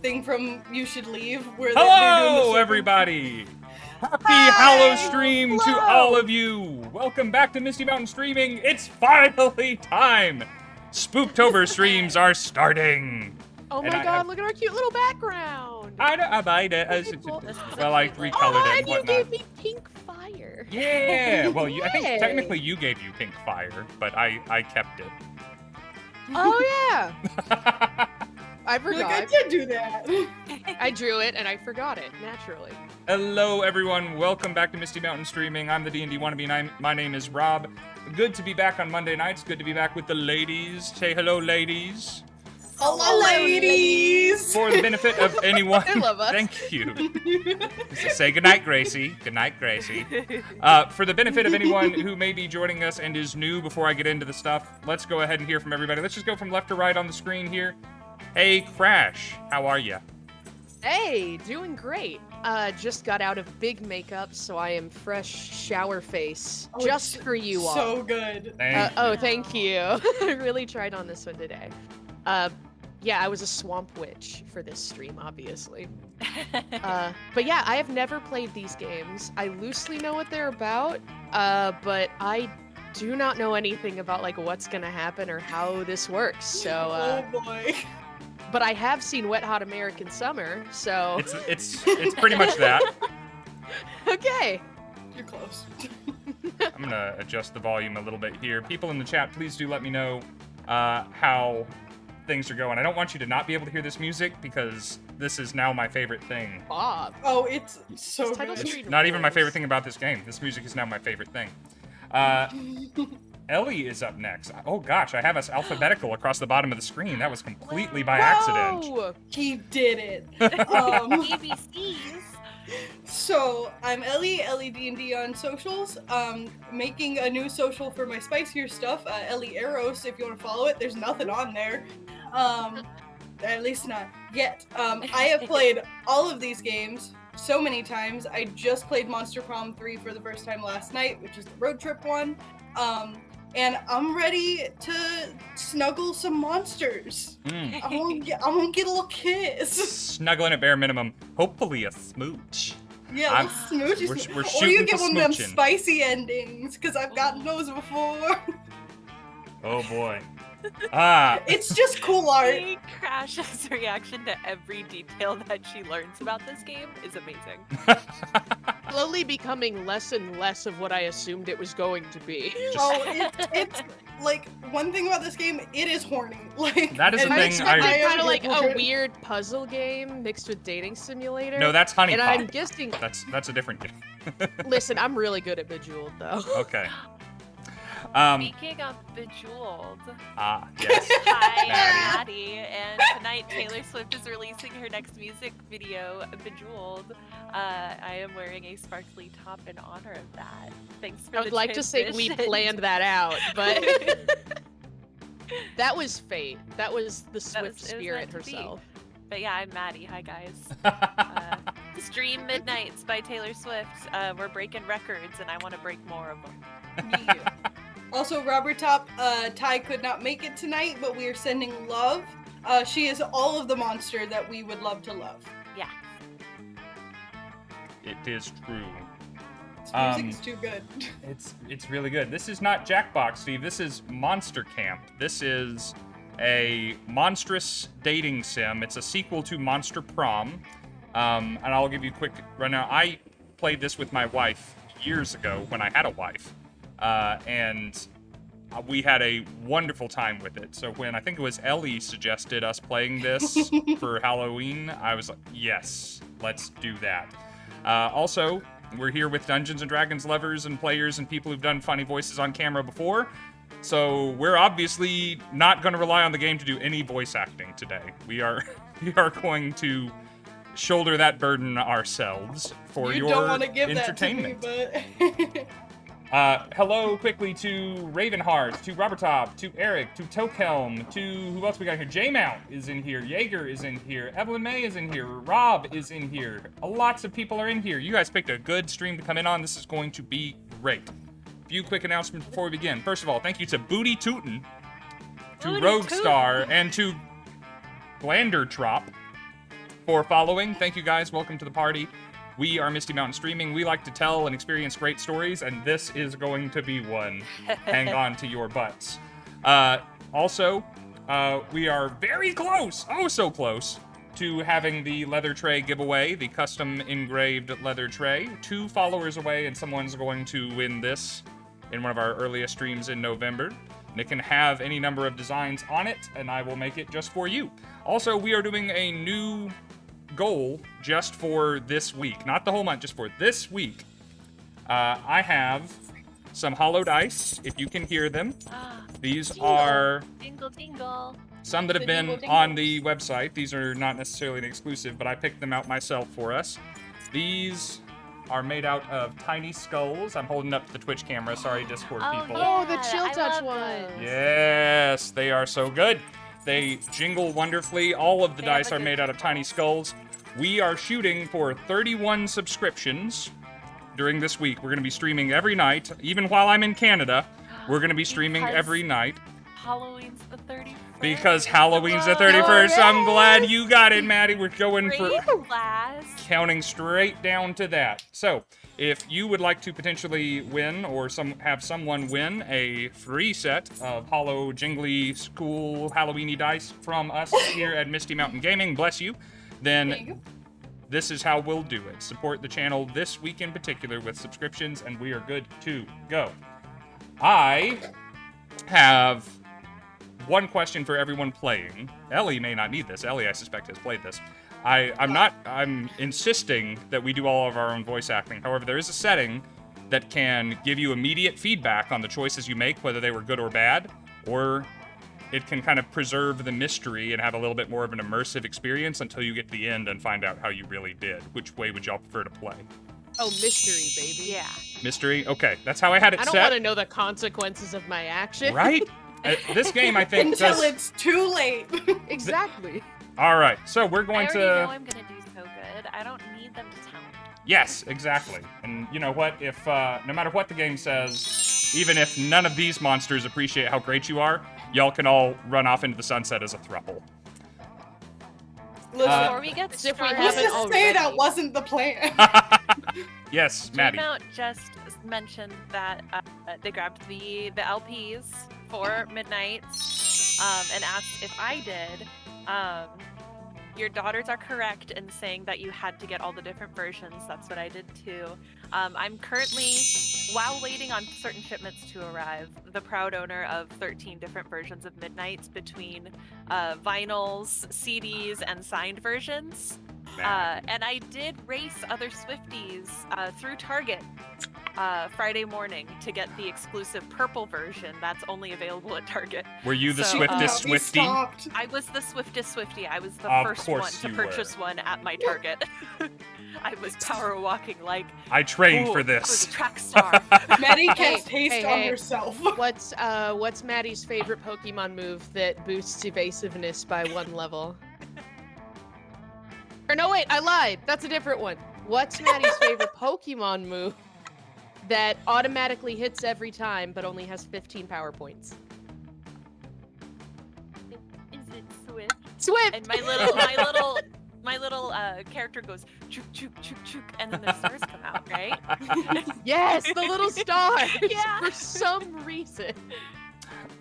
thing from You Should Leave, where Hello, everybody! Happy Hallowstream to all of you! Welcome back to Misty Mountain Streaming. It's finally time! Spooktober streams are starting! Oh my god, look at our cute little background! I made it. Well, I recolored it and you whatnot. gave me pink fire! Yeah! Well, I think technically you gave you pink fire, but I kept it. Oh yeah! I forgot. Like, I did do that. I drew it and I forgot it, naturally. Hello, everyone. Welcome back to Misty Mountain Streaming. I'm the D&D wannabe, and my name is Rob. Good to be back on Monday nights. Good to be back with the ladies. Say hello, ladies. Hello, ladies. For the benefit of anyone. They love us. Thank you. Say goodnight, Gracie. Goodnight, Gracie. For the benefit of anyone who may be joining us and is new, before I get into the stuff, let's go ahead and hear from everybody. Let's just go from left to right on the screen here. Hey, Crash. How are ya? Hey, doing great. Just got out of big makeup, so I am fresh shower face. Oh, just for you all. So good. Thank you. I really tried on this one today. Yeah, I was a swamp witch for this stream, obviously. But yeah, I have never played these games. I loosely know what they're about, but I do not know anything about like what's gonna happen or how this works. So. Oh boy. But I have seen Wet Hot American Summer, so. It's pretty much that. Okay. You're close. I'm gonna adjust the volume a little bit here. People in the chat, please do let me know how things are going. I don't want you to not be able to hear this music because this is now my favorite thing. Bob. Oh, it's so good. It's not even my favorite thing about this game. This music is now my favorite thing. Ellie is up next. Oh gosh, I have us alphabetical across the bottom of the screen. That was completely by accident. He did it. ABCs. So, I'm Ellie D&D on socials. Making a new social for my spicier stuff, Ellie Eros, if you want to follow it. There's nothing on there. At least not yet. I have played all of these games so many times. I just played Monster Prom 3 for the first time last night, which is the road trip one. And I'm ready to snuggle some monsters. I want to get a little kiss. Snuggling at bare minimum. Hopefully a smooch. Yeah, a smooch. We're or shooting you get for one of them smooching. spicy endings, because I've gotten those before. Oh boy. It's just cool art. Seeing Crash's reaction to every detail that she learns about this game is amazing. Slowly becoming less and less of what I assumed it was going to be. Oh, it's like, one thing about this game, it is horny. Like, That is the and I thing expected kind of like a weird. weird puzzle game mixed with dating simulator. No, that's Honey And Pop. I'm guessing. That's a different game. Listen, I'm really good at Bejeweled though. Okay. Speaking of Bejeweled, Yes. hi, Maddie. Maddie, and tonight Taylor Swift is releasing her next music video, Bejeweled. I am wearing a sparkly top in honor of that. Thanks for I would like to say we planned that out, but that was fate. That was the Swift spirit herself. But yeah, I'm Maddie. Hi, guys. Stream Midnights by Taylor Swift. We're breaking records, and I want to break more of them. Yeah. Also, Robert Top, Ty could not make it tonight, but we are sending love. She is all of the monster that we would love to love. Yeah. It is true. This music is too good. It's really good. This is not Jackbox, Steve. This is Monster Camp. This is a monstrous dating sim. It's a sequel to Monster Prom. And I'll give you a quick rundown. I played this with my wife years ago when I had a wife. And we had a wonderful time with it. So when I think it was Ellie suggested us playing this for Halloween, I was like, yes, let's do that. Also, we're here with Dungeons & Dragons lovers and players and people who've done funny voices on camera before. So we're obviously not going to rely on the game to do any voice acting today. We are going to shoulder that burden ourselves for You your don't want to give entertainment. that to me, but... Hello quickly to Ravenheart, to Robert Top, to Eric, to Tokelm, to who else we got here? J-Mount is in here, Jaeger is in here, Evelyn May is in here, Rob is in here. Lots of people are in here. You guys picked a good stream to come in on. This is going to be great. A few quick announcements before we begin. First of all, thank you to Booty Tootin', to Booty Rogue Tootin'. Star, and to Blandertrop for following. Thank you guys. Welcome to the party. We are Misty Mountain Streaming. We like to tell and experience great stories, and this is going to be one. Hang on to your butts. Also, we are very close, oh so close, to having the leather tray giveaway, the custom engraved leather tray. 2 followers away, and someone's going to win this in one of our earliest streams in November. And it can have any number of designs on it, and I will make it just for you. Also, we are doing a new goal just for this week. Not the whole month, just for this week. I have some hollow dice, if you can hear them. These Dingle. are Dingle, dingle. some that have been on the website. These are not necessarily an exclusive, but I picked them out myself for us. These are made out of tiny skulls. I'm holding up to the Twitch camera. Sorry, Discord people. Oh, the chill I touch love one. those. Yes, they are so good. They jingle wonderfully. All of the They have dice a are good made out of tiny skulls. We are shooting for 31 subscriptions during this week. We're going to be streaming every night. Even while I'm in Canada, we're going to be streaming Because every night. Halloween's the 31st. Because Halloween's the 31st. I'm glad you got it, Maddie. We're going for Great class. counting straight down to that. So, if you would like to potentially win or have someone win a free set of hollow, jingly, cool, Halloweeny dice from us here at Misty Mountain Gaming, bless you, then this is how we'll do it. Support the channel this week in particular with subscriptions, and we are good to go. I have one question for everyone playing. Ellie may not need this. Ellie, I suspect, has played this. I'm insisting that we do all of our own voice acting. However, there is a setting that can give you immediate feedback on the choices you make, whether they were good or bad, or it can kind of preserve the mystery and have a little bit more of an immersive experience until you get to the end and find out how you really did. Which way would y'all prefer to play? Oh, mystery, baby. Yeah. Mystery? Okay, that's how I had it I don't set. want to know the consequences of my action. Right? This game, I think, Until does... it's too late. Exactly. All right, so we're going I to... already know I'm gonna do so good. I don't need them to tell me. Yes, exactly. And you know what? If no matter what the game says, even if none of these monsters appreciate how great you are, y'all can all run off into the sunset as a thruple. Listen, Before we get As if we started, let's haven't just say that already. wasn't the plan. Yes, Maddie. Mount just mentioned that they grabbed the LPs for Midnight and asked if I did. Your daughters are correct in saying that you had to get all the different versions. That's what I did too. I'm currently, while waiting on certain shipments to arrive, the proud owner of 13 different versions of Midnights between vinyls, CDs, and signed versions. And I did race other Swifties through Target Friday morning to get the exclusive purple version that's only available at Target. Were you the So, swiftest We Swifty? stopped. I was the swiftest Swiftie. I was the Of first one course to you purchase were. one at my Target. I was power walking like I trained ooh, for I was this. a track star. Maddie Hey, cast haste hey, on hey. herself. What's Maddie's favorite Pokemon move that boosts evasiveness by 1 level? Or no, wait, I lied. That's a different one. What's Maddie's favorite Pokemon move that automatically hits every time but only has 15 power points? Is it Swift? Swift! And my little character goes chook chook chook chook, and then the stars come out, right? Yes, the little stars! Yeah. For some reason.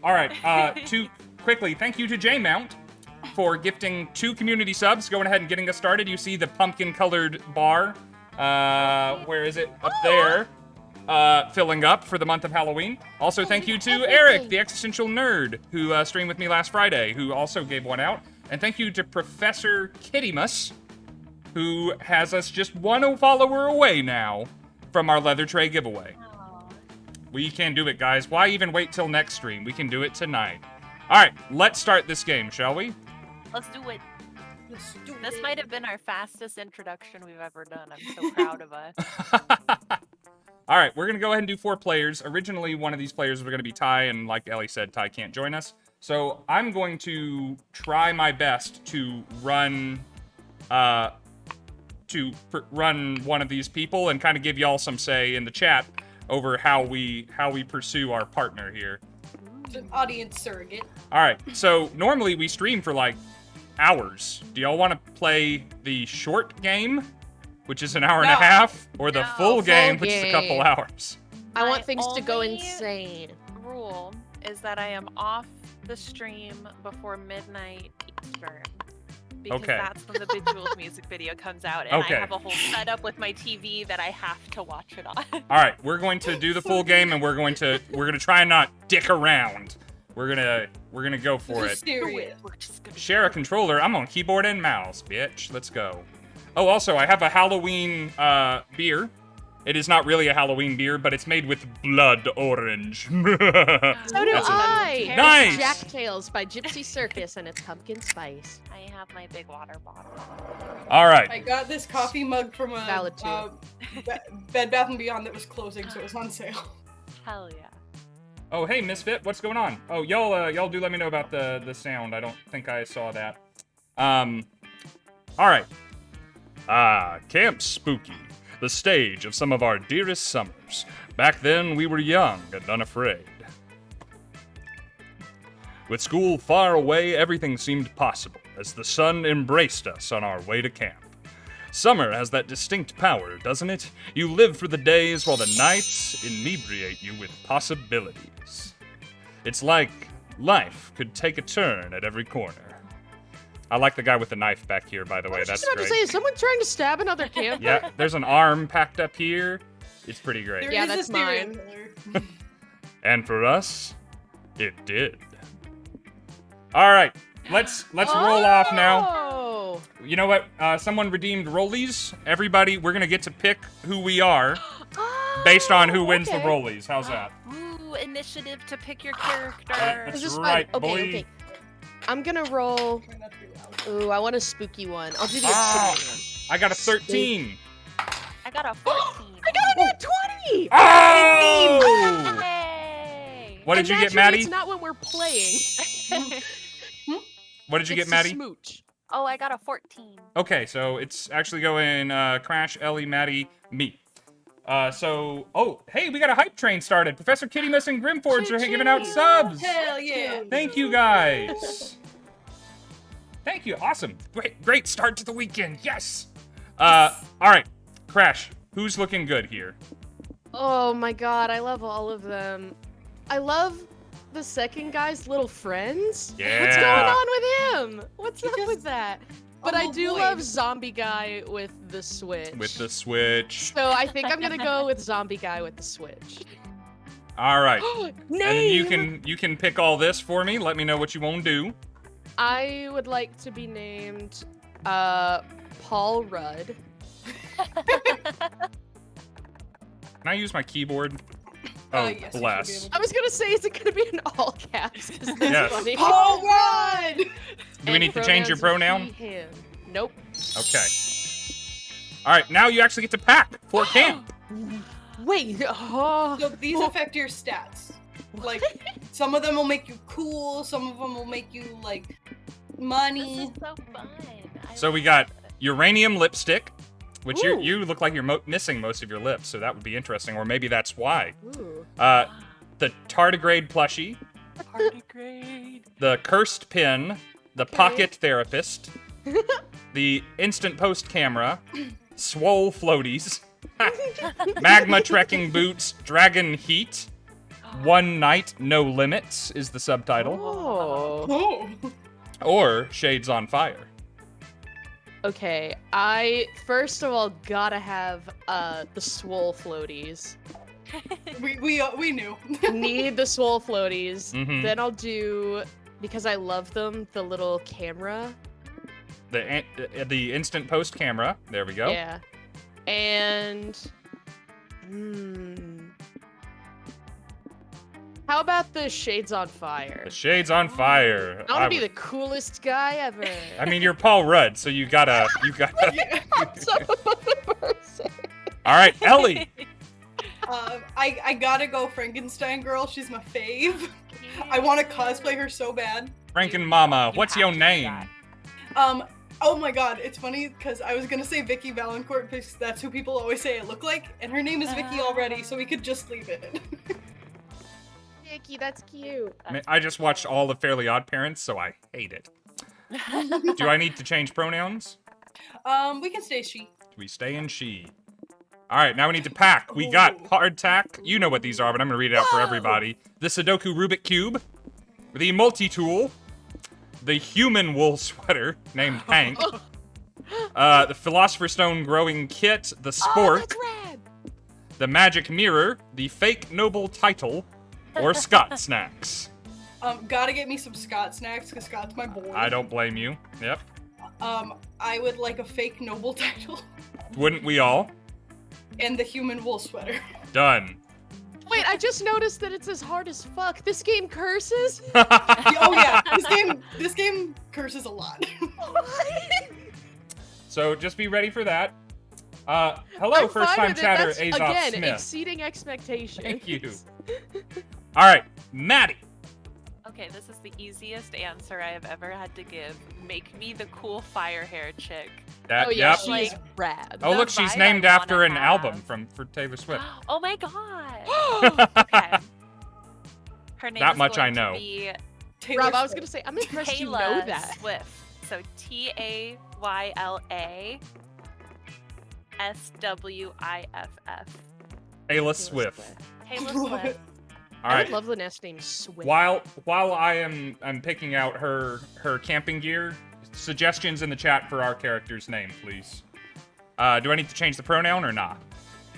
All right, quickly, thank you to J-Mount for gifting 2 community subs, going ahead and getting us started. You see the pumpkin-colored bar. Where is it? Up there. Filling up for the month of Halloween. Also, thank you to Eric, the existential nerd, who streamed with me last Friday, who also gave one out. And thank you to Professor Kittymus, who has us just 1 follower away now from our leather tray giveaway. Aw. We can do it, guys. Why even wait till next stream? We can do it tonight. All right, let's start this game, shall we? Let's do it. Let's do This it. might have been our fastest introduction we've ever done. I'm so proud of us. All right, we're going to go ahead and do 4 players. Originally, one of these players was going to be Ty, and like Ellie said, Ty can't join us. So I'm going to try my best to run one of these people and kind of give y'all some say in the chat over how we pursue our partner here. It's an audience surrogate. All right, so normally we stream for like hours. Do y'all want to play the short game, which is an hour and a No. half, or the No. full game, Full which is a couple game. hours? I My want things to go only insane. Rule is that I am off the stream before midnight Eastern. Because Okay. that's when the Bejeweled music video comes out, and Okay. I have a whole setup with my TV that I have to watch it on. All right, we're going to do the full game, and we're gonna try and not dick around. We're gonna go for This it. is serious. We're just gonna Share a controller. I'm on keyboard and mouse, bitch. Let's go. Oh, also, I have a Halloween beer. It is not really a Halloween beer, but it's made with blood orange. So do That's it. I. Nice. It's Jack Tales by Gypsy Circus, and it's pumpkin spice. I have my big water bottle. All I right. got this coffee mug from a Valid too. Bed Bath & Beyond that was closing, so it was on sale. Hell yeah. Oh, hey, Misfit, what's going on? Oh, y'all do let me know about the sound. I don't think I saw that. All right. Camp Spooky, the stage of some of our dearest summers. Back then, we were young and unafraid. With school far away, everything seemed possible as the sun embraced us on our way to camp. Summer has that distinct power, doesn't it? You live for the days while the nights inebriate you with possibilities. It's like life could take a turn at every corner. I like the guy with the knife back here, by the way. I was That's just about great. to say, is someone trying to stab another camper? Yeah, there's an arm packed up here. It's pretty great. There Yeah, is a that's serial mine. killer. And for us, it did. All right, let's roll off now. Oh. You know what? Someone redeemed rollies. Everybody, we're gonna get to pick who we are based on who wins the okay. rollies. How's that? Ooh, initiative to pick your character. That's This is right, fun. Okay, boy. okay. I'm gonna roll. Try not to be loud. Ooh, I want a spooky one. I'll do the Ah. obsidian I got a 13. I got a 14. one. I got a net 20! Oh! Hey! What did And you get, naturally, Maddie? It's not when we're playing. What did you It's get, the Maddie? Smooch. Oh, I got a 14. Okay, so it's actually going Crash, Ellie, Maddie, me. Oh, hey, we got a hype train started. Professor Kittymus and Grimforge are giving out subs. Hell yeah. Thank you, guys. Thank you. Awesome. Great start to the weekend. Yes. All right, Crash, who's looking good here? Oh my god, I love all of them. I love the second guy's little friends. What's Yeah. going on with him? What's He up just with that? But I do avoid. love zombie guy with the switch. With the Switch. So I think I'm gonna go with zombie guy with the switch. All right. And then Name. you can pick all this for me. Let me know what you want to do. I would like to be named Paul Rudd. Can I use my keyboard? Oh, Yes, you should be bless. able I was gonna say, is it gonna be in all caps? 'Cause that's Yes. funny. to. Oh, God! Do we need to change your pronoun? He, him. Nope. Okay. All right, now you actually get to pack for camp. Wait. Oh. So these affect your stats. Like, some of them will make you cool, some of them will make you, like, This money. is so fun. So we got uranium lipstick, which Ooh. you look like you're missing most of your lips, so that would be interesting, or maybe that's why. Ooh. The tardigrade plushie, Tardigrade. the cursed pin, the Okay. pocket therapist, the instant post camera, swole floaties, magma trekking boots, dragon heat, one night no limits is the subtitle, Oh. Oh. or shades on fire. Okay, I first of all gotta have the swole floaties. We knew. Need the swole floaties. Mhm. Then I'll do, because I love them, the little camera. The instant post camera. There we go. Yeah. And how about the shades on fire? The shades on fire. I want to be the coolest guy ever. I mean, you're Paul Rudd, so you gotta. So the person. All right, Ellie. I gotta go Frankenstein girl. She's my fave. I want to cosplay her so bad. Franken Mama. You What's have your to do name? that. Oh my god, it's funny because I was gonna say Vicky Valancourt because that's who people always say I look like, and her name is Vicky already, so we could just leave it. Vicky, that's cute. I just watched all of Fairly Odd Parents, so I hate it. Do I need to change pronouns? We can stay she. We stay in she. All right, now we need to pack. We got hardtack. You know what these are, but I'm going to read it out for everybody. The Sudoku Rubik Cube. The multi-tool. The human wool sweater, named Hank. The Philosopher's Stone growing kit. The spork. That's rad. The magic mirror. The fake noble title. Or Scott snacks. Gotta get me some Scott snacks, because Scott's my boy. I don't blame you. Yep. I would like a fake noble title. Wouldn't we all? And the human wool sweater. Done. Wait, I just noticed that it's as hard as fuck. This game curses? Oh yeah, this game curses a lot. So just be ready for that. Hello, I'm first fine time with it. chatter, That's, Azov again, Smith. exceeding expectations. Thank you. All right, Maddie. Okay, this is the easiest answer I have ever had to give. Make me the cool fire hair chick. That, Oh yeah, yep. she's Like- rad. Oh the look, she's vibe named I after wanna an album have. for Taylor Swift. Oh my god. Okay. Her name That is much I going to know. be Taylor Rob, I was Swift. gonna say, I'm impressed you know Taylor that. Swift. So Tayla Swift. Taylor Swift. Taylor What? Swift. All I right. would love the nest name Swift. While I am picking out her camping gear, suggestions in the chat for our character's name, please. Do I need to change the pronoun or not?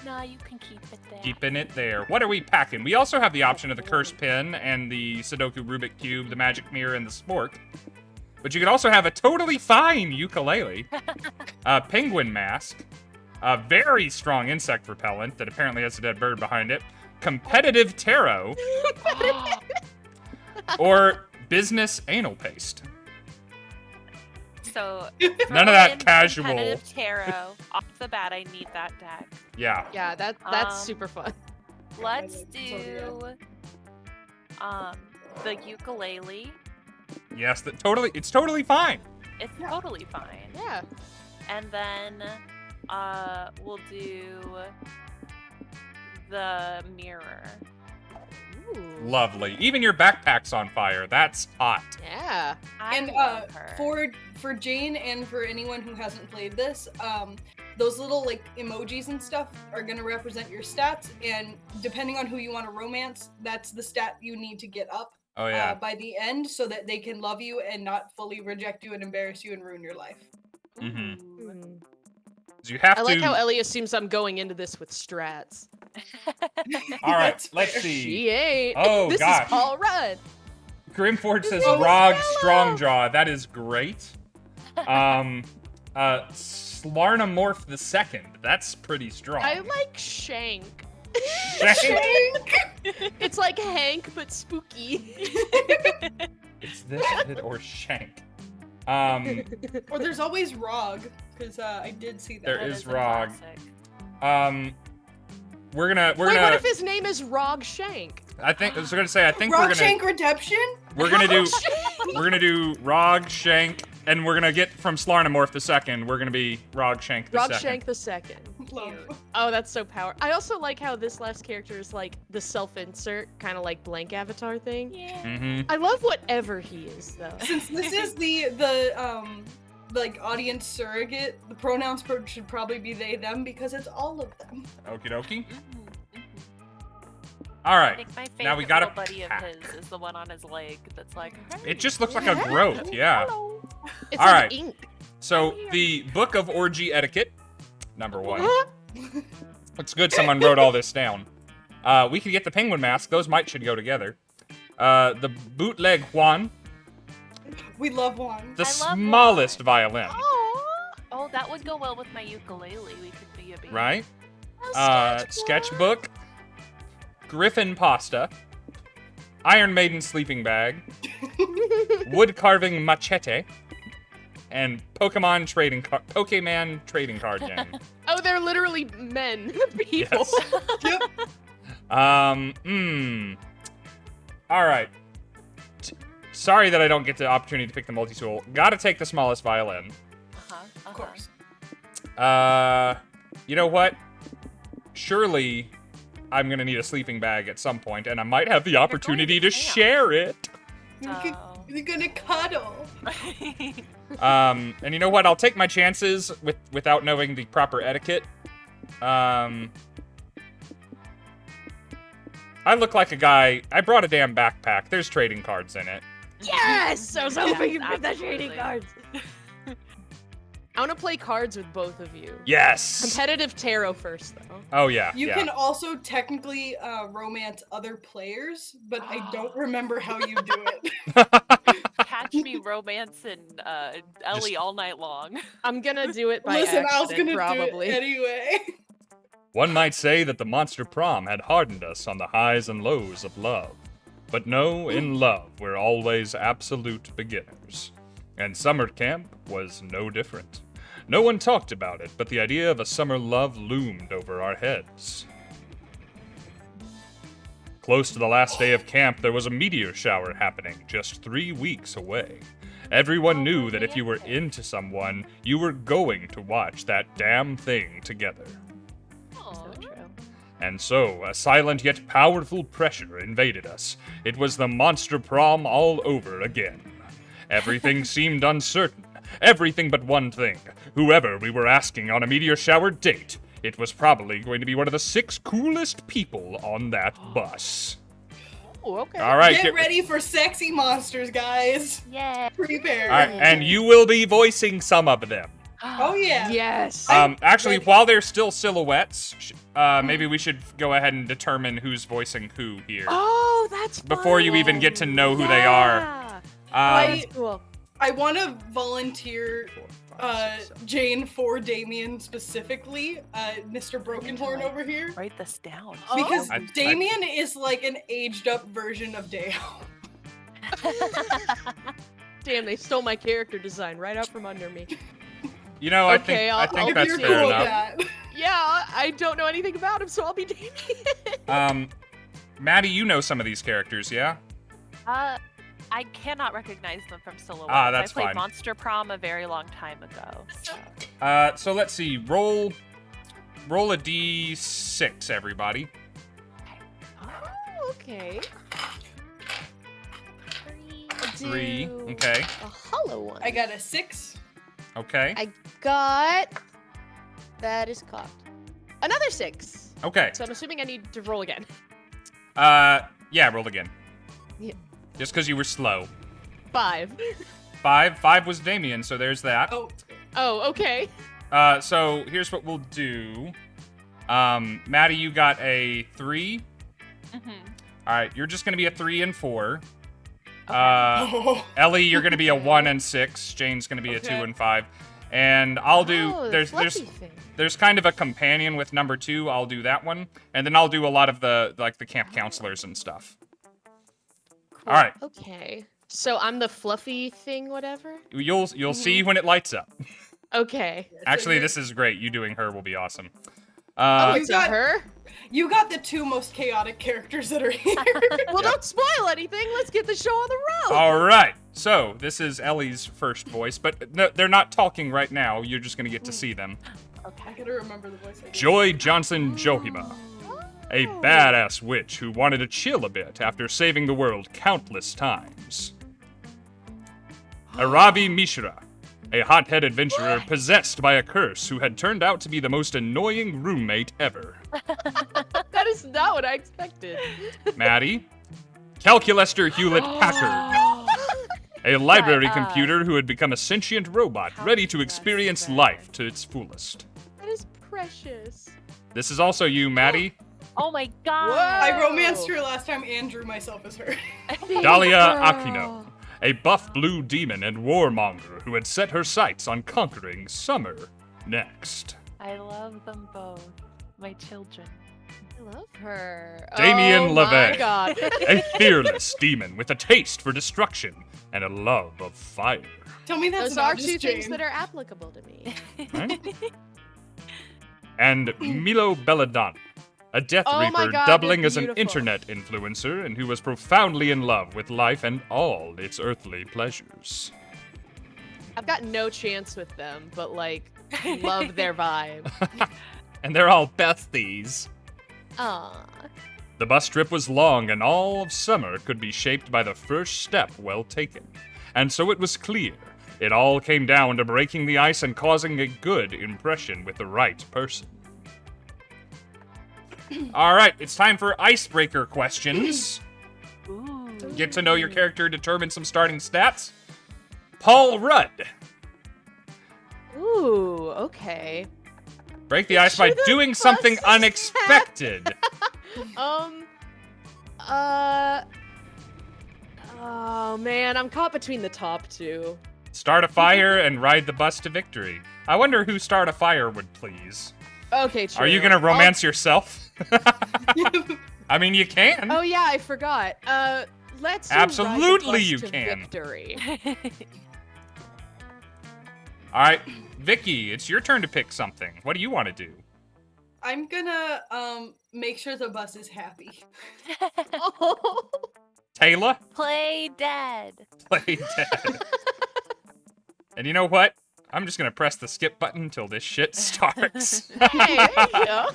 No, you can keep it there. Keeping it there. What are we packing? We also have the option of the curse pin and the Sudoku Rubik Cube, the magic mirror, and the spork. But you could also have a totally fine ukulele, a penguin mask, a very strong insect repellent that apparently has a dead bird behind it, competitive tarot, or business anal paste. So None of throw that in casual. competitive tarot. Off the bat, I need that deck. Yeah. Yeah, that's Um, super fun. Let's It's do the ukulele. Yes, it's totally fine. It's Yeah. totally fine. Yeah. And then we'll do the mirror. Ooh. Lovely. Even your backpack's on fire. That's hot. Yeah. I And love her. for Jane and for anyone who hasn't played this, those little like emojis and stuff are gonna represent your stats, and depending on who you want to romance, that's the stat you need to get up Oh yeah. by the end, so that they can love you and not fully reject you and embarrass you and ruin your life. Mhm. Ooh. Mm. So you have I to. like how Ellie assumes I'm going into this with strats. All right. That's Let's fair. see. She ain't. Oh, this gosh. is Paul Rudd. Grimforge says Oh, Rog Stella! Strongjaw. That is great. Slarnamorph the Second. That's pretty strong. I like Shank. Shank? It's like Hank, but spooky. It's this kid or Shank. Or there's always Rog, because I did see that. There That is a Rog. classic. We're gonna. Wait, what if his name is Rog Shank? I was gonna say. I think Rog we're gonna. Shank Redemption? We're gonna do. We're gonna do Rog Shank, and we're gonna get from Slarnamorph the Second. We're gonna be Rog Shank the Rog Second. Shank the Second. Love. Oh, that's so power. I also like how this last character is like the self-insert, kind of like blank avatar thing. Yeah. Mm-hmm. I love whatever he is, though. Since this is the like audience surrogate, the pronouns should probably be they them, because it's all of them. Okie dokie. Mhm, mhm. All I right. think my favorite Now we got a little buddy of pack. his is the one on his leg that's like, hey, It just looks like a growth. Yeah. hello. It's All like right. ink. So the Book of Orgy Etiquette, number 1. Huh? It's good someone wrote all this down. We could get the penguin mask. Those should go together. The bootleg Juan, We love one. the I love smallest violin, Aw, Oh, that would go well with my ukulele. We could be a band. right? a Sketchbook, Griffin pasta, Iron Maiden sleeping bag, wood carving machete, and Pokemon trading card game. Oh, they're literally men, people. Yes. Yep. All right. Sorry that I don't get the opportunity to pick the multi-tool. Gotta take the smallest violin. Of course. You know what? Surely I'm gonna need a sleeping bag at some point, and I might have the opportunity to to camp. share it. You could Oh. You're gonna cuddle. And you know what? I'll take my chances without knowing the proper etiquette. I look like a guy. I brought a damn backpack. There's trading cards in it. Yes! I was hoping you'd bring the absolutely. trading cards. I want to play cards with both of you. Yes. Competitive tarot first, though. Oh yeah. You yeah. can also technically romance other players, but I don't remember how you do it. Catch me romancing Ellie all night long. I'm gonna do it by Listen, I was accident, gonna probably. do it anyway. One might say that the monster prom had hardened us on the highs and lows of love. But no, in love, we're always absolute beginners. And summer camp was no different. No one talked about it, but the idea of a summer love loomed over our heads. Close to the last day of camp, there was a meteor shower happening just 3 weeks away. Everyone knew that if you were into someone, you were going to watch that damn thing together. So true. And so, a silent yet powerful pressure invaded us. It was the monster prom all over again. Everything seemed uncertain. Everything but one thing. Whoever we were asking on a meteor shower date, it was probably going to be one of the 6 coolest people on that bus. Oh, okay. All right, Get ready for sexy monsters, guys. Yeah. Prepare. All right, and you will be voicing some of them. Oh yeah. Yes. Actually, ready. while they're still silhouettes, maybe we should go ahead and determine who's voicing who here. Oh, that's fun. Before you even get to know who they are. That's cool. I want to volunteer Jane for Damien specifically, Mr. Brokenhorn over here. Write this down. Because I- Damien is like an aged up version of Deo. Damn, they stole my character design right out from under me. You know, I Okay, think I'll that's You're be fair cool enough. with that. Yeah, I don't know anything about him, so I'll be Damien. Maddie, you know some of these characters, yeah? I cannot recognize them from silhouettes. That's I played fine. Monster Prom a very long time ago. So. So let's see. Roll a d6, everybody. Oh, okay. 3. Do Okay. A hollow one. I got a 6. Okay. I got. That is cocked. Another 6. Okay. So I'm assuming I need to roll again. Yeah, roll again. Yeah. Just because you were slow. 5. 5 was Damien, so there's that. Oh, Oh, okay. So here's what we'll do. Maddie, you got a 3. Mm-hmm. All right, you're just gonna be a 3 and 4. oh. Ellie, you're gonna be a 1 and 6. Jane's gonna be a 2 Okay. and 5. And I'll do. Oh, the there's fluffy thing. there's kind of a companion with number 2. I'll do that one, and then I'll do a lot of the camp counselors and stuff. All right, Okay. So I'm the fluffy thing, whatever? you'll see when it lights up. Okay. Actually, this is great. You doing her will be awesome. Oh, You it's got- a her? You got the 2 most chaotic characters that are here. Well, don't spoil anything. Let's get the show on the road. All right. So this is Ellie's first voice, but no, they're not talking right now. You're just gonna get to see them. I gotta remember the voice. I did. Joy Johnson Johima, a badass witch who wanted to chill a bit after saving the world countless times. Aravi Mishra, a hot-head adventurer possessed by a curse who had turned out to be the most annoying roommate ever. That is not what I expected. Maddie, Calculester Hewlett Packard, a library Sorry, computer who had become a sentient robot ready to experience Calculester. life to its fullest. That is precious. This is also you, Maddie, Oh my god. I romanced her last time and drew myself as her. Dahlia Girl. Aquino, a buff blue demon and warmonger who had set her sights on conquering summer next. I love them both. My children. I love her. Damien oh my LeVay. God. A fearless demon with a taste for destruction and a love of fire. Tell me that's Those not are just 2 things Jane. that are applicable to me. Right? And Milo Belladonna, a Death Oh my Reaper God, doubling they're as an beautiful. internet influencer and who was profoundly in love with life and all its earthly pleasures. I've got no chance with them, but like, love their vibe. And they're all besties. Aw. The bus trip was long, and all of summer could be shaped by the first step well taken. And so it was clear. It all came down to breaking the ice and causing a good impression with the right person. All right, it's time for icebreaker questions. Ooh. Get to know your character, determine some starting stats. Paul Rudd. Ooh, okay. Break the ice by Sure the doing something bus is unexpected. Oh man, I'm caught between the top two. Start a fire and ride the bus to victory. I wonder who start a fire would please. Okay, true. Are you gonna romance yourself? I mean, you can. Oh yeah, I forgot. Let's do Absolutely ride the bus you to can. Victory. All right, Vicky, it's your turn to pick something. What do you want to do? I'm gonna make sure the bus is happy. Oh. Taylor? Play dead. Play dead. And you know what? I'm just gonna press the skip button until this shit starts. Hey, there you go.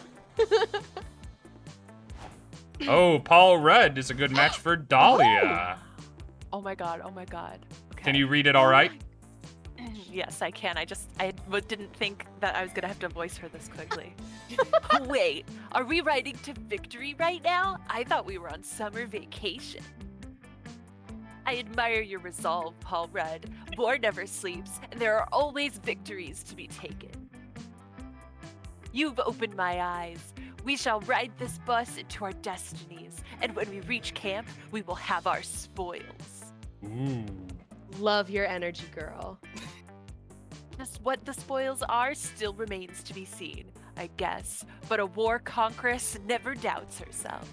Oh, Paul Rudd is a good match for Dahlia. Oh my god, oh my god. Okay. Can you read it all right? Yes, I can. I didn't think that I was gonna have to voice her this quickly. Wait, are we riding to victory right now? I thought we were on summer vacation. I admire your resolve, Paul Rudd. War never sleeps, and there are always victories to be taken. You've opened my eyes. We shall ride this bus into our destinies, and when we reach camp, we will have our spoils. Ooh. Love your energy, girl. Just what the spoils are still remains to be seen, I guess. But a war conqueress never doubts herself.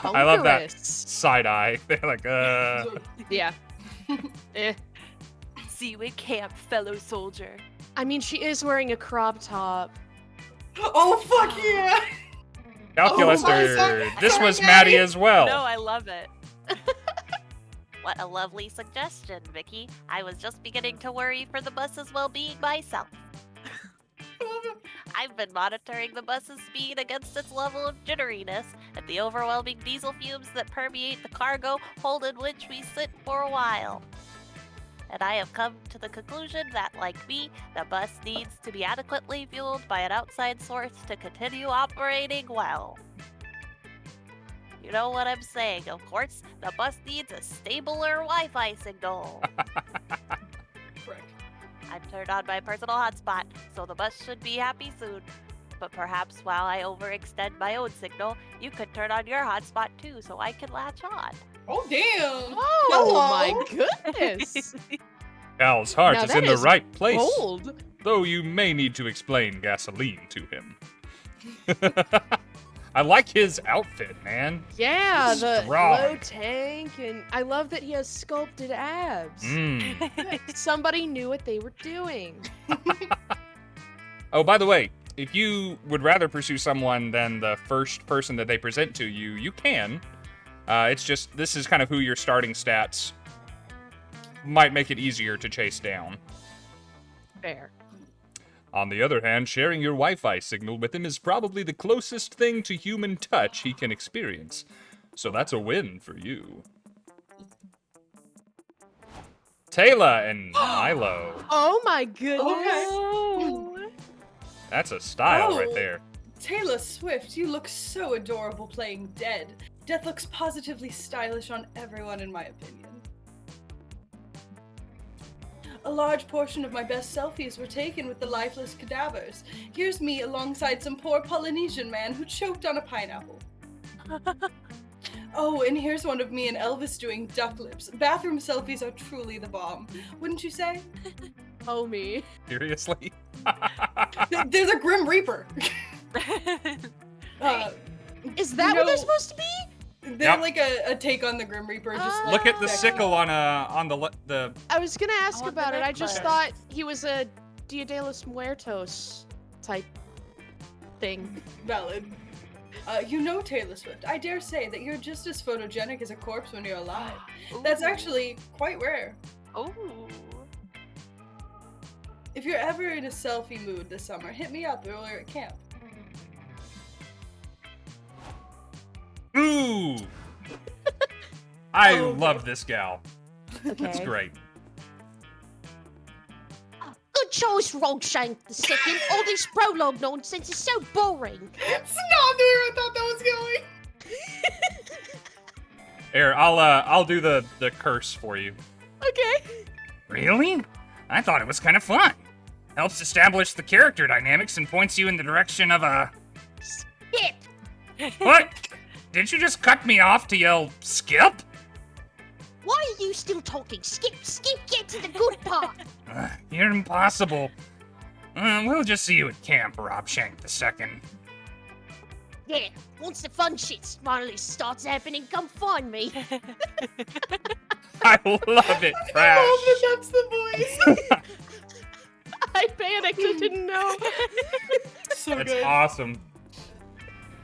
I love that Conqueress. side eye. They're like, Yeah. Eh. See you in camp, fellow soldier. I mean, she is wearing a crop top. Oh fuck yeah! Calculus. sorry, This sorry, was Maddie. Maddie as well. No, I love it. What a lovely suggestion, Vicky. I was just beginning to worry for the bus's well-being myself. I've been monitoring the bus's speed against its level of jitteriness and the overwhelming diesel fumes that permeate the cargo hold in which we sit for a while. And I have come to the conclusion that, like me, the bus needs to be adequately fueled by an outside source to continue operating well. You know what I'm saying, of course. The bus needs a stabler Wi-Fi signal. Frick. I've turned on my personal hotspot, so the bus should be happy soon. But perhaps while I overextend my own signal, you could turn on your hotspot too, so I can latch on. Oh damn! Oh Hello. my goodness. Cal's heart Now is that in the is right place, Bold. though you may need to explain gasoline to him. I like his outfit, man. Yeah, the Strong. low tank, and I love that he has sculpted abs. Mm. Somebody knew what they were doing. Oh, by the way, if you would rather pursue someone than the first person that they present to you, you can. It's just, this is kind of who your starting stats might make it easier to chase down. Fair. On the other hand, sharing your Wi-Fi signal with him is probably the closest thing to human touch he can experience. So that's a win for you. Taylor and Milo. Oh my goodness. Okay. That's a style Oh. right there. Taylor Swift, you look so adorable playing Dead. Death looks positively stylish on everyone, in my opinion. A large portion of my best selfies were taken with the lifeless cadavers. Here's me alongside some poor Polynesian man who choked on a pineapple. Oh, and here's one of me and Elvis doing duck lips. Bathroom selfies are truly the bomb, wouldn't you say? Homie. Seriously? There's a Grim Reaper. Is that what No. they're supposed to be? They're Yep. like a take on the Grim Reaper. Just Look at the sexy. sickle on the. I was gonna ask want the about it. I just necklace. thought he was a Dia de los Muertos type thing. Valid. You know Taylor Swift. I dare say that you're just as photogenic as a corpse when you're alive. That's actually quite rare. Oh. If you're ever in a selfie mood this summer, hit me up or we're at camp. Ooh! I Okay. love this gal. That's Okay. great. Good choice, Rogshank the second. All this prologue nonsense is so boring. It's not where I thought that was going. Here, I'll do the curse for you. Okay. Really? I thought it was kind of fun. Helps establish the character dynamics and points you in the direction of a... Skip. What? Did you just cut me off to yell, skip? Why are you still talking? Skip, get to the good part. You're impossible. We'll just see you at camp, Robshank II. Yeah, once the fun shit finally starts happening, come find me. I love it, I Crash. love that that's the voice. I panicked. I didn't know. So That's good. awesome.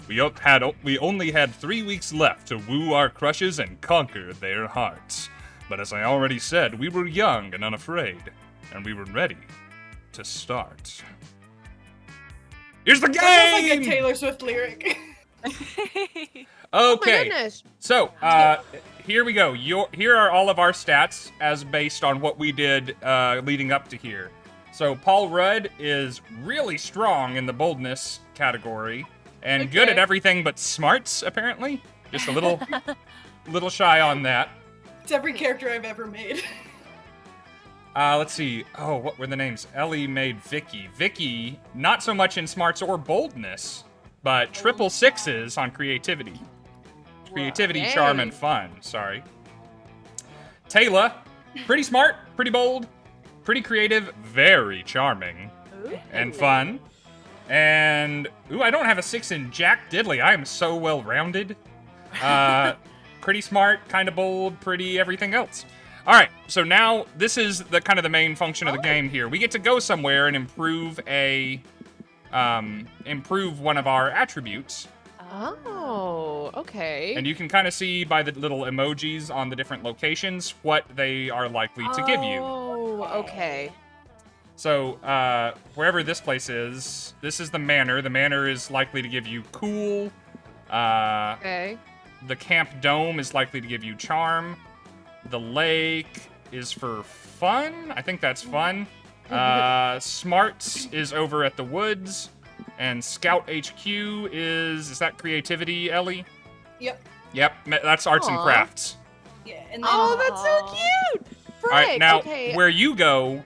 We only had 3 weeks left to woo our crushes and conquer their hearts. But as I already said, we were young and unafraid, and we were ready to start. Here's the That sounds like a game! Taylor Swift lyric. Oh my Okay, goodness. so here we go. Here are all of our stats as based on what we did leading up to here. So Paul Rudd is really strong in the boldness category and good at Okay. everything but smarts, apparently. Just a little shy on that. It's every character I've ever made. Let's see. Oh, what were the names? Ellie made Vicky. Vicky, not so much in smarts or boldness, but triple sixes on creativity. Creativity, Dang. charm, and fun. Sorry. Taylor, pretty smart, pretty bold, pretty creative, very charming, and fun. And, ooh, I don't have a 6 in Jack Diddley. I am so well-rounded. Pretty smart, kind of bold, pretty everything else. All right, so now this is the kind of the main function of the game here. We get to go somewhere and improve one of our attributes. Oh, okay. And you can kind of see by the little emojis on the different locations what they are likely to give you. Oh, okay. So, wherever this place is, this is the manor. The manor is likely to give you cool. Okay. The camp dome is likely to give you charm. The lake is for fun. I think that's fun. Smarts is over at the woods. And Scout HQ is that creativity, Ellie? Yep. Yep, that's arts and Aw. crafts. Yeah. And then Oh, that's so Aw. cute. All right, Frick, now okay. where you go,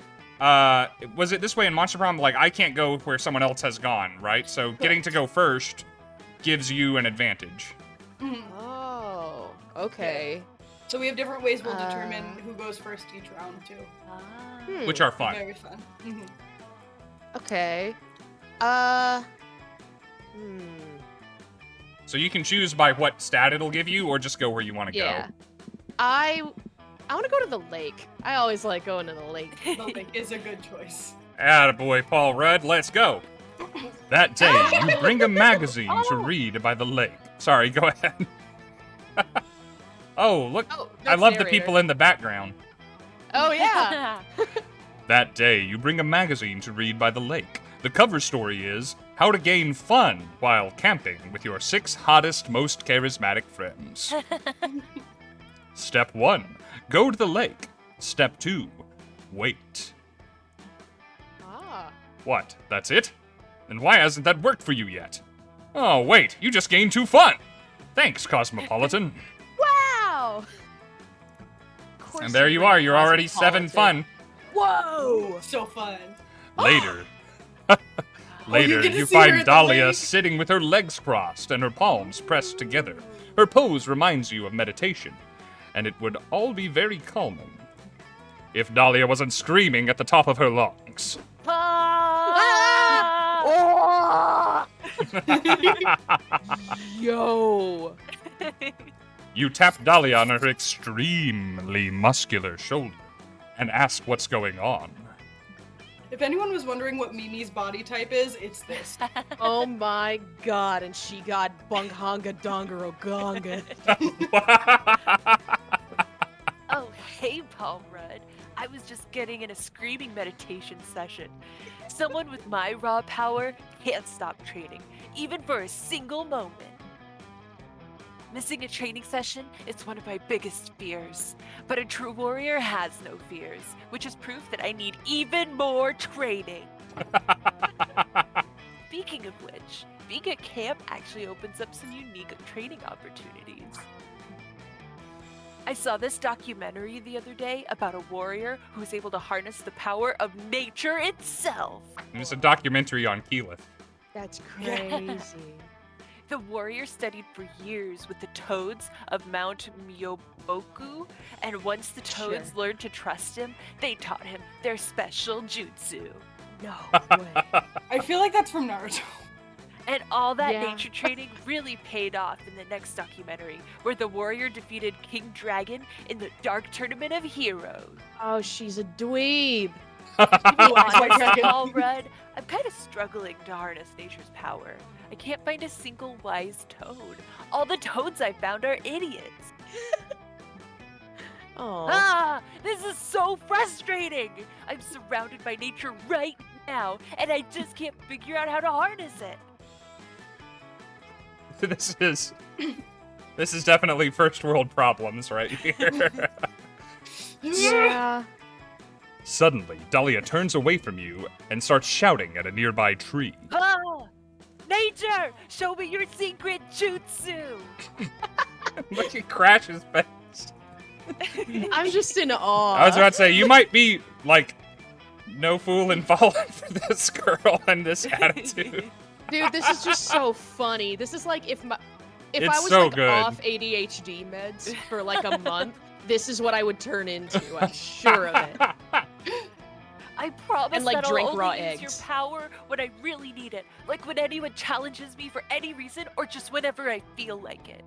was it this way in Monster Prom? Like, I can't go where someone else has gone, right? So getting to go first gives you an advantage. Mhm. Oh, okay. So we have different ways we'll determine Uh. who goes first each round too. Hmm. Which are fun. Very fun. Mhm. Okay. So you can choose by what stat it'll give you, or just go where you want to Yeah. go. I want to go to the lake. I always like going to the lake. The lake is a good choice. Attaboy, Paul Rudd, let's go. That day, you bring a magazine to read by the lake. Sorry, go ahead. Oh, look, Oh, I love the people in the background. Oh yeah. That day, you bring a magazine to read by the lake. The cover story is How to Gain Fun While Camping with Your 6 Hottest, Most Charismatic Friends. Step 1, go to the lake. Step 2, wait. Ah. What, that's it? Then why hasn't that worked for you yet? Oh, wait, you just gained 2 fun. Thanks, Cosmopolitan. Wow. And there you are, you're already 7 fun. Whoa. So fun. Later. you Later, get to you see her find at the Dahlia lake. sitting with her legs crossed and her palms pressed together. Her pose reminds you of meditation, and it would all be very calming if Dahlia wasn't screaming at the top of her lungs. Ah! Yo. You tap Dahlia on her extremely muscular shoulder and ask what's going on. If anyone was wondering what Mimi's body type is, it's this. Oh my god, and she got bunghanga dongarogonga. Oh, hey, Paul Rudd. I was just getting in a screaming meditation session. Someone with my raw power can't stop training, even for a single moment. Missing a training session is one of my biggest fears. But a true warrior has no fears, which is proof that I need even more training. Speaking of which, being at camp actually opens up some unique training opportunities. I saw this documentary the other day about a warrior who was able to harness the power of nature itself. It's a documentary on Keyleth. That's crazy. The warrior studied for years with the toads of Mount Myoboku, and once the toads Sure. learned to trust him, they taught him their special jutsu. No way. I feel like that's from Naruto. And all that Yeah. nature training really paid off in the next documentary, where the warrior defeated King Dragon in the Dark Tournament of Heroes. Oh, she's a dweeb. To be Wax White honest, Dragon. Paul Rudd, I'm kind of struggling to harness nature's power. I can't find a single wise toad. All the toads I found are idiots. Oh. Ah, this is so frustrating. I'm surrounded by nature right now, and I just can't figure out how to harness it. This is definitely first world problems right here. Yeah. Suddenly, Dahlia turns away from you and starts shouting at a nearby tree. Ah, nature, show me your secret jutsu. Look at Crash's face. I'm just in awe. I was about to say, you might be, like, no fool and falling for this girl and this attitude. Dude, this is just so funny. This is like if I It's was so like good. off ADHD meds for like a month, this is what I would turn into. I'm sure of it. I promise And, like, that drink I'll raw only use eggs. your power when I really need it. Like when anyone challenges me for any reason or just whenever I feel like it.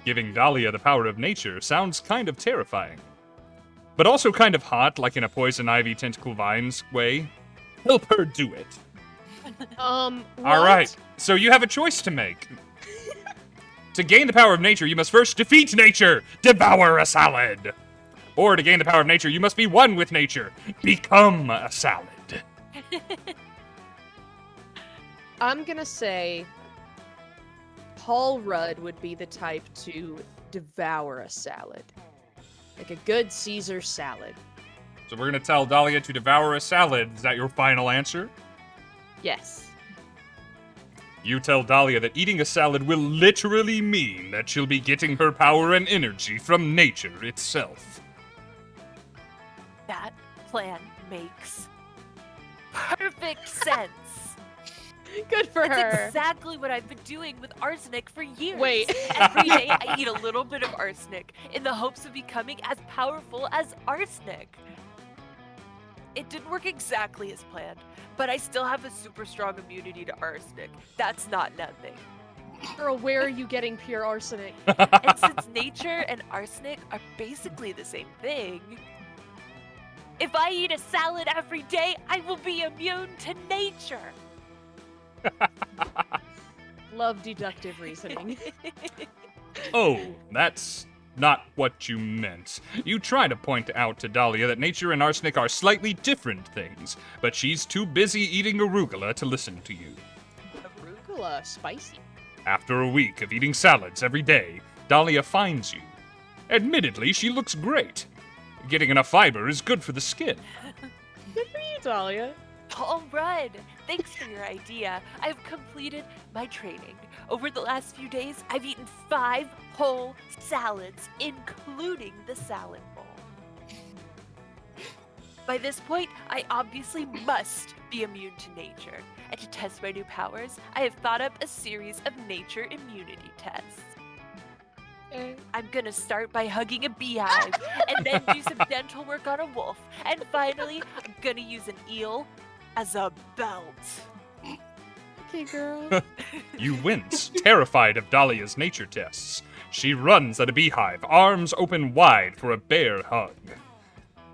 Giving Dahlia the power of nature sounds kind of terrifying. But also kind of hot, like in a poison ivy tentacle vines way. Help her do it. All right, so you have a choice to make. To gain the power of nature, you must first defeat nature, devour a salad. Or to gain the power of nature, you must be one with nature, become a salad. I'm gonna say Paul Rudd would be the type to devour a salad. Like a good Caesar salad. So we're gonna tell Dahlia to devour a salad. Is that your final answer? Yes. You tell Dahlia that eating a salad will literally mean that she'll be getting her power and energy from nature itself. That plan makes perfect sense. Good for It's her. exactly what I've been doing with arsenic for years. Wait. Every day I eat a little bit of arsenic in the hopes of becoming as powerful as arsenic. It didn't work exactly as planned, but I still have a super strong immunity to arsenic. That's not nothing. Girl, where are you getting pure arsenic? And since nature and arsenic are basically the same thing, if I eat a salad every day, I will be immune to nature. Love deductive reasoning. Oh, that's not what you meant. You try to point out to Dahlia that nature and arsenic are slightly different things, but she's too busy eating arugula to listen to you. Arugula, spicy. After a week of eating salads every day, Dahlia finds you. Admittedly, she looks great. Getting enough fiber is good for the skin. Good for you, Dahlia. Paul Rudd, thanks for your idea. I've completed my training. Over the last few days, I've eaten 5 whole salads, including the salad bowl. By this point, I obviously must be immune to nature. And to test my new powers, I have thought up a series of nature immunity tests. I'm gonna start by hugging a beehive, and then do some dental work on a wolf, and finally, I'm gonna use an eel as a belt. Okay, girl. You wince, terrified of Dahlia's nature tests. She runs at a beehive, arms open wide for a bear hug.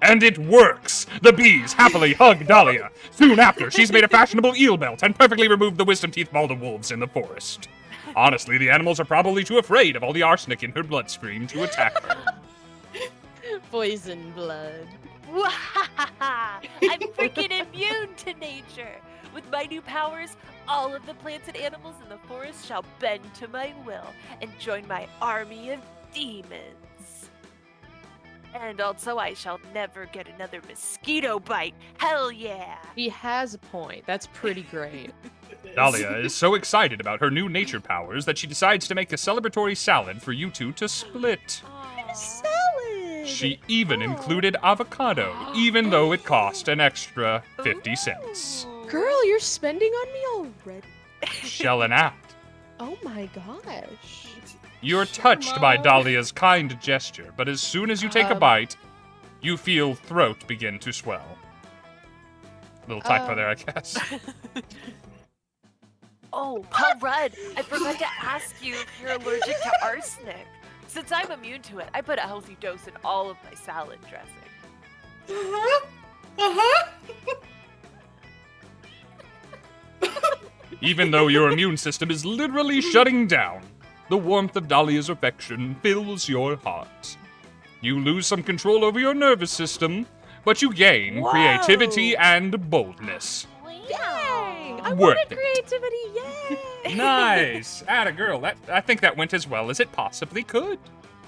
And it works! The bees happily hug Dahlia. Soon after, she's made a fashionable eel belt and perfectly removed the wisdom teeth of all the wolves in the forest. Honestly, the animals are probably too afraid of all the arsenic in her bloodstream to attack her. Poison blood. I'm freaking immune to nature. With my new powers, all of the plants and animals in the forest shall bend to my will and join my army of demons. And also, I shall never get another mosquito bite. Hell yeah! He has a point. That's pretty great. Dahlia is so excited about her new nature powers that she decides to make a celebratory salad for you two to split. Salad! She even included avocado, even though it cost an extra 50 cents. Girl, you're spending on me already? Shelling out. Oh my gosh. You're touched by Dahlia's kind gesture, but as soon as you take a bite, you feel throat begin to swell. Little typo there, I guess. Oh, Paul Rudd, I forgot to ask you if you're allergic to arsenic. Since I'm immune to it, I put a healthy dose in all of my salad dressing. Even though your immune system is literally shutting down, the warmth of Dahlia's affection fills your heart. You lose some control over your nervous system, but you gain creativity and boldness. Dang! I Worth wanted it. creativity, yay! Nice! Atta girl. I think that went as well as it possibly could.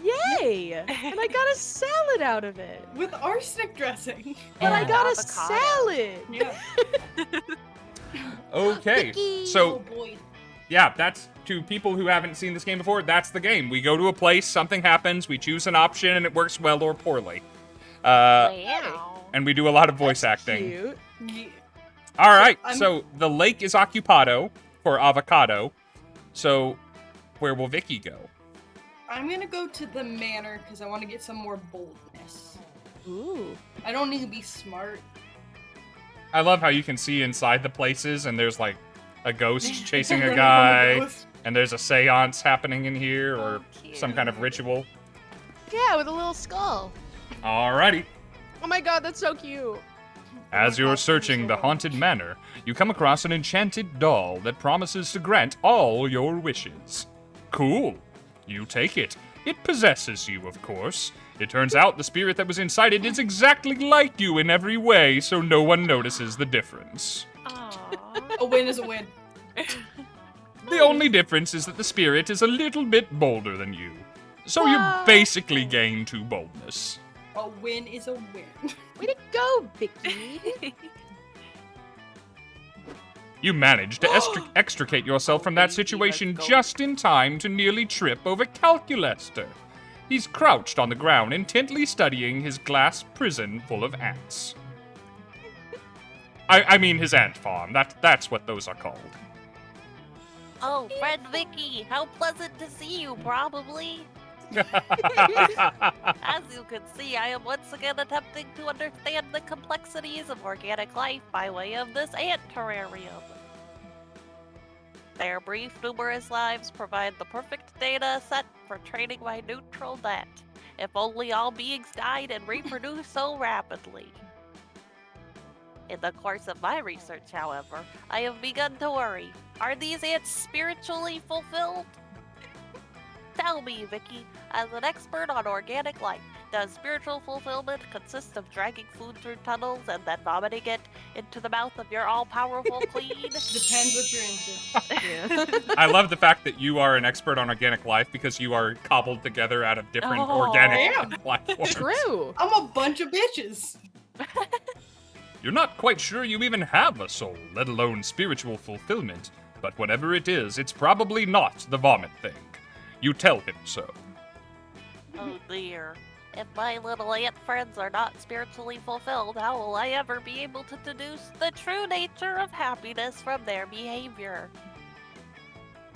Yay! And I got a salad out of it. With arsenic dressing. But I And got a avocado. salad! Yeah. Okay, Oh so boy. yeah, that's to people who haven't seen this game before. That's the game. We go to a place, something happens, we choose an option, and it works well or poorly. Wow. And we do a lot of voice acting. Cute. Yeah. All right, I'm- so the lake is occupado for avocado. So where will Vicky go? I'm gonna go to the manor because I want to get some more boldness. Ooh. I don't need to be smart. I love how you can see inside the places, and there's like a ghost chasing a guy, and there's a seance happening in here, or some kind of ritual. Yeah, with a little skull. Alrighty. Oh my god, that's so cute. As you're searching the haunted manor, you come across an enchanted doll that promises to grant all your wishes. Cool. You take it. It possesses you, of course. It turns out the spirit that was inside it is exactly like you in every way, so no one notices the difference. Aww. A win is a win. The only difference is that the spirit is a little bit bolder than you. So you What? basically gain 2 boldness. A win is a win. Way to go, Vicky. You manage to extricate yourself from that situation Let's go. just in time to nearly trip over Calculester. He's crouched on the ground, intently studying his glass prison full of ants. I mean his ant farm. That's what those are called. Oh, friend Vicky, how pleasant to see you, probably. As you can see, I am once again attempting to understand the complexities of organic life by way of this ant terrarium. Their brief, numerous lives provide the perfect data set for training my neutral net. If only all beings died and reproduced so rapidly. In the course of my research, however, I have begun to worry. Are these ants spiritually fulfilled? Tell me, Vicky, as an expert on organic life, does spiritual fulfillment consist of dragging food through tunnels and then vomiting it into the mouth of your all-powerful queen? Depends what you're into. Yeah. I love the fact that you are an expert on organic life because you are cobbled together out of different Oh, organic damn. life forms. True. I'm a bunch of bitches. You're not quite sure you even have a soul, let alone spiritual fulfillment. But whatever it is, it's probably not the vomit thing. You tell him so. Oh dear. If my little ant friends are not spiritually fulfilled, how will I ever be able to deduce the true nature of happiness from their behavior?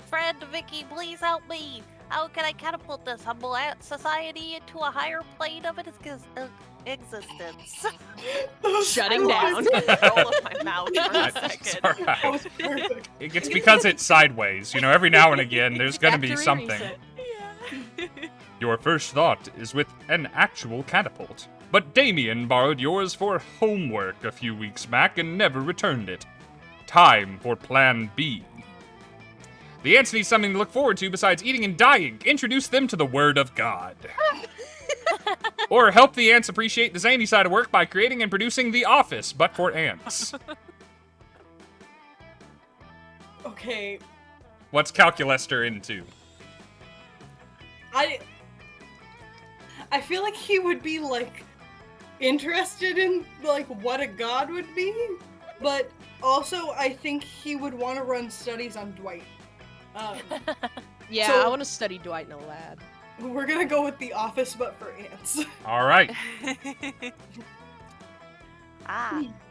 Friend Vicky, please help me! How can I catapult this humble ant society into a higher plane of existence? Shutting down. Control of my mouth for a It's second. alright. That was perfect. It's because it's sideways. You know, every now and again, there's gonna be Factory something. reset. Your first thought is with an actual catapult. But Damien borrowed yours for homework a few weeks back and never returned it. Time for Plan B. The ants need something to look forward to besides eating and dying. Introduce them to the Word of God. Or help the ants appreciate the zany side of work by creating and producing The Office, but for ants. Okay, What's Calculester into? I feel like he would be like interested in like what a god would be, but also I think he would want to run studies on Dwight. Yeah, So- I want to study Dwight in a lab. We're gonna go with The Office, but for ants. All right.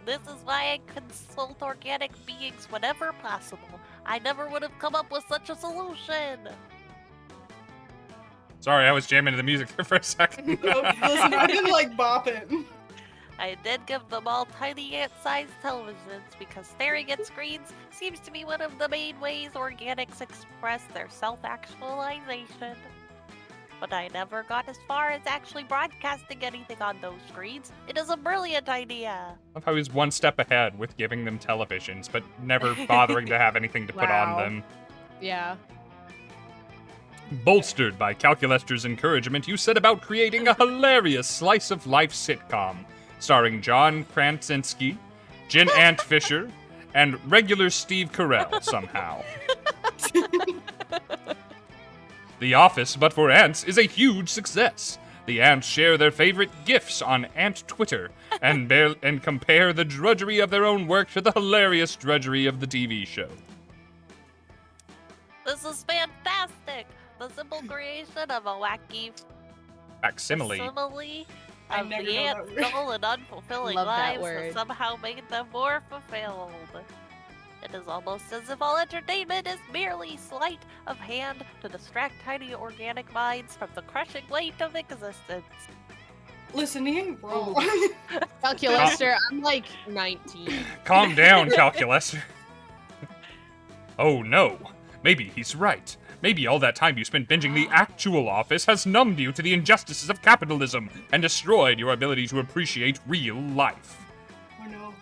This is why I consult organic beings whenever possible. I never would have come up with such a solution. Sorry, I was jamming to the music there for a second. Listen, I didn't like bopping. I did give them all tiny ant-sized televisions because staring at screens seems to be one of the main ways organics express their self-actualization. But I never got as far as actually broadcasting anything on those screens. It is a brilliant idea. I love how he's one step ahead with giving them televisions, but never bothering to have anything to put on Wow. them. Yeah. Bolstered by Calculester's encouragement, you set about creating a hilarious slice-of-life sitcom starring John Krasinski, Jen Ant Fisher, and regular Steve Carell somehow. The Office, but for ants, is a huge success. The ants share their favorite GIFs on Ant Twitter and compare the drudgery of their own work to the hilarious drudgery of the TV show. This is fantastic! The simple creation of a wacky Facsimile. facsimile I of never the know that ants' word. dull and unfulfilling Love that lives word. has somehow made them more fulfilled. It is almost as if all entertainment is merely sleight of hand to distract tiny organic minds from the crushing weight of existence. Listen, he ain't wrong. Calculester, I'm like 19. Calm down, Calculester. Oh no, maybe he's right. Maybe all that time you spent binging the actual Office has numbed you to the injustices of capitalism and destroyed your ability to appreciate real life. Oh no.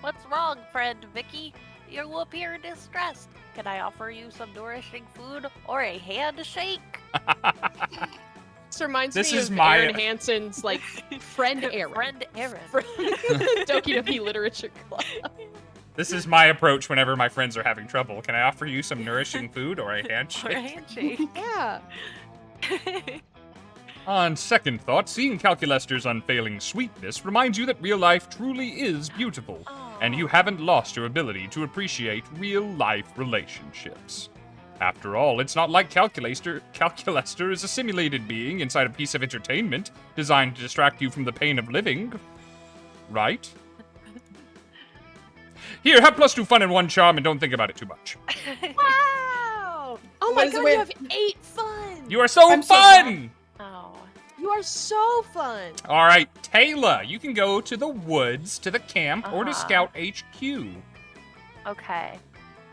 What's wrong, friend Vicky? You appear distressed. Can I offer you some nourishing food or a handshake? This reminds This me is of my- Aaron Hansen's like friend Aaron. Friend Aaron. From Doki Doki Literature Club. This is my approach whenever my friends are having trouble. Can I offer you some nourishing food or a Or a handshake? handshake. Yeah. On second thought, seeing Calculester's unfailing sweetness reminds you that real life truly is beautiful, and you haven't lost your ability to appreciate real-life relationships. After all, it's not like Calculester is a simulated being inside a piece of entertainment designed to distract you from the pain of living. Right? Here, have +2 fun and 1 charm and don't think about it too much. Wow! Oh my Wait, god, wait. you have 8 fun! You are so I'm so fun! Oh. You are so fun! All right, Taylor, you can go to the woods, to the camp, or to Uh-huh. Scout HQ. Okay.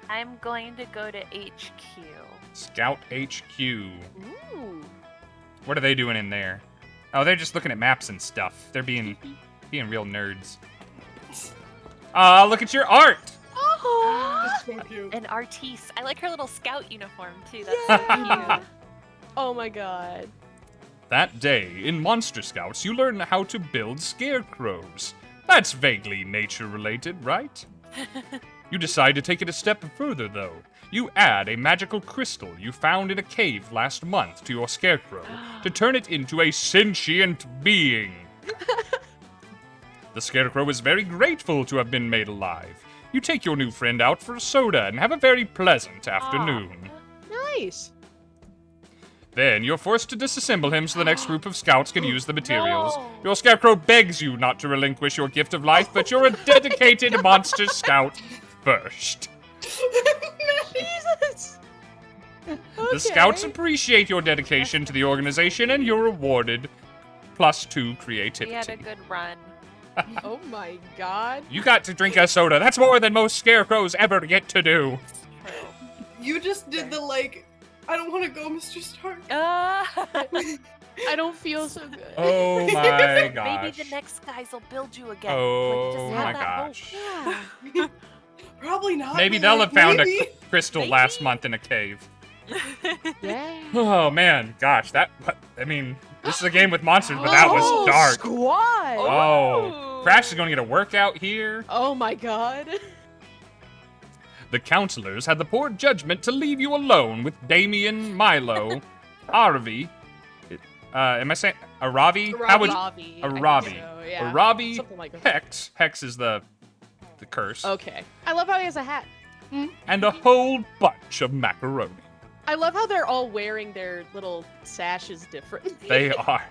I'm going to go to HQ. Scout HQ. Ooh. What are they doing in there? Oh, they're just looking at maps and stuff. They're being real nerds. Look at your art. Oh! That's so cute. An artiste. I like her little scout uniform too. That's so cute. Oh my god. That day, in Monster Scouts, you learn how to build scarecrows. That's vaguely nature-related, right? You decide to take it a step further, though. You add a magical crystal you found in a cave last month to your scarecrow to turn it into a sentient being. The scarecrow is very grateful to have been made alive. You take your new friend out for a soda and have a very pleasant afternoon. Nice. Then you're forced to disassemble him so the next group of scouts can use the materials. Your scarecrow begs you not to relinquish your gift of life, but you're a dedicated monster scout first. Jesus. The scouts appreciate your dedication to the organization, and you're rewarded +2 creativity. We had a good run. Oh my god. You got to drink a soda. That's more than most scarecrows ever get to do. You just did the like, I don't want to go, Mr. Stark. I don't feel so good. Oh my gosh. Maybe the next guys will build you again. Oh Like, just have my that hope. gosh. Yeah. Probably not. Maybe but, they'll like, have found maybe. a crystal last month in a cave. Yeah. Oh man, gosh, I mean, this is a game with monsters, but that was dark. Squad. Oh, Crash is going to get a workout here. Oh my god. The counselors had the poor judgment to leave you alone with Damien, Milo, Aravi. Am I saying Aravi? How would Ravi. Aravi? So, yeah. Aravi, Something like that. Hex. Hex is the curse. Okay. I love how he has a hat. And a whole bunch of macaroni. I love how they're all wearing their little sashes differently. They are.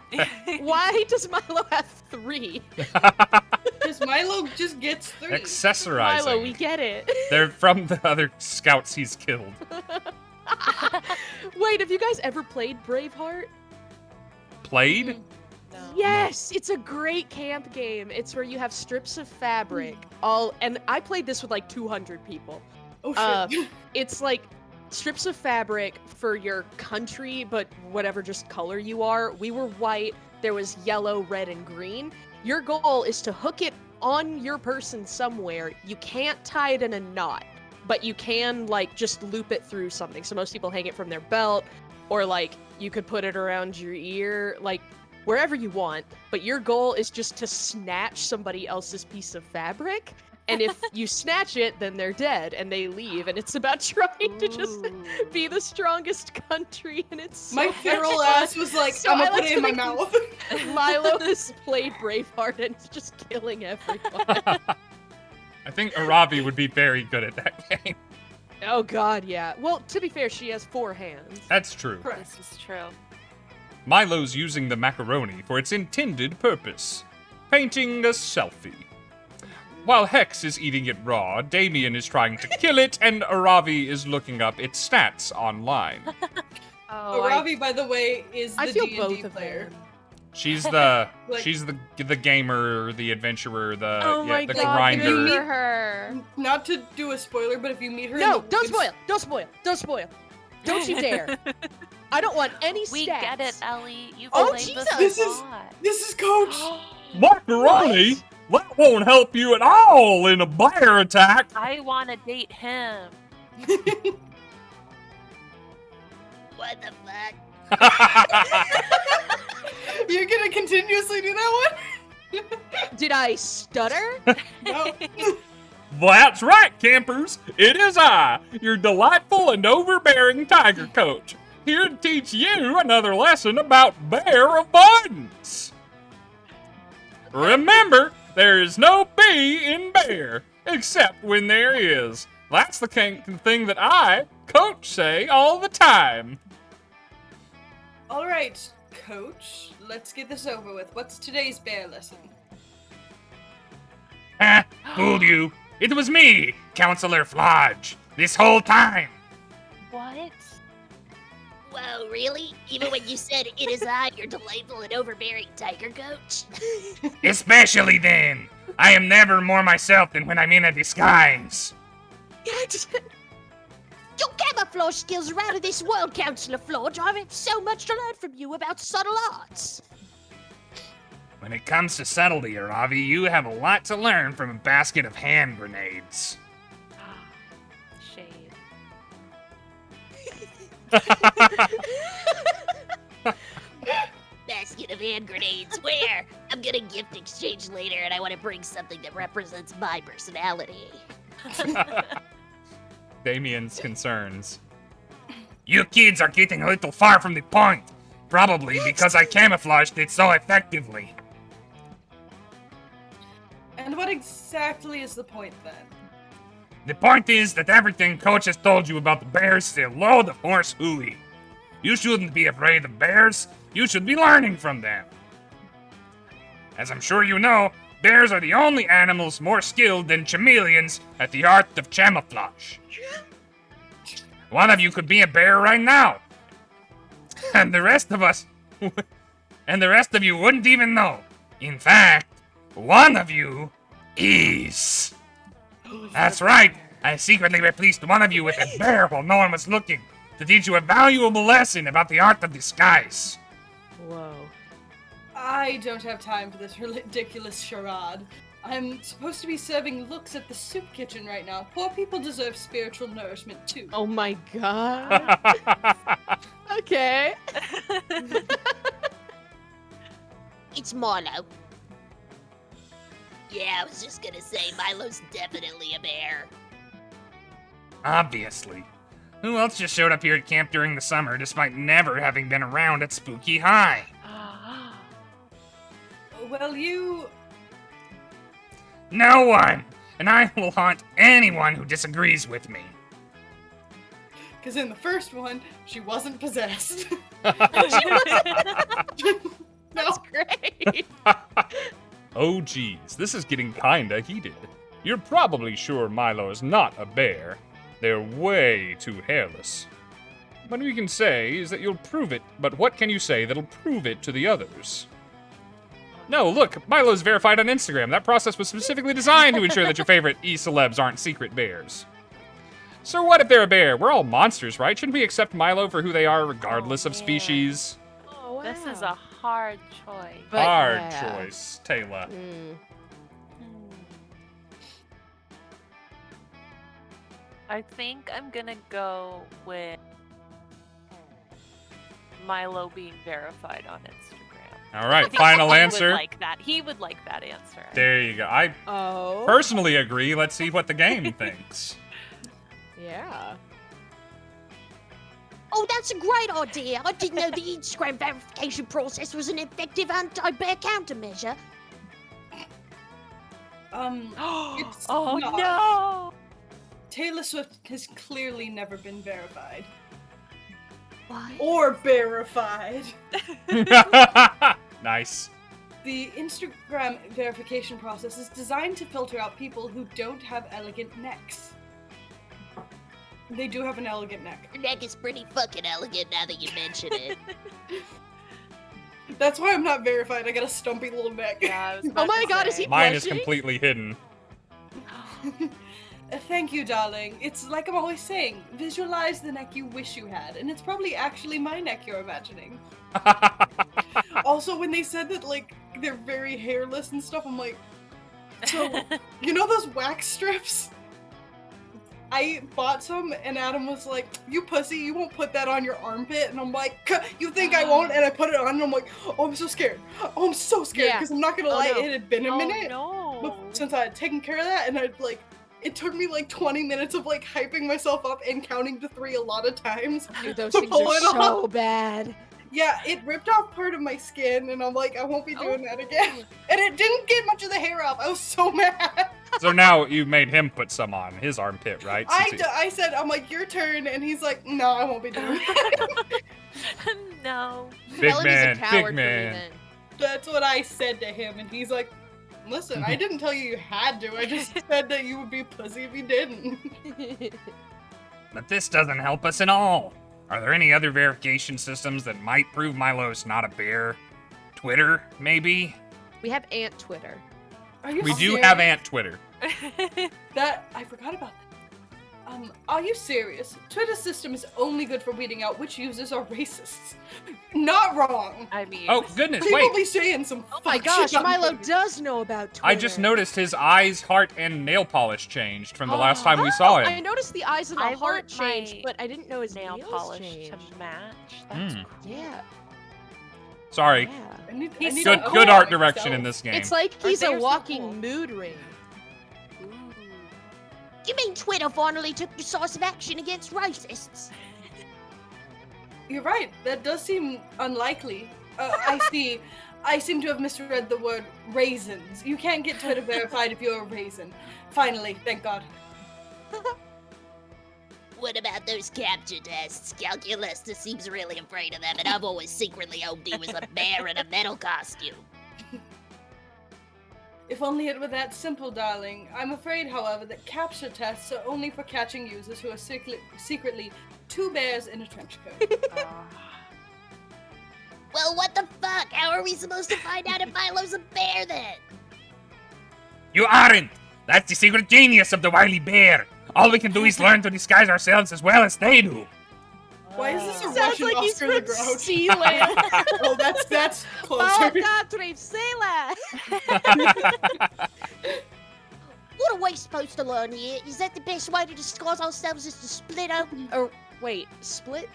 Why does Milo have 3? Because Milo just gets 3. Accessorizing. Milo, we get it. They're from the other scouts he's killed. Wait, have you guys ever played Braveheart? Played? No. Yes, it's a great camp game. It's where you have strips of fabric, and I played this with like 200 people. Oh shit. It's like strips of fabric for your country, but whatever just color you are. We were white, there was yellow, red, and green. Your goal is to hook it on your person somewhere. You can't tie it in a knot, but you can like just loop it through something. So most people hang it from their belt, or like you could put it around your ear, like wherever you want. But your goal is just to snatch somebody else's piece of fabric. And if you snatch it, then they're dead and they leave. And it's about trying to just be the strongest country. And it's so My feral ass was like, So I'm I gonna put like it in to my mouth. Milo has played Braveheart and is just killing everyone. I think Aravi would be very good at that game. Oh god, yeah. Well, to be fair, she has 4 hands. That's true. This is true. Milo's using the macaroni for its intended purpose, painting a selfie. While Hex is eating it raw, Damien is trying to kill it, and Aravi is looking up its stats online. Oh, Aravi, by the way, is I the feel D&D both of player. them. She's the Like- she's the gamer, the adventurer, the Oh my the god, grinder. good for her. Not to do a spoiler, but if you meet her No, in the don't woods- spoil! Don't spoil! Don't spoil! Don't you dare! I don't want any We stats. get it, Ellie. You've Oh, played Jesus. this This a is- lot. This is Coach! Macaroni? That won't help you at all in a bear attack. I want to date him. What the fuck? You're gonna continuously do that Did I stutter? one? No. That's right, campers. It is I, your delightful and overbearing tiger coach, here to teach you another lesson about bear avoidance. Remember, there is no B in bear, except when there is. That's the thing that I, coach, say all the time. All right, Coach. Let's get this over with. What's today's bear lesson? Ah, fooled you. It was me, Counselor Flodge, this whole time. What? Whoa, really? Even when you said it is I, your delightful and overbearing tiger coach? Especially then. I am never more myself than when I'm in a disguise. Your camouflage skills are out of this world, Counselor Flodge. I have so much to learn from you about subtle arts. When it comes to subtlety, Aravi, you have a lot to learn from a basket of hand grenades. Shade. Basket of hand grenades. Where? I'm gonna gift exchange later, and I want to bring something that represents my personality. Damien's concerns. You kids are getting a little far from the point. Probably because I camouflaged it so effectively. And what exactly is the point then? The point is that everything Coach has told you about the bears is a load of horse hooey. You shouldn't be afraid of bears. You should be learning from them. As I'm sure you know, bears are the only animals more skilled than chameleons at the art of camouflage. One of you could be a bear right now. And the rest of us... and the rest of you wouldn't even know. In fact, one of you is... That's right. I secretly replaced one of you with a bear while no one was looking to teach you a valuable lesson about the art of disguise. Whoa. I don't have time for this ridiculous charade. I'm supposed to be serving looks at the soup kitchen right now. Poor people deserve spiritual nourishment too. Oh my god. Okay. It's Milo. Yeah, I was just gonna say, Milo's definitely a bear. Obviously. Who else just showed up here at camp during the summer despite never having been around at Spooky High? Well, you... No one! And I will haunt anyone who disagrees with me. Because in the first one, she wasn't possessed. That's great. Oh geez, this is getting kinda heated. You're probably sure Milo is not a bear. They're way too hairless. What we can say is that you'll prove it, but what can you say that'll prove it to the others? No, look, Milo's verified on Instagram. That process was specifically designed to ensure that your favorite e-celebs aren't secret bears. So what if they're a bear? We're all monsters, right? Shouldn't we accept Milo for who they are regardless of species? Oh, wow. This is a hard choice. But Hard yeah. choice, Taylor. I think I'm gonna go with Milo being verified on Instagram. All I right, think final he answer. Would like that. He would like that answer. There you go. I Oh. personally agree. Let's see what the game thinks. Yeah. Oh, that's a great idea. I didn't know the Instagram verification process was an effective anti-bear countermeasure. It's Oh not. no! Taylor Swift has clearly never been verified. What? Or verified. Nice. The Instagram verification process is designed to filter out people who don't have elegant necks. They do have an elegant neck. Your neck is pretty fucking elegant now that you mention it. That's why I'm not verified. I got a stumpy little neck. Yeah, I was Oh about my to God, is say. he Mine is blushing? completely hidden. Thank you, darling. It's like I'm always saying, visualize the neck you wish you had, and it's probably actually my neck you're imagining. Also, when they said that, like, they're very hairless and stuff, I'm like, so, you know those wax strips? I bought some, and Adam was like, you pussy, you won't put that on your armpit. And I'm like, you think I won't? And I put it on, and I'm like, oh, I'm so scared. Oh, I'm so scared, Yeah. because I'm not gonna Oh, lie, no. it had been a Oh minute no! since I had taken care of that, and I'd like, it took me like 20 minutes of like hyping myself up and counting to 3 a lot of times. Dude, those To things pull are it so bad. Yeah, it ripped off part of my skin, and I'm like, I won't be doing that again. And it didn't get much of the hair off. I was so mad. So now you made him put some on his armpit, right? I said, I'm like, your turn, and he's like, no, I won't be doing that. No. Big Melody's man, a coward big for me man. then. That's what I said to him, and he's like, listen, I didn't tell you you had to. I just said that you would be a pussy if you didn't. But this doesn't help us at all. Are there any other verification systems that might prove Milo's not a bear? Twitter, maybe? We have Ant Twitter. Are you We do serious? have Ant Twitter. That, I forgot about that. Are you serious? Twitter's system is only good for weeding out which users are racists. Not wrong. I mean, Oh, goodness, People wait. be saying some Oh my fuck gosh, shit on Milo Twitter. does know about Twitter. I just noticed his eyes, heart, and nail polish changed from the last time we saw I him. noticed the eyes and the I heart want my changed, but I didn't know his nail nails polish changed. to match. That's Hmm. cool. Yeah, Sorry. yeah. I need He's to so Good know art myself. direction in this game. It's like Or he's a they're so walking cool. mood ring. Ooh. You mean Twitter finally took decisive action against racists? You're right. That does seem unlikely. I seem to have misread the word raisins. You can't get Twitter verified if you're a raisin. Finally, thank God. What about those capture tests? Calculester seems really afraid of them, and I've always secretly hoped he was a bear in a metal costume. If only it were that simple, darling. I'm afraid, however, that capture tests are only for catching users who are secretly 2 bears in a trench coat. Well, what the fuck? How are we supposed to find out if Milo's a bear then? You aren't! That's the secret genius of the wily bear. All we can do is learn to disguise ourselves as well as they do. Why is this a Sounds Russian like he's Oscar the from Grouch? Sealand. Oh, that's Oh, closer. God, Trey, Sealand. What are we supposed to learn here? Is that the best way to disguise ourselves is to split open? Or wait, split?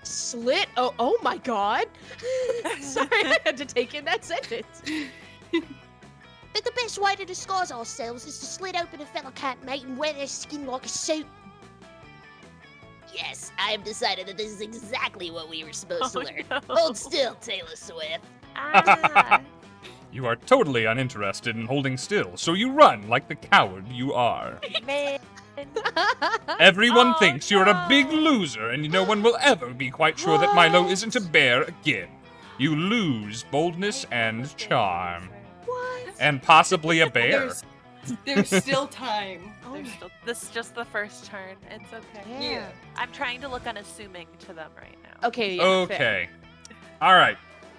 Slit? Oh my God. Sorry, I had to take in that sentence. But the best way to disguise ourselves is to slit open a fellow cat mate and wear their skin like a suit. Yes, I have decided that this is exactly what we were supposed to Oh, learn. no. Hold still, Taylor Swift. Ah. You are totally uninterested in holding still, so you run like the coward you are. Man. Everyone Oh, thinks you're a big no. loser, and no one will ever be quite sure that Milo isn't a bear again. You lose boldness and charm. What? And possibly a bear. There's still time. This is just the first turn. It's okay. Yeah. I'm trying to look unassuming to them right now. Okay. Yeah, fair. Okay. Alright.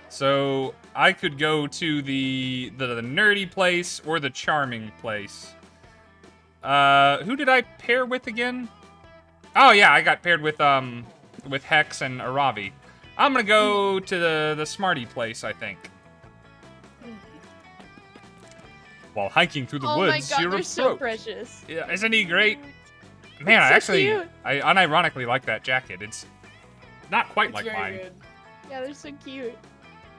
So I could go to the nerdy place or the charming place. Who did I pair with again? Oh yeah, I got paired with Hex and Aravi. I'm gonna go to the smarty place, I think. While hiking through the Oh woods, my god, you're they're so approached. precious. Yeah, isn't he great? Man, I so actually, cute. I unironically like that jacket. It's not quite It's like very mine. good. Yeah, they're so cute.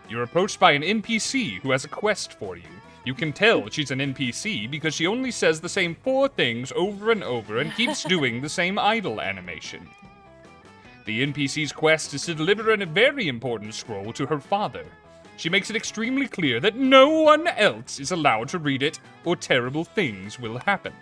You're approached by an NPC who has a quest for you. You can tell she's an NPC because she only says the same 4 things over and over and keeps doing the same idle animation. The NPC's quest is to deliver a very important scroll to her father. She makes it extremely clear that no one else is allowed to read it, or terrible things will happen.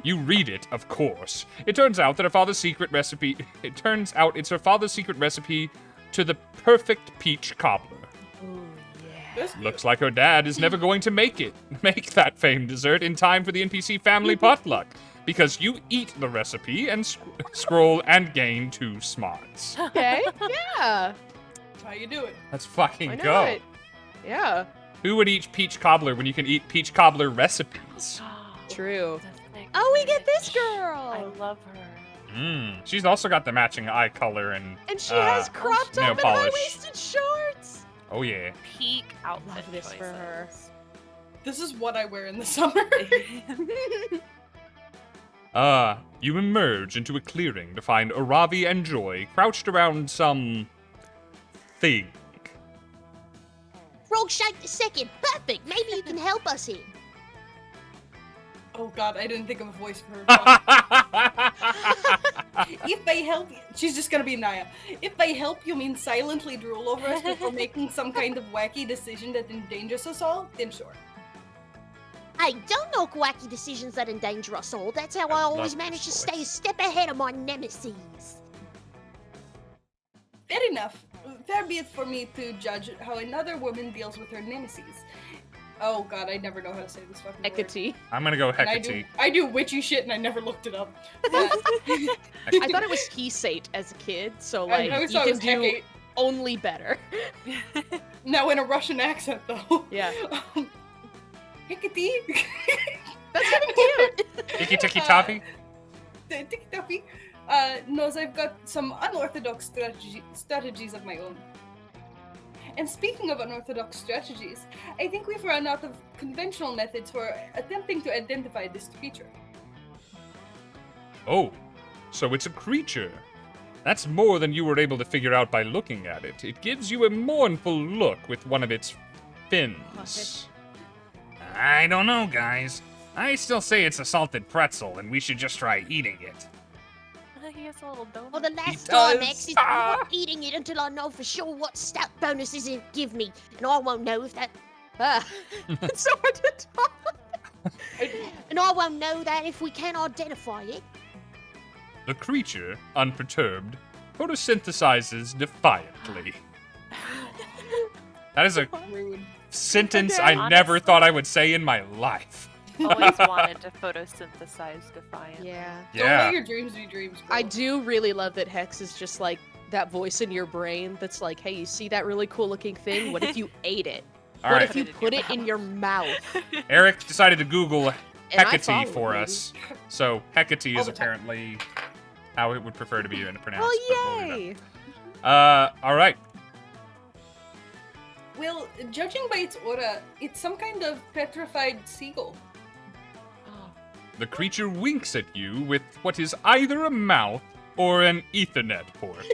You read it, of course. It turns out that her father's secret recipe. It turns out it's her father's secret recipe to the perfect peach cobbler. Oh yeah. That's good. Looks like her dad is never going to make that famed dessert in time for the NPC family potluck, because you eat the recipe and scroll and gain 2 smarts. Okay. Yeah. That's how you do it. Let's fucking Why not? go. Yeah. Who would eat peach cobbler when you can eat peach cobbler recipes? True. The thick Oh, we get this witch. I girl. love her. She's also got the matching eye color and And she has crop nail top and polish. high-waisted shorts. oh yeah. Peak outfit Love this for her. choices. This is what I wear in the summer. You emerge into a clearing to find Aravi and Joy crouched around some thing. Frog shaped a second. Perfect. Maybe you can help us here. Oh god, I didn't think of a voice for her. If I help you, she's just gonna be Naya. If I help you mean silently drool over us before making some kind of wacky decision that endangers us all, then sure. I don't know wacky decisions that endanger us all. That's how I always love manage to this stay a voice. step ahead of my nemesis. Fair enough. Fair be it for me to judge how another woman deals with her nemesis. Oh god, I never know how to say this fucking word. Hecate. I'm gonna go And Hecate. I do witchy shit and I never looked it up. I thought it was Hesate as a kid, so like I always you thought it can was do Hecate. only better. Now in a Russian accent though. Yeah. Hecate. That's kind of cute. Tiki tiki toffee. Tiki Toppy knows I've got some unorthodox strategies of my own. And speaking of unorthodox strategies, I think we've run out of conventional methods for attempting to identify this creature. Oh, so it's a creature. That's more than you were able to figure out by looking at it. It gives you a mournful look with one of its fins. I don't know, guys. I still say it's a salted pretzel, and we should just try eating it. He has a little donut. Well, the last does. time, X, is I'm not eating it until I know for sure what stat bonuses it give me. And I won't know if that... It's so hard to talk. And I won't know that if we can't identify it. The creature, unperturbed, photosynthesizes defiantly. That is a Rude. sentence Okay. I never Honestly. thought I would say in my life. Always wanted to photosynthesize Defiant. Yeah. Don't Yeah. let your dreams be dreams, bro. I do really love that Hex is just like that voice in your brain that's like, hey, you see that really cool looking thing? What if you ate it? All What right, if you put it in your mouth? Eric decided to Google And I Hecate followed, for maybe. us. So Hecate All is the time. apparently how it would prefer to be pronounced. Oh, but we'll yay! all right. Well, judging by its aura, it's some kind of petrified seagull. The creature winks at you with what is either a mouth or an Ethernet port.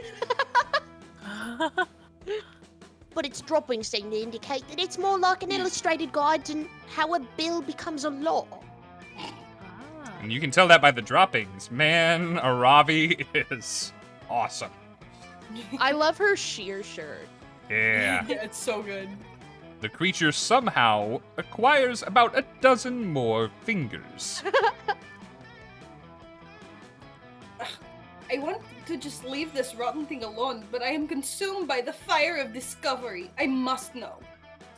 But its droppings seem to indicate that it's more like an illustrated guide to how a bill becomes a law. And you can tell that by the droppings. Man, Aravi is awesome. I love her sheer shirt. Yeah. Yeah, it's so good. The creature somehow acquires about a dozen more fingers. I want to just leave this rotten thing alone, but I am consumed by the fire of discovery. I must know.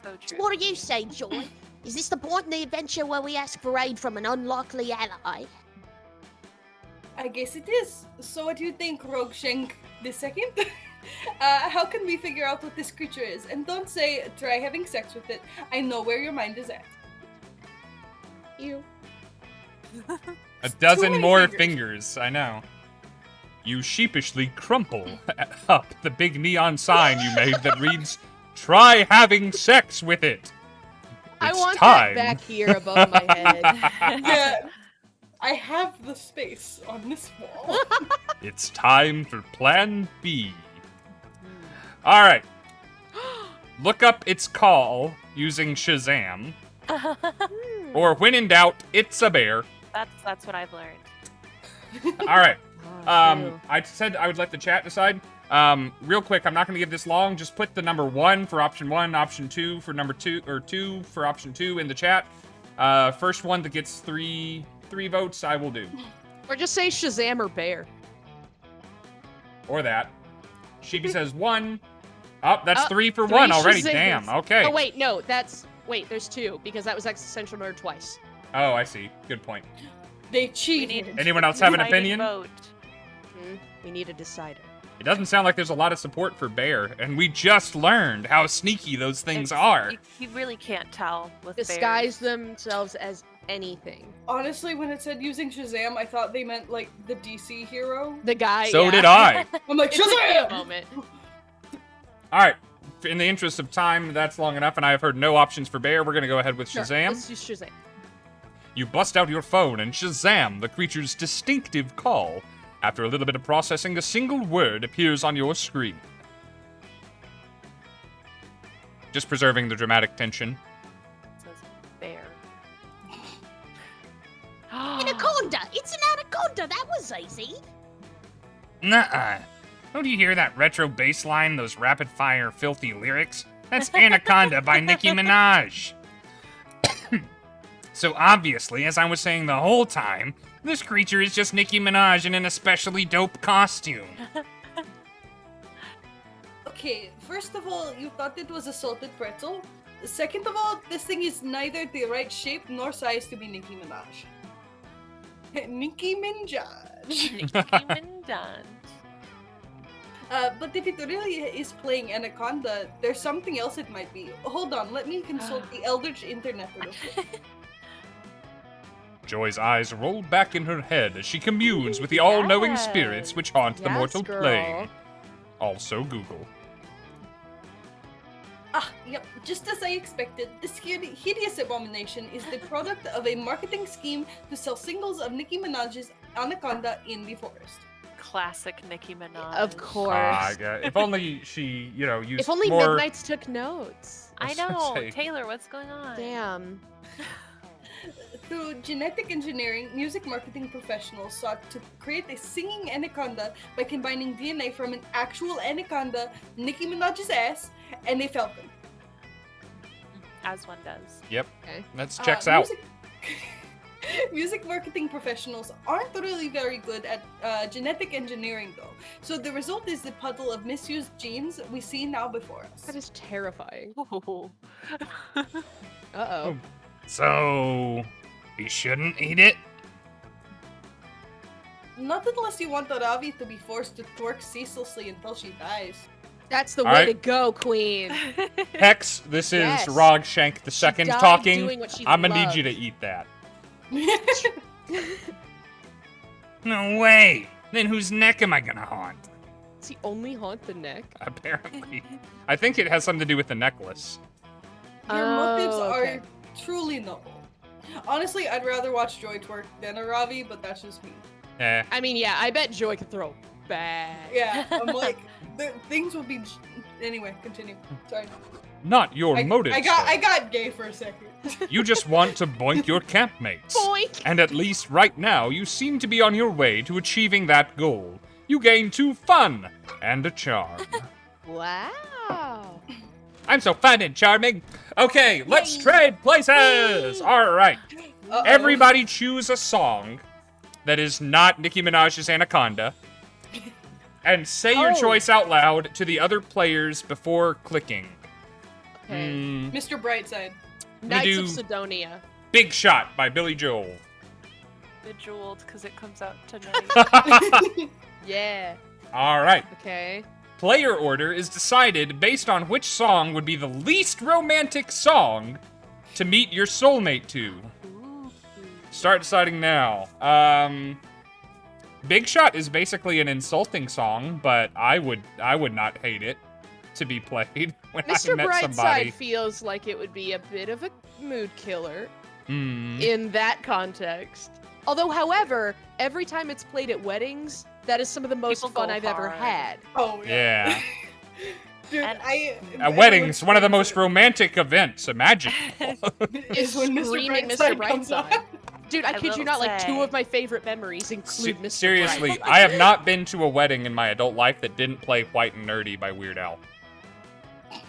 So So true. what do you say, Joy? Is this the point in the adventure where we ask for aid from an unlikely ally? I guess it is. So what do you think, Rogue Shank II? How can we figure out what this creature is? And don't say, try having sex with it. I know where your mind is at. You. A dozen many more fingers. fingers, I know. You sheepishly crumple up the big neon sign you made that reads, "Try having sex with it." I It's want time. that back here above my head. Yeah, I have the space on this wall. It's time for Plan B. All right. Look up its call using Shazam, or when in doubt, it's a bear. That's what I've learned. All right. Oh, true. I said I would let the chat decide. Real quick, I'm not going to give this long. Just put the number 1 for option 1, option 2 for number 2, or 2 for option 2 in the chat. First one that gets three votes, I will do. Or just say Shazam or bear. Or that. Sheepy says 1. Oh, that's Oh, 3 for 3 1 already. Shazams. Damn. Okay. Oh wait, no, there's 2 because that was existential nerd twice. Oh, I see. Good point. They We cheated. need Anyone else have an decided opinion? Vote. We need a decider. It doesn't sound like there's a lot of support for bear, and we just learned how sneaky those things It's- are. You really can't tell with Disguise bears. themselves as anything. Honestly, when it said using Shazam, I thought they meant like the DC hero. The guy. So yeah. did I. I'm like, It took me a Shazam! moment. All right. In the interest of time, that's long enough, and I have heard no options for bear. We're going to go ahead with Sure, Shazam. let's use Shazam. You bust out your phone and Shazam the creature's distinctive call. After a little bit of processing, a single word appears on your screen. Just preserving the dramatic tension. It says bear. Anaconda! It's an anaconda! That was easy! Nuh-uh. Don't you hear that retro bass line, those rapid-fire, filthy lyrics? That's Anaconda by Nicki Minaj. So obviously, as I was saying the whole time, this creature is just Nicki Minaj in an especially dope costume. Okay, first of all, you thought it was a salted pretzel. Second of all, this thing is neither the right shape nor size to be Nicki Minaj. Nicki Minaj. Nicki Minaj. But if it really is playing Anaconda, there's something else it might be. Hold on, let me consult the Eldritch Internet real quick. Joy's eyes roll back in her head as she communes with the all-knowing Yes. spirits which haunt the Yes, mortal girl. plane. Also Google. Ah, yep, just as I expected, this hideous abomination is the product of a marketing scheme to sell singles of Nicki Minaj's Anaconda in the forest. Classic Nicki Minaj. Of course. If only she, used If only more... Midnights took notes. I was gonna know. say- Taylor, what's going on? Damn. Through genetic engineering, music marketing professionals sought to create a singing anaconda by combining DNA from an actual anaconda, Nicki Minaj's ass, and a falcon. As one does. Yep, Okay. that checks out. Music marketing professionals aren't really very good at genetic engineering, though. So the result is the puddle of misused genes we see now before us. That is terrifying. Ooh. Uh-oh. So, we shouldn't eat it? Not unless you want Ravi to be forced to twerk ceaselessly until she dies. That's the way Alright. to go, queen. Hex, this is Yes. Rogshank the second died talking. doing what she I'm gonna need you to loved. eat that. No way! Then whose neck am I gonna haunt? Does he only haunt the neck? Apparently. I think it has something to do with the necklace. Your motives Oh, okay. are truly noble. Honestly, I'd rather watch Joy twerk than a Ravi, but that's just me. Eh. I mean, yeah, I bet Joy could throw back. Yeah, I'm like, things will be. Anyway, continue. Sorry. Not your I motives. I got gay for a second. You just want to boink your campmates. Boink! And at least right now, you seem to be on your way to achieving that goal. you gain 2 fun and a charm. Wow. I'm so fun and charming. Okay, let's trade places. All right. Uh-oh. Everybody choose a song that is not Nicki Minaj's Anaconda. And say your Oh. choice out loud to the other players before clicking. Okay. Mr. Brightside. Knights do- of Sidonia. Big Shot by Billy Joel. Bejeweled because it comes out tonight. Yeah. All right. Okay. Player order is decided based on which song would be the least romantic song to meet your soulmate to. Start deciding now. Big Shot is basically an insulting song, but I would not hate it to be played when I Mr. met somebody. Brightside feels like it would be a bit of a mood killer Mm. in that context. Although, however, every time it's played at weddings, that is some of the most People fun go I've ever hard. had. Oh, Yeah. Dude, And- A wedding's one of the most romantic events imaginable. is when Mr. Screaming Brightside Mr. comes on. Brightside. Dude, I I kid you will not, like 2 say- of my favorite memories include Mr. Seriously, Brightside. I have not been to a wedding in my adult life that didn't play White and Nerdy by Weird Al. Oh,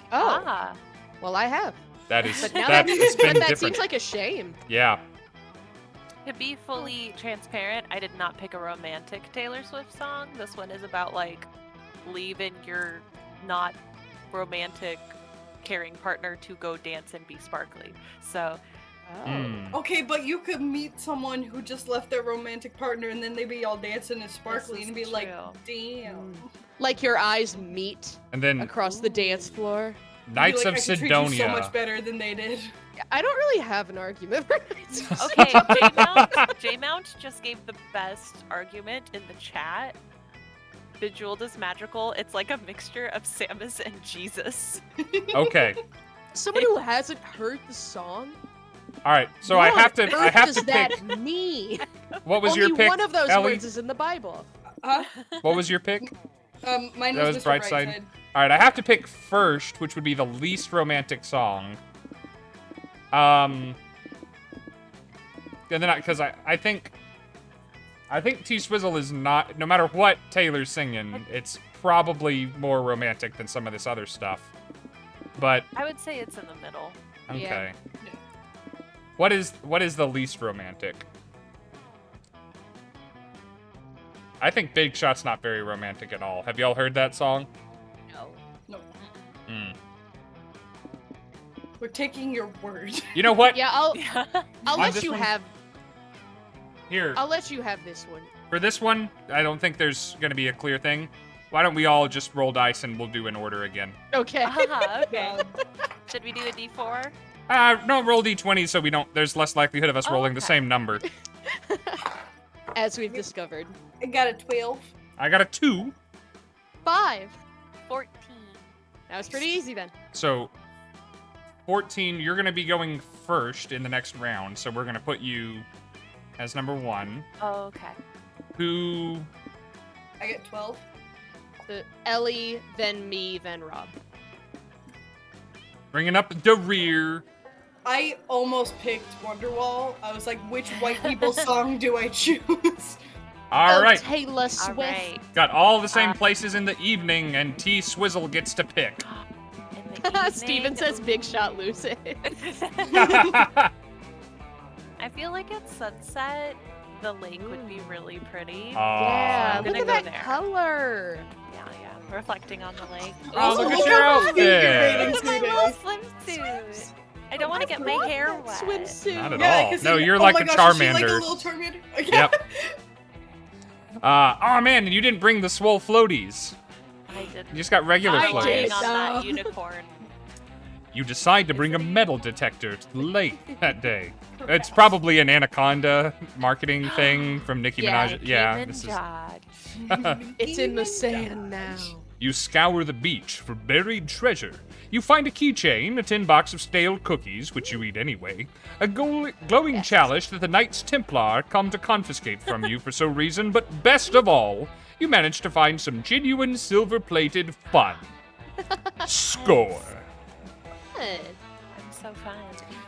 Ah. well, I have. That is But now that that, it's been but that different. seems like a shame. Yeah. To be fully transparent, I did not pick a romantic Taylor Swift song. This one is about like leaving your not romantic caring partner to go dance and be sparkly. So Oh. Mm. Okay, but you could meet someone who just left their romantic partner and then they be all dancing and sparkly is and be like, true. damn. Like your eyes meet And then across the dance floor. Knights Be like, of I could treat you so Sidonia. much better than they did. I don't really have an argument for Knights of okay, J-Mount just gave the best argument in the chat. Bejeweled is magical. It's like a mixture of Samus and Jesus. Okay. Someone who hasn't heard the song? All right. So I What have on to I earth have does to pick. that mean? What was Only your pick? one of those Ellie? words is in the Bible. Huh? What was your pick? Mine That was was Mr. Brightside. Brightside. All right, I have to pick first, which would be the least romantic song. And then because I think T Swizzle is not, no matter what Taylor's singing, it's probably more romantic than some of this other stuff. But I would say it's in the middle. okay. Yeah. What is the least romantic? I think Big Shot's not very romantic at all. Have y'all heard that song? No. No, Mm. we're taking your word. You know what? Yeah, I'll On let this you one- have Here. I'll let you have this one. For this one, I don't think there's going to be a clear thing. Why don't we all just roll dice and we'll do an order again? Okay. Okay. Should we do a D4? No, roll d20 so we don't. There's less likelihood of us Oh, rolling the okay. same number. As we've discovered. I got a 12. I got a 2, 5. 14. That was pretty easy then. so 14. You're going to be going first in the next round, so we're going to put you as number 1. Oh, okay. Who? I get 12. Ellie, then me, then Rob. Bringing up the rear. I almost picked Wonderwall. I was like, which white people song do I choose? All right, Taylor All Swift. right. got all the same places in the evening, and T Swizzle gets to pick. In the Steven evening- says Big Shot loses. I feel like at sunset, the lake would be really pretty. Yeah, Aw. I'm look gonna at go that there. color. Yeah. Reflecting on the lake. Oh, look at look your how cute your outfit. bathing My suit little is. swimsuit. I don't want to get my Love hair that wet. Swimsuit. Not at Yeah, all. 'cause No, you- you're oh like my a gosh, is she like a Charmander. little Charmander? Yep. Oh man, and you didn't bring the swole floaties. I did. You just got regular I floaties. did. on No. that unicorn. You decide to bring a metal detector to the lake that day. It's probably an Anaconda marketing thing from Nicki Yeah, Minaj. Yeah, Demon this is. Dodge. It's in the sand now. You scour the beach for buried treasure. You find a keychain, a tin box of stale cookies, which you eat anyway, a glowing chalice that the Knights Templar come to confiscate from you for some reason, but best of all, you manage to find some genuine silver-plated fun. Score. Good. I'm so fun.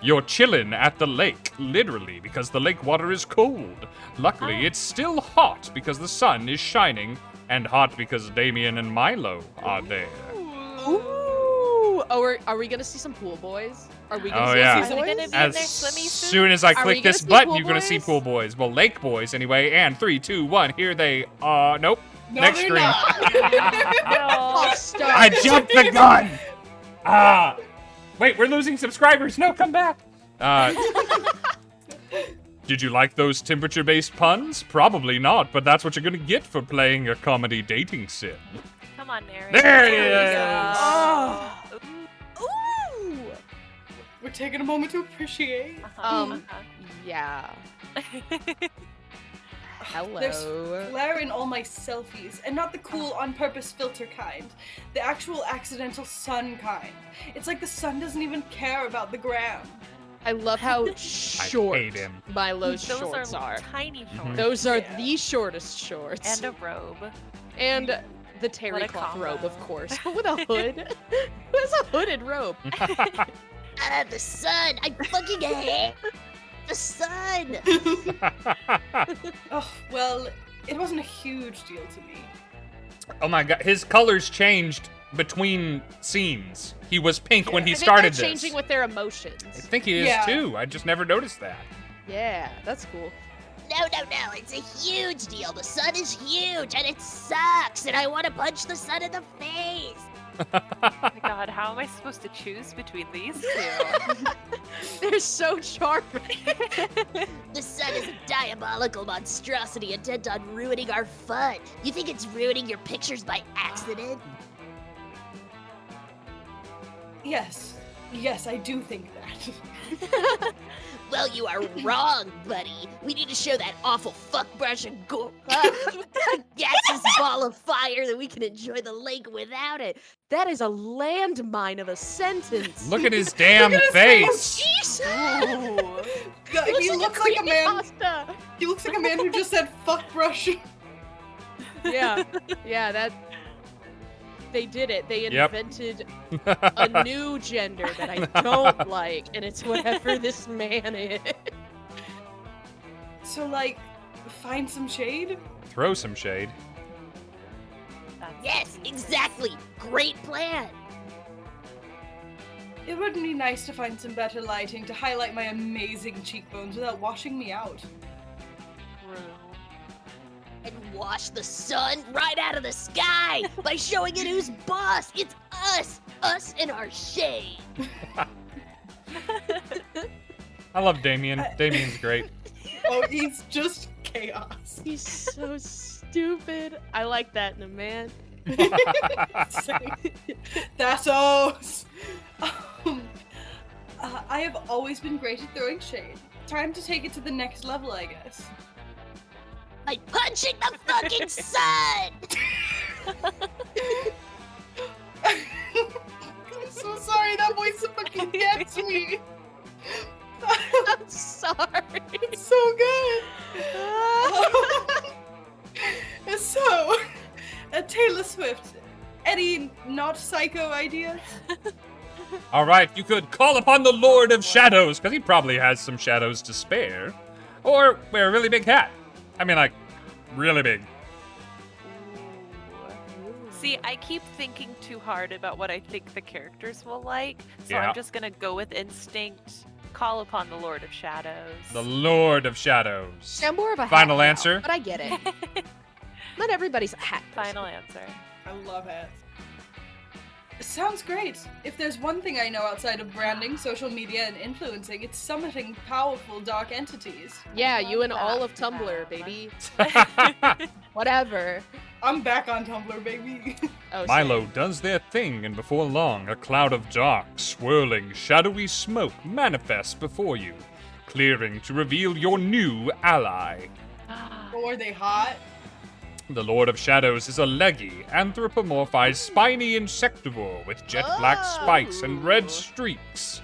You're chillin' at the lake, literally, because the lake water is cold. Luckily, Oh. it's still hot because the sun is shining And hot because Damien and Milo are there. Ooh. Oh, are we gonna see some pool boys? Are we gonna Oh, see yeah. some Are they boys? gonna be in As their swimmy suits? soon as I Are we click gonna this see button, pool you're gonna see boys? pool boys. Well, lake boys anyway. And 3, 2, 1, here they are. Nope. No, Next they're screen. not. Oh, stop. I jumped the gun. Wait, we're losing subscribers. No, come back. Did you like those temperature-based puns? Probably not, but that's what you're gonna get for playing a comedy dating sim. Come on, Mary. There it we is. go. Oh. Ooh. Ooh. We're taking a moment to appreciate. Yeah. Hello. There's flare in all my selfies, and not the cool on-purpose filter kind. The actual accidental sun kind. It's like the sun doesn't even care about the gram. I love how short hate him. Milo's Those shorts are are. tiny Mhm. shorts. Those are Yeah. the shortest shorts. And a robe. And the terry What a cloth combo. robe, of course, but with a hood. Who has a hooded robe? The sun. I fucking hate the sun. Oh, well, it wasn't a huge deal to me. Oh my god, his colors changed between scenes. He was pink when he I think started they're this. changing with their emotions. I think he is Yeah. too. I just never noticed that. Yeah, that's cool. No, it's a huge deal. The sun is huge and it sucks, and I want to punch the sun in the face. Oh my god, how am I supposed to choose between these two? They're so charming. The sun is a diabolical monstrosity intent on ruining our fun. You think it's ruining your pictures by accident? Yes, I do think that. Well, you are wrong, buddy. We need to show that awful fuck brush and go gaseous ball of fire that we can enjoy the lake without it. That is a landmine of a sentence. Look at his damn face. Jeez. Ooh. Yeah, he looks like a man. creepypasta. He looks like a man who just said "fuck brush." Yeah, that. They did it. They Yep. invented a new gender that I don't like, and it's whatever this man is. So, like, find some shade. Throw some shade. That's Yes, exactly. Great plan. It would be nice to find some better lighting to highlight my amazing cheekbones without washing me out. true. And wash the sun right out of the sky by showing it who's boss. It's us. Us in our shade. I love Damien. Damien's great. Oh, he's just chaos. He's so stupid. I like that in a man. That's us. I have always been great at throwing shade. Time to take it to the next level, I guess. By punching the fucking sun. I'm so sorry, that voice fucking gets me. I'm sorry. It's so good. So, Taylor Swift, any not psycho ideas? All right, you could call upon the Lord of Shadows, because he probably has some shadows to spare. Or wear a really big hat. I mean, like, really big. Ooh. See, I keep thinking too hard about what I think the characters will like, so Yeah. I'm just gonna go with instinct. Call upon the Lord of Shadows. The Lord of Shadows. I'm more of a hat Final gal, answer? but I get it. Not everybody's a hat person. Final answer. I love it. Sounds great. If there's one thing I know outside of branding, social media, and influencing, it's summoning powerful dark entities. Yeah, Love you and that, all of Sam. Tumblr, baby. Whatever. I'm back on Tumblr, baby. Oh, Milo same. does their thing, and before long, a cloud of dark, swirling, shadowy smoke manifests before you, clearing to reveal your new ally. Or are they hot? The Lord of Shadows is a leggy, anthropomorphized, spiny insectivore with jet black spikes and red Oh. streaks.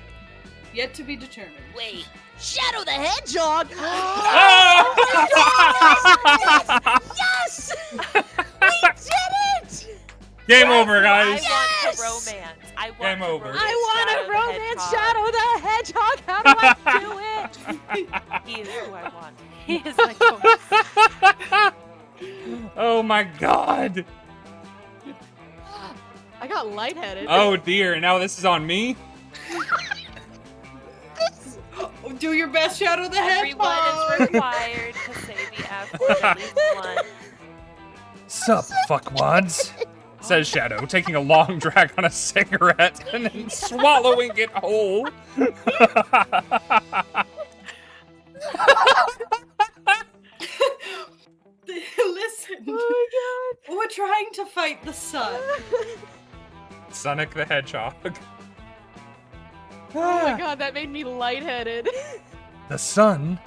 Yet to be determined. Wait, Shadow the Hedgehog? Yes! We did it! Game over, guys! I want Yes! to romance. I want Game to over. romance I want to Shadow romance the Shadow Hedgehog. the Hedgehog. How do I do it? He is who I want. He is my choice. Oh my god. I got lightheaded. Oh dear, now this is on me? Do your best, Shadow the Everyone Hedgehog. is required to say the F word at least once. Sup, fuckwads? Says Shadow, taking a long drag on a cigarette and then swallowing it whole. Listen. Oh We're trying to fight the sun. Sonic the Hedgehog. Oh my god, that made me lightheaded. The sun?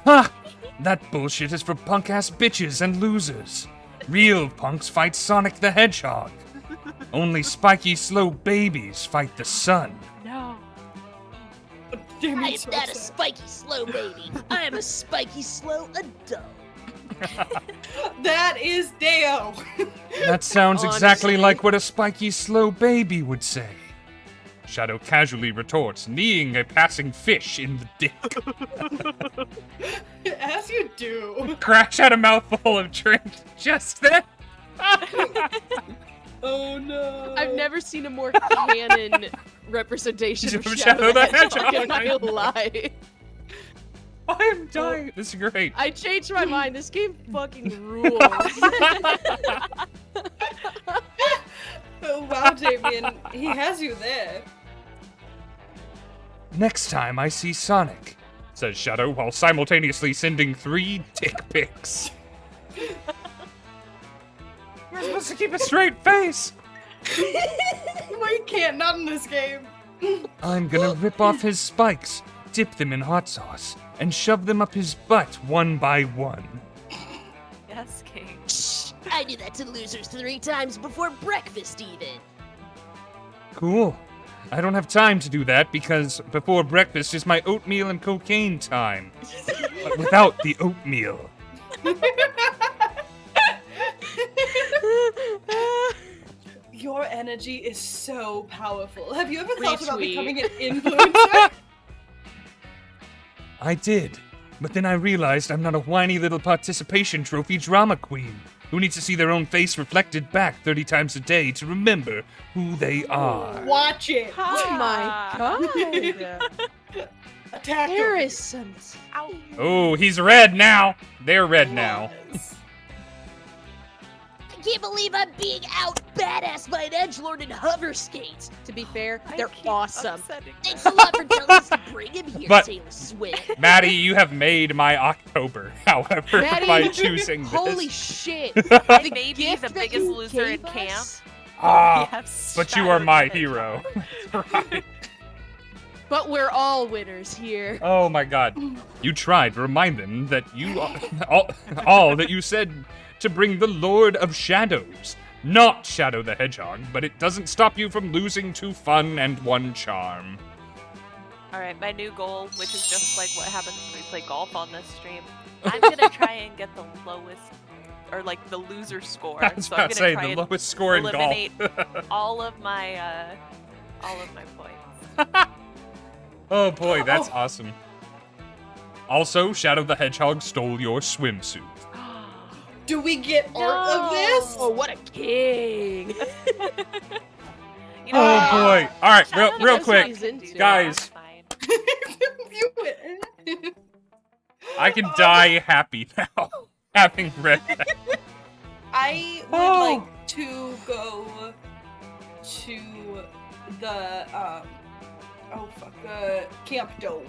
Ha! That bullshit is for punk-ass bitches and losers. Real punks fight Sonic the Hedgehog. Only spiky, slow babies fight the sun. No. Damn, I am it's so not a sad. spiky slow baby. I am a spiky slow adult. That is Deo. That sounds exactly Honestly. like what a spiky, slow baby would say. Shadow casually retorts, kneeing a passing fish in the dick. As you do. Crash had a mouthful of drink just then. Oh no. I've never seen a more canon representation of Of Shadow the Hedgehog in my Hedgehog. life. I am dying. This is great. I changed my mind. This game fucking rules. Oh, wow, Damien. He has you there. Next time I see Sonic, says Shadow while simultaneously sending 3 dick pics. We're supposed to keep a straight face. We can't, not in this game. I'm gonna rip off his spikes, dip them in hot sauce, and shove them up his butt one by one. Yes, King. Shh, I do that to losers 3 times before breakfast even. Cool. I don't have time to do that because before breakfast is my oatmeal and cocaine time. But without the oatmeal. Your energy is so powerful. Have you ever thought about Retweet. becoming an influencer? I did. But then I realized I'm not a whiny little participation trophy drama queen who needs to see their own face reflected back 30 times a day to remember who they are. Watch it. Oh my god. Attack him. Harrison. Ow. Oh, he's red now. They're red now. Yes. I can't believe I'm being out badass by an edgelord in hover skates. To be fair, I they're keep awesome. upsetting Thanks them. a lot for telling us to bring him here, But- Taylor Swift. Maddie, you have made my October, however, Maddie, by choosing this. Holy shit. I The may be gift the that biggest you loser in gave camp. us- Ah, Yes, but you Shadow are the my Hedgehog. hero. Right. But we're all winners here. Oh my god. You tried to remind them that you are all that you said to bring the Lord of Shadows. Not Shadow the Hedgehog, but it doesn't stop you from losing to fun and one charm. All right, my new goal, which is just like what happens when we play golf on this stream. I'm gonna try and get the lowest, or like the loser score. I was So I'm about to gonna say try the and lowest score in eliminate golf. all of my points. Oh boy, that's awesome. Also, Shadow the Hedgehog stole your swimsuit. Do we get art of this? Oh, what a king. You know Oh what? boy. All right, Shadow the real Hedgehog quick. is into it. Guys. That's fine. You win. I can die happy now, having read that. I would Oh. like to go to the Camp Dome.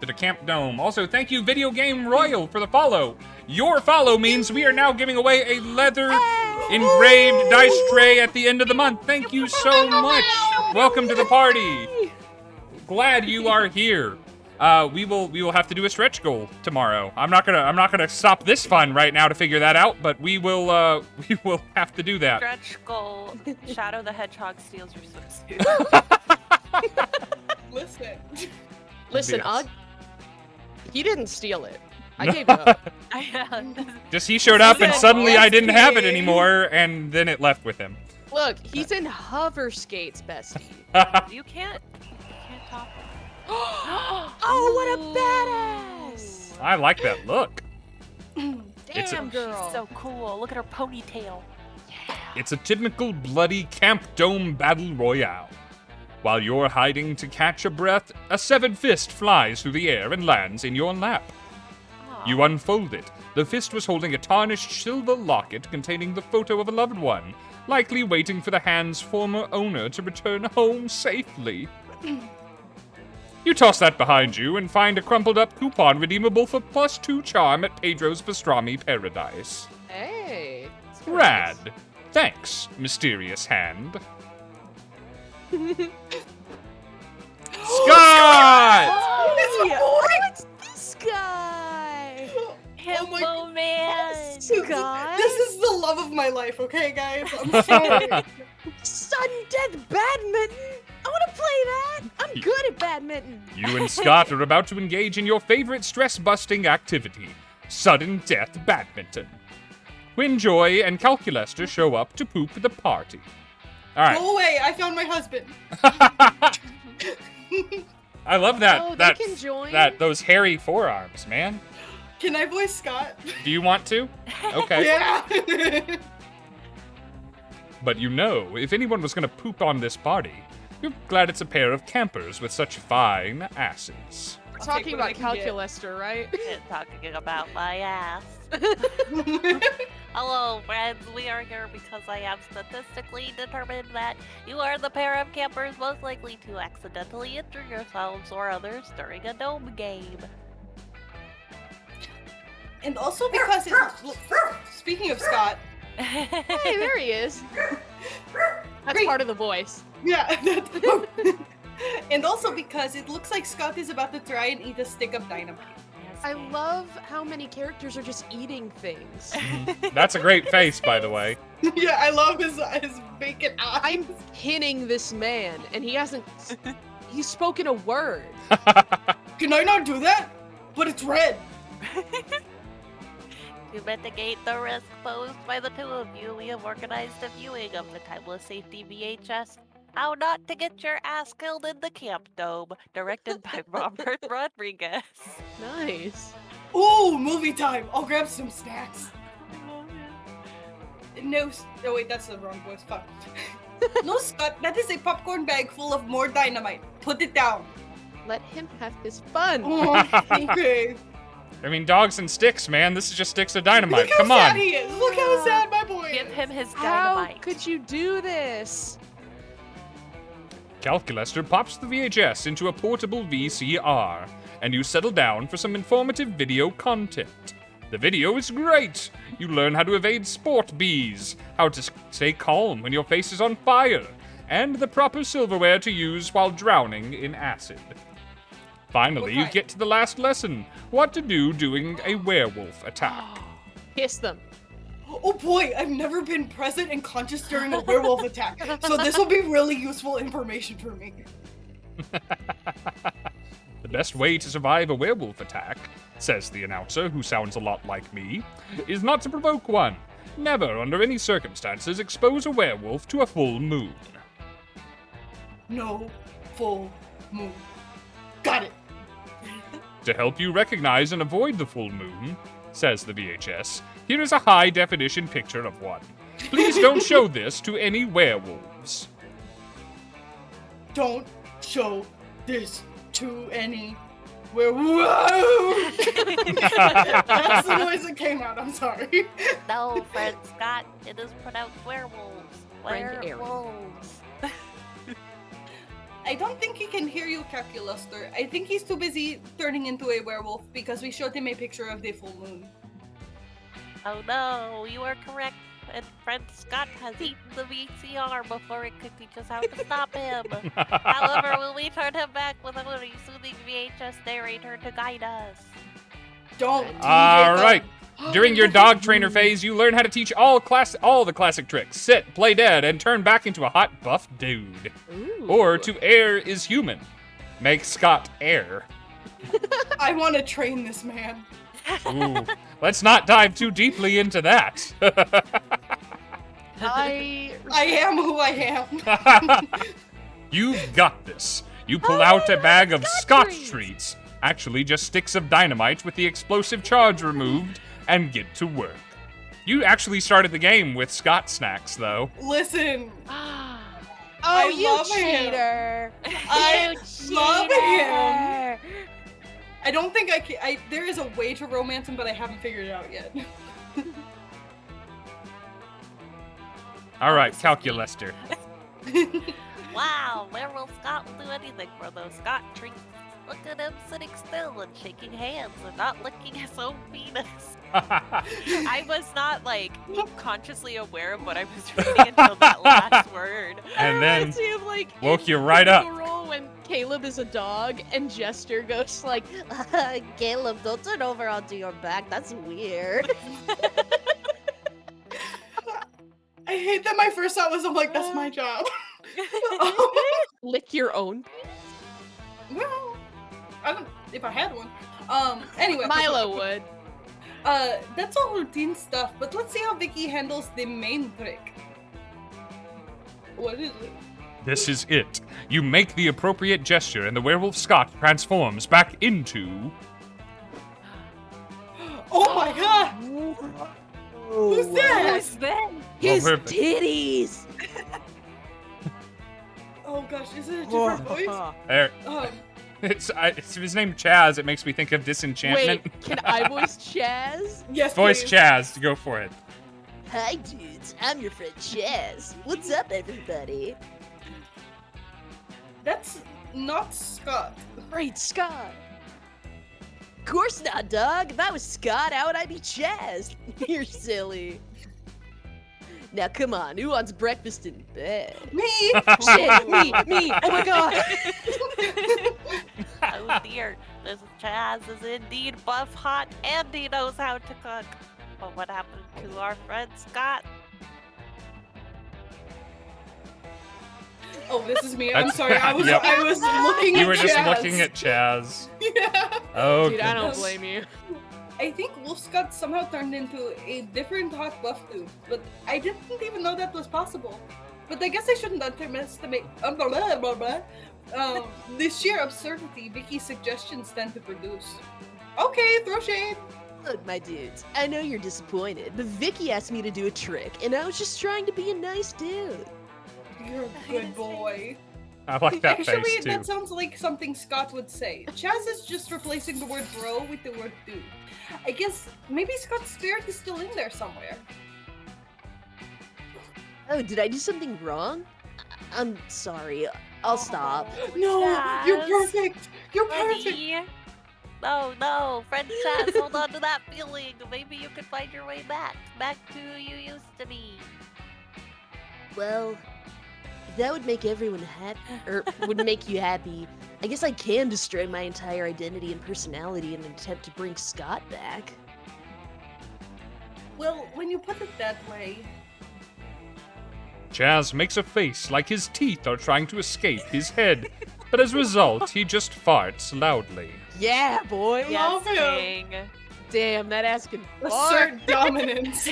To the Camp Dome. Also, thank you, Video Game Royal, for the follow. Your follow means we are now giving away a leather engraved dice tray at the end of the month. Thank you so much. Welcome to the party. Glad you are here. We will have to do a stretch goal tomorrow. I'm not gonna stop this fun right now to figure that out, but we will have to do that. Stretch goal. Shadow the Hedgehog steals your swimsuit. Listen. Listen, Yes. he didn't steal it. I gave it up. Just he showed up and Listen, suddenly I didn't have it Leslie. anymore, and then it left with him. Look, he's in hover skates, bestie. You can't top it. Oh, what a badass! I like that look. It's a- Damn, girl. She's so cool. Look at her ponytail. It's a typical bloody Camp Dome battle royale. While you're hiding to catch a breath, a severed fist flies through the air and lands in your lap. Aw. You unfold it. The fist was holding a tarnished silver locket containing the photo of a loved one, likely waiting for the hand's former owner to return home safely. You toss that behind you and find a crumpled up coupon redeemable for +2 charm at Pedro's Pastrami Paradise. Hey. that's Rad. Thanks, mysterious hand. Scott! Oh, it's this guy. Oh my Himbo man. Scott. This is the love of my life, okay, guys? I'm sorry. Sudden death badminton. I want to play that. I'm good at badminton. You and Scott are about to engage in your favorite stress-busting activity, sudden death badminton. When Joy and Calculester show up to poop the party. All right. Go away, I found my husband. I love that. Oh, they that can join? those hairy forearms, man. Can I voice Scott? Do you want to? Okay. Yeah. But you know, if anyone was gonna poop on this party, you're glad it's a pair of campers with such fine asses. We're I'll talking take what I about can get. Calculester, right? And talking about my ass. Hello, friends. We are here because I have statistically determined that you are the pair of campers most likely to accidentally injure yourselves or others during a gnome game. And also because speaking of Scott, Hey, there he is. That's Great. part of the voice. yeah. And also because it looks like Scott is about to try and eat a stick of dynamite. I love how many characters are just eating things. That's a great face, by the way. Yeah, I love his bacon eyes. I'm pinning this man, and he hasn't. He's spoken a word. Can I not do that? But it's red. To mitigate the risk posed by the two of you, we have organized a viewing of the Timeless Safety VHS, How Not to Get Your Ass Killed in the Camp Dome, directed by Robert Rodriguez. Nice. Ooh, movie time. I'll grab some snacks. No, oh wait, that's the wrong voice. Fuck. No, Scott, that is a popcorn bag full of more dynamite. Put it down. Let him have his fun. Oh, okay. I mean, dogs and sticks, man. This is just sticks of dynamite. Look how Come sad on. he is. Look how sad my boy Give is. him his How dynamite. could you do this? Calculester pops the VHS into a portable VCR, and you settle down for some informative video content. The video is great! You learn how to evade sport bees, how to stay calm when your face is on fire, and the proper silverware to use while drowning in acid. Finally, you Okay. get to the last lesson, what to do during a werewolf attack. Kiss them. Oh boy, I've never been present and conscious during a werewolf attack, so this will be really useful information for me. The best way to survive a werewolf attack, says the announcer, who sounds a lot like me, is not to provoke one. Never, under any circumstances, expose a werewolf to a full moon. No full moon. Got it. To help you recognize and avoid the full moon, says the VHS, here is a high-definition picture of one. Please don't show this to any werewolves. Don't show this to any werewolf. That's the noise that came out. I'm sorry. No, friend Scott, it is pronounced werewolves. Friend Aaron. Werewolves. I don't think he can hear you, Calculuster. I think he's too busy turning into a werewolf because we showed him a picture of the full moon. Oh no, you are correct. And friend Scott has eaten the VCR before it could teach us how to stop him. However, will we turn him back with a soothing VHS narrator to guide us? Don't. All right. During your dog trainer phase, you learn how to teach all the classic tricks. Sit, play dead, and turn back into a hot, buff dude. Ooh. Or to err is human. Make Scott err. I want to train this man. Ooh, let's not dive too deeply into that. I am who I am. You've got this. You pull out a bag of Scotch Scotch treats. Actually, just sticks of dynamite with the explosive charge removed, and get to work. You actually started the game with Scott snacks, though. Listen, Oh, you love him. cheater! I You love him. cheater! I don't think I can. There is a way to romance him, but I haven't figured it out yet. All right, Calculester. Wow, Werewolf Scott will do anything for those Scott treats. Look at him sitting still and shaking hands and not licking his own penis. I was not like consciously aware of what I was reading until that last word. And then reminds me of, like, woke in you right up. Critical Role when Caleb is a dog and Jester goes like, Caleb, don't turn over onto your back. That's weird. I hate that my first thought was, I'm like, that's my job. lick your own. Well, I don't. If I had one. Anyway. Milo would. That's all routine stuff, but let's see how Vicky handles the main trick. What is it? This is it. You make the appropriate gesture, and the werewolf Scott transforms back into. Oh my god! Who's that? Who's that? His perfect. titties. Oh gosh, is it a different voice? There. It's His name Chaz. It makes me think of Disenchantment. Wait, can I voice Chaz? yes, Voice please. Chaz. Go for it. Hi, dudes. I'm your friend Chaz. What's up, everybody? That's not Scott. Great Scott. Of course not, dog. If I was Scott, how would I be Chaz? You're silly. Now, come on. Who wants breakfast in bed? Me! Shit, me. Oh my god. Oh dear, this Chaz is indeed buff hot and he knows how to cook. But what happened to our friend Scott? Oh, this is me. I'm That's- sorry. I was Yep. I was looking at You were just Chaz. looking at Chaz. Yeah. Oh, Dude, I don't goodness. blame you. I think Wolf Scott somehow turned into a different hot buff dude, but I didn't even know that was possible. But I guess I shouldn't underestimate blah, blah, blah, blah. The sheer absurdity Vicky's suggestions tend to produce. Okay, throw shade. Look, my dudes, I know you're disappointed, but Vicky asked me to do a trick, and I was just trying to be a nice dude. You're a good boy. I like that Actually, face too. that sounds like something Scott would say. Chaz is just replacing the word bro with the word dude. I guess maybe Scott's spirit is still in there somewhere. Oh, did I do something wrong? I'm sorry. I'll stop. No, you're Chaz. perfect. You're perfect. Buddy. No, friend Chaz, hold on to that feeling. Maybe you could find your way back to who you used to be. Well, if that would make everyone happy, or would make you happy, I guess I can destroy my entire identity and personality in an attempt to bring Scott back. Well, when you put it that way, Chaz makes a face like his teeth are trying to escape his head, but as a result, he just farts loudly. Yeah, boy. Love him. Dang. Damn, that ass can fart. assert dominance.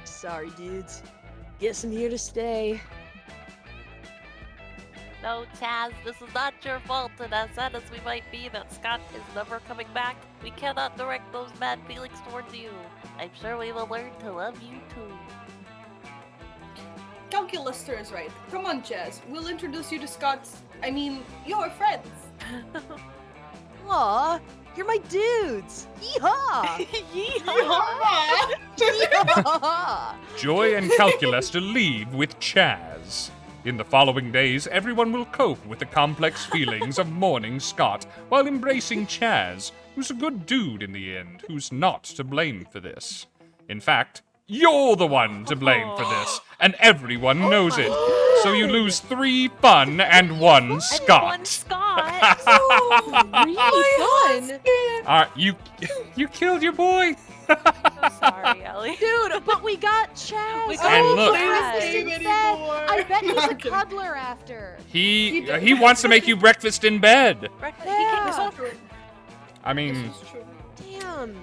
Sorry, dudes. Guess I'm here to stay. No, Chaz, this is not your fault, and as sad as we might be that Scott is never coming back, we cannot direct those bad feelings towards you. I'm sure we will learn to love you too. Calculaster is right. Come on, Chaz. We'll introduce you to Scott's. Your friends. Aw, you're my dudes! Yeehaw! Yeehaw! Yeehaw! Joy and Calculester leave with Chaz. In the following days, everyone will cope with the complex feelings of mourning Scott while embracing Chaz, who's a good dude in the end, who's not to blame for this. In fact, you're the one to blame for this, and everyone knows it. So you lose 3 fun and 1 Scott. And one Scott! Really fun. You killed your boy. I'm sorry, Ellie. Dude, but we got Chaz. We I got And don't look- play Chaz. this game Instead, anymore. I bet he's a I'm kidding. cuddler after. He wants to make you breakfast in bed. Breakfast. Yeah. This is true. I This mean, is true. Damn.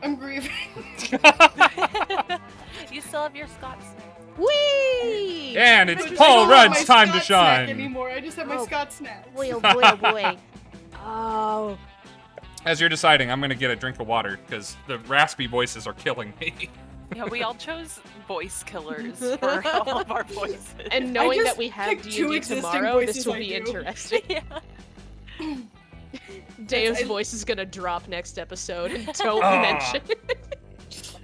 I'm grieving. You still have your Scott snack. Whee! and it's I don't Paul have Rudd's my time to Scott snack shine. anymore. I just have my Oh. Scott snack. Boy, oh boy, oh boy. Oh. As you're deciding, I'm gonna get a drink of water because the raspy voices are killing me. Yeah, we all chose voice killers for all of our voices. And knowing just that we have picked two D&D existing tomorrow, this voices will I be do. interesting. Yeah. Dave's I- voice is gonna drop next episode, and don't Ah. mention it.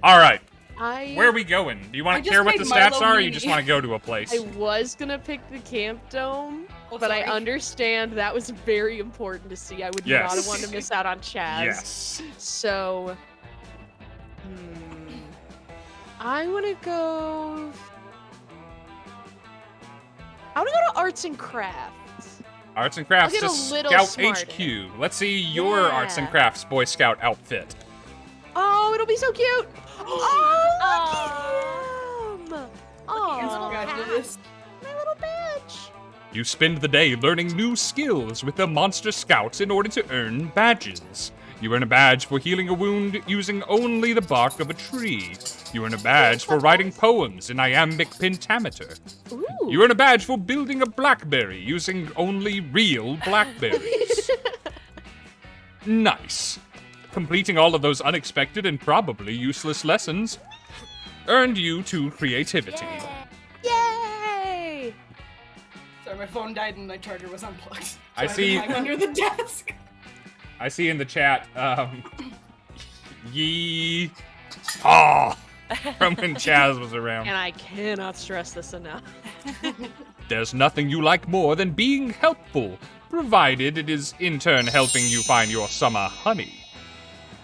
All right, I where are we going? Do you I want to just care what the made stats Milo are, or you meanie. just want to go to a place? I was gonna pick the camp dome, Oh, but I sorry. understand that was very important to see. I would Yes. not want to miss out on Chaz. Yes. So, I want to go. I want to go to arts and crafts. Arts and crafts I'll to get a little Scout smarter. HQ. Let's see your arts and Yeah. crafts Boy Scout outfit. Oh, it'll be so cute. Oh, look at him. Oh, Fabulous. my little badge. You spend the day learning new skills with the Monster Scouts in order to earn badges. You earn a badge for healing a wound using only the bark of a tree. You earn a badge for writing poems in iambic pentameter. Ooh. You earn a badge for building a blackberry using only real blackberries. Nice. Completing all of those unexpected and probably useless lessons earned you 2 creativity. Yay! Sorry, my phone died and my charger was unplugged. So I had to see- hide under the desk. I see in the chat, yee haw from when Chaz was around. And I cannot stress this enough. There's nothing you like more than being helpful, provided it is in turn helping you find your summer honey.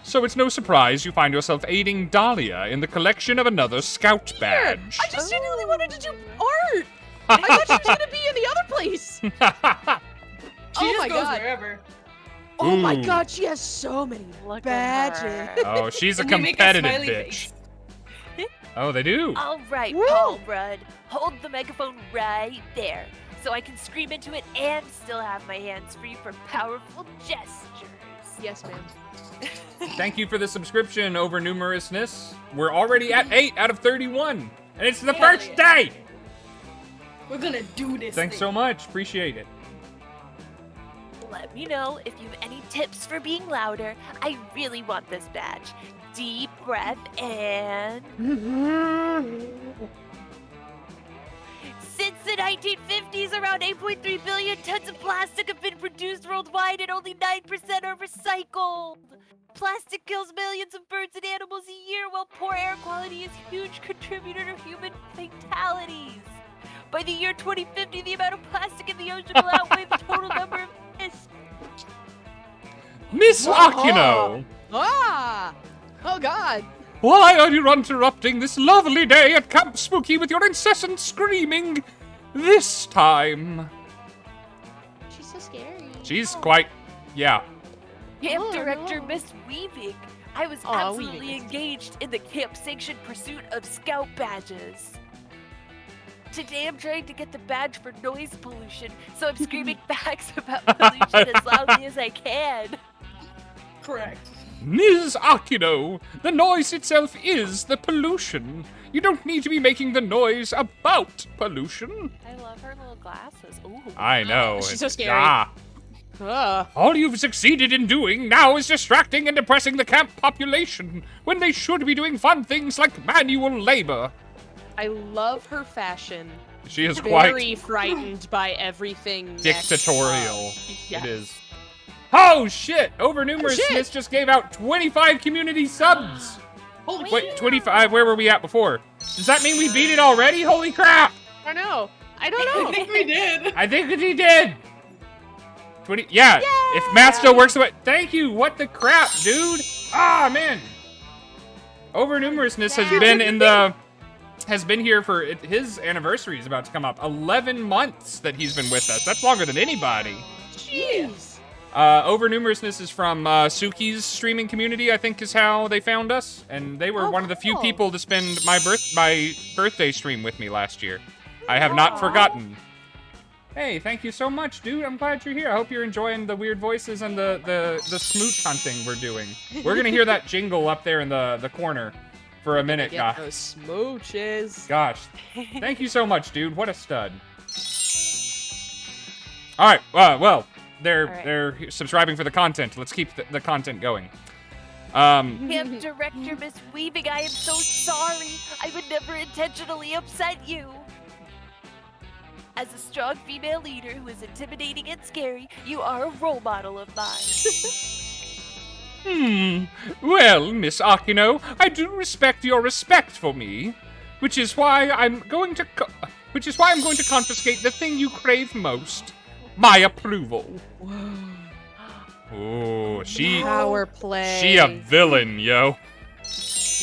So it's no surprise you find yourself aiding Dahlia in the collection of another scout badge. I just genuinely wanted to do art. I thought she was gonna be in the other place. She Oh just my goes God. wherever. Oh my Ooh. God, she has so many Look badges. at her. Oh, she's a And they make a competitive smiley bitch. face. Oh, they do. All right, Woo! Paul Rudd, hold the megaphone right there so I can scream into it and still have my hands free for powerful gestures. Yes, ma'am. Thank you for the subscription, over numerousness. We're already at 8 out of 31, and it's the Hell first yeah. day. We're gonna do this. Thanks so thing. much. Appreciate it. Let me know if you have any tips for being louder. I really want this badge. Deep breath and... Since the 1950s, around 8.3 billion tons of plastic have been produced worldwide and only 9% are recycled. Plastic kills millions of birds and animals a year, while poor air quality is a huge contributor to human fatalities. By the year 2050, the amount of plastic in the ocean will outweigh the total number of fish. Miss Whoa. Aquino, Ah! Oh God. why are you interrupting this lovely day at Camp Spooky with your incessant screaming this time? She's so scary. She's quite, yeah. Camp Oh, Director no. Miss Weaving. I was Aw, absolutely Weaving. engaged in the camp-sanctioned pursuit of scout badges. Today I'm trying to get the badge for noise pollution, so I'm screaming facts about pollution as loudly as I can. Correct. Ms. Aquino, the noise itself is the pollution. You don't need to be making the noise about pollution. I love her little glasses. Ooh. I know. She's it's- so scary. Ah. Ah. All you've succeeded in doing now is distracting and depressing the camp population when they should be doing fun things like manual labor. I love her fashion. She is Very quite frightened by everything. next. dictatorial. Yeah. It is. Oh shit! Over numerous shit. Smiths just gave out 25 community subs. Holy Wait, shit. 25? Where were we at before? Does that mean we beat it already? Holy crap! I don't know. I don't I know. think we did. I think that he did. 20. Yeah. If math still works the way. Thank you. What the crap, dude? Ah man. Over numerousness has been here for his anniversary is about to come up. 11 months that he's been with us. That's longer than anybody. Jeez. Over numerousness is from Suki's streaming community, I think is how they found us, and they were Oh, one of the few cool. people to spend my birthday stream with me last year. I have not forgotten. Hey, thank you so much, dude. I'm glad you're here. I hope you're enjoying the weird voices and the smooch hunting we're doing. We're gonna hear that jingle up there in the corner for a minute, Get guys. those smooches. Gosh, thank you so much, dude. What a stud. All right, well, they're subscribing for the content. Let's keep the content going. Camp Director Miss Weaving, I am so sorry. I would never intentionally upset you. As a strong female leader who is intimidating and scary, you are a role model of mine. Well, Miss Akino, I do respect your respect for me, which is why I'm going to confiscate the thing you crave most, my approval. Oh, Power play. she a villain, yo.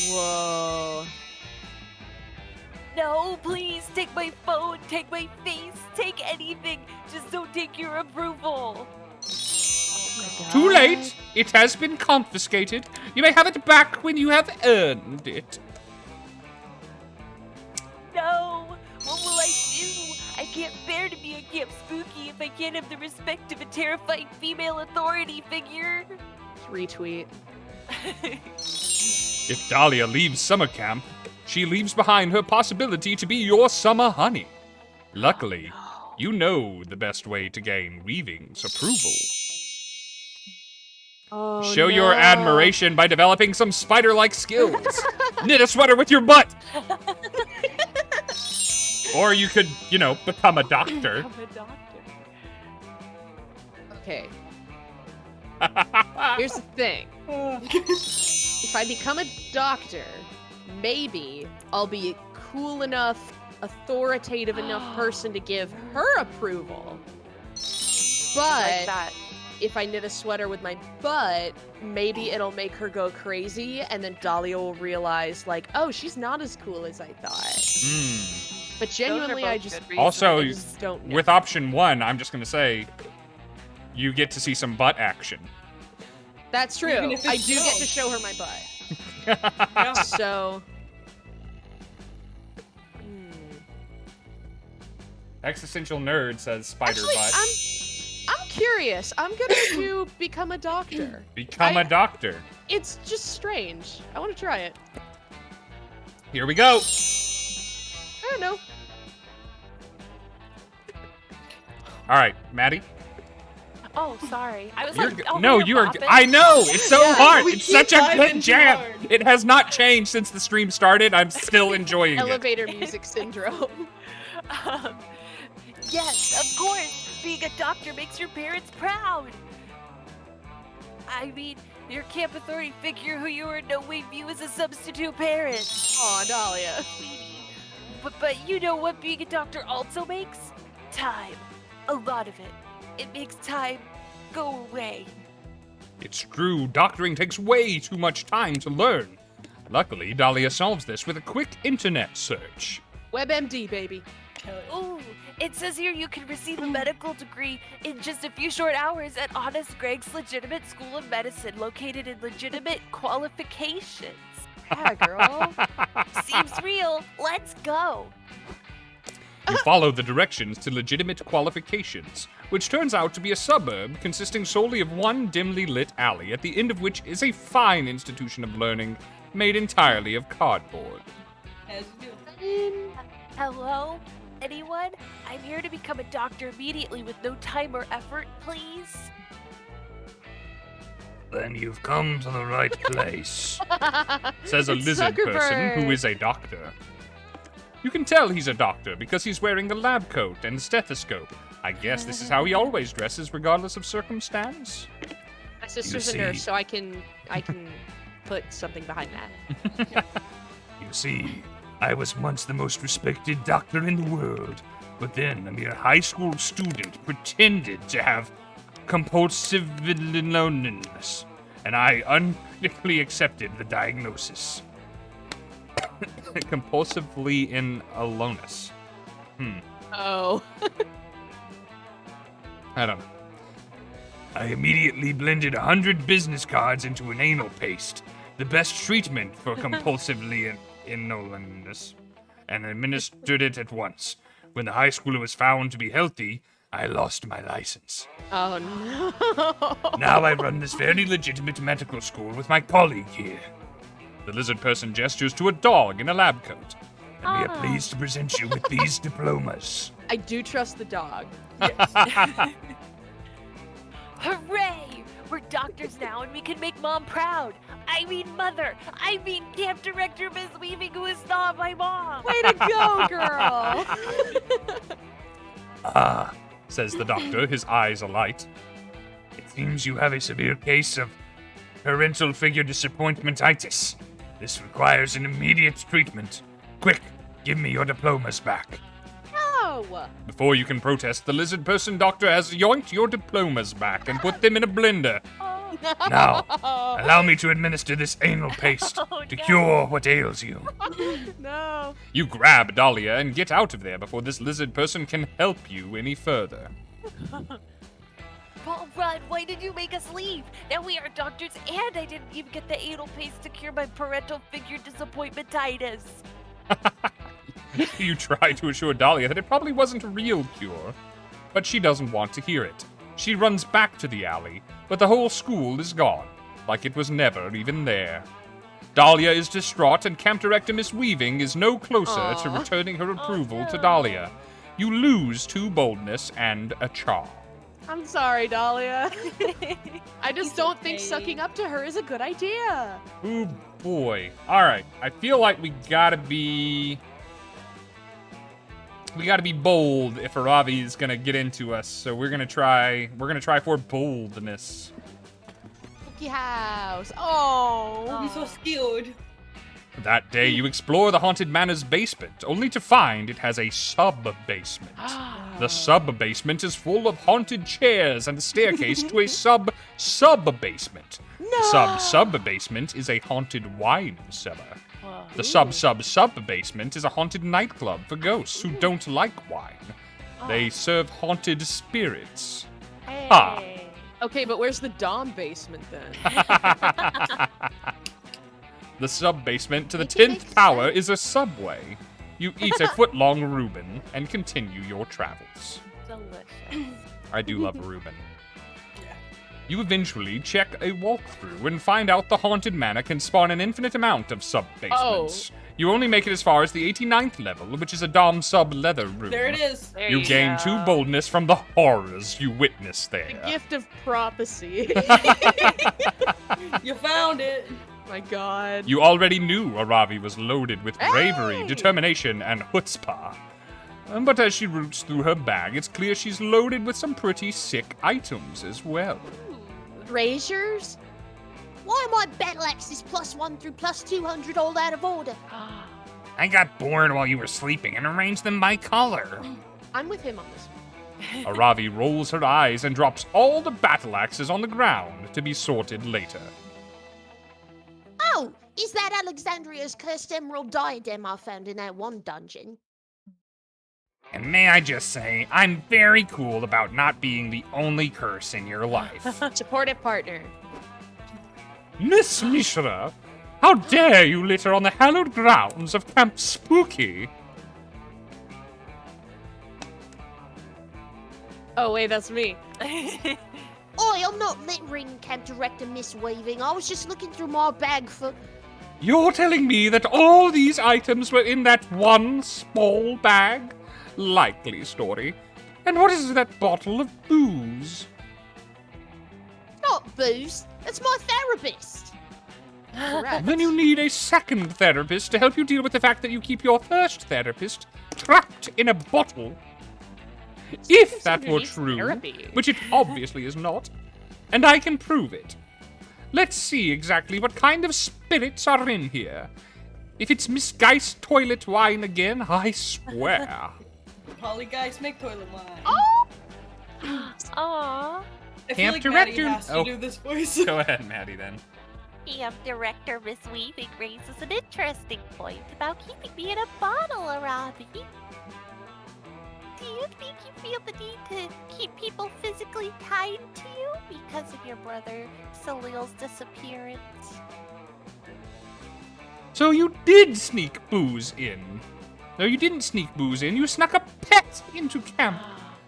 Whoa. No, please, take my phone, take my face, take anything. Just don't take your approval. Too late. It has been confiscated. You may have it back when you have earned it. No, what will I do? I can't bear to be a Camp Spooky if I can't have the respect of a terrifying female authority figure. Retweet. If Dahlia leaves summer camp, she leaves behind her possibility to be your summer honey. Luckily, you know the best way to gain Weaving's approval. Oh, Show your admiration by developing some spider-like skills. Knit a sweater with your butt. Or you could, become a doctor. Okay. Here's the thing. If I become a doctor, maybe I'll be a cool enough, authoritative enough person to give her approval. But if I knit a sweater with my butt, maybe it'll make her go crazy, and then Dahlia will realize, like, oh, she's not as cool as I thought. But genuinely, I just don't know. With option 1, I'm just going to say, you get to see some butt action. That's true. I do get to show her my butt. So... Existential Nerd says spider butt. I'm curious. I'm gonna become a doctor. Become a doctor. It's just strange. I want to try it. Here we go. I don't know. All right, Maddie. Oh, sorry. I was I know. It's so hard. we It's keep such a diving good too jam. hard. It has not changed since the stream started. I'm still enjoying it. Elevator music syndrome. Yes, of course. Being a doctor makes your parents proud. I mean, your camp authority figure who you are in no way view as a substitute parent. Aw, Dahlia. But you know what being a doctor also makes? Time. A lot of it. It makes time go away. It's true. Doctoring takes way too much time to learn. Luckily, Dahlia solves this with a quick internet search. WebMD, baby. Ooh, it says here you can receive a medical degree in just a few short hours at Honest Greg's Legitimate School of Medicine, located in Legitimate Qualifications. Yeah, girl. Seems real. Let's go. You follow the directions to Legitimate Qualifications, which turns out to be a suburb consisting solely of one dimly lit alley, at the end of which is a fine institution of learning made entirely of cardboard. As you do. Hello? Anyone? I'm here to become a doctor immediately with no time or effort, please. Then you've come to the right place, says a It's lizard person Zuckerberg. who is a doctor. You can tell he's a doctor because he's wearing a lab coat and stethoscope. I guess this is how he always dresses, regardless of circumstance. My sister's a nurse, so I can put something behind that. You see, I was once the most respected doctor in the world, but then a mere high school student pretended to have compulsive loneliness, and I uncritically accepted the diagnosis. Compulsively in aloneness. Oh. I don't know. I immediately blended 100 business cards into an anal paste, the best treatment for compulsively in aloneness, and administered it at once. When the high schooler was found to be healthy, I lost my license. Oh no. Now I run this very legitimate medical school with my colleague here. The lizard person gestures to a dog in a lab coat. And we are pleased to present you with these diplomas. I do trust the dog. Hooray! We're doctors now and we can make Mom proud. I mean Mother. I mean Camp Director Miss Weaving, who is not my mom. Way to go, girl! Ah, says the doctor, his eyes alight. It seems you have a severe case of parental figure disappointmentitis. This requires an immediate treatment. Quick, give me your diplomas back. No! Before you can protest, the lizard person doctor has yoinked your diplomas back and put them in a blender. Now, allow me to administer this anal paste to cure what ails you. No. You grab Dahlia and get out of there before this lizard person can help you any further. Paul Rudd, why did you make us leave? Now we are doctors and I didn't even get the anal paste to cure my parental figure disappointmentitis. You try to assure Dahlia that it probably wasn't a real cure, but she doesn't want to hear it. She runs back to the alley, but the whole school is gone, like it was never even there. Dahlia is distraught, and Camp Director Miss Weaving is no closer to returning her approval to Dahlia. You lose 2 boldness and a charm. I'm sorry, Dahlia. I just It's don't think okay. sucking up to her is a good idea. Ooh, boy. Alright, I feel like we gotta be bold if Aravi is gonna get into us, so we're gonna try for boldness. Cookie house. Oh. I'm so scared. That day, you explore the Haunted Manor's basement, only to find it has a sub-basement. The sub-basement is full of haunted chairs and a staircase to a sub-basement. No. The sub-basement is a haunted wine cellar. The sub-basement is a haunted nightclub for ghosts who don't like wine. They serve haunted spirits. Ha! Okay, but where's the Dom basement then? The sub-basement to the 10th power is a subway. You eat a foot-long Reuben and continue your travels. Delicious. I do love a Reuben. You eventually check a walkthrough and find out the Haunted Manor can spawn an infinite amount of sub-basements. You only make it as far as the 89th level, which is a Dom sub-leather room. There it is. There You gain go. 2 boldness from the horrors you witness The there. gift of prophecy. You found it. My God. You already knew Aravi was loaded with bravery, Hey! determination, and chutzpah. But as she roots through her bag, it's clear she's loaded with some pretty sick items as well. Razors? Why are my battle axes +1 through +200 all out of order? I got bored while you were sleeping and arranged them by color. I'm with him on this one. Aravi rolls her eyes and drops all the battle axes on the ground to be sorted later. Oh, is that Alexandria's cursed emerald diadem I found in that one dungeon? And may I just say, I'm very cool about not being the only curse in your life. Supportive partner. Miss Mishra, how dare you litter on the hallowed grounds of Camp Spooky? Oh, wait, that's me. Oi, I'm not littering, Camp Director Miss Weaving. I was just looking through my bag for... You're telling me that all these items were in that one small bag? Likely story. And what is that bottle of booze? Not booze. That's my therapist. Correct. Then you need a second therapist to help you deal with the fact that you keep your first therapist trapped in a bottle. If that were needs true, therapy. which it obviously is not, and I can prove it. Let's see exactly what kind of spirits are in here. If it's Miss Geist toilet wine again, I swear. Polyguys make toilet wine. Aww. I feel Camp like Director- Maddie has to oh. do this voice. Go ahead, Maddie, then. Camp Director Miss Weaving raises an interesting point about keeping me in a bottle, Arabi. Do you think you feel the need to keep people physically tied to you because of your brother Salil's disappearance? So you did sneak booze in. No, you didn't sneak booze in. You snuck a pet into camp.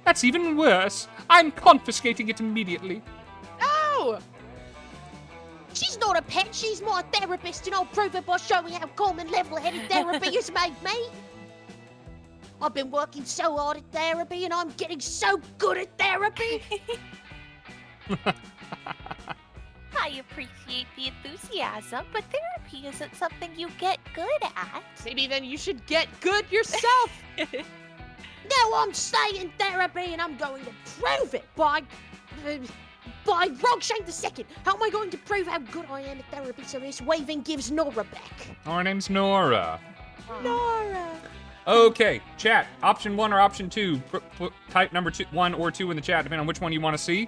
That's even worse. I'm confiscating it immediately. Oh! She's not a pet, she's my therapist, and I'll prove it by showing how calm and level-headed therapy has made me. I've been working so hard at therapy, and I'm getting so good at therapy. I appreciate the enthusiasm, but therapy isn't something you get good at. Maybe then you should get good yourself. No, I'm staying in therapy and I'm going to prove it by Rogshank the Second. How am I going to prove how good I am at therapy so this waving gives Nora back? Our name's Nora. Nora! Okay, chat. Option 1 or option 2. Type number 1 or 2 in the chat, depending on which one you want to see.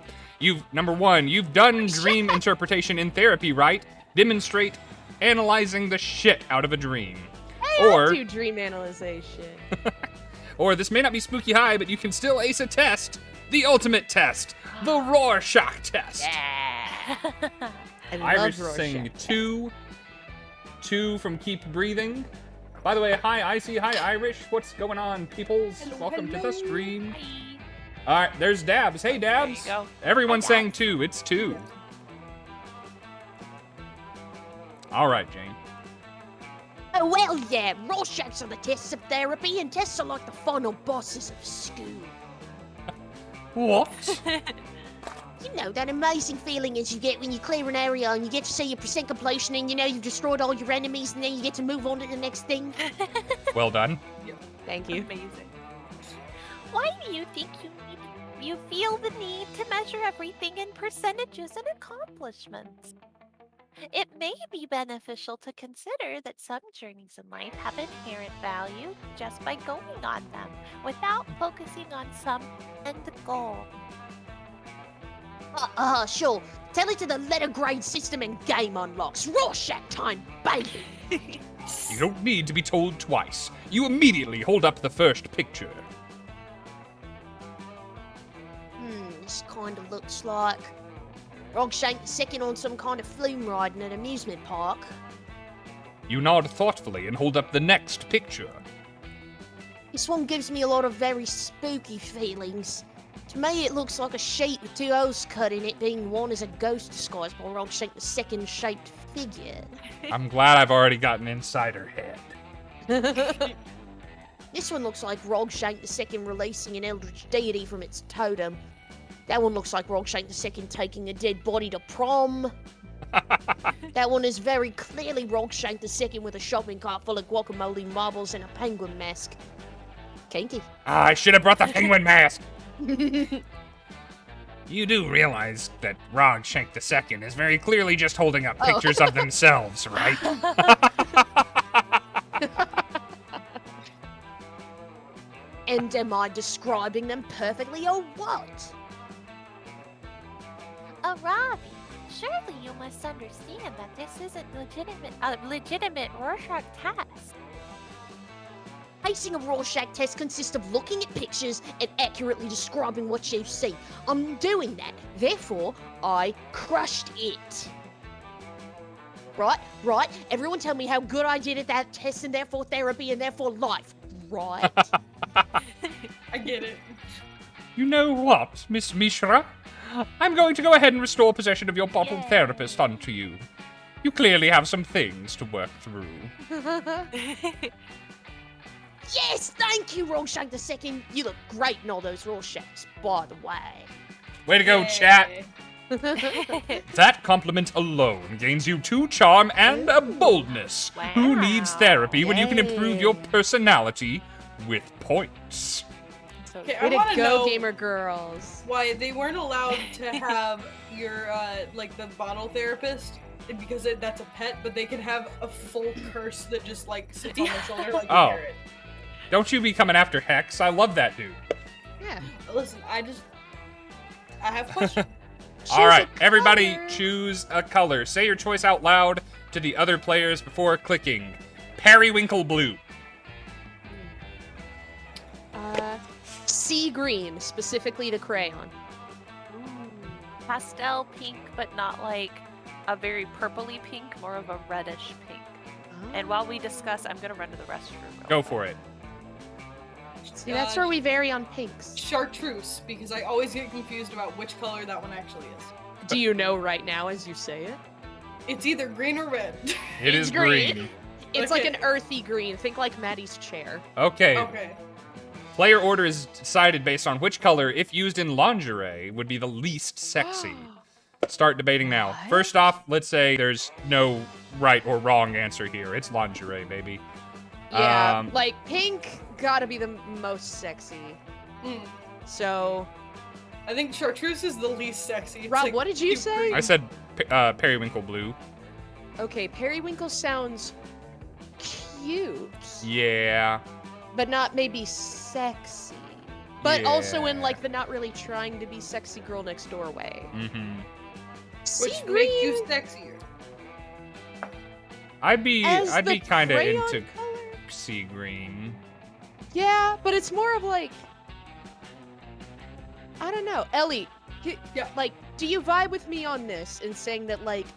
Number 1, you've done dream interpretation in therapy, right? Demonstrate analyzing the shit out of a dream. Hey, Or- I do dream analyzation. Or this may not be spooky high, but you can still ace a test. The ultimate test. The Rorschach test. Yeah. I Irish love saying Rorschach. 2 from Keep Breathing. By the way, hi Icy, hi Irish. What's going on, peoples? Hello, Welcome to the hello. stream. Hi. All right, there's Dabs. Hey, Dabs. There you go. Everyone's Hi, saying 2. It's 2. All right, Jane. Oh, well, yeah, Rorschachs are the tests of therapy, and tests are like the final bosses of school. What? You know, that amazing feeling as you get when you clear an area and you get to see your percent completion and you know you've destroyed all your enemies and then you get to move on to the next thing. Well done. Thank you. Amazing. Why do you think you feel the need to measure everything in percentages and accomplishments? It may be beneficial to consider that some journeys in life have inherent value just by going on them, without focusing on some end goal. Sure. Tell it to the letter grade system and game unlocks. Rorschach time, baby! You don't need to be told twice. You immediately hold up the first picture. This kind of looks like Rogshank the Second on some kind of flume ride in an amusement park. You nod thoughtfully and hold up the next picture. This one gives me a lot of very spooky feelings. To me, it looks like a sheet with 2 O's cut in it, being worn as a ghost disguised by Rogshank the Second shaped figure. I'm glad I've already got an insider head. This one looks like Rogshank the Second releasing an eldritch deity from its totem. That one looks like Rogshank the Second taking a dead body to prom. That one is very clearly Rogshank the Second with a shopping cart full of guacamole marbles and a penguin mask. Kinky. I should have brought the penguin mask. You do realize that Rogshank II is very clearly just holding up pictures of themselves, right? And am I describing them perfectly or what? Robbie, surely you must understand that this isn't legitimate Rorschach test. Acing a Rorschach test consists of looking at pictures and accurately describing what you see. I'm doing that, therefore, I crushed it. Right? Everyone tell me how good I did at that test and therefore therapy and therefore life. Right? I get it. You know what, Miss Mishra? I'm going to go ahead and restore possession of your bottled Yay. therapist onto you. You clearly have some things to work through. Yes, thank you, Rogshank II. You look great in all those Rorschachs, by the way. Way to go, Yay. chat! That compliment alone gains you 2 charm and a boldness. Who needs Wow. therapy when you can improve your Yay. personality with points? So, Okay, I way to wanna go, know- gamer girls. Why they weren't allowed to have your like the bottle therapist because that's a pet, but they can have a full curse that just like sits on their shoulder like Oh. a parrot. Don't you be coming after Hex. I love that dude. Yeah. Listen, I have questions. All right, a everybody color. choose a color. Say your choice out loud to the other players before clicking. Periwinkle blue. Sea green, specifically the crayon. Pastel pink, but not like a very purpley pink, more of a reddish pink. And while we discuss, I'm gonna run to the restroom. real Go quick. for it. See, that's where we vary on pinks. Chartreuse, because I always get confused about which color that one actually is. Do you know right now as you say it? It's either green or red. It is green. It's like Okay. an earthy green. Think like Maddie's chair. Okay. Okay. Player order is decided based on which color, if used in lingerie, would be the least sexy. Start debating now. What? First off, let's say there's no right or wrong answer here. It's lingerie, baby. Yeah, like pink gotta be the most sexy. Mm. So, I think chartreuse is the least sexy. It's Rob, like what did you cute say? green. I said periwinkle blue. Okay, periwinkle sounds cute, Yeah. but not maybe sexy. But also in Yeah. like the not really trying to be sexy girl next door way. Mm-hmm. Which Sea make you green sexier. I'd be as the kind of crayon into color? sea green. Yeah, but it's more of like, I don't know, Ellie. Yeah. Like, do you vibe with me on this in saying that like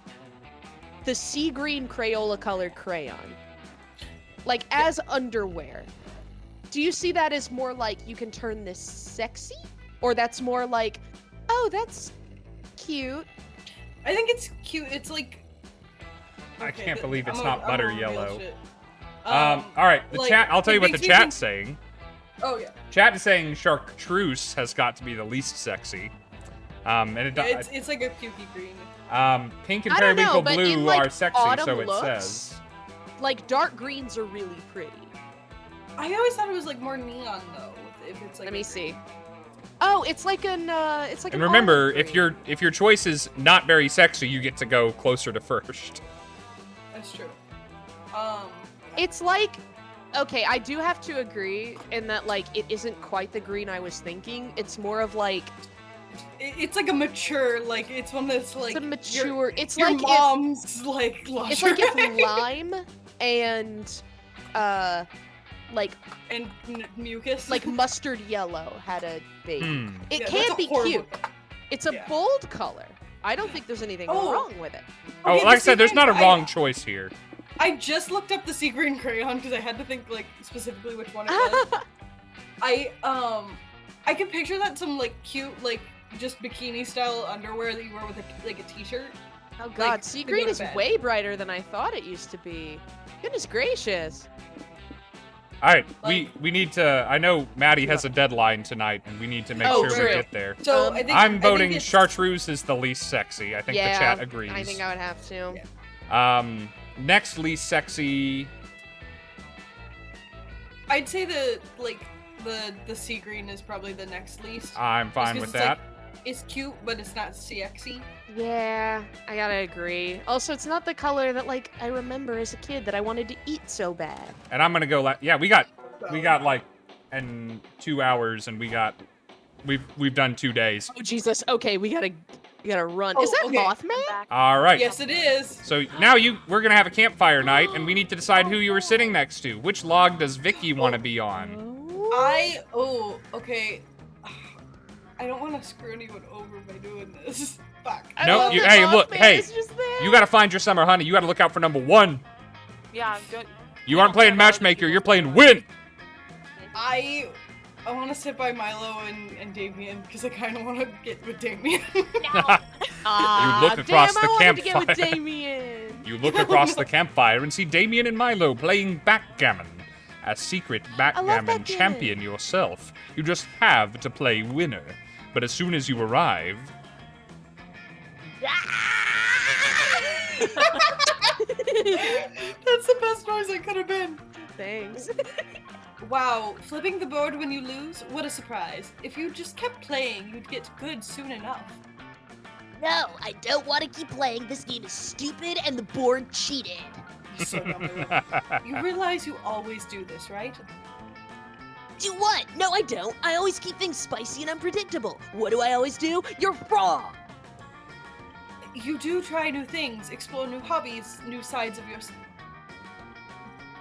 the sea green Crayola colored crayon, like as underwear, do you see that as more like you can turn this sexy, or that's more like, oh, that's cute? I think it's cute. It's like. I Okay, can't believe it's I'm not I'm butter reveal yellow. shit. All right, the like, chat. I'll tell it you what the makes me think- chat's saying. Oh yeah. Chat is saying chartreuse has got to be the least sexy. And it, Yeah, it's like a pukey green. pink and I don't know, periwinkle but blue in, like, are sexy, autumn so it looks, says. Like dark greens are really pretty. I always thought it was like more neon though. If it's like. Let me see. Oh, it's like an it's like. And an remember, olive if green. your choice is not very sexy, you get to go closer to first. That's true. It's like, okay, I do have to agree in that like it isn't quite the green I was thinking. It's more of like It's like a mature, like it's one that's like. it's a mature. It's Your like mom's like. it's like if lime and like and mucus. mustard yellow had a baby. Hmm. It Yeah, can that's be horrible. cute. It's a Yeah. bold color. I don't think there's anything Oh. wrong with it. Oh, Okay, like I the said, there's sea not a green, wrong choice here. I just looked up the sea green crayon because I had to think like specifically which one it was. I can picture that some like cute like just bikini style underwear that you wear with a t-shirt. Oh god, Like, sea to go green to is bed. way brighter than I thought it used to be. Goodness gracious. All right, Like- we need to. I know Maddie has a deadline tonight, and we need to make Oh, sure true. we get there. So Um, I think I'm I think voting it's- chartreuse is the least sexy. I think Yeah, the chat agrees. I think I would have to. Yeah. Next least sexy. I'd say the sea green is probably the next least. I'm fine 'cause with it's, that. like, it's cute, but it's not sexy. Yeah, I gotta agree. Also, it's not the color that like I remember as a kid that I wanted to eat so bad. And I'm gonna go. Yeah, we got like, and 2 hours, and we've done 2 days. Oh Jesus! Okay, we gotta run. Oh, Is that okay. Mothman? Back. All right. Yes, it is. So now we're gonna have a campfire night, and we need to decide who you were sitting next to. Which log does Vicky want to be on? Okay. I don't want to screw anyone over by doing this. Fuck. I Nope, love you- that hey, look, Mothman hey, is just there. You gotta find your summer honey. You gotta look out for number 1. Yeah, good. You aren't playing matchmaker. You're playing win. I want to sit by Milo and Damien because I kind of want to get with Damien. Ah, You look across damn, the I wanted to get with campfire. Damien. You look across the campfire and see Damien and Milo playing backgammon. A secret backgammon backgammon. champion yourself. You just have to play winner. But as soon as you arrive, That's the best noise I could have been. Thanks. Wow, flipping the board when you lose? What a surprise. If you just kept playing, you'd get good soon enough. No, I don't want to keep playing. This game is stupid and the board cheated. You're so dumb, Milo. You realize you always do this, right? Do what? No, I don't. I always keep things spicy and unpredictable. What do I always do? You're wrong. You do try new things, explore new hobbies, new sides of yourself.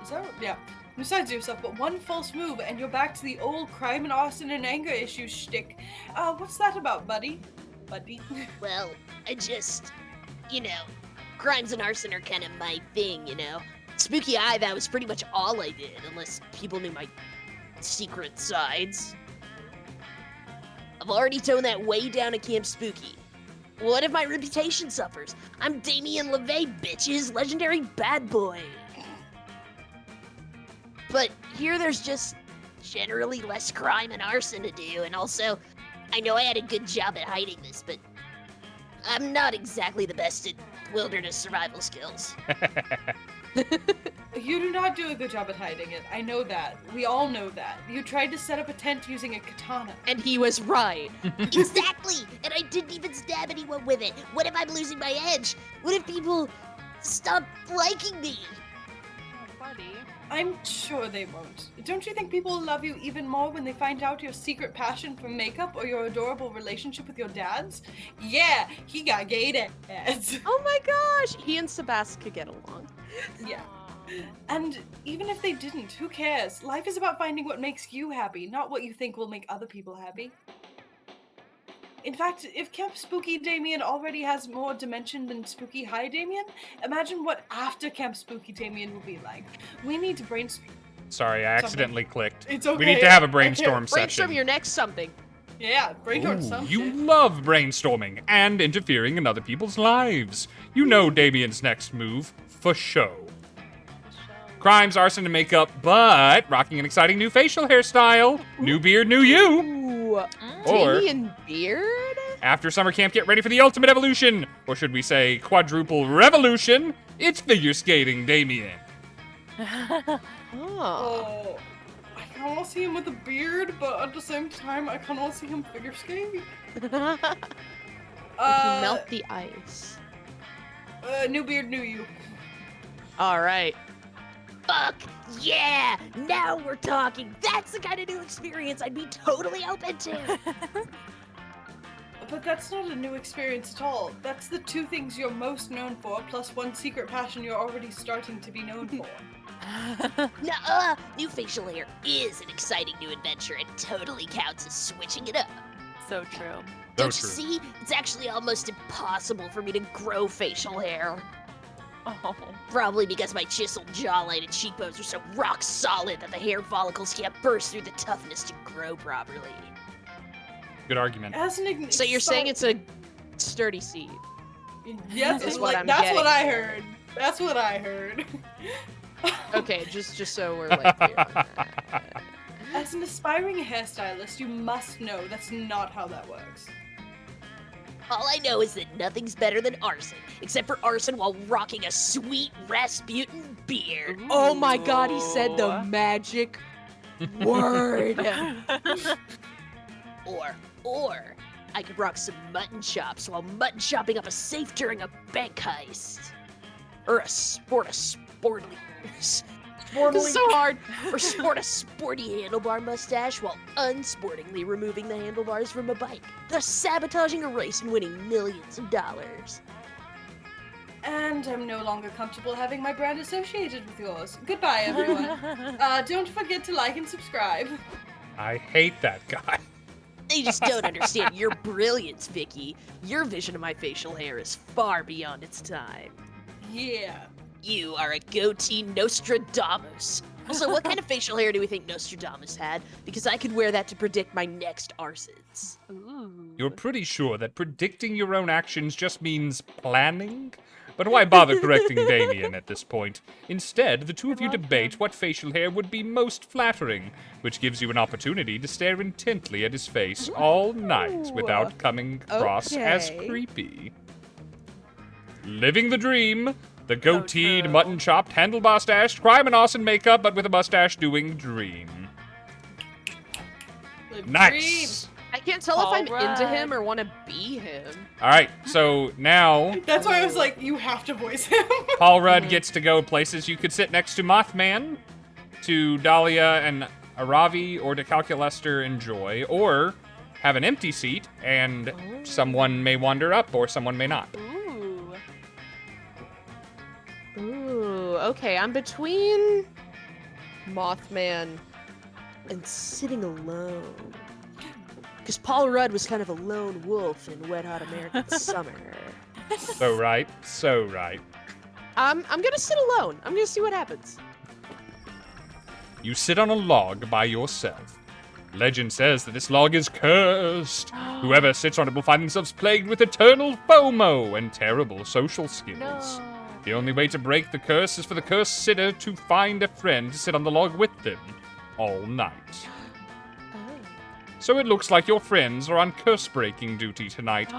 Is that yeah? New sides of yourself, but one false move and you're back to the old crime and arson and anger issues shtick. What's that about, buddy? Buddy? Well, I just, crimes and arson are kind of my thing, Spooky Eye, that was pretty much all I did, unless people knew my secret sides. I've already toned that way down at Camp Spooky. What if my reputation suffers? I'm Damien LeVay, bitches, legendary bad boy. But here there's just generally less crime and arson to do, and also, I know I had a good job at hiding this, but I'm not exactly the best at wilderness survival skills. You do not do a good job at hiding it. I know that. We all know that. You tried to set up a tent using a katana. And he was right. Exactly! And I didn't even stab anyone with it. What if I'm losing my edge? What if people stop liking me? Oh, buddy. I'm sure they won't. Don't you think people will love you even more when they find out your secret passion for makeup or your adorable relationship with your dads? Yeah, he got gay dads. Oh my gosh! He and Sebas could get along. Yeah. Aw. And even if they didn't, who cares? Life is about finding what makes you happy, not what you think will make other people happy. In fact, if Camp Spooky Damien already has more dimension than Spooky High Damien, imagine what after Camp Spooky Damien will be like. We need to brainstorm. Sorry, I accidentally clicked. It's okay. We need to have a brainstorm Brainstorm session. your next something. Yeah, brainstorm Ooh, some you shit. love brainstorming and interfering in other people's lives. You know Damien's next move, for show. Crimes, arson, and makeup, but rocking an exciting new facial hairstyle. New beard, new you. Ooh. Or- Damien Beard? After summer camp, get ready for the ultimate evolution. Or should we say quadruple revolution? It's figure skating, Damien. Oh. Oh, I kind of want to see him with a beard, but at the same time, I kind of want to see him figure skating. Melt the ice. New beard, new you. All right. Fuck yeah! Now we're talking. That's the kind of new experience I'd be totally open to. But that's not a new experience at all. That's the two things you're most known for, plus one secret passion you're already starting to be known for. Nuh-uh! New facial hair is an exciting new adventure and totally counts as switching it up. So true. So Don't you true. see? It's actually almost impossible for me to grow facial hair. Oh. Probably because my chiseled jawline and cheekbones are so rock solid that the hair follicles can't burst through the toughness to grow properly. Good argument. As an So you're saying it's a sturdy seed. Yes, is what I'm that's getting what I here. heard. That's what I heard. Okay, just so we're like clear on that. As an aspiring hairstylist, you must know that's not how that works. All I know is that nothing's better than arson, except for arson while rocking a sweet Rasputin beard. Oh my god, he said the magic word. Or I could rock some mutton chops while mutton chopping up a safe during a bank heist. Or sport a sportly This is so hard. or sport a sporty handlebar mustache while unsportingly removing the handlebars from a bike, thus sabotaging a race and winning millions of dollars. And I'm no longer comfortable having my brand associated with yours. Goodbye, everyone. Don't forget to like and subscribe. I hate that guy. They just don't understand your brilliance, Vicky. Your vision of my facial hair is far beyond its time. Yeah. You are a goatee Nostradamus. Also, what kind of facial hair do we think Nostradamus had? Because I could wear that to predict my next arsons. Ooh. You're pretty sure that predicting your own actions just means planning? But why bother correcting Damien at this point? Instead, the two of you debate what facial hair would be most flattering, which gives you an opportunity to stare intently at his face all night without coming across as Okay. creepy. Living the dream, the goateed, true. mutton-chopped, handlebar-stashed, crime and arson makeup, but with a mustache doing dream. Live Nice! I can't tell if I'm into Alright. him or want to be him. All right, so now dream. That's why I was like, you have to voice him. Paul Rudd gets to go places. You could sit next to Mothman, to Dahlia and Aravi, or to Calculester and Joy, or have an empty seat, and someone may wander up, or someone may not. Ooh. Ooh, okay, I'm between Mothman And sitting alone. Because Paul Rudd was kind of a lone wolf in Wet Hot American Summer. So right, so right. I'm gonna sit alone. I'm gonna see what happens. You sit on a log by yourself. Legend says that this log is cursed. Whoever sits on it will find themselves plagued with eternal FOMO and terrible social skills. No. The only way to break the curse is for the cursed sitter to find a friend to sit on the log with them. all night. Oh. So it looks like your friends are on curse-breaking duty tonight.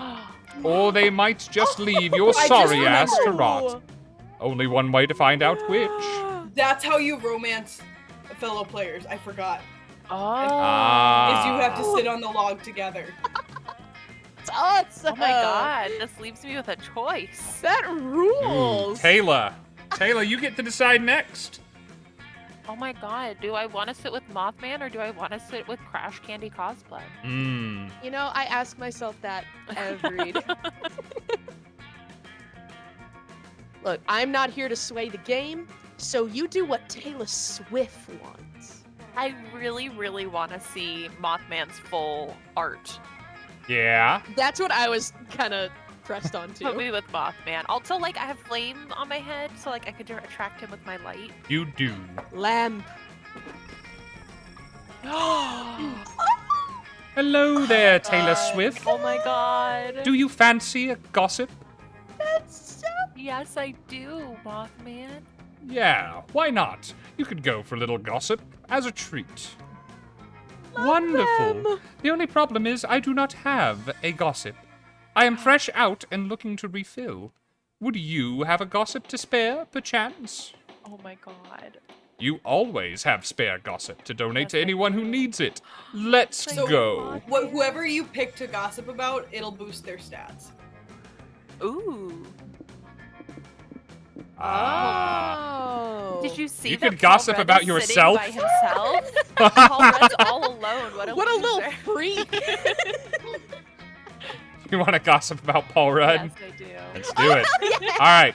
Or they might just leave your I just sorry ass to remembered. rot. Only one way to find out which. That's how you romance fellow players. I forgot. Oh. Is you have to sit on the log together. It's awesome. Oh my god, this leaves me with a choice. That rules. Taylor. Taylor, you get to decide next. Oh my god, do I want to sit with Mothman or do I want to sit with Crash Candy Cosplay? You know, I ask myself that every day. Look, I'm not here to sway the game, so you do what Taylor Swift wants. I really, really want to see Mothman's full art. Yeah. That's what I was kind of pressed on Put to. me with Mothman. Also, like, I have flame on my head, so, like, I could attract him with my light. You do. Lamp. Hello there, Taylor Swift. Oh my god. Do you fancy a gossip? That's so... Yes, I do, Mothman. Yeah, why not? You could go for a little gossip as a treat. Wonderful. them. The only problem is I do not have a gossip. I am fresh out and looking to refill. Would you have a gossip to spare, perchance? Oh my god. You always have spare gossip to donate to Yes, I anyone who do. needs it. Let's So- go. Whoever you pick to gossip about, it'll boost their stats. Ooh. Ah. Oh. Did you see You that could gossip Paul about Rudd is yourself? sitting by himself? Paul Rudd's all alone. What a What a little loser. freak. You want to gossip about Paul Rudd? Yes, I do. Let's do it. All right.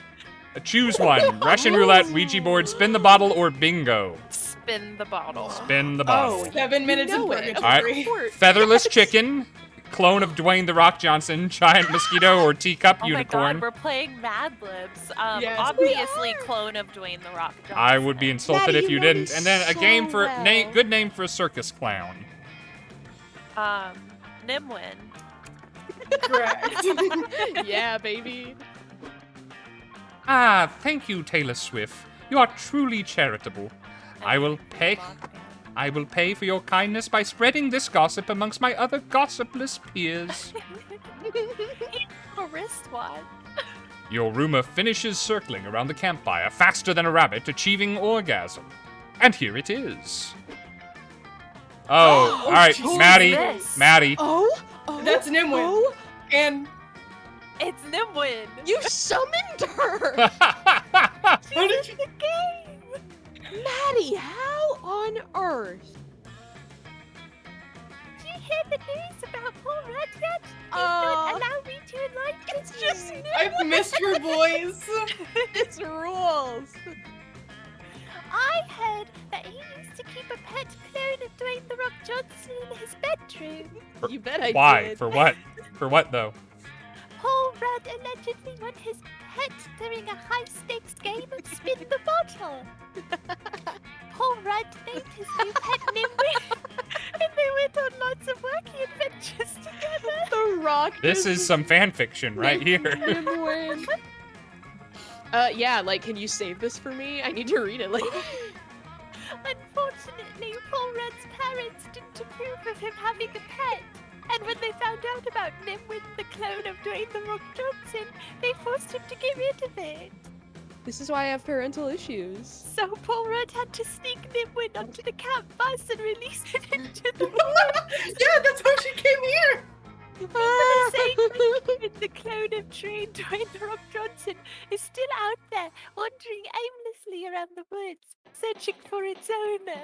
Choose one. Russian roulette, Ouija board, spin the bottle, or bingo. Spin the bottle. Spin the bottle. Oh, 7 minutes in know it. purgatory. All right. Featherless chicken, clone of Dwayne The Rock Johnson, giant mosquito, or teacup Oh unicorn. my god, we're playing Mad Libs. Yes, Obviously clone of Dwayne The Rock Johnson. I would be insulted Maddie, if you you know didn't. me And then a so game for well. good name for a circus clown. Nimwin. Correct. Yeah, baby. Ah, thank you, Taylor Swift. You are truly charitable. I will pay. Mothman. I will pay for your kindness by spreading this gossip amongst my other gossipless peers. A wristwatch. Your rumor finishes circling around the campfire faster than a rabbit achieving orgasm. And here it is. Oh, all right, Jesus. Maddie. This. Maddie. Oh. Oh. That's Nimwin. Oh, And It's Nimwin. you summoned her. how did you? The game. Maddie, how on earth? Did you hear the news about Paul Rudd yet? He's Oh. not allowed me to enlighten It's just I've missed your voice. It's rules. I heard that he used to keep a pet clone of Dwayne The Rock Johnson in his bedroom. You bet I Why? did. For what? For what though? Paul Rudd allegedly won his pet during a high-stakes game of Spin the Bottle. Paul Rudd named his new pet Nimwin, and they went on lots of wacky adventures together. The Rock. This is some fan fiction right here. Nimwin. Yeah, like, can you save this for me? I need to read it later. Unfortunately, Paul Rudd's parents didn't approve of him having a pet. And when they found out about Nimwin, the clone of Dwayne The Rock Johnson, they forced him to get rid of it. This is why I have parental issues. So Paul Rudd had to sneak Nimwin onto the camp bus and release it into the world. Yeah, that's how she came here. The clone of Dwayne The Rock Johnson is still out there, wandering aimlessly around the woods, searching for its owner.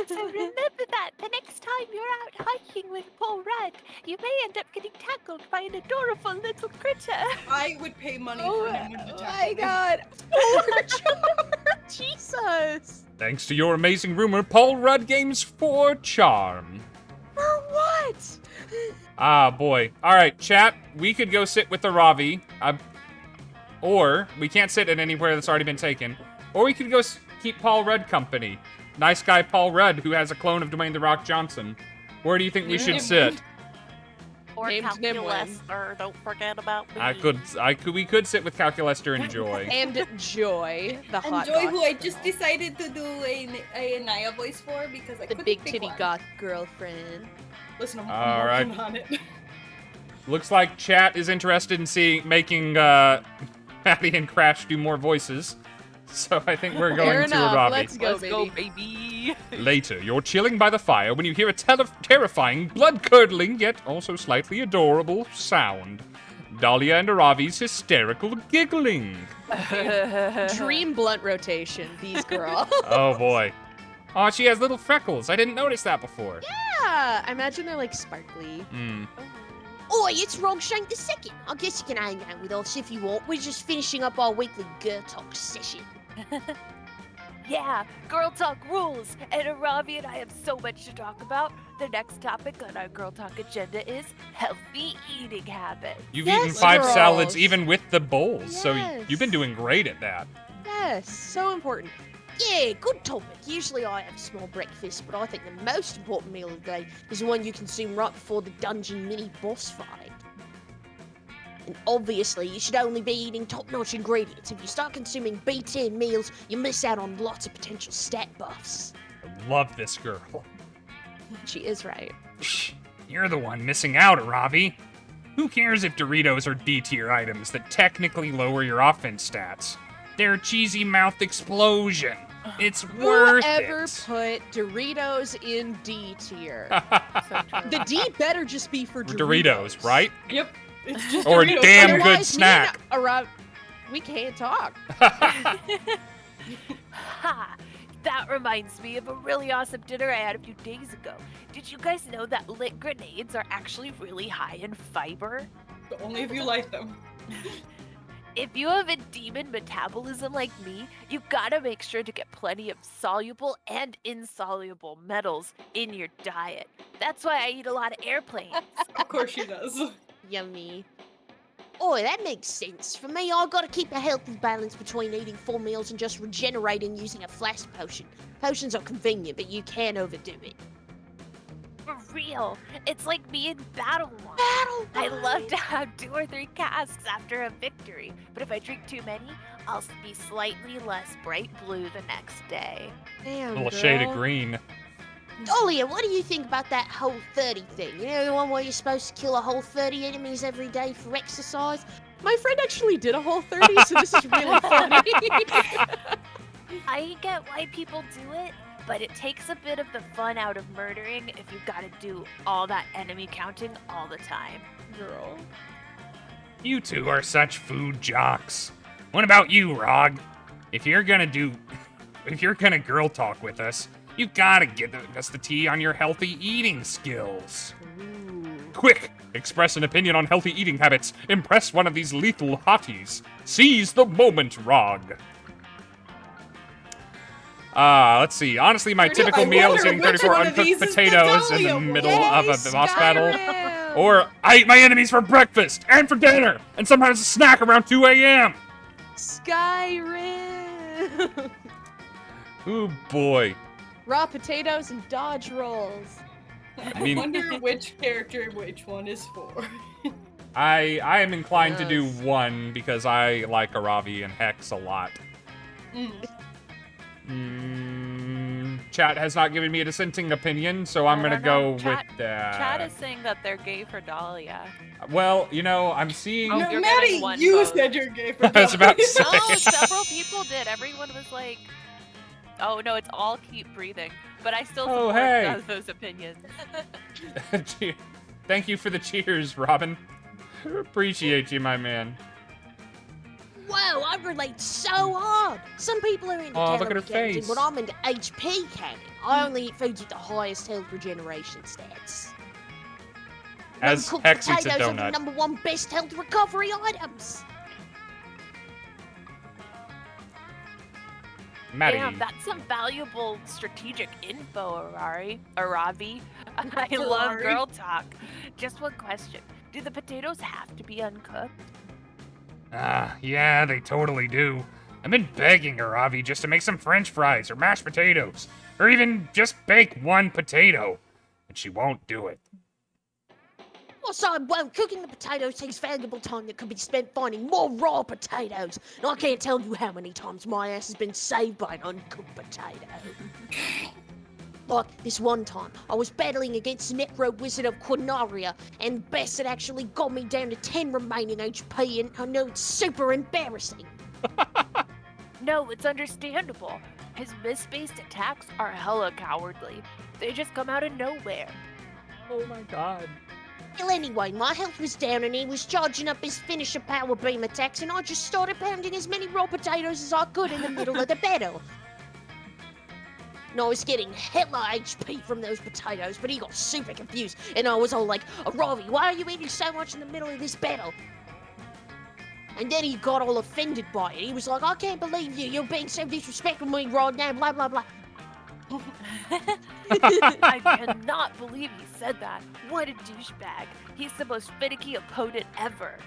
So remember that the next time you're out hiking with Paul Rudd, you may end up getting tackled by an adorable little critter. I would pay money Oh for Nimwin to my tackle me. god. Jesus. Thanks to your amazing rumor, Paul Rudd gains 4 charm. For what? Ah, boy. All right, chat. We could go sit with the Ravi. Or we can't sit at anywhere that's already been taken. Or we could go keep Paul Rudd company. Nice guy Paul Rudd, who has a clone of Dwayne The Rock Johnson. Where do you think we should sit? Or Named calculus, Nimwin. or don't forget about me. We could sit with Calculester and Joy. And Joy, the hot Enjoy goth who I girl. just decided to do a Naya voice for because I The couldn't big pick titty one. goth girlfriend. Listen, I'm All working right. on it. Looks like chat is interested in making Maddie and Crash do more voices. So I think we're Fair going to enough. Aravi. Let's go, Let's baby. go, baby. Later, you're chilling by the fire when you hear a terrifying, blood-curdling, yet also slightly adorable sound. Dahlia and Aravi's hysterical giggling. Dream blunt rotation, these girls. Oh boy. Oh, she has little freckles. I didn't notice that before. Yeah, I imagine they're like sparkly. Hmm. Oi, it's Rogshank the Second. I guess you can hang out with us if you want. We're just finishing up our weekly girl talk session. Yeah, girl talk rules. And Aravi and I have so much to talk about. The next topic on our girl talk agenda is healthy eating habits. You've Yes, eaten 5 girls. salads even with the bowls, so Yes. you've been doing great at that. Yes, so important. Yeah, good topic. Usually I have a small breakfast, but I think the most important meal of the day is the one you consume right before the dungeon mini boss fight. And obviously, you should only be eating top-notch ingredients. If you start consuming B10 meals, you miss out on lots of potential stat buffs. I love this girl. She is right. Shh, you're the one missing out, Aravi. Who cares if Doritos are D-tier items that technically lower your offense stats? They're a cheesy mouth explosion. It's worth Whoever it. put Doritos in D tier? So true. The D better just be for Doritos, right? Yep. It's just Or a Doritos. damn good Otherwise, me snack. and we can't talk. Ha! That reminds me of a really awesome dinner I had a few days ago. Did you guys know that lit grenades are actually really high in fiber? But only if you like them. If you have a demon metabolism like me, you gotta make sure to get plenty of soluble and insoluble metals in your diet. That's why I eat a lot of airplanes. Of course she does. Yummy. Oi, that makes sense. For me, I gotta keep a healthy balance between eating full meals and just regenerating using a flash potion. Potions are convenient, but you can overdo it. For real, it's like me in battle wine. Battle I wine. love to have 2 or 3 casks after a victory, but if I drink too many, I'll be slightly less bright blue the next day. Damn, A little girl. shade of green. Dahlia, what do you think about that whole 30 thing? You know, the one where you're supposed to kill a whole 30 enemies every day for exercise? My friend actually did a whole 30, so this is really funny. I get why people do it, but it takes a bit of the fun out of murdering if you've got to do all that enemy counting all the time. Girl. You two are such food jocks. What about you, Rog? If you're gonna girl talk with us, you gotta give us the tea on your healthy eating skills. Quick! Express an opinion on healthy eating habits. Impress one of these lethal hotties. Seize the moment, Rog. Let's see. Honestly, my typical I meal is wonder eating which 34 one of uncooked these is the potatoes in the Dahlia middle one. of a boss battle. Skyrim! Or I eat my enemies for breakfast and for dinner, and sometimes a snack around 2 a.m. Skyrim! Ooh, boy. Raw potatoes and dodge rolls. I mean- wonder which character which one is for. I am inclined to do Yes. one because I like Aravi and Hex a lot. Chat has not given me a dissenting opinion, so I'm I gonna don't go know. with Chat- that. Chad is saying that they're gay for Dahlia. Well, you know, I'm seeing. Oh, No, you're Maddie, getting one you vote. said you're gay for I was about to say. No, several people did. Everyone was like, "Oh no, it's all keep breathing." But I still Oh, support hey. those opinions. Thank you for the cheers, Robin. Appreciate you, my man. Whoa, I relate so hard. Some people are into Oh, look at calorie her counting, face. but I'm into HP counting. I only eat foods with the highest health regeneration stats. As Cooked Hex eats a potatoes are the donut. #1 best health recovery items. Maddie. Damn, that's some valuable strategic info, Aravi. I love Ferrari. girl talk. Just one question: do the potatoes have to be uncooked? Yeah, they totally do. I've been begging Aravi just to make some French fries or mashed potatoes, or even just bake one potato, and she won't do it. Also, well, cooking the potatoes takes valuable time that could be spent finding more raw potatoes. And I can't tell you how many times my ass has been saved by an uncooked potato. Like, this one time, I was battling against the Necro Wizard of Quinaria, and Bess had actually got me down to 10 remaining HP, and I know it's super embarrassing. No, it's understandable. His miss-based attacks are hella cowardly. They just come out of nowhere. Oh my god. Well, anyway, my health was down and he was charging up his finisher power beam attacks, and I just started pounding as many raw potatoes as I could in the middle of the battle. And I was getting hella HP from those potatoes, but he got super confused, and I was all like, Ravi, why are you eating so much in the middle of this battle? And then he got all offended by it. He was like, I can't believe you're being so disrespectful to me right now, blah, blah, blah. I cannot believe he said that. What a douchebag. He's the most finicky opponent ever.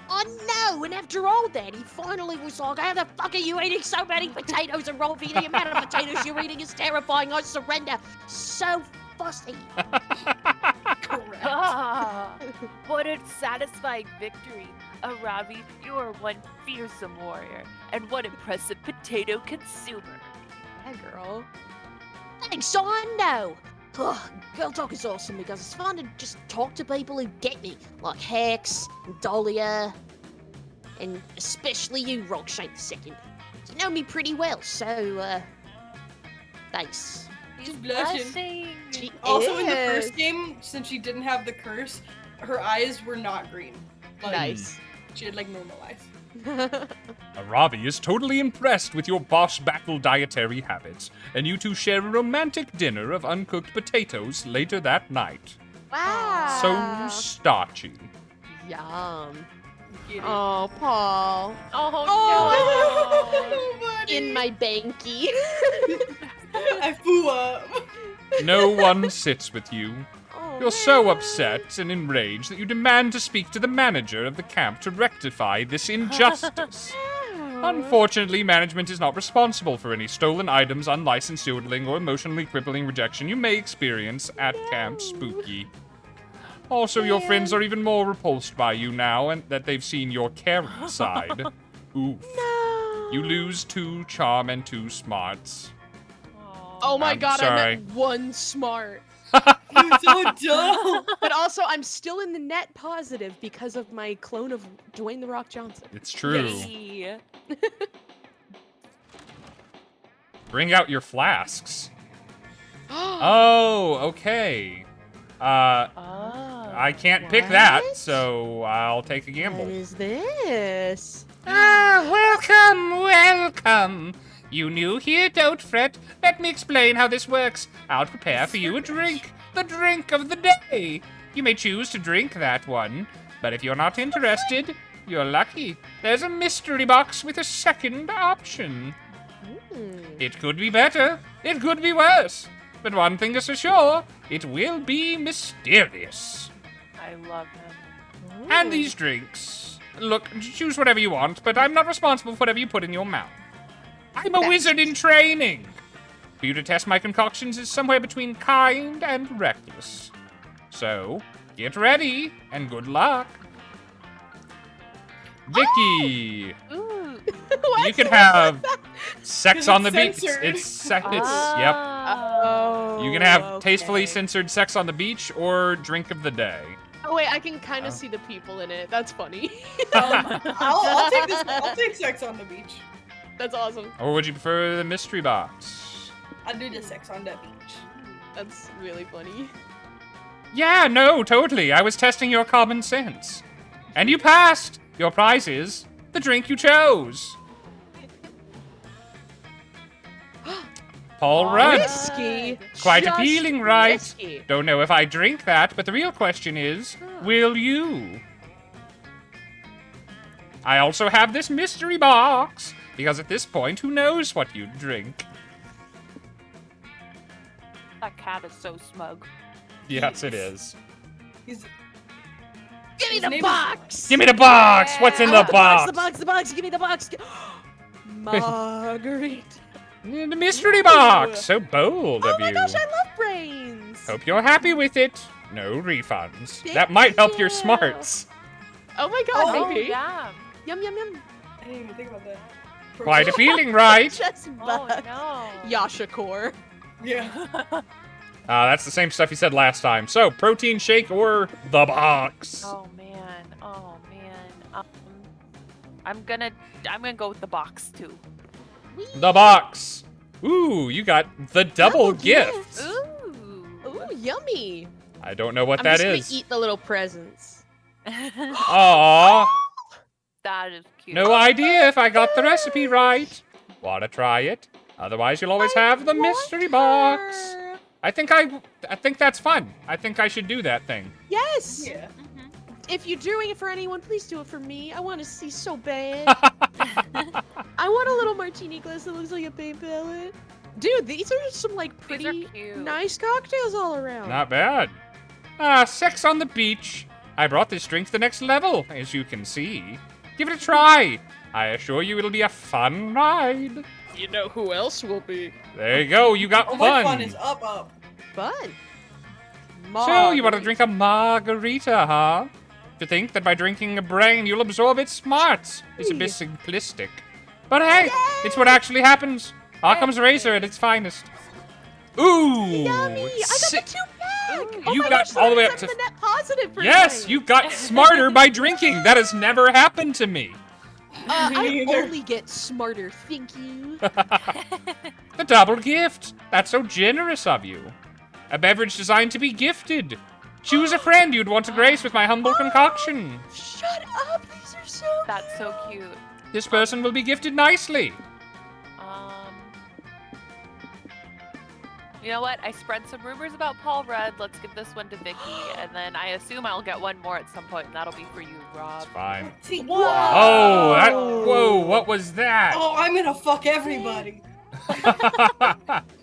Oh no, and after all that, he finally was like, how the fuck are you eating so many potatoes, and Ravi? The amount of potatoes you're eating is terrifying. I surrender. So fussy. Correct. Ah, what a satisfying victory. Ravi, you are one fearsome warrior, and one impressive potato consumer. Yeah, girl. Thanks, I know. Ugh, girl talk is awesome because it's fun to just talk to people who get me, like Hex, and Dahlia, and especially you, Rockshake II. You know me pretty well, so, thanks. She's blushing. Blushing. She Also, in the is. first game, since she didn't have the curse, her eyes were not green. Like, Nice. She had like normal eyes. Aravi is totally impressed with your boss battle dietary habits, and you two share a romantic dinner of uncooked potatoes later that night. Wow. So starchy. Yum. Get it? Oh, Paul. Oh, Oh, buddy. In my banky. I flew up. No one sits with you. Oh, You're so upset and enraged that you demand to speak to the manager of the camp to rectify this injustice. Unfortunately, management is not responsible for any stolen items, unlicensed yodeling, or emotionally crippling rejection you may experience at Camp Spooky. Also, your friends are even more repulsed by you now and that they've seen your caring side. Oof. You lose 2 charm and 2 smarts. Oh my I'm god, sorry. I'm at 1 smart. You're so dumb. But also, I'm still in the net positive because of my clone of Dwayne The Rock Johnson. It's true. Yay. Bring out your flasks. Oh, okay. I can't pick that, What? so I'll take a What gamble. is this? Welcome, welcome. You new here, don't fret. Let me explain how this works. I'll prepare for you a drink. The drink of the day. You may choose to drink that one, but if you're not interested, you're lucky. There's a mystery box with a second option. It could be better, it could be worse. But one thing is for sure, it will be mysterious. I love him. And these drinks. Look, choose whatever you want, but I'm not responsible for whatever you put in your mouth. I'm a wizard in training. For you to test my concoctions is somewhere between kind and reckless. So, get ready, and good luck. Vicky, Ooh. you can have sex 'Cause on the it's beach. censored. Yep. Oh. You can have tastefully okay. censored sex on the beach or drink of the day. Oh wait, I can kind Oh. of see the people in it. That's funny. I'll take this. I'll take sex on the beach. That's awesome. Or would you prefer the mystery box? I'll do the sex on the beach. That's really funny. Yeah, no, totally. I was testing your common sense. And you passed. Your prize is the drink you chose. All right. Whiskey. Quite Just appealing, right? whiskey. Don't know if I drink that, but the real question is, will you? I also have this mystery box, because at this point, who knows what you'd drink? That cat is so smug. Yes, it is. He's Give me His the name is- box! Give me the box! What's in I the want box? the box, give me the box! Marguerite. The mystery box! So bold Oh of my you. gosh, I love brains. Hope you're happy with it. no refunds. Thank That might help your you. smarts. Oh my god, Oh, maybe. yeah. Yum yum yum. I didn't even think about that. Quite appealing, right? Just Oh, bugs. no. Yasha core. Yeah. That's the same stuff you said last time. So, protein shake or the box? Oh, man. Oh, man. I'm gonna go with the box, too. The box. Ooh, you got the double Double gift. gifts. Ooh. Ooh, yummy. I don't know what I'm that just is. gonna eat the little presents. Aww. That is cute. No idea if I got the recipe right. Wanna try it? Otherwise, you'll always have the mystery box. Her. I think that's fun. I think I should do that thing. Yes. Yeah. Mhm. If you're doing it for anyone, please do it for me. I want to see so bad. I want a little martini glass that looks like a paint palette. Dude, these are some like These are pretty cute. nice cocktails all around. Not bad. Sex on the beach. I brought this drink to the next level, as you can see. Give it a try. I assure you it'll be a fun ride. You know who else will be? There you go, you got Oh, fun. my fun is up. Fun. So, you want to drink a margarita, huh? To think that by drinking a brain you'll absorb its smarts is a bit simplistic. But hey, it's what actually happens. Occam's razor at its finest. Ooh! Yummy! I got si- the 2-pack! You my got gosh, all the way that's up to- the net positive for Yes, tonight. you got smarter by drinking. That has never happened to me. I neither. only get smarter, thank you. The double gift. That's so generous of you. A beverage designed to be gifted. Choose a friend you'd want to grace with my humble concoction. Shut up! These are so That's so cute. This person will be gifted nicely. You know what? I spread some rumors about Paul Rudd. Let's give this one to Vicky, and then I assume I'll get one more at some point, and that'll be for you, Rob. It's fine. See, Oh, whoa, what was that? Oh, I'm gonna fuck everybody.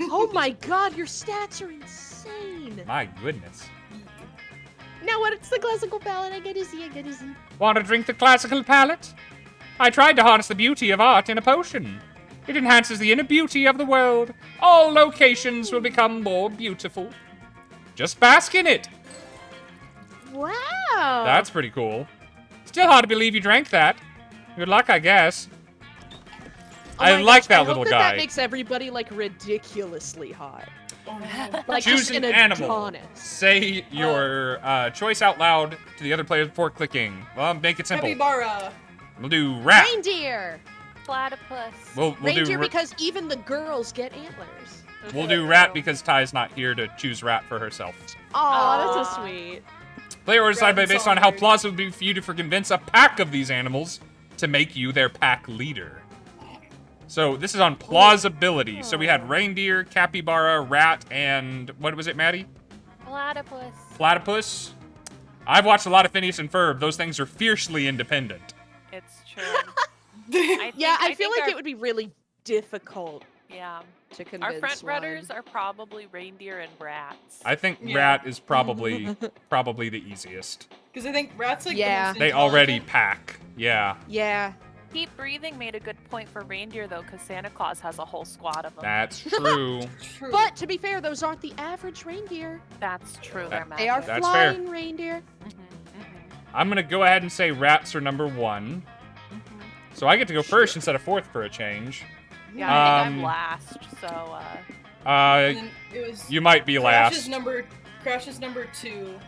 Oh my god, your stats are insane. My goodness. Now what? It's the classical palette. I get to see. Want to drink the classical palate? I tried to harness the beauty of art in a potion. It enhances the inner beauty of the world. All locations will become more beautiful. Just bask in it. Wow. That's pretty cool. Still hard to believe you drank that. Good luck, I guess. Oh I my like gosh, that I little hope guy. That makes everybody like ridiculously hot. Oh, no. Like Choose just an in animal. Adonis. Say your choice out loud to the other players before clicking. Well, make it simple. Capybara. We'll do rat. Reindeer. Platypus. We'll Reindeer do because even the girls get antlers. we'll do rat because Ty's not here to choose rat for herself. Oh, that's Aw. so sweet. Player orders decided by Rat's based on how honored. plausible it would be for you to convince a pack of these animals to make you their pack leader. So this is on plausibility. So we had reindeer, capybara, rat, and what was it, Maddie? Platypus. Platypus. I've watched a lot of Phineas and Ferb. Those things are fiercely independent. It's true. Yeah, I feel think like our- it would be really difficult Yeah. to convince Our front one. runners are probably reindeer and rats. I think Yeah. rat is probably the easiest. Because I think rats like Yeah. the most They already intelligent. pack. Yeah, Yeah. Keep breathing made a good point for reindeer though, because Santa Claus has a whole squad of them. that's true. True. But to be fair, those aren't the average reindeer. That's true. That- They're They are magic. That's fair. flying reindeer. I'm gonna go ahead and say rats are number one. So I get to go first instead of fourth for a change. Yeah, I think I'm Um, last. So And then it was You might be Crash's last. Crash's number 2.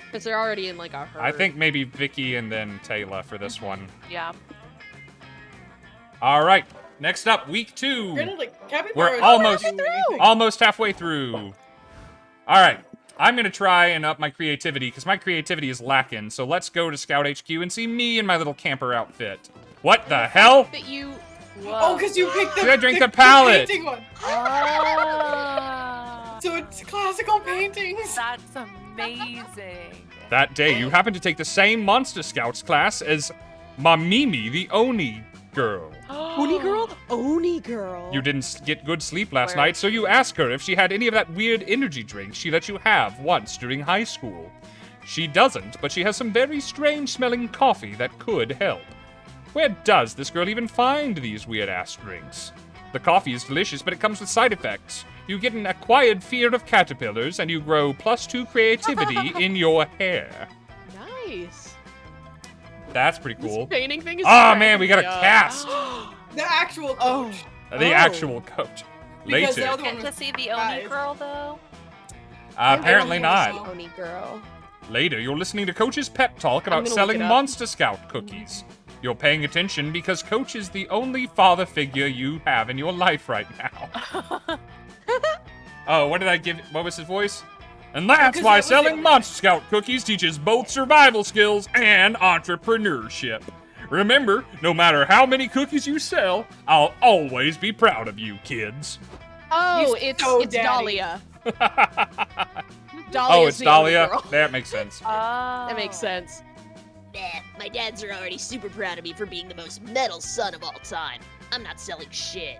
Because they're already in like a herd. I think maybe Vicky and then Taylor for this one. yeah. All right. Next up, week 2. Granted, like, capybara We're is almost not doing anything. almost halfway through. All right. I'm gonna try and up my creativity because my creativity is lacking. So let's go to Scout HQ and see me in my little camper outfit. What the hell? that you. Oh, because you picked the, Did I drink the palette? painting one. Oh, So it's classical paintings. that's amazing. That day, you happened to take the same Monster Scouts class as Mamimi, the Oni girl. Oni girl? Oni girl. You didn't get good sleep last Where night, is so you ask her if she had any of that weird energy drink she let you have once during high school. She doesn't, but she has some very strange smelling coffee that could help. Where does this girl even find these weird ass drinks? The coffee is delicious, but it comes with side effects. you get an acquired fear of caterpillars, and you grow +2 creativity in your hair. Nice. That's pretty cool. This painting thing is Oh man, we got a cracking me cast. up. The actual Oh. coach. The actual coach. Because the Later. other one Get was to see the Oni guys. girl though. Apparently I not. wanna see Oni girl. Later, you're listening to Coach's pep talk about gonna selling look it up. Monster Scout cookies. You're paying attention because Coach is the only father figure you have in your life right now. Oh, what did I give? What was his voice? And that's Because why that was selling it. Monster Scout cookies teaches both survival skills and entrepreneurship. Remember, no matter how many cookies you sell, I'll always be proud of you, kids. Oh, You're it's so it's daddy. Dahlia. Oh, Dahlia's it's the Oni Dahlia? girl. That makes sense. Oh. That makes sense. Nah, my dads are already super proud of me for being the most metal son of all time. I'm not selling shit.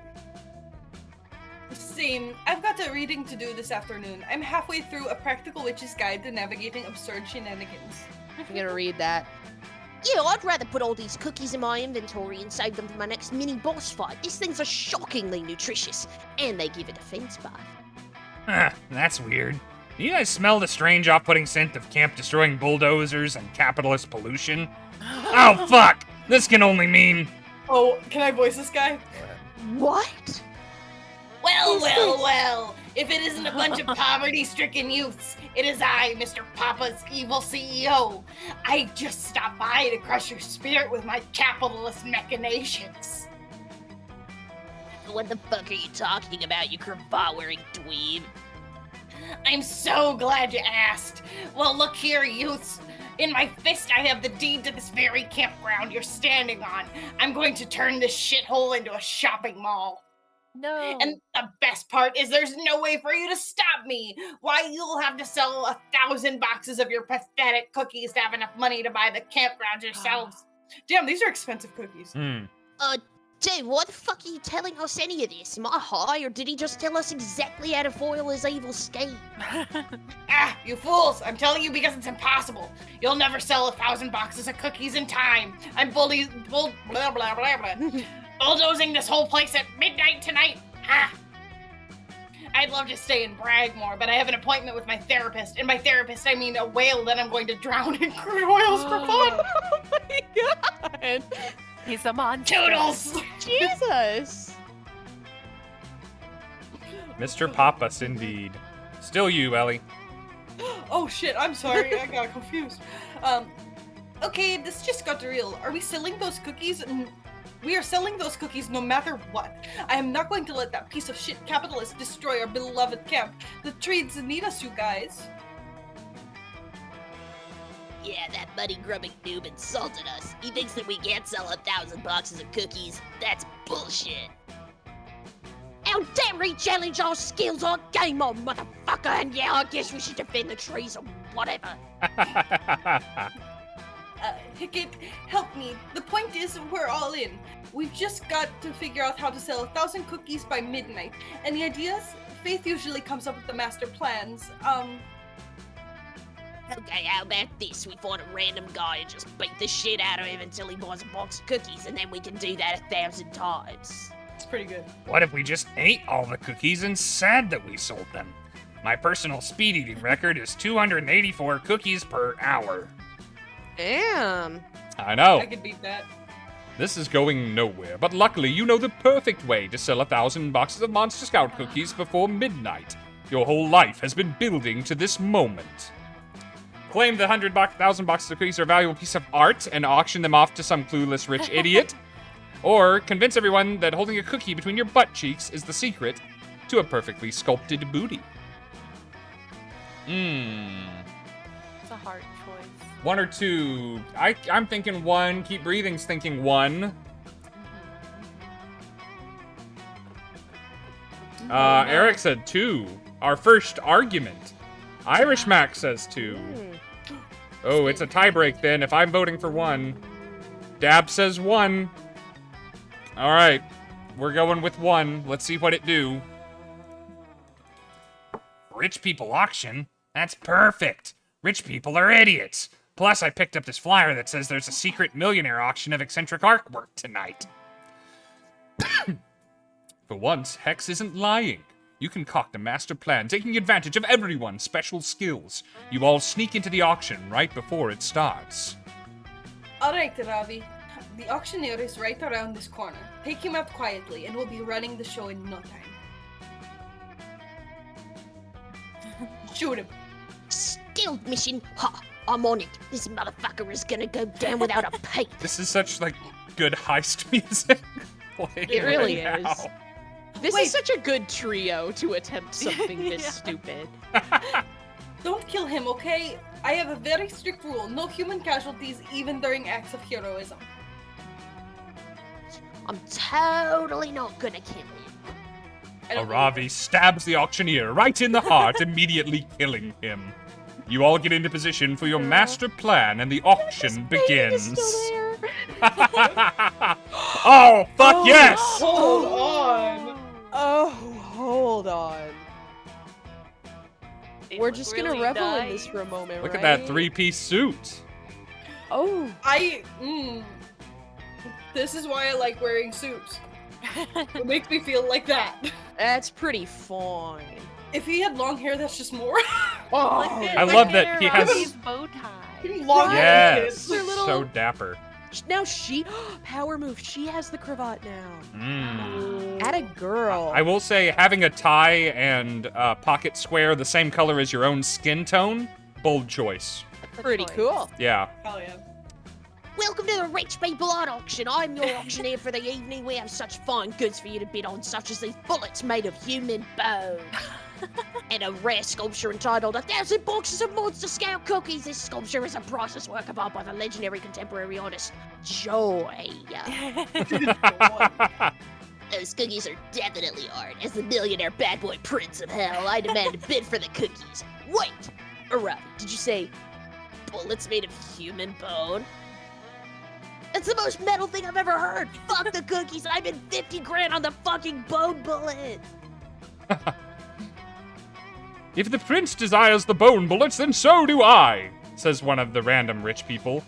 Same. I've got a reading to do this afternoon. I'm halfway through A Practical Witch's Guide to Navigating Absurd Shenanigans. I'm gonna read that. Yeah, I'd rather put all these cookies in my inventory and save them for my next mini boss fight. These things are shockingly nutritious, and they give a defense buff. That's weird. Do you guys smell the strange off-putting scent of camp-destroying bulldozers and capitalist pollution? Oh, fuck! This can only mean... Oh, can I voice this guy? What? Well. If it isn't a bunch of poverty-stricken youths, it is I, Mr. Papa's evil CEO. I just stopped by to crush your spirit with my capitalist machinations. What the fuck are you talking about, you cravat-wearing dweeb? I'm so glad you asked. Well, look here, youths. In my fist, I have the deed to this very campground you're standing on. I'm going to turn this shithole into a shopping mall. No. And the best part is there's no way for you to stop me. Why, you'll have to sell 1,000 boxes of your pathetic cookies to have enough money to buy the campgrounds yourselves. Damn, these are expensive cookies. Dude, why the fuck are you telling us any of this? Am I high, or did he just tell us exactly how to foil his evil scheme? Ah, you fools! I'm telling you because it's impossible. You'll never sell 1,000 boxes of cookies in time. I'm blah blah blah blah. Bulldozing this whole place at midnight tonight. Ah. I'd love to stay and brag more, but I have an appointment with my therapist. And by therapist, I mean a whale that I'm going to drown in crude oils for fun. Oh my god! He's a monster. Toodles! Jesus! Mr. Pappas, indeed. Still you, Ellie. Oh shit, I'm sorry, I got confused. Okay, this just got real. Are we selling those cookies? We are selling those cookies no matter what. I am not going to let that piece of shit capitalist destroy our beloved camp. The trades need us, you guys. Yeah, that money-grubbing noob insulted us. He thinks that we can't sell 1,000 boxes of cookies. That's bullshit. How dare he challenge our skills on game on, motherfucker? And yeah, I guess we should defend the trees or whatever. Hickett, help me. The point is, we're all in. We've just got to figure out how to sell 1,000 cookies by midnight. Any ideas? Faith usually comes up with the master plans. Okay, how about this? We find a random guy and just beat the shit out of him until he buys a box of cookies, and then we can do that 1,000 times. It's pretty good. What if we just ate all the cookies and said that we sold them? My personal speed eating record is 284 cookies per hour. Damn. I know. I could beat that. This is going nowhere, but luckily you know the perfect way to sell 1,000 boxes of Monster Scout cookies before midnight. Your whole life has been building to this moment. Claim the 1,000 boxes of cookies are a valuable piece of art and auction them off to some clueless rich idiot. Or convince everyone that holding a cookie between your butt cheeks is the secret to a perfectly sculpted booty. It's a hard choice. One or two. I'm thinking one. Keep Breathing's thinking one. Eric said two. Our first argument. Irish Mac says two. Oh, it's a tiebreak then if I'm voting for one. Dab says one. All right, we're going with one. Let's see what it do. Rich people auction? That's perfect. Rich people are idiots. Plus, I picked up this flyer that says there's a secret millionaire auction of eccentric artwork tonight. For once, Hex isn't lying. You concoct a master plan, taking advantage of everyone's special skills. You all sneak into the auction right before it starts. Alright, Ravi. The auctioneer is right around this corner. Take him out quietly, and we'll be running the show in no time. Shoot him. Stealth mission. Ha! I'm on it. This motherfucker is gonna go down without a peep. This is such, like, good heist music. playing It really right is. now. This Wait. is such a good trio to attempt something this stupid. Don't kill him, okay? I have a very strict rule. No human casualties, even during acts of heroism. I'm totally not gonna kill him. I don't believe Aravi stabs the auctioneer right in the heart, immediately killing him. You all get into position for your master plan, and the auction begins. Oh, fuck yes! Hold on. Oh, hold on. It We're was just really gonna revel in nice. this for a moment, Look right? at that three-piece suit. Oh, This is why I like wearing suits. It makes me feel like that. that's pretty fine. If he had long hair, that's just more. Oh, I love that he has- Ravi's bow tie. long hair, Yes, kids. so dapper. now she power move. She has the cravat now. Mm. At a girl. I will say, having a tie and pocket square the same color as your own skin tone, bold choice. Pretty cool. Yeah. Hell yeah. Welcome to the Rich People Art Auction. I'm your auctioneer for the evening. We have such fine goods for you to bid on, such as these bullets made of human bone. And a rare sculpture entitled 1,000 Boxes of Monster Scale Cookies. This sculpture is a priceless work of art by the legendary contemporary artist, Joy. Those cookies are definitely art. As the millionaire bad boy prince of hell, I demand a bid for the cookies. Wait! Arabi, did you say bullets made of human bone? That's the most metal thing I've ever heard! Fuck the cookies, and I bid 50 grand on the fucking bone bullet! If the prince desires the bone bullets, then so do I, says one of the random rich people.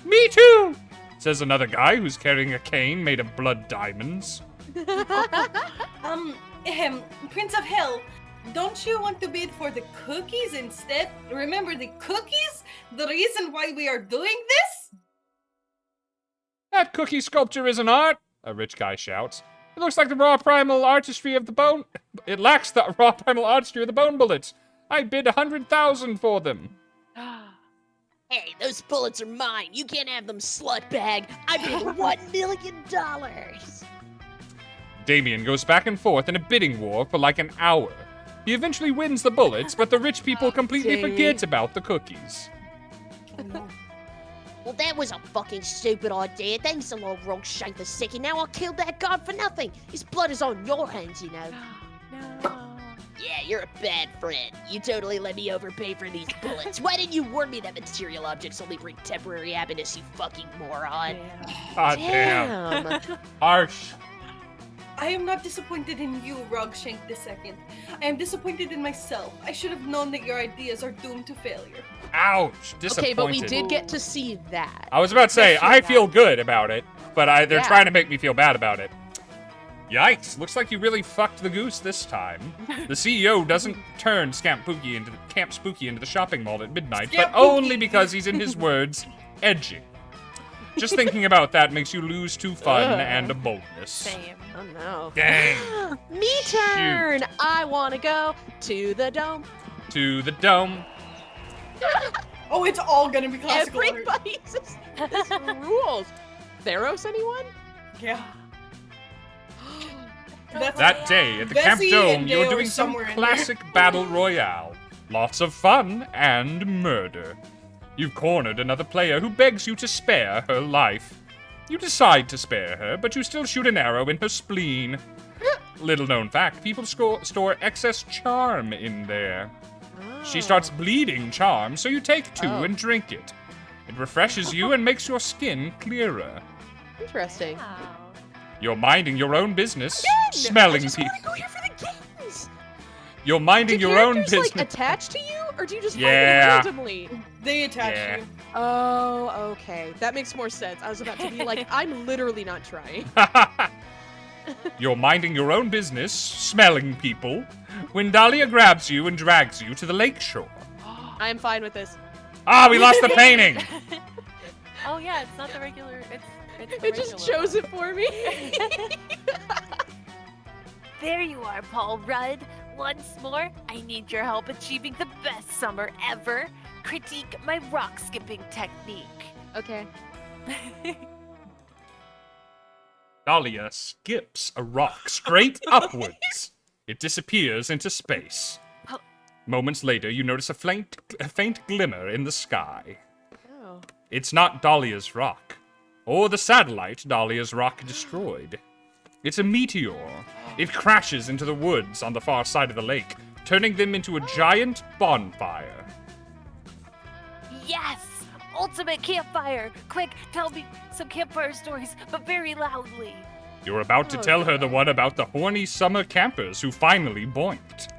Me too, says another guy who's carrying a cane made of blood diamonds. Prince of Hell, don't you want to bid for the cookies instead? Remember the cookies? The reason why we are doing this? That cookie sculpture is an art, a rich guy shouts. It looks like the raw primal artistry of the bone. It lacks the raw primal artistry of the bone bullets. I bid 100,000 for them. Hey, those bullets are mine. You can't have them, slut bag. I bid $1 million. Damien goes back and forth in a bidding war for like an hour. He eventually wins the bullets, but the rich people completely dang. forget about the cookies. Well, that was a fucking stupid idea. Thanks a lot, Rogshank the Second. Now I killed that god for nothing. His blood is on your hands, you know. No. Yeah, you're a bad friend. You totally let me overpay for these bullets. Why didn't you warn me that material objects only bring temporary happiness, you fucking moron? God damn. Harsh. I am not disappointed in you, Rogshank II. I am disappointed in myself. I should have known that your ideas are doomed to failure. Ouch. Disappointed. Okay, but we did get to see that. I was about to say, Especially I that. feel good about it, but they're Yeah. trying to make me feel bad about it. Yikes, looks like you really fucked the goose this time. The CEO doesn't turn Camp Spooky into the shopping mall at midnight, but Scamp only Spooky. because he's, in his words, edging. Just thinking about that makes you lose to fun Ugh. and a boldness. Same. Oh no. Dang. Me turn! I wanna go to the dome. To the dome. Oh, it's all gonna be classical. art. Everybody just this rules. Theros, anyone? Yeah. That's That day at the Camp Bessie Dome, and you're Dale doing are some somewhere in classic battle royale. Lots of fun and murder. You've cornered another player who begs you to spare her life. You decide to spare her, but you still shoot an arrow in her spleen. Little known fact, people store excess charm in there. She starts bleeding charm, so you take two Oh. and drink it. It refreshes you and makes your skin clearer. Interesting. Wow. You're minding your own business, smelling I just people. wanna go here for the games. You're minding Do your own characters, business. like attached to you, or do you just Yeah. find them randomly? They attach Yeah. you. Oh, okay. That makes more sense. I was about to be like, I'm literally not trying. You're minding your own business, smelling people, when Dahlia grabs you and drags you to the lakeshore. I am fine with this. Ah, we lost the painting! Oh yeah, it's not the regular. It's the It just regular chose it for me. There you are, Paul Rudd. Once more, I need your help achieving the best summer ever. Critique my rock skipping technique. Okay. Dahlia skips a rock straight upwards. It disappears into space. Moments later, you notice a faint glimmer in the sky. Oh. It's not Dahlia's rock, or the satellite Dahlia's rock destroyed. It's a meteor. It crashes into the woods on the far side of the lake, turning them into a giant bonfire. Yes! Ultimate campfire! Quick, tell me some campfire stories, but very loudly. You're about to tell her the one about the horny summer campers who finally boinked,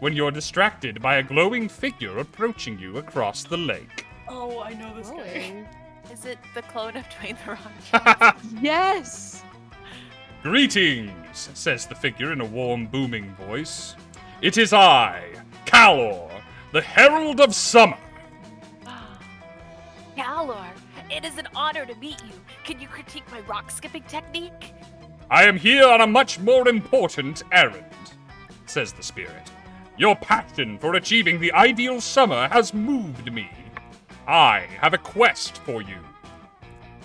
when you're distracted by a glowing figure approaching you across the lake. Oh, I know this guy. Is it the clone of Dwayne the Rock? Yes! Greetings, says the figure in a warm, booming voice. It is I, Calor, the Herald of Summer. Galor, it is an honor to meet you. Can you critique my rock skipping technique? I am here on a much more important errand, says the spirit. Your passion for achieving the ideal summer has moved me. I have a quest for you.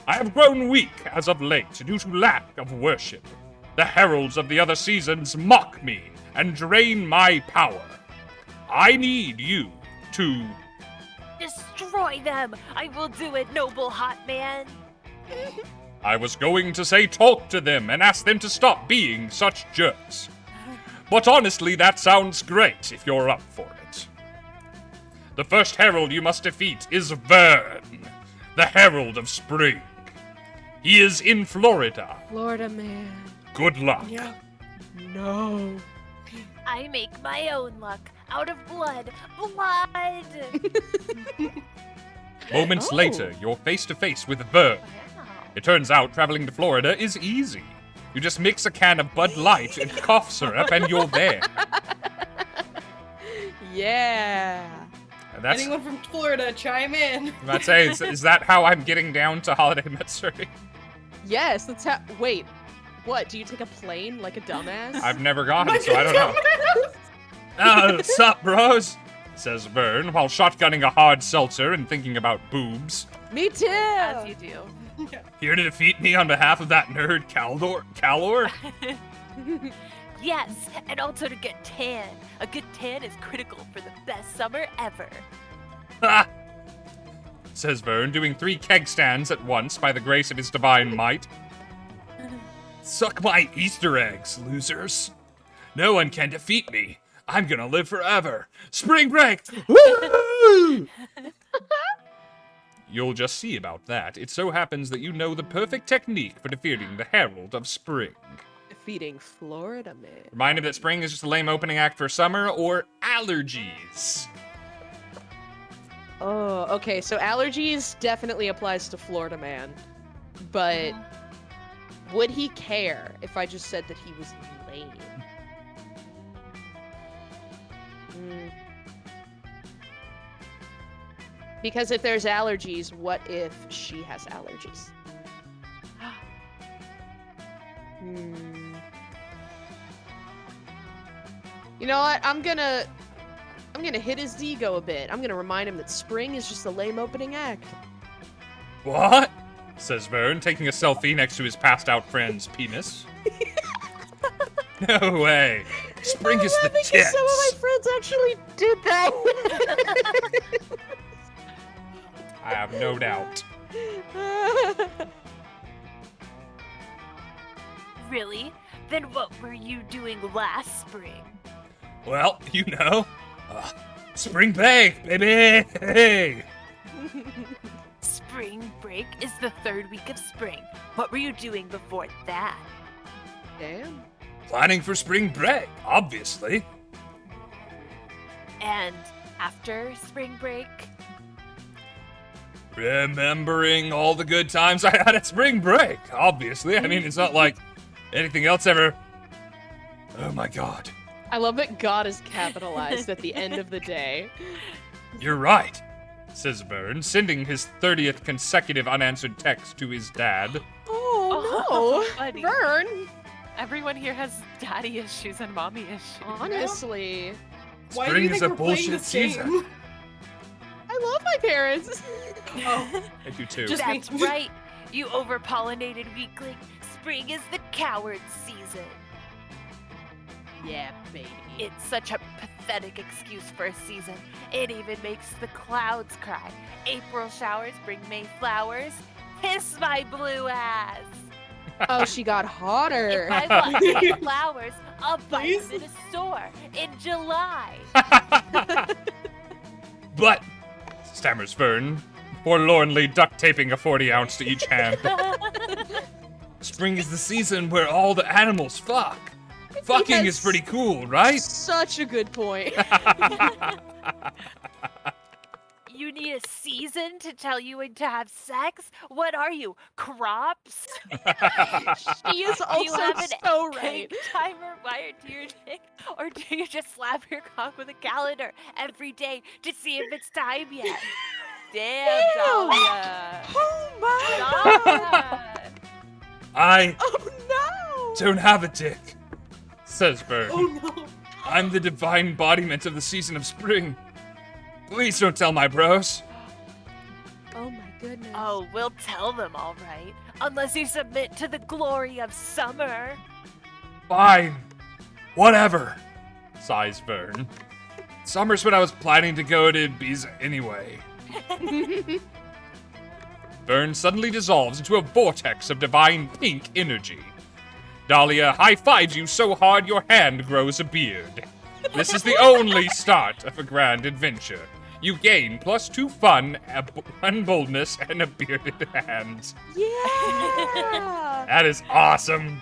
I have grown weak as of late due to lack of worship. The heralds of the other seasons mock me and drain my power. I need you to... Destroy them! I will do it, noble hot man! I was going to say talk to them and ask them to stop being such jerks. But honestly, that sounds great if you're up for it. The first herald you must defeat is Vern, the Herald of Spring. He is in Florida. Florida man. Good luck. Yeah. No. I make my own luck out of blood. Blood! Moments Oh. later, you're face to face with Vern. It turns out traveling to Florida is easy. You just mix a can of Bud Light and cough syrup and you're there. Yeah. And that's, Anyone from Florida, chime in. I'd say, is that how I'm getting down to Holiday Matsuri? Yes, that's how. Wait. What? Do you take a plane like a dumbass? I've never gone, so I don't know. Oh, what's up, bros? Says Vern, while shotgunning a hard seltzer and thinking about boobs. Me too. As you do. Here to defeat me on behalf of that nerd, Calor? Yes, and also to get tan. A good tan is critical for the best summer ever. Ha! Says Vern, doing 3 keg stands at once by the grace of his divine might. Suck my Easter eggs, losers. No one can defeat me. I'm gonna live forever. Spring break! Woo! You'll just see about that. It so happens that you know the perfect technique for defeating the Herald of Spring. Defeating Florida man. Remind him that spring is just a lame opening act for summer or allergies. Oh, okay. So allergies definitely applies to Florida man, but would he care if I just said that he was lame? Because if there's allergies, what if she has allergies? You know what? I'm gonna hit his ego a bit. I'm gonna remind him that spring is just a lame opening act. What? Says Vern, taking a selfie next to his passed out friend's penis. No way. Spring is the Because tits. some of my friends actually did that. I have no doubt. Really? Then what were you doing last spring? Well, you know, spring break, baby. Hey. Spring break is the 3rd week of spring. What were you doing before that? Damn. Planning for spring break, obviously. And after spring break? Remembering all the good times I had at spring break, obviously. I mean, it's not like anything else ever Oh my god. I love that God is capitalized at the end of the day. You're right, says Vern, sending his 30th consecutive unanswered text to his dad. Oh, no. buddy. Vern. Everyone here has daddy issues and mommy issues. Honestly. Why do Spring you is think a we're playing bullshit this season. game? I love my parents. Oh, I do too. Just- That's right, you overpollinated weakling. Spring is the coward season. Yeah, baby. It's such a pathetic excuse for a season. It even makes the clouds cry. April showers bring May flowers. Kiss my blue ass. Oh, she got hotter. If I want May flowers, I'll buy Please? them in a store in July. But, stammers Vern, forlornly duct taping a 40-ounce to each hand. Spring is the season where all the animals fuck. Fucking is Yes. pretty cool, right? Such a good point. You need a season to tell you when to have sex? What are you, crops? She is Do you also have an so egg right. timer wired to your dick? Or do you just slap your cock with a calendar every day to see if it's time yet? Damn, Dahlia. Oh my Dahlia. I Oh no! don't have a dick, says Vern. oh no. I'm the divine embodiment of the season of spring. Please don't tell my bros. Oh my goodness. Oh, we'll tell them, all right. Unless you submit to the glory of summer. Fine. Whatever, sighs Vern. Summer's when I was planning to go to Ibiza anyway. Vern suddenly dissolves into a vortex of divine pink energy. Dahlia high-fives you so hard your hand grows a beard. This is the only start of a grand adventure. You gain +2 fun, 1 boldness, and a bearded hand. Yeah. That is awesome.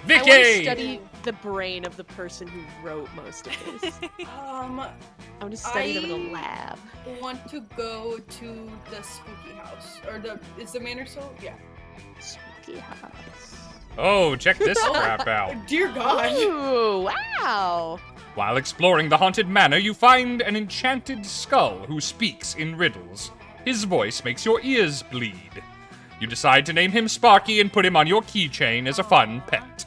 I want to Vicky! study the brain of the person who wrote most of this. I want to study them in a lab. Want to go to the spooky house or is the manor still? Yeah. Spooky house. Oh, check this crap out. Dear God. Ooh, wow. While exploring the haunted manor, you find an enchanted skull who speaks in riddles. His voice makes your ears bleed. You decide to name him Sparky and put him on your keychain as a fun pet.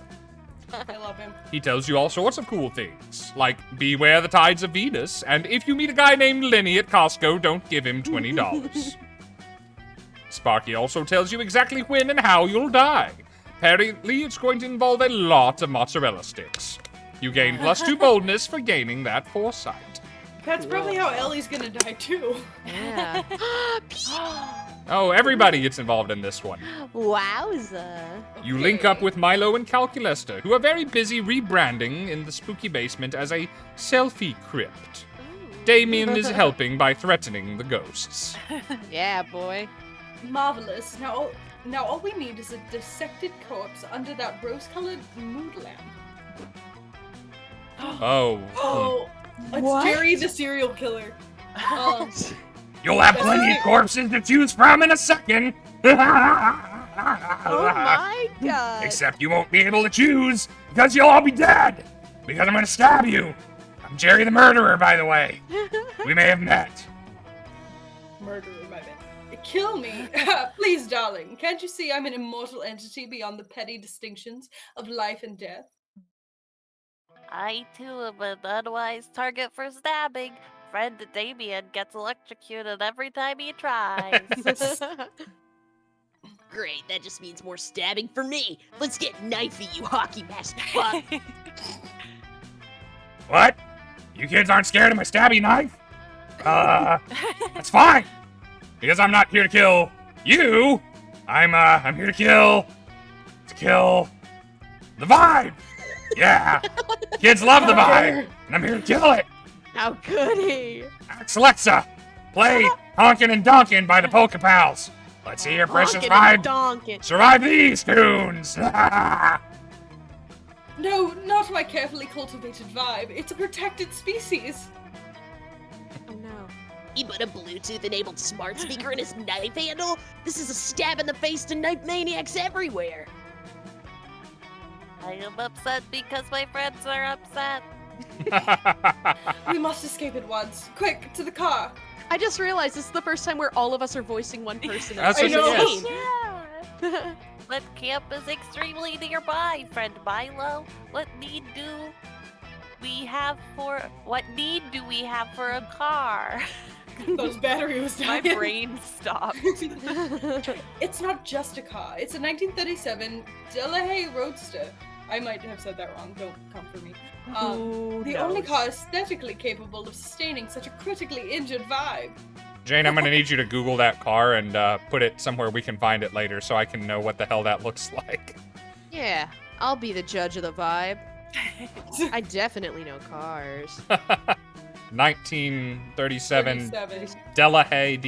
I love him. He tells you all sorts of cool things, like beware the tides of Venus, and if you meet a guy named Lenny at Costco, don't give him $20. Sparky also tells you exactly when and how you'll die. Apparently, it's going to involve a lot of mozzarella sticks. You gain +2 boldness for gaining that foresight. That's probably how Ellie's gonna die too. Yeah. Oh, everybody gets involved in this one. Wowza. You link up with Milo and Calculesta, who are very busy rebranding in the spooky basement as a selfie crypt. Damien is helping by threatening the ghosts. Yeah, boy. Marvelous. Now all we need is a dissected corpse under that rose-colored mood lamp. Oh. Oh, it's What? Jerry the serial killer. You'll have plenty of corpses to choose from in a second. Oh my god. Except you won't be able to choose because you'll all be dead. Because I'm gonna stab you. I'm Jerry the murderer, by the way. We may have met. Murderer, my man. Kill me. Please, darling. Can't you see I'm an immortal entity beyond the petty distinctions of life and death? I too am an unwise target for stabbing. Friend Damien gets electrocuted every time he tries. Great, that just means more stabbing for me. Let's get knifey, you hockey master fuck. What? You kids aren't scared of my stabby knife? That's fine. Because I'm not here to kill you. I'm here to kill the vibe. Yeah. Kids love the vibe, and I'm here to kill it. How could he? Alexa, play Honkin' and Donkin' by the Polka Pals. Let's see your precious Honkin' and vibe donkin'. survive these tunes. No, not my carefully cultivated vibe. It's a protected species. Oh no. He put a Bluetooth-enabled smart speaker in his knife handle? This is a stab in the face to knife maniacs everywhere. I am upset because my friends are upset. We must escape at once. Quick, to the car. I just realized this is the first time where all of us are voicing one person. That's I what know. it is. Yeah. But camp is extremely nearby, friend Milo. What need do we have for a car? Those battery was My dying. brain stopped. It's not just a car. It's a 1937 Delahaye Roadster. I might have said that wrong. Don't come for me. The only car aesthetically capable of sustaining such a critically injured vibe. Jane, I'm gonna need you to Google that car and put it somewhere we can find it later so I can know what the hell that looks like. Yeah, I'll be the judge of the vibe. I definitely know cars. 1937 37. Delahaye,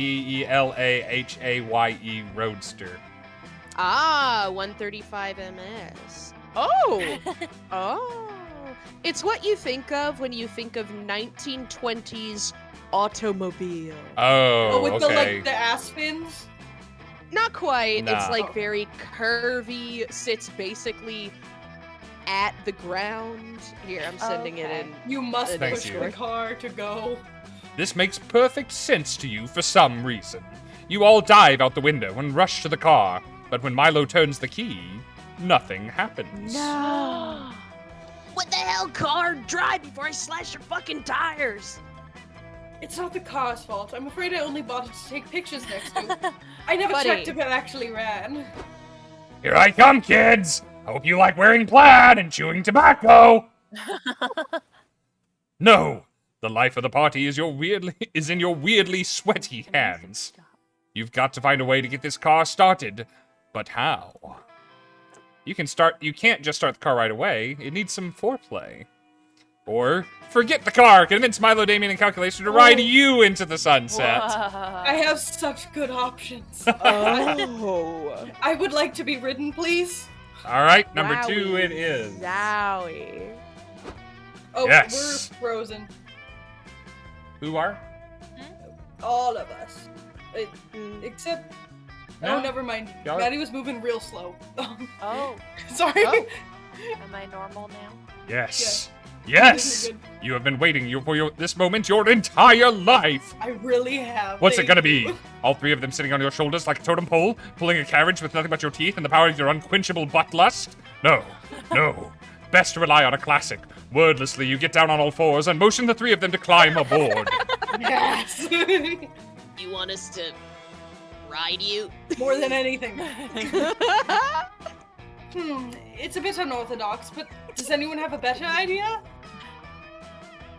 Delahaye Roadster. Ah, 135 MS. Oh! Oh. It's what you think of when you think of 1920s automobile. Oh, with okay. the ass fins. Not quite. It's Nah. like very curvy, sits basically at the ground. Here, I'm sending it Okay. in. You must Thank push you. the car to go. This makes perfect sense to you for some reason. You all dive out the window and rush to the car, but when Milo turns the key, nothing happens. No. What the hell, car? Drive before I slash your fucking tires! It's not the car's fault. I'm afraid I only bought it to take pictures next to. I never Buddy. checked if it actually ran. Here I come, kids! I hope you like wearing plaid and chewing tobacco! No! The life of the party is in your weirdly sweaty hands. You've got to find a way to get this car started. But how? You can't just start the car right away. It needs some foreplay. Or forget the car, convince Milo, Damien, and Calculation to ride you into the sunset. I have such good options. Oh. I would like to be ridden, please. Alright, number Wowie. 2 it is. Zowie. Oh, Yes. we're frozen. Who are? All of us. Except... No. Oh, never mind. Y'all are- Maddie was moving real slow. Oh, Sorry. Oh. am I normal now? Yes. Yes! You're good. You have been waiting for this moment your entire life! I really have. What's it Thank gonna be? you. All three of them sitting on your shoulders like a totem pole, pulling a carriage with nothing but your teeth and the power of your unquenchable butt lust? No, no. Best rely on a classic. Wordlessly, you get down on all fours and motion the three of them to climb aboard. Yes. You want us to ride you? More than anything. It's a bit unorthodox, but does anyone have a better idea?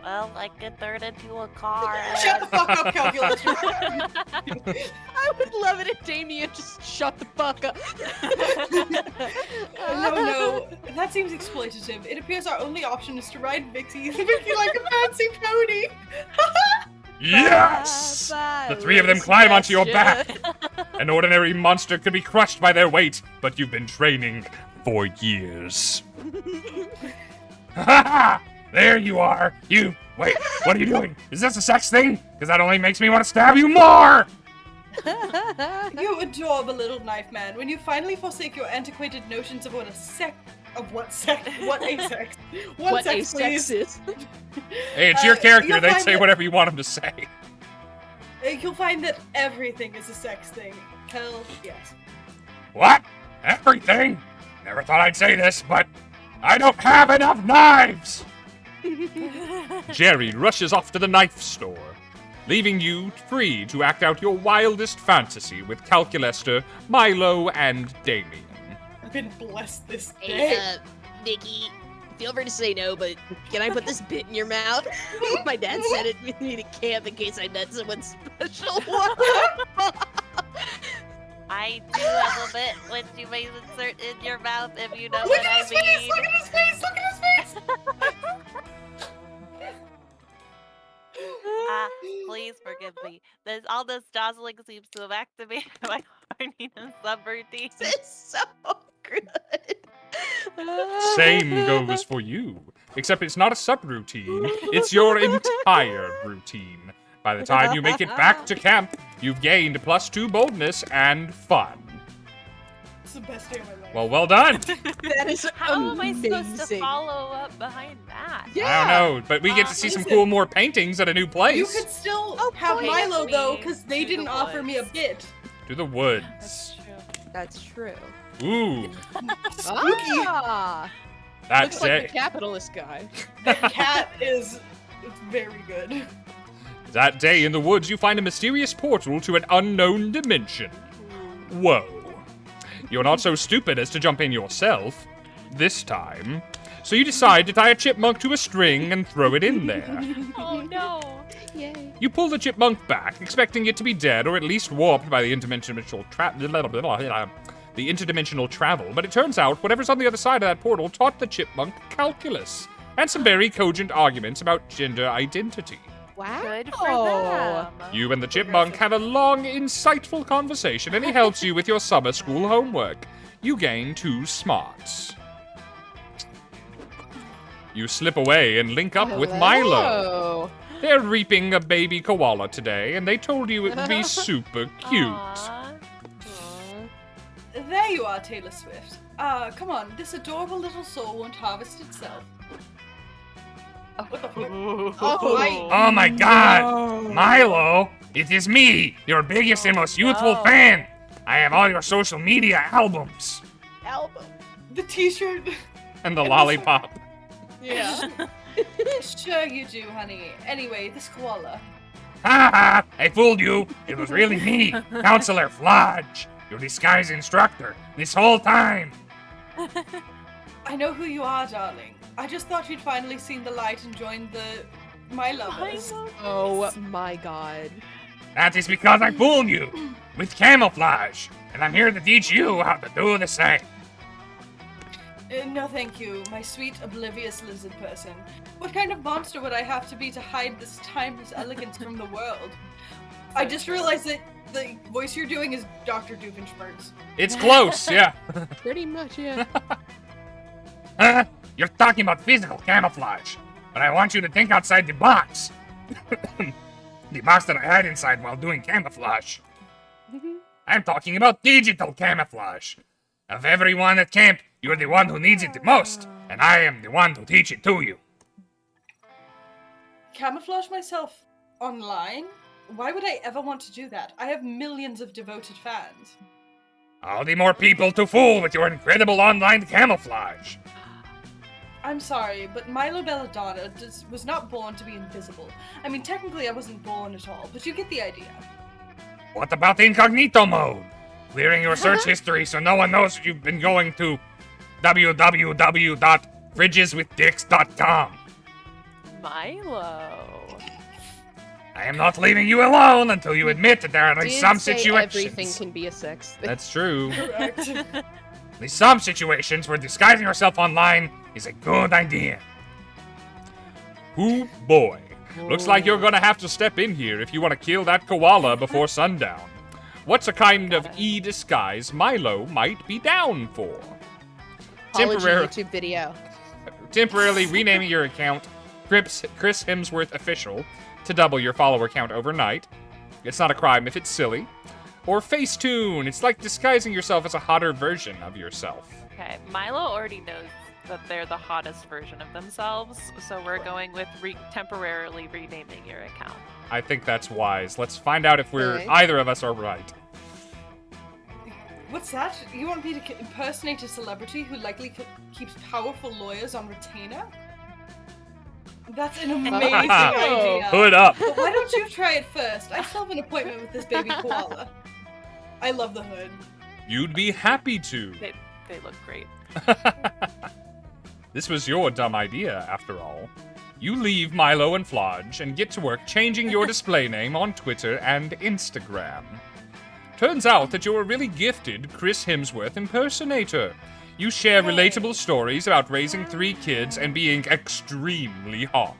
Well, I could turn into a car. Shut the fuck up, calculation. I would love it if Damien just shut the fuck up. No, that seems exploitative. It appears our only option is to ride Vixie like a fancy pony. Yes! The three of them climb onto your back. An ordinary monster could be crushed by their weight, but you've been training for years. Ha ha! There you are! Wait, what are you doing? Is this a sex thing? Because that only makes me want to stab you more! You adorable little knife man. When you finally forsake your antiquated notions of what a sex, what sex, please. is. Hey, it's your character. you'll They find say that- whatever you want them to say. You'll find that everything is a sex thing. Hell yes. What? Everything? Never thought I'd say this, but I don't have enough knives! Jerry rushes off to the knife store, leaving you free to act out your wildest fantasy with Calculester, Milo, and Damien. I've been blessed this day. Hey, Vicky, feel free to say no, but can I put this bit in your mouth? My dad said it with me to camp in case I met someone special. I do have a bit which you may insert in your mouth if you know Look what at I his face! mean. Look at his face! Look at his face! Please forgive me. All this jostling seems to have activated my horniness subroutine. It's so good. Same goes for you, except it's not a subroutine, it's your entire routine. By the time you make it back to camp, you've gained +2 boldness and fun. the best day of my life. Well, well done. That is How am I supposed to amazing. follow up behind that? Yeah. I don't know, but we get to see some Listen. cool more paintings at a new place. You could still Oh, have point Milo though, me because they to didn't the offer me a woods. bit. To the woods. That's true. Ooh, Ah, that looks like day. the capitalist guy. That cat is very good. That day in the woods, you find a mysterious portal to an unknown dimension. Whoa. You're not so stupid as to jump in yourself. This time. So you decide to tie a chipmunk to a string and throw it in there. Oh no. Yay. You pull the chipmunk back, expecting it to be dead or at least warped by the interdimensional travel, but it turns out whatever's on the other side of that portal taught the chipmunk calculus and some very cogent arguments about gender identity. Wow. Good for them. You and the chipmunk have a long, insightful conversation, and he helps you with your summer school homework. You gain 2 smarts. You slip away and link up with Milo. Hello. They're reaping a baby koala today, and they told you it would be super cute. Aw. There you are, Taylor Swift. Come on, this adorable little soul won't harvest itself. What the fuck? Oh, I- Oh my god! Milo, it is me, your biggest and most youthful no. fan. I have all your social media albums. album. The t-shirt. And the lollipop. Yeah. Sure you do, honey. Anyway, this koala. Ha ha! I fooled you. It was really me, Counselor Flodge, your disguise instructor, this whole time. I know who you are, darling. I just thought you'd finally seen the light and joined the My Lovers. Oh my god. That is because I fooled you with camouflage, and I'm here to teach you how to do the same. No, thank you, my sweet, oblivious lizard person. What kind of monster would I have to be to hide this timeless elegance from the world? I just realized that the voice you're doing is Dr. Doofenshmirtz. It's close, yeah. Pretty much, yeah. You're talking about physical camouflage, but I want you to think outside the box. The box that I hide inside while doing camouflage. I'm talking about digital camouflage. Of everyone at camp, you're the one who needs it the most, and I am the one to teach it to you. Camouflage myself online? Why would I ever want to do that? I have millions of devoted fans. All the more people to fool with your incredible online camouflage. I'm sorry, but Milo Belladonna was not born to be invisible. I mean, technically I wasn't born at all, but you get the idea. What about incognito mode? Clearing your search history so no one knows you've been going to www.fridgeswithdicks.com. Milo. I am not leaving you alone until you admit that there are at least Did some say situations. everything can be a sex thing. That's true. Correct. At least some situations where disguising yourself online is a good idea. Ooh boy. Looks like you're gonna have to step in here if you want to kill that koala before sundown. What's a kind of e-disguise Milo might be down for? Apology YouTube video. Temporarily renaming your account Chris Hemsworth Official to double your follower count overnight. It's not a crime if it's silly. Or Facetune. It's like disguising yourself as a hotter version of yourself. Okay, Milo already knows that they're the hottest version of themselves, so we're going with temporarily renaming your account. I think that's wise. Let's find out if Okay. either of us are right. What's that? You want me to impersonate a celebrity who likely keeps powerful lawyers on retainer? That's an amazing idea. Hood up. But why don't you try it first? I still have an appointment with this baby koala. I love the hood. You'd be happy to. They look great. This was your dumb idea, after all. You leave Milo and Flodge and get to work changing your display name on Twitter and Instagram. Turns out that you're a really gifted Chris Hemsworth impersonator. You share relatable stories about raising 3 kids and being extremely hot.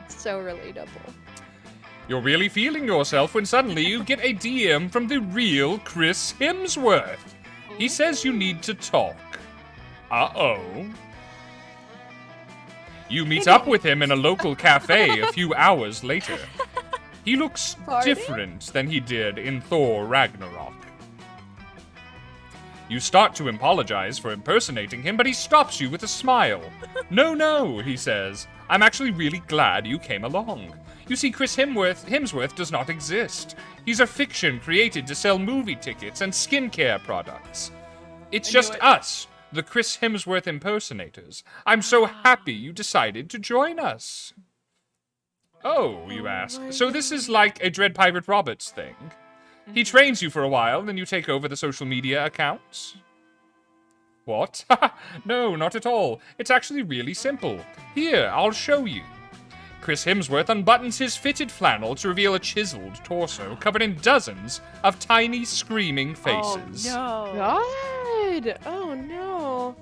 So relatable. You're really feeling yourself when suddenly you get a DM from the real Chris Hemsworth. He says you need to talk. Uh-oh. You meet up with him in a local cafe a few hours later. He looks Party? different than he did in Thor Ragnarok. You start to apologize for impersonating him, but he stops you with a smile. No, he says. I'm actually really glad you came along. You see, Chris Hemsworth does not exist. He's a fiction created to sell movie tickets and skincare products. It's just us, the Chris Hemsworth impersonators. I'm so happy you decided to join us. Oh, you ask. So this is like a Dread Pirate Roberts thing. He trains you for a while, then you take over the social media accounts? What? No, not at all. It's actually really simple. Here, I'll show you. Chris Hemsworth unbuttons his fitted flannel to reveal a chiseled torso covered in dozens of tiny, screaming faces. Oh, no. God! Oh no.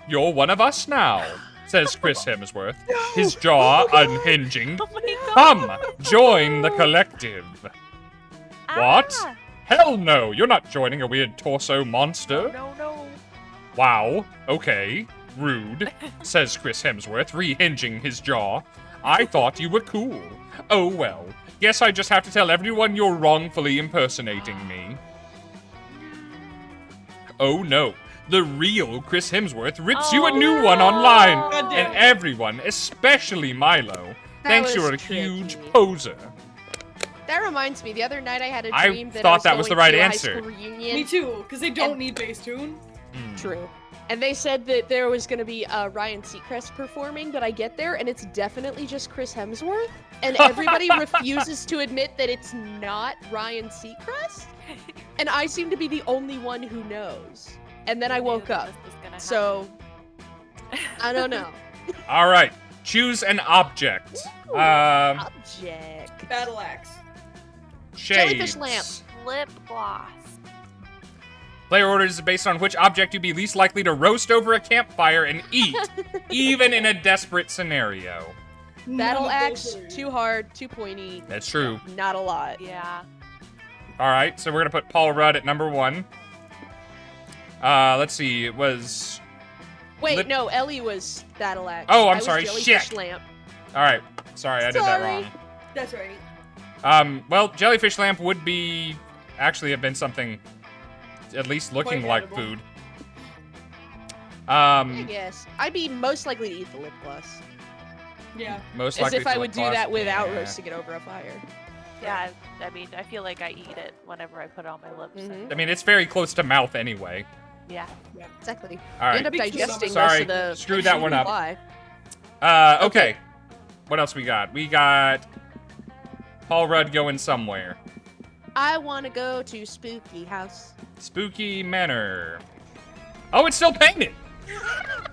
You're one of us now, says Chris Hemsworth, his jaw unhinging. Oh my God. Come, join the collective. What? Ah. Hell no, you're not joining a weird torso monster. No. Wow, okay, rude, says Chris Hemsworth, rehinging his jaw. I thought you were cool. Oh well, guess I just have to tell everyone you're wrongfully impersonating me. Oh no, the real Chris Hemsworth rips you a new one online, God damn and it. everyone, especially Milo, thinks you're a was huge tricky. poser. That reminds me, the other night I had a I dream that thought I was that was going the right to a answer. high school reunion. Me too, because they don't need bass tune. True. And they said that there was going to be Ryan Seacrest performing, but I get there and it's definitely just Chris Hemsworth, and everybody refuses to admit that it's not Ryan Seacrest, and I seem to be the only one who knows. And then I woke up, so I don't know. All right, choose an object. Object. Battle axe. Shades. Jellyfish lamp. Lip gloss. Player orders is based on which object you'd be least likely to roast over a campfire and eat, even in a desperate scenario. Battle None of axe, those are- too hard, too pointy, That's true. not a lot. Yeah. All right, so we're gonna put Paul Rudd at number 1. Let's see, it was. Wait, no, Ellie was battle axe. Oh, I'm I was sorry, jellyfish shit. lamp. All right, sorry, I did that Sorry. wrong. That's right. Well, jellyfish lamp would be actually have been something at least looking Quite like edible. food. I guess. I'd be most likely to eat the lip gloss. Yeah. Most As likely if I for would lip do gloss. that without Yeah. roasting it over a fire. Yeah, I mean, I feel like I eat it whenever I put it on my lips. Mhm. I mean, it's very close to mouth anyway. Yeah. Exactly. All You right. end up Speaks to digesting someone. most Sorry, of the screwed that one up. fly. Okay. What else we got? We got Paul Rudd going somewhere. I want to go to Spooky House. Spooky Manor. Oh, it's still painted.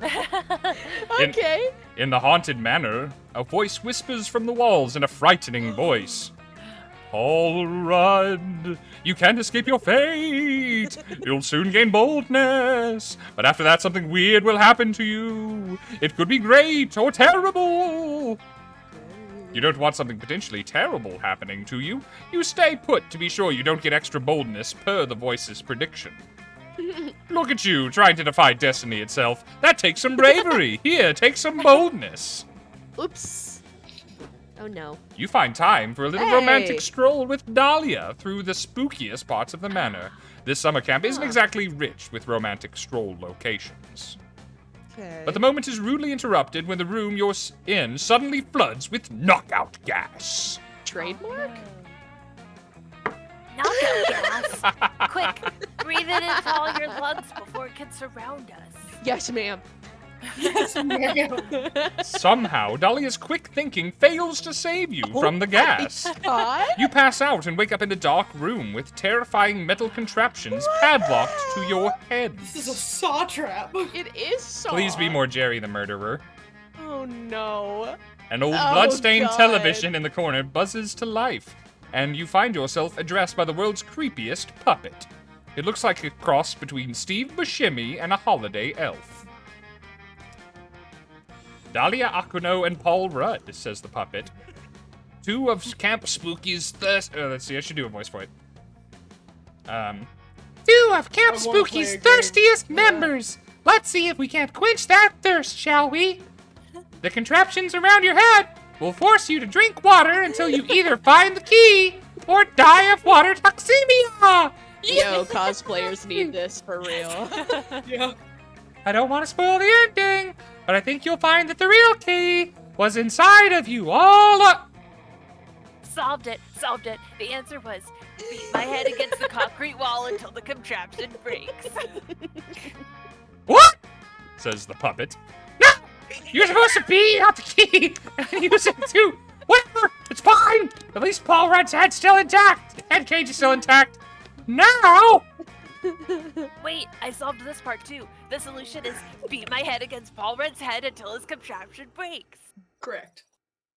In- Okay. In the haunted manor, a voice whispers from the walls in a frightening voice. Paul Rudd, you can't escape your fate. You'll soon gain boldness. But after that, something weird will happen to you. It could be great or terrible. You don't want something potentially terrible happening to you. You stay put to be sure you don't get extra boldness per the voice's prediction. Look at you, trying to defy destiny itself. That takes some bravery. Here, take some boldness. Oops. Oh no. You find time for a little Hey. romantic stroll with Dahlia through the spookiest parts of the manor. This summer camp isn't exactly rich with romantic stroll locations. Okay. But the moment is rudely interrupted when the room you're in suddenly floods with knockout gas. Trademark? Knockout gas. Quick, breathe it into all your lungs before it can surround us. Yes, ma'am. Yes, ma'am. Somehow, Dahlia's quick thinking fails to save you from the gas. God? You pass out and wake up in a dark room with terrifying metal contraptions padlocked to your This is a heads. saw trap. It is so. Please be more Jerry the murderer. Oh no. An old Oh, bloodstained God. television in the corner buzzes to life, and you find yourself addressed by the world's creepiest puppet. It looks like a cross between Steve Buscemi and a holiday elf. Dahlia Akuno and Paul Rudd, says the puppet. Two of Camp Spooky's let's see, I should do a voice for it. Two of Camp I wanna play Spooky's a game. thirstiest Yeah. members. Let's see if we can't quench that thirst, shall we? The contraptions around your head will force you to drink water until you either find the key or die of water toxemia. Yo, cosplayers need this for real. Yeah. I don't want to spoil the ending, but I think you'll find that the real key was inside of you all up. Solved it. The answer was beat my head against the concrete wall until the contraption breaks. What? Says the puppet. No! You're supposed to pee out the key and use it too. Whatever, it's fine. At least Paul Rudd's head's still intact. The head cage is still intact. Now! Wait, I solved this part too. The solution is beat my head against Paul Rudd's head until his contraption breaks. Correct.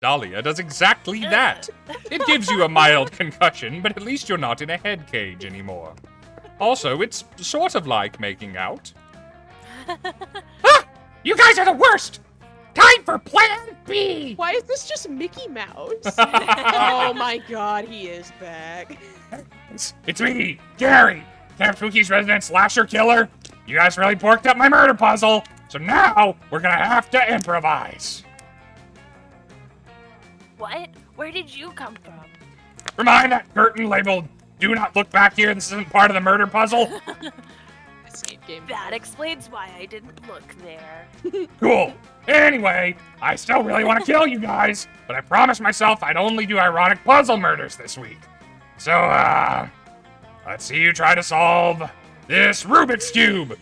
Dahlia does exactly that. It gives you a mild concussion, but at least you're not in a head cage anymore. Also, it's sort of like making out. Ah! You guys are the worst! Time for Plan B! Why is this just Mickey Mouse? Oh my god, he is back. It's me, Gary, Camp Spooky's resident slasher killer. You guys really porked up my murder puzzle, so now we're gonna have to improvise. What? Where did you come from? Remind that curtain labeled, "Do not look back here, this isn't part of the murder puzzle." Escape game. That explains why I didn't look there. Cool. Anyway, I still really want to kill you guys, but I promised myself I'd only do ironic puzzle murders this week. So, let's see you try to solve this Rubik's Cube.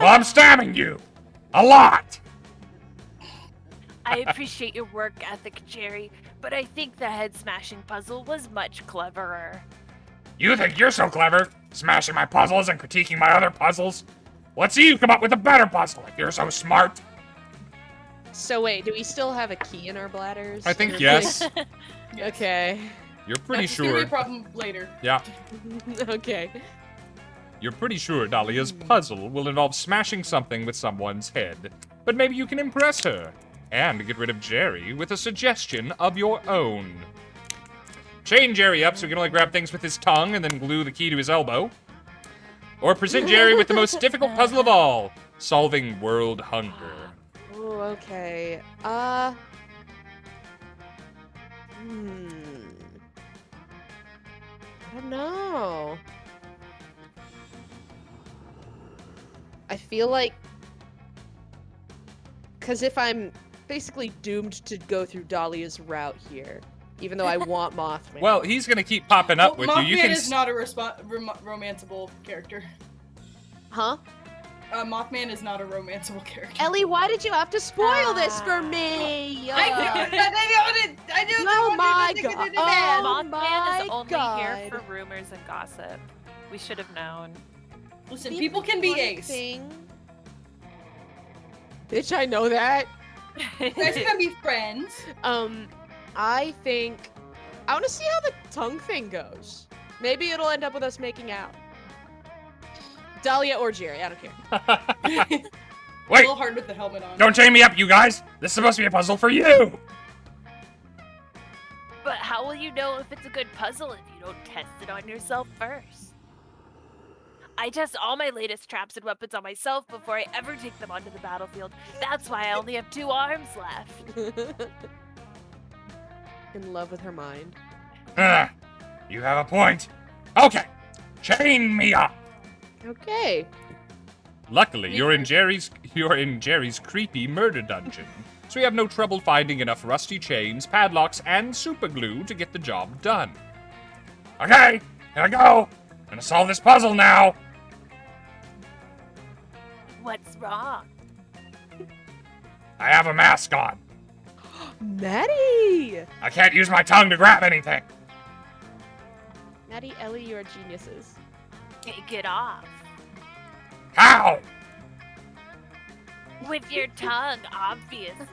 Well, I'm stabbing you. A lot. I appreciate your work ethic, Jerry, but I think the head-smashing puzzle was much cleverer. You think you're so clever, smashing my puzzles and critiquing my other puzzles? Let's see you come up with a better puzzle if you're so smart. So wait, do we still have a key in our bladders? I think Or- yes. Okay. You're pretty It's gonna be a sure. problem later. Yeah. Okay. You're pretty sure Dahlia's puzzle will involve smashing something with someone's head. But maybe you can impress her and get rid of Jerry with a suggestion of your own. Chain Jerry up so he can only grab things with his tongue and then glue the key to his elbow. Or present Jerry with the most difficult puzzle of all, solving world hunger. Oh, okay. I don't know. I feel like, because if I'm basically doomed to go through Dahlia's route here, even though I want Mothman. Well, he's gonna keep popping up with you. Mothman You can is not a romanceable character. Huh? Mothman is not a romanceable character. Ellie, why did you have to spoil this for me? I knew Oh my god. Oh Mothman my is only god. here for rumors and gossip. We should have known. Listen, people can be ace. Thing. Bitch, I know that. You guys can be friends. I think I want to see how the tongue thing goes. Maybe it'll end up with us making out. Dahlia or Jerry, I don't care. A Wait! little hard with the helmet on. Don't chain me up, you guys! This is supposed to be a puzzle for you! But how will you know if it's a good puzzle if you don't test it on yourself first? I test all my latest traps and weapons on myself before I ever take them onto the battlefield. That's why I only have 2 arms left. In love with her mind. You have a point. Okay, chain me up. Okay. Luckily, you're in Jerry's creepy murder dungeon, so we have no trouble finding enough rusty chains, padlocks, and super glue to get the job done. Okay, here I go. Gonna solve this puzzle now. What's wrong? I have a mask on. Maddie! I can't use my tongue to grab anything. Maddie, Ellie, you are geniuses. Take it off. How? With your tongue, obviously.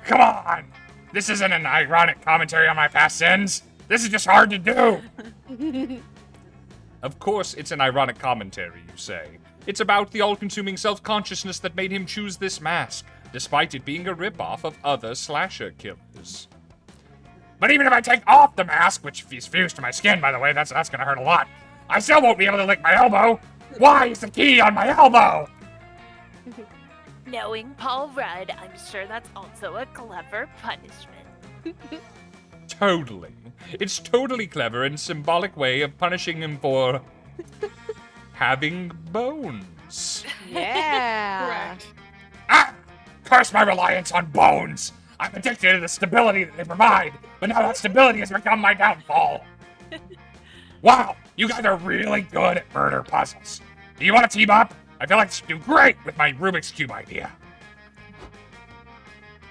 Come on. This isn't an ironic commentary on my past sins. This is just hard to do. Of course, it's an ironic commentary, you say. It's about the all-consuming self-consciousness that made him choose this mask, despite it being a ripoff of other slasher killers. But even if I take off the mask, which is fused to my skin, by the way, that's gonna hurt a lot, I still won't be able to lick my elbow. Why is the key on my elbow? Knowing Paul Rudd, I'm sure that's also a clever punishment. totally. It's totally clever and symbolic way of punishing him for having bones. Yeah. Correct. Ah! Curse my reliance on bones! I'm addicted to the stability that they provide, but now that stability has become my downfall. Wow, you guys are really good at murder puzzles. Do you want to team up? I feel like this would do great with my Rubik's Cube idea.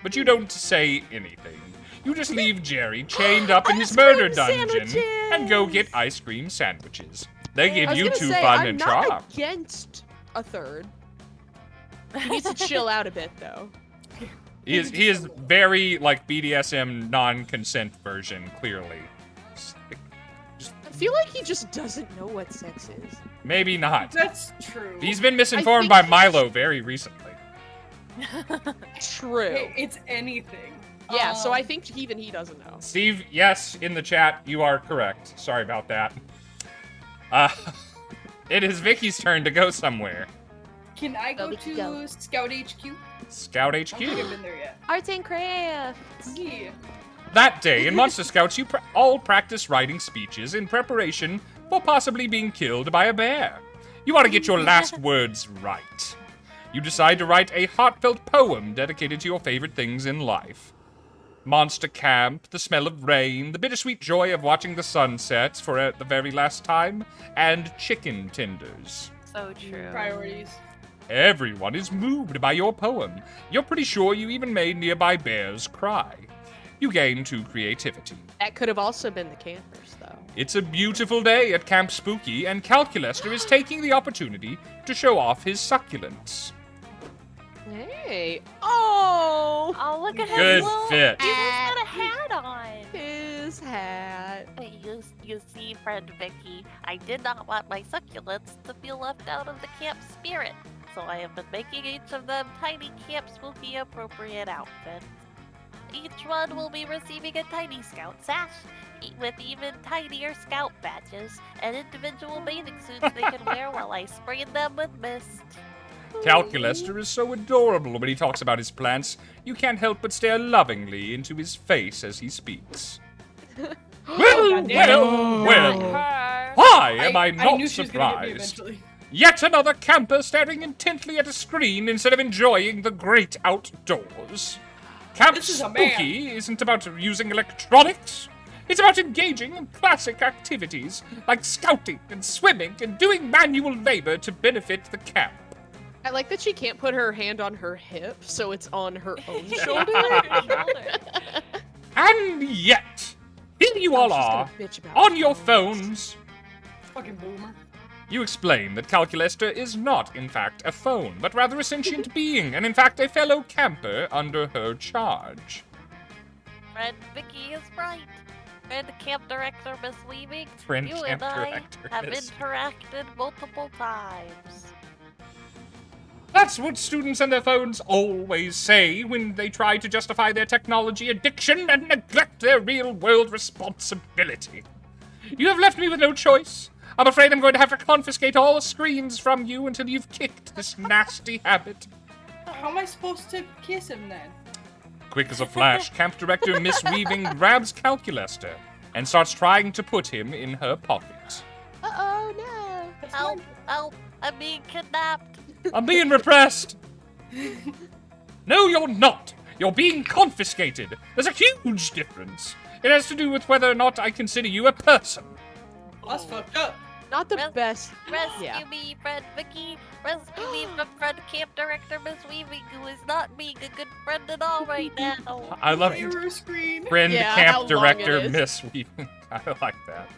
But you don't say anything. You just leave Jerry chained up in his murder dungeon and go get ice cream sandwiches. They give you two fun and I'm not charm. against a third. He needs to chill out a bit, though. He is very like BDSM non-consent version, clearly. I feel like he just doesn't know what sex is. Maybe not. That's true. He's been misinformed by Milo very recently. True. It's anything. Yeah, so I think even he doesn't know. Steve, yes, in the chat, you are correct. Sorry about that. It is Vicky's turn to go somewhere. Can I go Vicky, to go. Scout HQ? Scout I don't think I've HQ. been there yet. Arts and crafts. Yeah. That day, in Monster Scouts, you all practice writing speeches in preparation for possibly being killed by a bear. You want to get your last words right. You decide to write a heartfelt poem dedicated to your favorite things in life. Monster Camp, the smell of rain, the bittersweet joy of watching the sunset for the very last time, and chicken tenders. So true. Priorities. Everyone is moved by your poem. You're pretty sure you even made nearby bears cry. You gain 2 creativity. That could have also been the campers, though. It's a beautiful day at Camp Spooky, and Calculester is taking the opportunity to show off his succulents. Hey. Oh! Oh, look at him. Good little- fit. He's got a hat on. His hat. You see, friend Vicky, I did not want my succulents to feel left out of the camp spirit, so I have been making each of them tiny Camp Spooky appropriate outfits. Each one will be receiving a tiny scout sash, with even tinier scout badges, and individual bathing suits they can wear while I spray them with mist. Calculester is so adorable when he talks about his plants, you can't help but stare lovingly into his face as he speaks. Well, Her. why am I knew not she was gonna get me surprised? eventually. Yet another camper staring intently at a screen instead of enjoying the great outdoors. Camp This is a man. Spooky isn't about using electronics. It's about engaging in classic activities like scouting and swimming and doing manual labor to benefit the camp. I like that she can't put her hand on her hip, so it's on her own shoulder. And yet, here you all She's gonna are, bitch about on it. your phones. Fucking boomer. You explain that Calculester is not, in fact, a phone, but rather a sentient being, and in fact a fellow camper under her charge. Friend Vicky is right. Friend Camp Director Miss Weaving, Friend you Camp and I Director have Miss- interacted multiple times. That's what students and their phones always say when they try to justify their technology addiction and neglect their real-world responsibility. You have left me with no choice. I'm afraid I'm going to have to confiscate all the screens from you until you've kicked this nasty habit. How am I supposed to kiss him then? Quick as a flash, Camp Director Miss Weaving grabs Calculester and starts trying to put him in her pocket. Uh-oh, no. That's Help, mine. help, I'm being kidnapped. I'm being repressed. No, you're not. You're being confiscated. There's a huge difference. It has to do with whether or not I consider you a person. That's fucked up. Not the Res- best. Rescue Yeah. me, friend Vicky. Rescue me from friend Camp Director Miss Weaving, who is not being a good friend at all right now. I love Mirror screen. friend Yeah, how Camp long Director it is. Miss Weaving. I like that.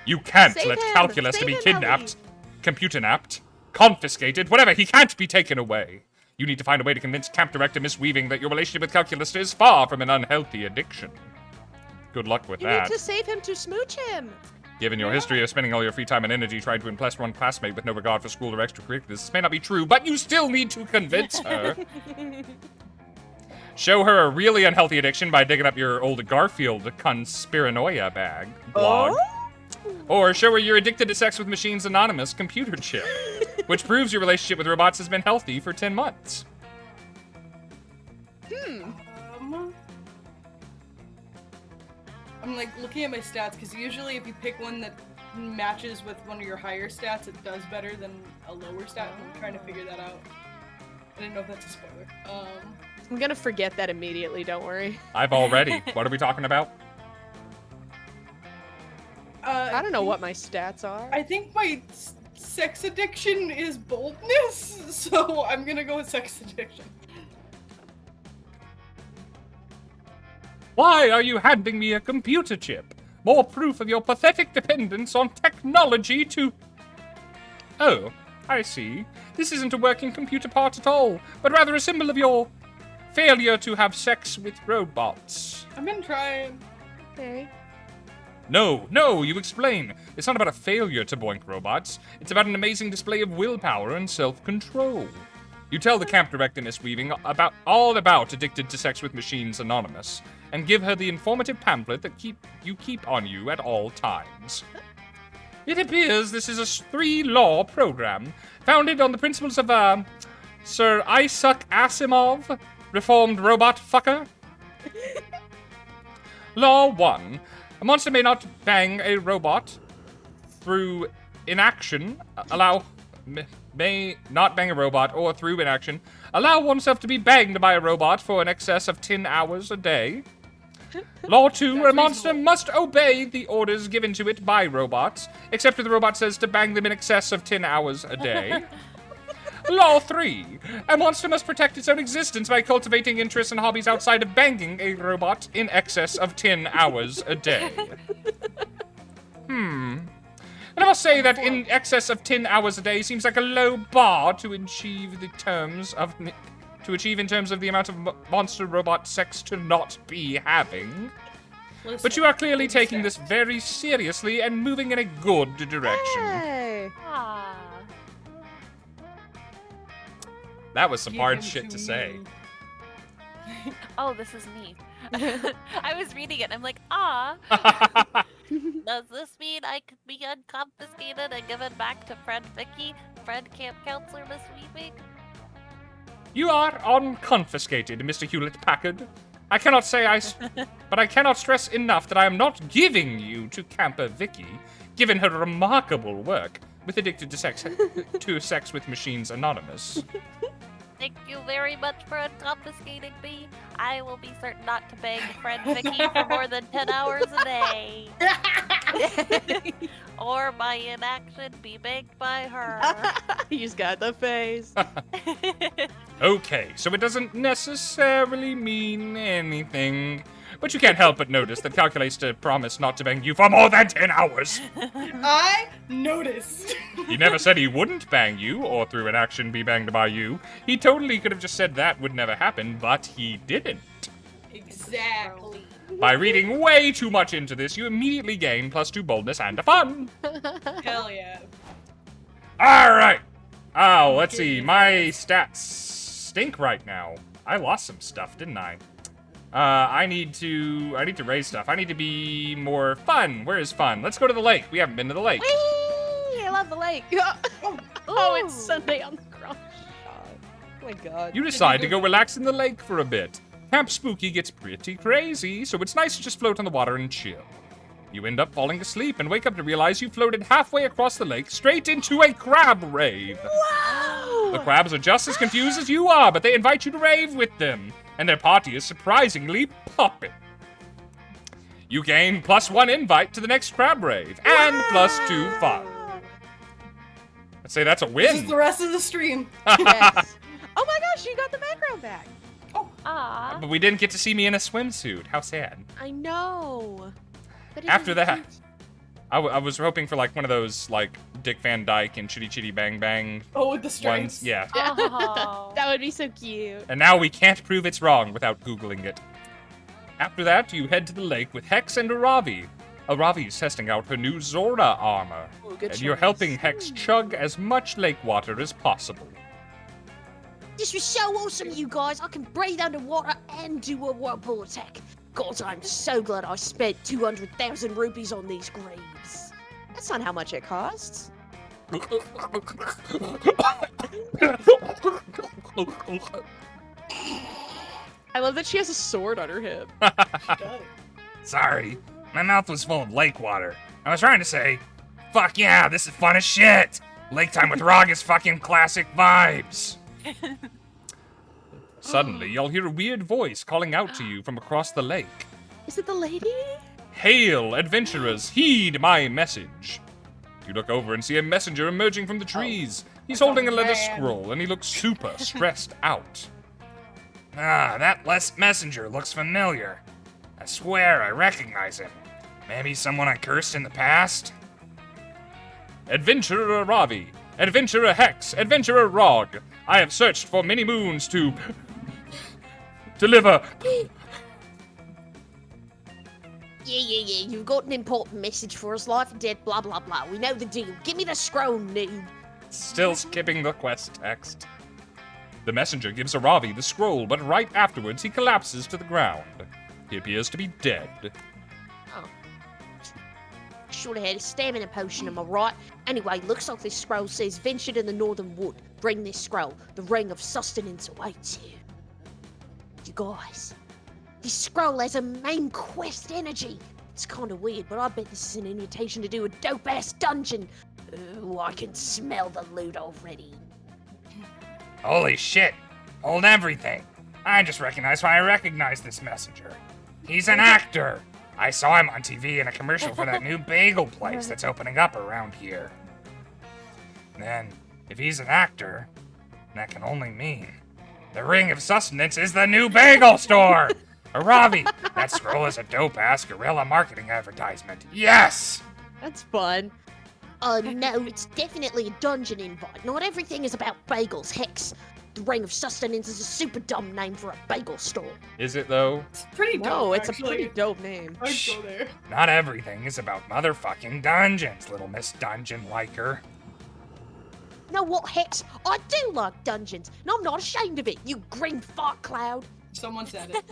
You can't Save let him! Calculus to Save be him, kidnapped, computer-napped, confiscated, whatever. He can't be taken away. You need to find a way to convince Camp Director Miss Weaving that your relationship with Calculus is far from an unhealthy addiction. Good luck with You that. need to save him to smooch him. Given your history of spending all your free time and energy trying to impress one classmate with no regard for school or extracurriculars, this may not be true, but you still need to convince her. Show her a really unhealthy addiction by digging up your old Garfield conspiranoia blog. Or show her you're addicted to Sex with Machines Anonymous computer chip, which proves your relationship with robots has been healthy for 10 months. I'm like looking at my stats because usually if you pick one that matches with one of your higher stats, it does better than a lower stat. I'm trying to figure that out. I didn't know if that's a spoiler. I'm gonna forget that immediately, don't worry. I've already. What are we talking about? I don't know what my stats are. I think my sex addiction is boldness, so I'm gonna go with sex addiction. Why are you handing me a computer chip? More proof of your pathetic dependence on technology to... Oh, I see. This isn't a working computer part at all, but rather a symbol of your failure to have sex with robots. I've been trying. Okay. No, you explain. It's not about a failure to boink robots. It's about an amazing display of willpower and self-control. You tell the camp director, Miss Weaving, all about Addicted to Sex with Machines Anonymous, and give her the informative pamphlet that you keep on you at all times. It appears this is a 3-law program, founded on the principles of, Sir Isaac Asimov, reformed robot fucker. Law 1. A monster may not bang a robot through inaction, may not bang a robot or through inaction, allow oneself to be banged by a robot for an excess of 10 hours a day. Law 2, a monster must obey the orders given to it by robots, except if the robot says to bang them in excess of 10 hours a day. Law 3, a monster must protect its own existence by cultivating interests and hobbies outside of banging a robot in excess of 10 hours a day. And I must say that in excess of 10 hours a day seems like a low bar to achieve in terms of the amount of monster robot sex to not be having. Listen, But you are clearly taking this very seriously and moving in a good direction. Hey. Ah. That was some give hard him shit to say. me. Oh, this is me. I was reading it and I'm like, ah. Does this mean I could be unconfiscated and given back to friend Vicky, friend camp counselor Miss Weaving? You are unconfiscated, Mr. Hewlett-Packard. I cannot say but I cannot stress enough that I am not giving you to Camper Vicky, given her remarkable work with Addicted to Sex with Machines Anonymous. Thank you very much for unconfiscating me. I will be certain not to bang friend Vicky for more than 10 hours a day. Or by inaction, be banged by her. He's got the face. Okay, so it doesn't necessarily mean anything, but you can't help but notice that calculates to promise not to bang you for more than 10 hours. I noticed. He never said he wouldn't bang you, or through an action be banged by you. He totally could have just said that would never happen, but he didn't. Exactly. By reading way too much into this, you immediately gain +2 boldness and a fun. Hell yeah. Alright. Oh, let's see. My stats stink right now. I lost some stuff, didn't I? I need to raise stuff. I need to be more fun. Where is fun? Let's go to the lake. We haven't been to the lake. Whee! I love the lake. Oh, it's Sunday on the ground. Oh my god. You decide to go relax in the lake for a bit. Camp Spooky gets pretty crazy, so it's nice to just float on the water and chill. You end up falling asleep and wake up to realize you floated halfway across the lake straight into a crab rave. Wow! The crabs are just as confused as you are, but they invite you to rave with them, and their party is surprisingly popping. You gain +1 invite to the next crab rave, and +2 fun. I'd say that's a This is win. the rest of the stream. Yes. Oh my gosh, you got the background back. Ah. But we didn't get to see me in a swimsuit. How sad. I know. But it After was that, cute. I was hoping for like one of those like Dick Van Dyke and Chitty Chitty Bang Bang Oh, with the ones. strings. Yeah. Oh. That would be so cute. And now we can't prove it's wrong without Googling it. After that, you head to the lake with Hex and Aravi. Aravi's testing out her new Zora armor. Oh, good And you're choice. helping Hex chug as much lake water as possible. This was so awesome, you guys. I can breathe underwater and do a whirlpool attack. God, I'm so glad I spent 200,000 rupees on these graves. That's not how much it costs. I love that she has a sword on her hip. She does. Sorry. My mouth was full of lake water. I was trying to say, fuck yeah, this is fun as shit. Lake time with Rog is fucking classic vibes. Suddenly, you'll hear a weird voice calling out to you from across the lake. Is it the lady? Hail, adventurers, heed my message. You look over and see a messenger emerging from the trees. He's holding a leather scroll, and he looks super stressed out. Ah, that messenger looks familiar. I swear I recognize him. Maybe someone I cursed in the past? Adventurer Ravi, Adventurer Hex, Adventurer Rog. I have searched for many moons to deliver. Yeah. You've got an important message for us, life and death, blah, blah, blah. We know the deal. Give me the scroll, noob. Still skipping the quest text. The messenger gives Aravi the scroll, but right afterwards he collapses to the ground. He appears to be dead. Oh. Should have had a stamina potion, am I right? Anyway, looks like this scroll says, ventured in the northern wood. Bring this scroll. The ring of sustenance awaits you. You guys, this scroll has a main quest energy. It's kind of weird, but I bet this is an invitation to do a dope-ass dungeon. Ooh, I can smell the loot already. Holy shit! Hold everything! I just recognized why I recognize this messenger. He's an actor! I saw him on TV in a commercial for that new bagel place that's opening up around here. Then, if he's an actor, that can only mean the Ring of Sustenance is the new bagel store! Aravi, that scroll is a dope-ass guerrilla marketing advertisement. Yes! That's fun. No, it's definitely a dungeon invite. Not everything is about bagels. Hex, the Ring of Sustenance is a super dumb name for a bagel store. Is it, though? It's pretty dope. No, it's actually. a pretty dope name. I'd go there. Not everything is about motherfucking dungeons, little Miss Dungeon-liker. You know what, Hex? I do like dungeons, and I'm not ashamed of it, you green fart cloud. Someone said it.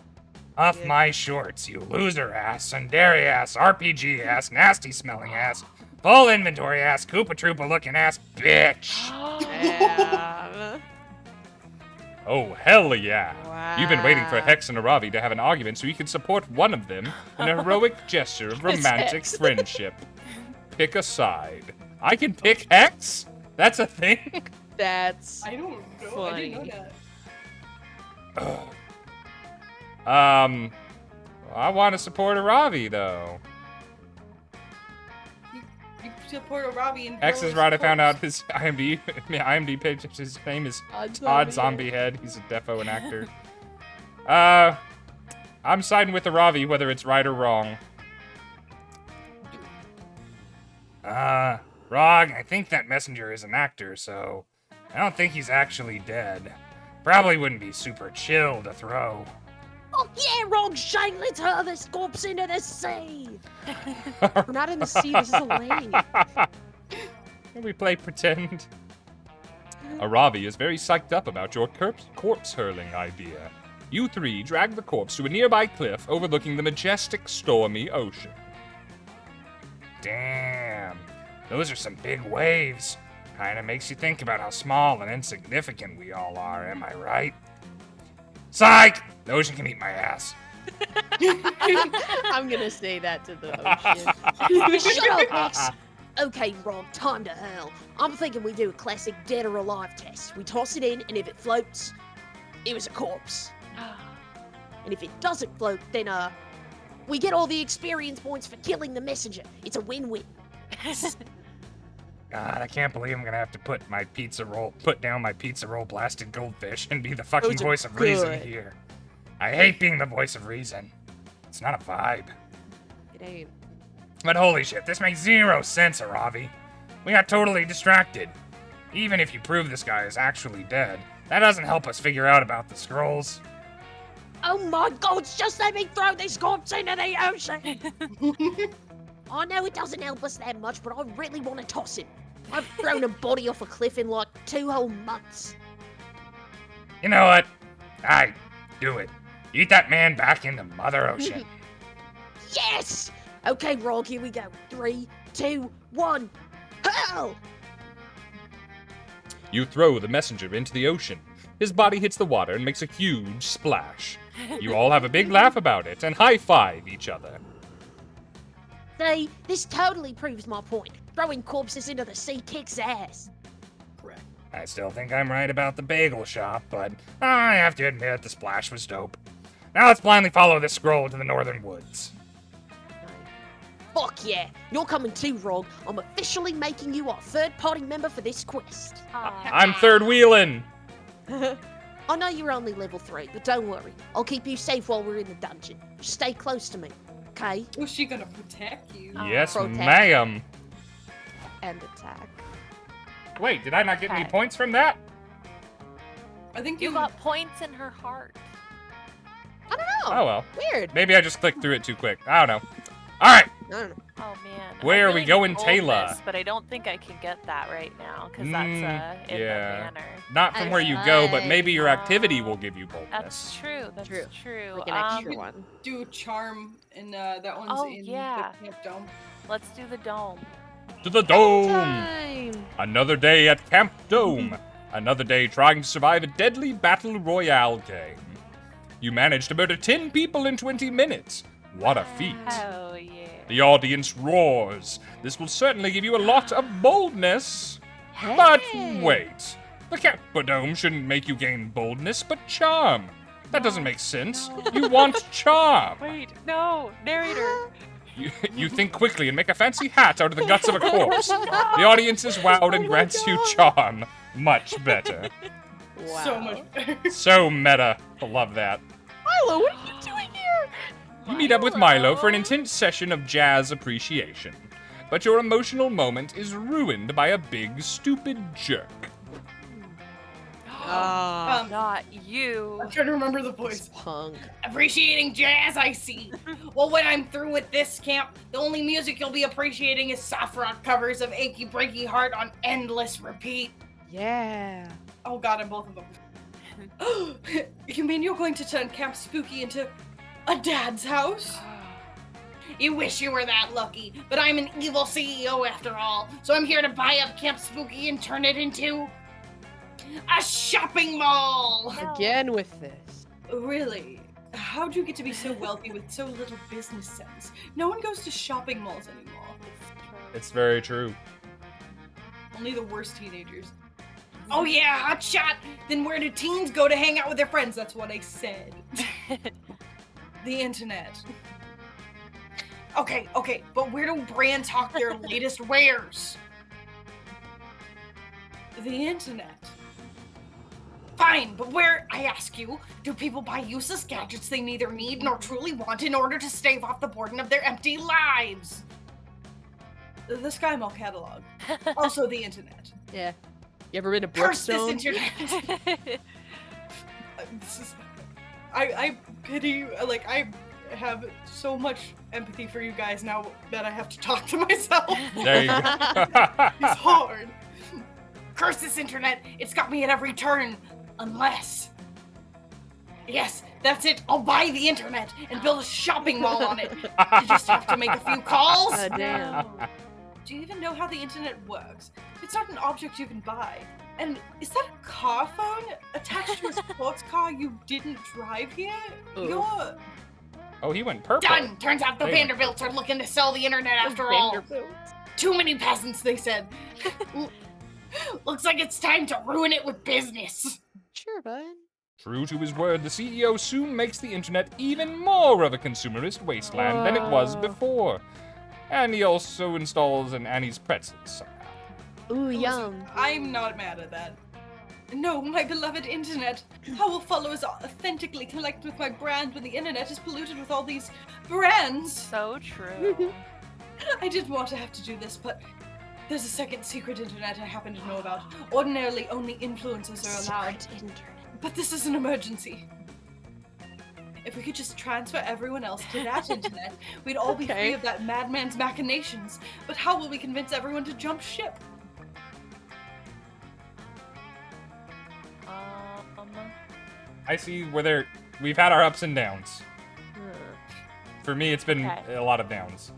Off my shorts, you loser ass, Sundari ass, RPG ass, nasty smelling ass, full inventory ass, Koopa Troopa looking ass bitch. Yeah. Oh, hell yeah. Wow. You've been waiting for Hex and Aravi to have an argument so you can support one of them in a heroic gesture of romantic Hex. friendship. Pick a side. I can pick Hex? That's a thing? That's I don't know. I funny. didn't know that. Ugh. I want to support Aravi, though. You support Robbie and X is right. I found out his IMDb page. His name is Todd Zombiehead. He's a defo and actor. I'm siding with Aravi, whether it's right or wrong. Rog, I think that messenger is an actor, so I don't think he's actually dead. Probably wouldn't be super chill to throw. Oh yeah, wrong Shane, let's hurl this corpse into the sea. We're not in the sea, this is a lake. Can we play pretend? Aravi is very psyched up about your corpse hurling idea. You three drag the corpse to a nearby cliff overlooking the majestic, stormy ocean. Damn, those are some big waves. Kinda makes you think about how small and insignificant we all are, am I right? Psych! The ocean can eat my ass. I'm gonna say that to the ocean. Shut up, X. Okay, Rob, time to hurl. I'm thinking we do a classic dead or alive test. We toss it in, and if it floats, it was a corpse. And if it doesn't float, then, we get all the experience points for killing the messenger. It's a win-win. God, I can't believe I'm gonna have to put down my pizza roll blasted goldfish and be the fucking Those are voice of reason good. here. I hate being the voice of reason. It's not a vibe. It ain't. But holy shit, this makes zero sense, Aravi. We got totally distracted. Even if you prove this guy is actually dead, that doesn't help us figure out about the scrolls. Oh my god, just let me throw this corpse into the ocean! I know it doesn't help us that much, but I really want to toss him. I've thrown a body off a cliff in like 2 whole months. You know what? Aye, do it. Eat that man back into Mother Ocean. Yes! Okay, Rog, here we go. 3, 2, 1, hurl! You throw the messenger into the ocean. His body hits the water and makes a huge splash. You all have a big laugh about it and high-five each other. See, this totally proves my point. Throwing corpses into the sea kicks ass. Correct. I still think I'm right about the bagel shop, but I have to admit the splash was dope. Now let's blindly follow this scroll to the northern woods. Fuck yeah, you're coming too, Rog. I'm officially making you our third-party member for this quest. I'm third wheeling. I know you're only level 3, but don't worry. I'll keep you safe while we're in the dungeon. Just stay close to me, okay? Was she gonna protect you? Yes, Protect. ma'am. And attack. Wait, did I not get any Okay. points from that? I think You got points in her heart. I don't Oh know. well. Weird. Maybe I just clicked through it too quick. I don't know. Alright, I don't know. Oh man. I Where are we really going, need Taylor? boldness, but I don't think I can get that right now because that's in yeah. the manor. not from where you go, but maybe your activity will give you boldness. That's true. That's True. true. Like an extra one. do charm, and that one's Oh, in yeah. the camp dome. Let's do the dome. To the dome! Time. Another day at Camp Dome. Another day trying to survive a deadly battle royale game. You managed to murder 10 people in 20 minutes. What a feat. Oh yeah. The audience roars. This will certainly give you a lot of boldness. But wait. The Camp Dome shouldn't make you gain boldness, but charm. That doesn't make sense. You want charm. Wait, no, narrator. You think quickly and make a fancy hat out of the guts of a corpse. The audience is wowed and grants you charm. Much better. Wow. So much better. So meta. I love that. Milo, what are you doing here? You meet up with Milo for an intense session of jazz appreciation. But your emotional moment is ruined by a big, stupid jerk. Ah, Not you. I'm trying to remember the voice. punk. Appreciating jazz, I see. Well, when I'm through with this camp, the only music you'll be appreciating is soft rock covers of Achy Breaky Heart on endless repeat. Yeah. Oh god, I'm both of them. You mean you're going to turn Camp Spooky into a dad's house? You wish you were that lucky, but I'm an evil CEO after all, so I'm here to buy up Camp Spooky and turn it into a shopping mall! Again with this. Really? How'd you get to be so wealthy with so little business sense? No one goes to shopping malls anymore. It's very true. Only the worst teenagers. Oh yeah, hotshot! Then where do teens go to hang out with their friends? That's what I said. The internet. Okay, but where do brands hawk their latest wares? The internet. Fine, but where, I ask you, do people buy useless gadgets they neither need nor truly want in order to stave off the burden of their empty lives? The Sky Mall catalog. Also the internet. Yeah. You ever been to Curse this Brookstone? internet! This is, I pity, like, I have so much empathy for you guys now that I have to talk to myself. There you go. It's hard. Curse this internet! It's got me at every turn. Unless... Yes, that's it. I'll buy the internet and build a shopping mall on it. You just have to make a few calls. Oh, damn. Do you even know how the internet works? It's not an object you can buy. And is that a car phone attached to a sports car you didn't drive here? Ooh. You're Oh, he went purple. done! Turns out the Hey. Vanderbilts are looking to sell the internet after all. Vanderbilt. Too many peasants, they said. Looks like it's time to ruin it with business. Sure, bud. True to his word, the CEO soon makes the internet even more of a consumerist wasteland than it was before. And he also installs an Annie's Pretzels somehow. Ooh, Listen, yum. I'm not mad at that. No, my beloved internet. How will followers authentically connect with my brand when the internet is polluted with all these brands? So true. I didn't want to have to do this, but there's a second secret internet I happen to know about. Ordinarily, only influencers are allowed. Secret internet. But this is an emergency. If we could just transfer everyone else to that internet, we'd all be free Okay. of that madman's machinations. But how will we convince everyone to jump ship? I see where we've had our ups and downs. For me, it's been Okay. a lot of downs.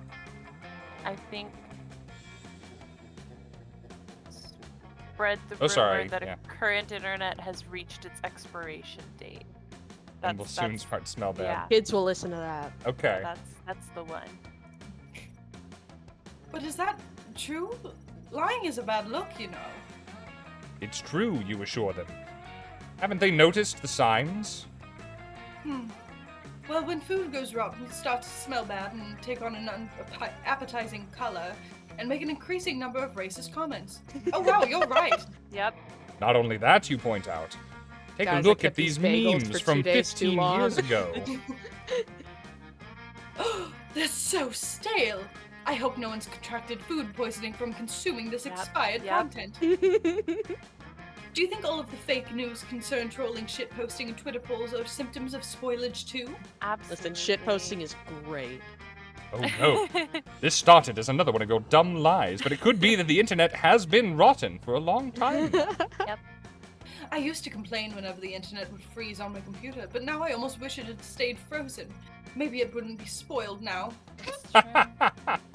I think spread the Oh, rumor sorry, that yeah. a current internet has reached its expiration date. And will soon start to smell bad. Yeah, Kids will listen to that. Okay. that's the one. But is that true? Lying is a bad look, you know. It's true, you assure them. Haven't they noticed the signs? Well, when food goes rotten, it starts to smell bad and take on an unappetizing color, and make an increasing number of racist comments. Oh wow, you're right. Yep. Not only that, you point out. Take Guys, a I look at kept these these bagels memes for from 2 days too 15 long. years ago. They're so stale. I hope no one's contracted food poisoning from consuming this Yep, expired yep. content. Do you think all of the fake news, concern, trolling, shitposting, and Twitter polls are symptoms of spoilage too? Absolutely. Listen, shitposting is great. Oh no. This started as another one of your dumb lies, but it could be that the internet has been rotten for a long time. I used to complain whenever the internet would freeze on my computer, but now I almost wish it had stayed frozen. Maybe it wouldn't be spoiled now.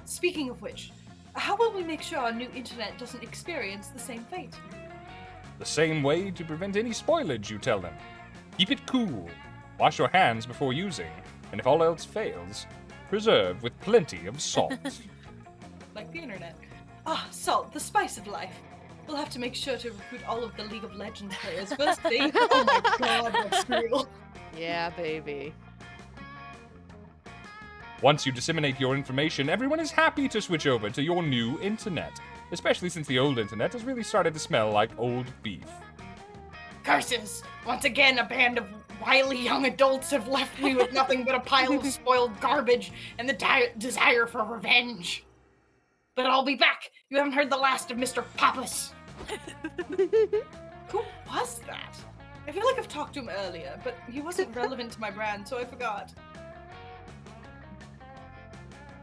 Speaking of which, how will we make sure our new internet doesn't experience the same fate? The same way to prevent any spoilage, you tell them. Keep it cool. Wash your hands before using, and if all else fails, preserve with plenty of salt. Like the internet. Ah, salt, the spice of life. We'll have to make sure to recruit all of the League of Legends players. First thing, oh my god, that's real. Yeah, baby. Once you disseminate your information, everyone is happy to switch over to your new internet, especially since the old internet has really started to smell like old beef. Curses! Once again, a band of wily young adults have left me with nothing but a pile of spoiled garbage and the desire for revenge. But I'll be back. You haven't heard the last of Mr. Pappas. Who was that? I feel like I've talked to him earlier, but he wasn't relevant to my brand, so I forgot.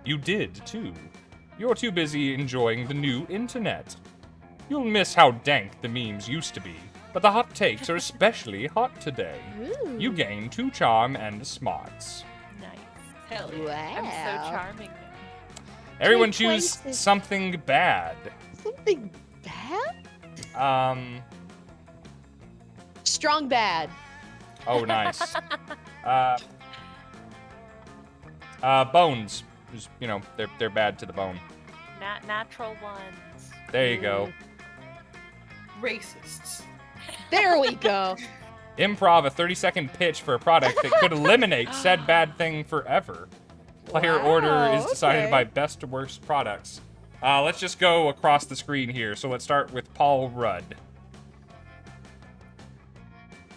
You did, too. You're too busy enjoying the new internet. You'll miss how dank the memes used to be, but the hot takes are especially hot today. You gain 2 charm and smarts. Nice. Hell Wow. yeah. I'm so charming. Everyone Three choose places. something bad. Something bad? Strong bad. Oh, nice. Bones. Just, you know, they're bad to the bone. Natural ones. There you go. Racists. There we go. Improv a 30-second pitch for a product that could eliminate said bad thing forever. Player order is decided okay. by best to worst products. Let's just go across the screen here. So let's start with Paul Rudd.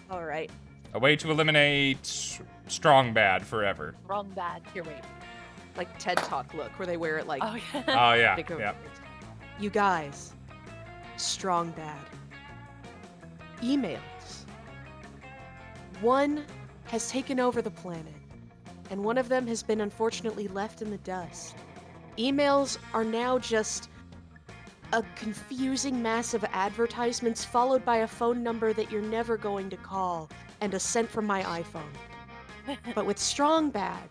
All right. A way to eliminate strong bad forever. Wrong bad. Here, wait. Like TED Talk look, where they wear it like Oh yeah. Oh, yeah. big over Yeah. You guys, strong bad. Emails. One has taken over the planet, and one of them has been unfortunately left in the dust. Emails are now just a confusing mass of advertisements followed by a phone number that you're never going to call and a sent from my iPhone. But with strong bad,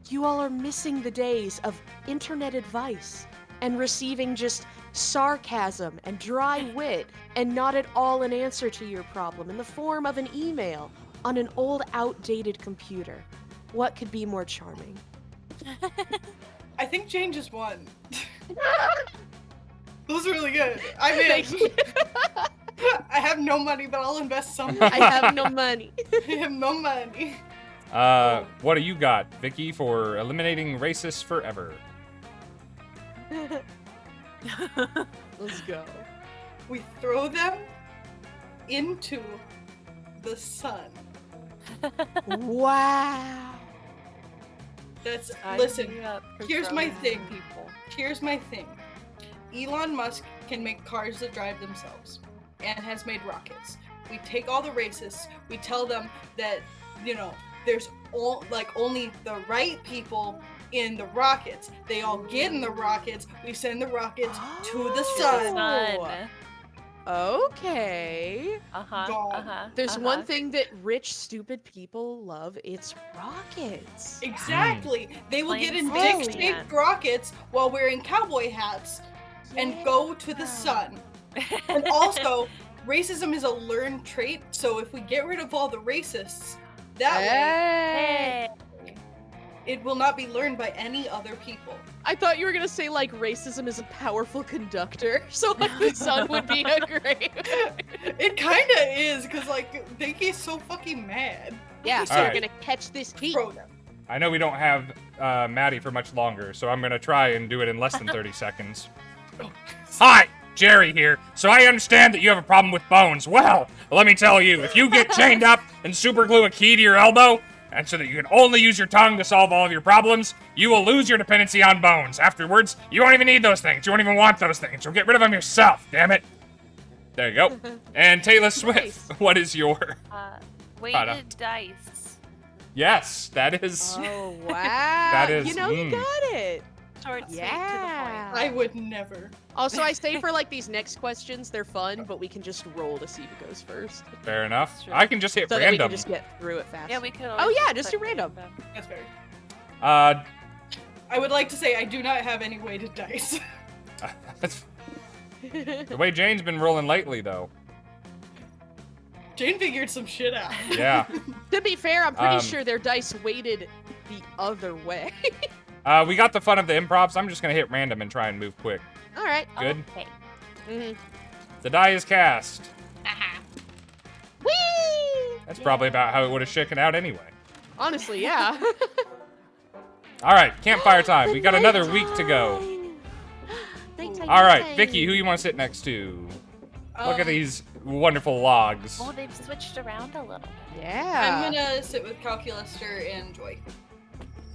you all are missing the days of internet advice and receiving just sarcasm and dry wit and not at all an answer to your problem in the form of an email on an old, outdated computer. What could be more charming? I think Jane just won. That was really good. I'm Thank in. you. I have no money, but I'll invest some. I have no money. I have no money. What do you got, Vicky, for eliminating racists forever? Let's go. We throw them into the sun. Wow. That's Sign listen. me up for Here's my throwing thing. People. Here's my thing. Elon Musk can make cars that drive themselves and has made rockets. We take all the racists, we tell them that, you know, there's only the right people in the rockets. They all get in the rockets, we send the rockets to the sun. Sun. Okay. Uh-huh. God. Uh-huh. There's one thing that rich, stupid people love. It's rockets. Exactly. They will Plain get in simple, dick-shaped man. rockets while wearing cowboy hats and go to the sun. And also, racism is a learned trait, so if we get rid of all the racists, that way Hey. Hey. It will not be learned by any other people. I thought you were gonna say like racism is a powerful conductor, so like the sun would be a great. It kinda is, cause like they get so fucking mad. Yeah, so All you're right. gonna catch this heat. Throw them. I know we don't have Maddie for much longer, so I'm gonna try and do it in less than 30 seconds. Hi, Jerry here. So I understand that you have a problem with bones. Well, let me tell you, if you get chained up and super glue a key to your elbow, and so that you can only use your tongue to solve all of your problems, you will lose your dependency on bones. Afterwards, you won't even need those things. You won't even want those things. You'll get rid of them yourself, damn it. There you go. And Taylor Swift, Nice. what is your... Weighted dice. Yes, that is... Oh wow! That is- You know, you got it. Short, sweet, to the Yeah. point. I would never. Also, I say for like these next questions, they're fun, but we can just roll to see who goes first, Fair enough. Sure. I can just hit so that we random. can just get through it fast. Yeah, we could. Oh always yeah, just just do put random. That's fair. Uh, I would like to say I do not have any weighted dice. the way Jane's been rolling lately, though. Jane figured some shit out. Yeah. To be fair, I'm pretty Um, sure their dice weighted the other way. We got the fun of the improvs. I'm just gonna hit random and try and move quick. All right. Good. Okay. Mm-hmm. The die is cast. Whee! That's probably about how it would have shaken out anyway. Honestly, yeah. All right, campfire time. We got another week to go. All right, Vicky, who you want to sit next to? Look at these wonderful logs. Oh, they've switched around a little. Yeah. I'm gonna sit with Calculaster and Joy.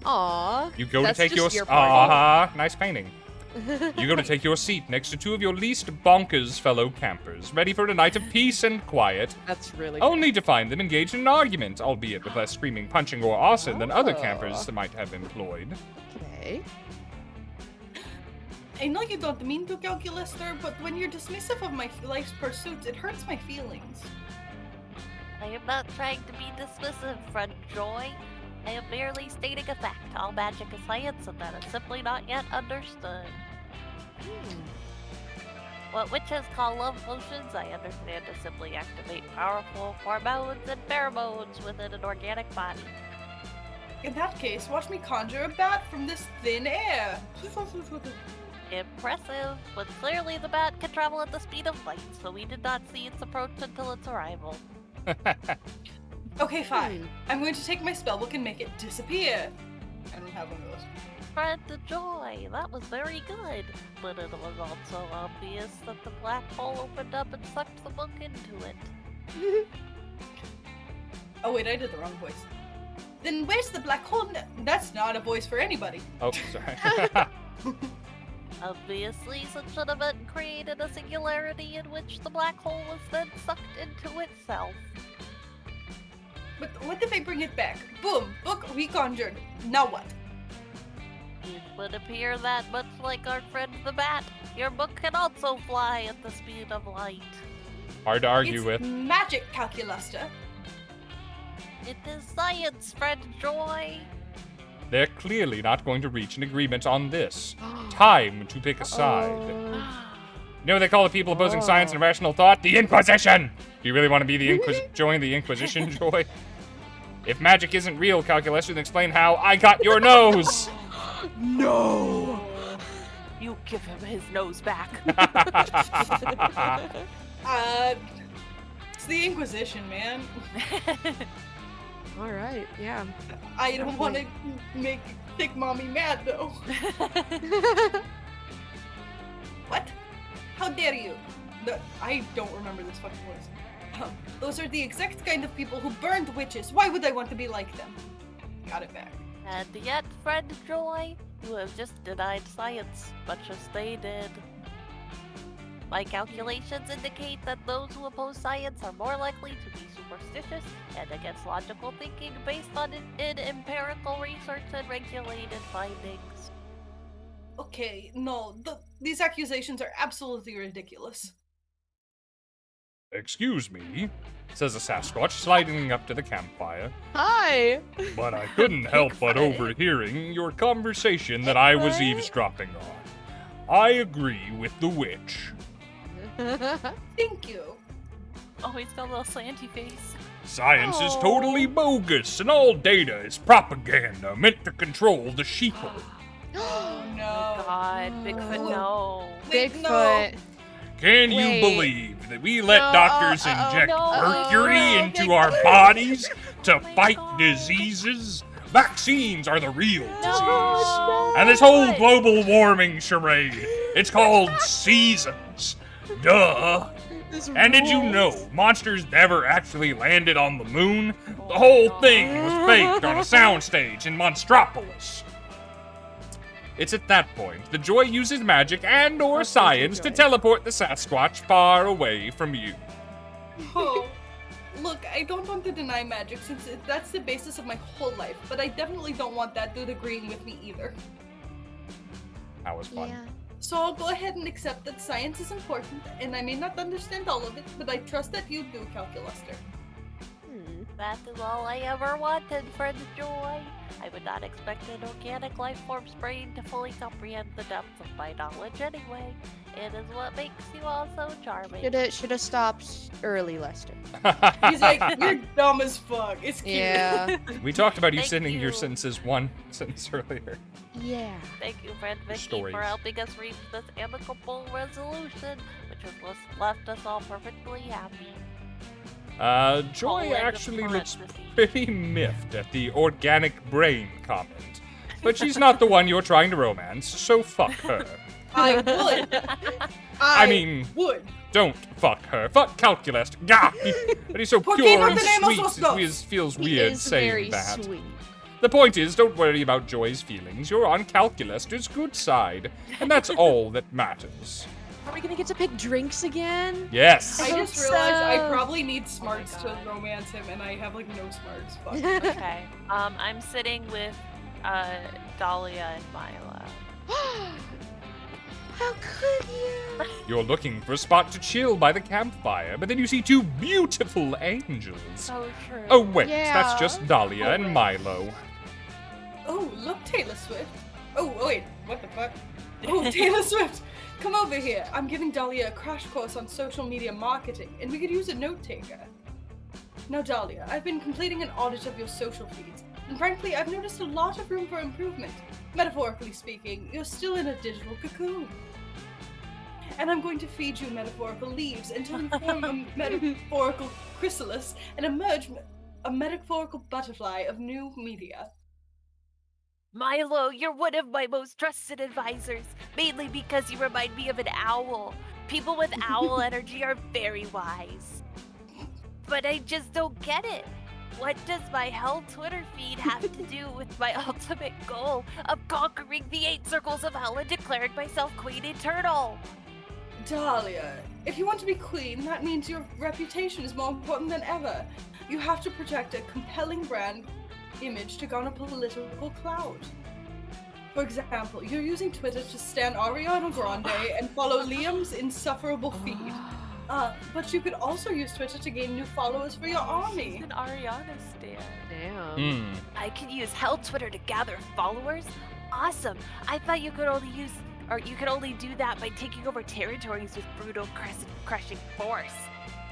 Aw. You go That's to take just your your party. nice painting. You go to take your seat next to two of your least bonkers fellow campers, ready for a night of peace and quiet, That's really only to find them engaged in an argument, albeit with less screaming, punching, or arson than other Oh. campers that might have employed. okay. I know you don't mean to, Calculaster, but when you're dismissive of my life's pursuits, it hurts my feelings. I am not trying to be dismissive, friend Joy. I am merely stating a fact. All magic is science, and that is simply not yet understood. What witches call love potions, I understand to simply activate powerful hormones and pheromones within an organic body. In that case, watch me conjure a bat from this thin air. Impressive, but clearly the bat can travel at the speed of light, so we did not see its approach until its arrival. Okay, fine. I'm going to take my spellbook and make it disappear. I don't have one of those. Friend Joy, that was very good, but it was also obvious that the black hole opened up and sucked the book into it. Oh wait, I did the wrong voice. Then where's the black hole? That's not a voice for anybody. Oh, sorry. Obviously, such an event created a singularity in which the black hole was then sucked into itself. But what if I bring it back? Boom, book reconjured. Now what? It would appear that, much like our friend the bat, your book can also fly at the speed of light. Hard to argue It's with. magic, Calculaster. It is science, friend Joy. They're clearly not going to reach an agreement on this. Time to pick a side. You know what they call the people opposing science and rational thought? The Inquisition! Do you really want to be the join the Inquisition, Joy? If magic isn't real, Calculator, then explain how I got your nose! No. You give him his nose back. It's the Inquisition, man. All right. Yeah. I don't want to make Thick Mommy mad, though. What? How dare you? I don't remember this fucking voice. Those are the exact kind of people who burned witches. Why would I want to be like them? Got it back. And yet, friend Joy, you have just denied science, much as they did. My calculations indicate that those who oppose science are more likely to be superstitious and against logical thinking based on empirical research and regulated findings. Okay, no, these accusations are absolutely ridiculous. Excuse me, says a Sasquatch, sliding up to the campfire. Hi. But I couldn't help but overhearing your conversation that I was eavesdropping on. I agree with the witch. Thank you. Oh, he's got a little slanty face. Science is totally bogus, and all data is propaganda meant to control the sheeple. Oh no. God, Bigfoot, no. Wait, Bigfoot. Can you Wait. believe that we let No, doctors inject no, mercury no, into our bodies to fight diseases? Vaccines are the real disease. And this whole global warming charade, it's called seasons. Duh. And did you know monsters never actually landed on the moon? The whole thing was faked on a soundstage in Monstropolis. It's at that point that Joy uses magic and or science to teleport the Sasquatch far away from you. Oh, look, I don't want to deny magic since that's the basis of my whole life, but I definitely don't want that dude agreeing with me either. That was fun. Yeah. So I'll go ahead and accept that science is important, and I may not understand all of it, but I trust that you do, Calculuster. That is all I ever wanted, friend Joy. I would not expect an organic life form's brain to fully comprehend the depths of my knowledge anyway. It is what makes you all so charming. Should have stopped early, Lester. He's like, you're dumb as fuck. It's cute. Yeah. We talked about you Thank sending your you. sentences one sentence earlier. Yeah. Thank you, friend Vicky, Stories. for helping us reach this amicable resolution, which has left us all perfectly happy. Joy All in actually the looks parentheses. pretty miffed at the organic brain comment. But she's not the one you're trying to romance, so fuck her. I would. I mean, would. don't fuck her. Fuck Calculus. Gah! But he's so ¿Por qué pure no and tenemos sweet, los it dos? feels He weird is saying very that. sweet. The point is, don't worry about Joy's feelings. You're on Calculuster's good side, and that's all that matters. Are we gonna get to pick drinks again? Yes. I hope just realized I so. probably need smarts to God. romance him, and I have like no smarts. Fuck. Okay. I'm sitting with Dahlia and Milo. How could you? You're looking for a spot to chill by the campfire, but then you see two beautiful angels. So true. Oh wait, Yeah. that's just Dahlia Oh, and wait. Milo. Oh, look, Taylor Swift. Oh, wait, what the fuck? Oh, Taylor Swift, come over here. I'm giving Dahlia a crash course on social media marketing, and we could use a note taker. Now, Dahlia, I've been completing an audit of your social feeds, and frankly, I've noticed a lot of room for improvement. Metaphorically speaking, you're still in a digital cocoon. And I'm going to feed you metaphorical leaves until you form a metaphorical chrysalis and emerge a metaphorical butterfly of new media. Milo, you're one of my most trusted advisors, mainly because you remind me of an owl. People with owl energy are very wise. But I just don't get it. What does my hell Twitter feed have to do with my ultimate goal of conquering the 8 circles of hell and declaring myself Queen Eternal? Dahlia, if you want to be queen, that means your reputation is more important than ever. You have to project a compelling brand image to garner political clout. For example, you're using Twitter to stan Ariana Grande and follow Liam's insufferable feed. But you could also use Twitter to gain new followers for your army. An Ariana stan. Damn. I can use hell Twitter to gather followers? Awesome. I thought you could only do that by taking over territories with brutal crushing force.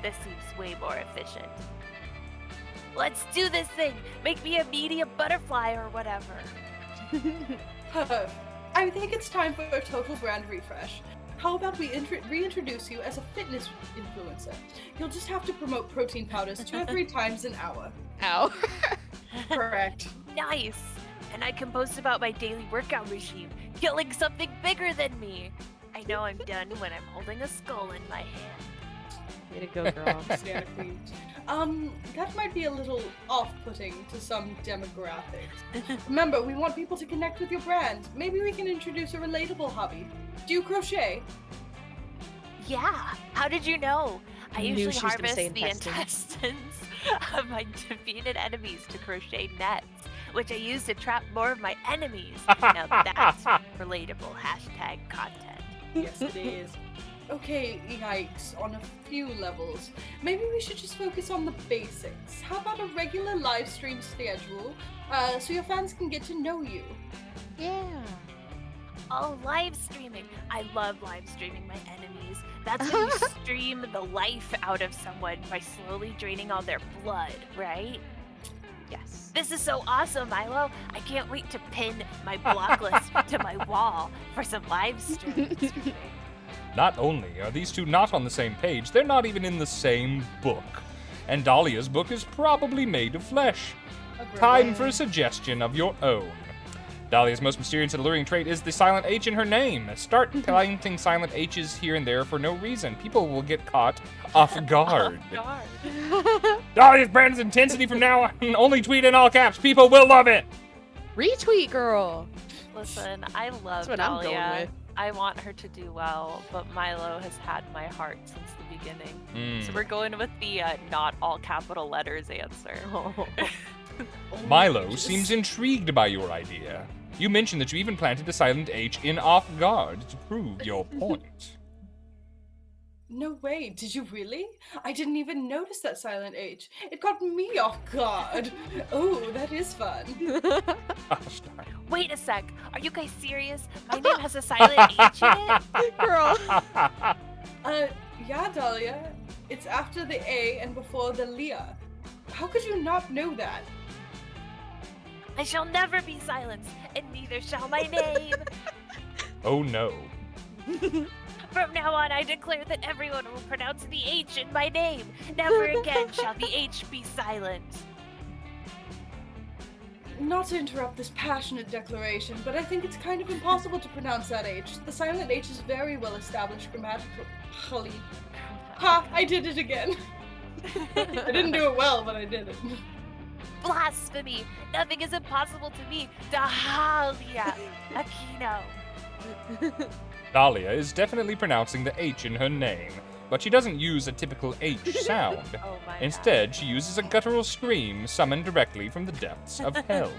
This seems way more efficient. Let's do this thing! Make me a media butterfly or whatever. I think it's time for a total brand refresh. How about we reintroduce you as a fitness influencer? You'll just have to promote protein powders 2 or 3 times an hour. Ow. Correct. Nice! And I can post about my daily workout regime, killing something bigger than me. I know I'm done when I'm holding a skull in my hand. Way to go, girl. Santa Queen. That might be a little off-putting to some demographics. Remember, we want people to connect with your brand. Maybe we can introduce a relatable hobby. Do you crochet? Yeah, how did you know? I Knew usually she was gonna harvest say the intestines. intestines of my defeated enemies to crochet nets, which I use to trap more of my enemies. Now that's relatable #content. Yes, it is. Okay, yikes, on a few levels. Maybe we should just focus on the basics. How about a regular live stream schedule, so your fans can get to know you? Yeah. Oh, live streaming. I love live streaming my enemies. That's when you stream the life out of someone by slowly draining all their blood, right? Yes. This is so awesome, Milo. I can't wait to pin my block list to my wall for some live streaming. Not only are these two not on the same page, they're not even in the same book. And Dahlia's book is probably made of flesh. Time for a suggestion of your own. Dahlia's most mysterious and alluring trait is the silent H in her name. Start planting silent H's here and there for no reason. People will get caught off guard. Dahlia's brand is intensity from now on. Only tweet in all caps. People will love it. Retweet, girl. Listen, I love That's what I'm Dahlia. going with. I want her to do well, but Milo has had my heart since the beginning. So we're going with the not all capital letters answer. Oh. Milo seems intrigued by your idea. You mentioned that you even planted the silent H in off guard to prove your point. No way, did you really? I didn't even notice that silent H. It caught me off guard. Oh, that is fun. Gosh darn. Wait a sec. Are you guys serious? My name has a silent H in it? Girl. Yeah, Dahlia. It's after the A and before the Leah. How could you not know that? I shall never be silenced, and neither shall my name. Oh no. From now on, I declare that everyone will pronounce the H in my name. Never again shall the H be silent. Not to interrupt this passionate declaration, but I think it's kind of impossible to pronounce that H. The silent H is very well established grammatically. Ha! I did it again. I didn't do it well, but I did it. Blasphemy! Nothing is impossible to me. Dahlia Aquino. Dahlia is definitely pronouncing the H in her name, but she doesn't use a typical H sound. Oh my Instead, she uses a guttural scream summoned directly from the depths of hell.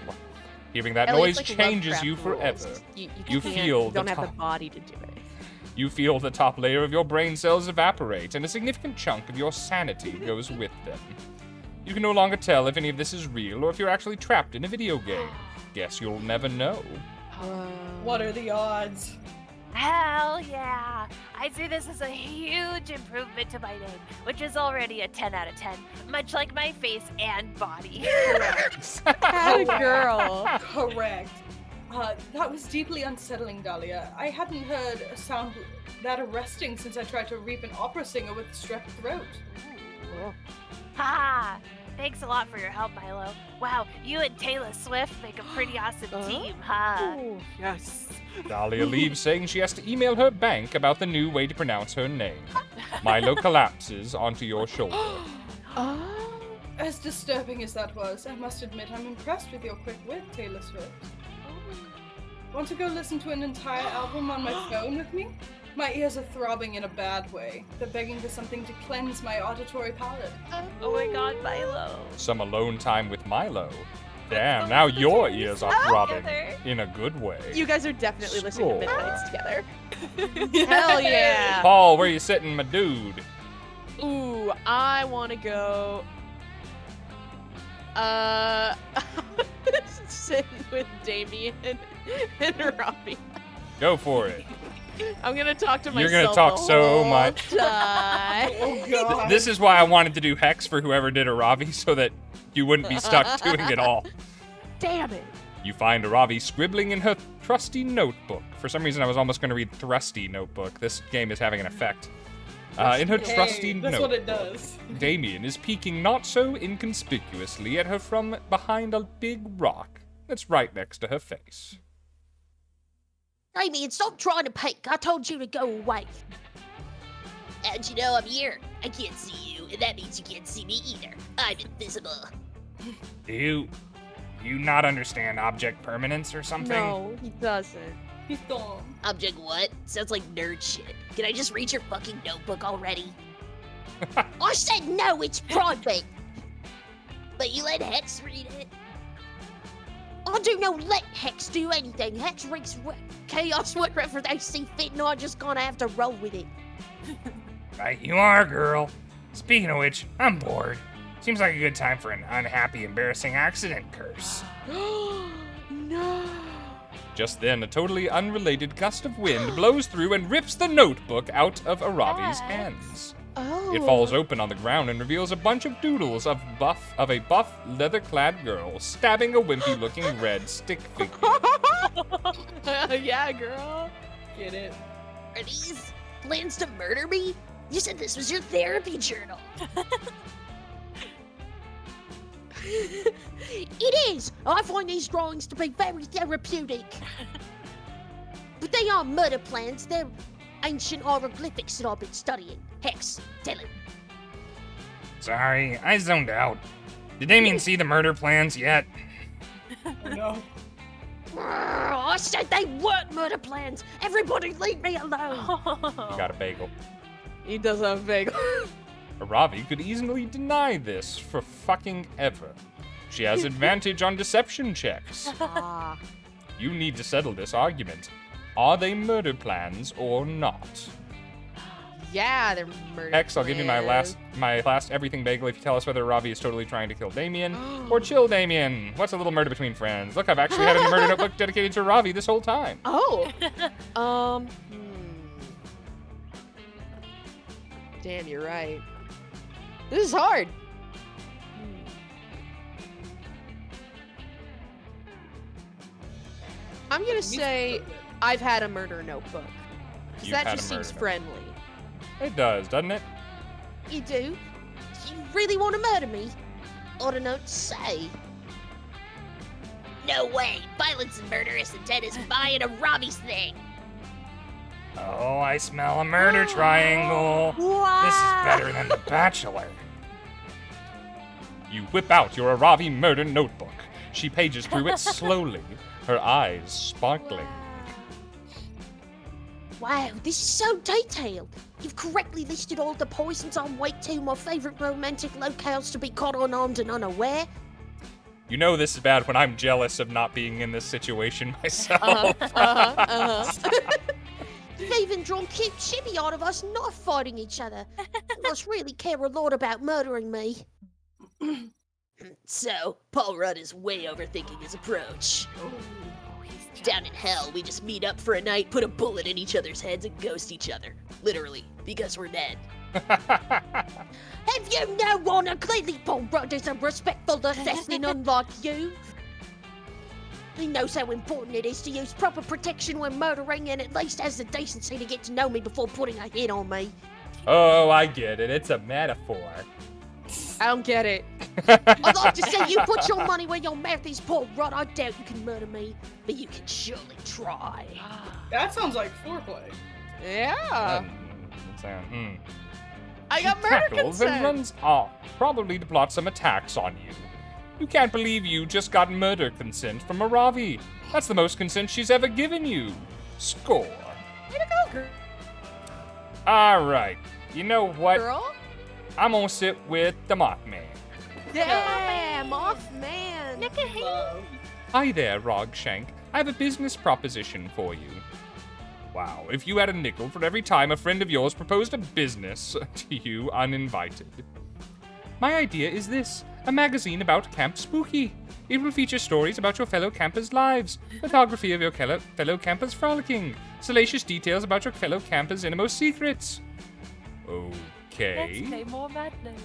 Hearing that Ellie, noise it's like changes Lovecraft you rules. forever. You You can't- feel you the don't have the top. body to do it. You feel the top layer of your brain cells evaporate, and a significant chunk of your sanity goes with them. You can no longer tell if any of this is real or if you're actually trapped in a video game. Guess you'll never know. What are the odds? Hell yeah! I see this as a huge improvement to my name, which is already a 10 out of 10, much like my face and body. Atta girl. Correct. That was deeply unsettling, Dahlia. I hadn't heard a sound that arresting since I tried to reap an opera singer with a strep throat. Ha! Thanks a lot for your help, Milo. Wow, you and Taylor Swift make a pretty awesome team, huh? Oh. Yes. Dahlia leaves saying she has to email her bank about the new way to pronounce her name. Milo collapses onto your shoulder. Oh. As disturbing as that was, I must admit I'm impressed with your quick wit, Taylor Swift. Want to go listen to an entire album on my phone with me? My ears are throbbing in a bad way. They're begging for something to cleanse my auditory palate. Oh my god, Milo. Some alone time with Milo. Damn, now your ears are throbbing together. in a good way. You guys are definitely listening to Score. Midnights together. Hell yeah. Paul, where you sitting, my dude? Ooh, I want to go. Sitting with Damien and Robbie. Go for it. I'm gonna talk to myself. You're gonna talk the so whole much. time. Oh god. This is why I wanted to do Hex for whoever did Aravi, so that you wouldn't be stuck doing it all. Damn it. You find Aravi scribbling in her trusty notebook. For some reason, I was almost going to read thrusty notebook. This game is having an effect. In her trusty That's notebook, what it does. Damien is peeking not so inconspicuously at her from behind a big rock that's right next to her face. Damien, stop trying to peek. I told you to go away. And you know I'm here. I can't see you, and that means you can't see me either. I'm invisible. Do you not understand object permanence or something? No, he doesn't. He's dumb. Object what? Sounds like nerd shit. Can I just read your fucking notebook already? I said no, it's private. But you let Hex read it? I do not let Hex do anything. Hex reads chaos wherever they see fit, and I just gonna have to roll with it. Right, you are, girl. Speaking of which, I'm bored. Seems like a good time for an unhappy, embarrassing accident curse. No. Just then, a totally unrelated gust of wind blows through and rips the notebook out of Aravi's hands. Oh. It falls open on the ground and reveals a bunch of doodles of a buff, leather-clad girl stabbing a wimpy-looking red stick figure. Yeah, girl. Get it? Are these plans to murder me? You said this was your therapy journal. It is! I find these drawings to be very therapeutic. But they aren't murder plans, they're ancient hieroglyphics that I've been studying. Hex, tell him. Sorry, I zoned out. Did Damien see the murder plans yet? Oh, no. I said they weren't murder plans! Everybody leave me alone! You got a bagel. He does have a bagel. Aravi could easily deny this for fucking ever. She has advantage on deception checks. Ah. You need to settle this argument. Are they murder plans or not? Yeah, they're murder X, I'll give you my last everything bagel if you tell us whether Ravi is totally trying to kill Damien or chill Damien. What's a little murder between friends? Look, I've actually had a murder notebook dedicated to Ravi this whole time. Oh. Damn, you're right. This is hard. I'm gonna say I've had a murder notebook. 'Cause You've that had just a murder seems notebook. friendly. It does, doesn't it? You do? You really want to murder me? I don't know what to say. No way! Violence and murder isn't dead as buying a Robbie's thing! Oh, I smell a murder triangle. This is better than The Bachelor. You whip out your Aravi murder notebook. She pages through it slowly, her eyes sparkling. Wow, this is so detailed! You've correctly listed all the poisons on Wake 2, my favourite romantic locales to be caught unarmed and unaware. You know this is bad when I'm jealous of not being in this situation myself. You've even drawn cute chibi out of us not fighting each other. You must really care a lot about murdering me. So, Paul Rudd is way overthinking his approach. Down in hell, we just meet up for a night, put a bullet in each other's heads, and ghost each other. Literally, because we're dead. Have you no honor? Clearly Paul Rudd is a respectful assassin unlike you. He knows how important it is to use proper protection when murdering and at least has the decency to get to know me before putting a hit on me. Oh, I get it. It's a metaphor. I don't get it. I'd like to see you put your money where your mouth is, Paul Rudd. I doubt you can murder me, but you can surely try. That sounds like foreplay. Yeah. I I got murder tackles and consent. runs off, probably to plot some attacks on you. You can't believe you just got murder consent from Aravi. That's the most consent she's ever given you. Score. Way to go, All right. You know what? girl. I'm gonna sit with the Mothman. Yeah, Mothman. Hi there, Rogshank. I have a business proposition for you. Wow, if you had a nickel for every time a friend of yours proposed a business to you uninvited. My idea is this, a magazine about Camp Spooky. It will feature stories about your fellow campers' lives, photography of your fellow campers frolicking, salacious details about your fellow campers' innermost secrets. Okay. Let's play more madness.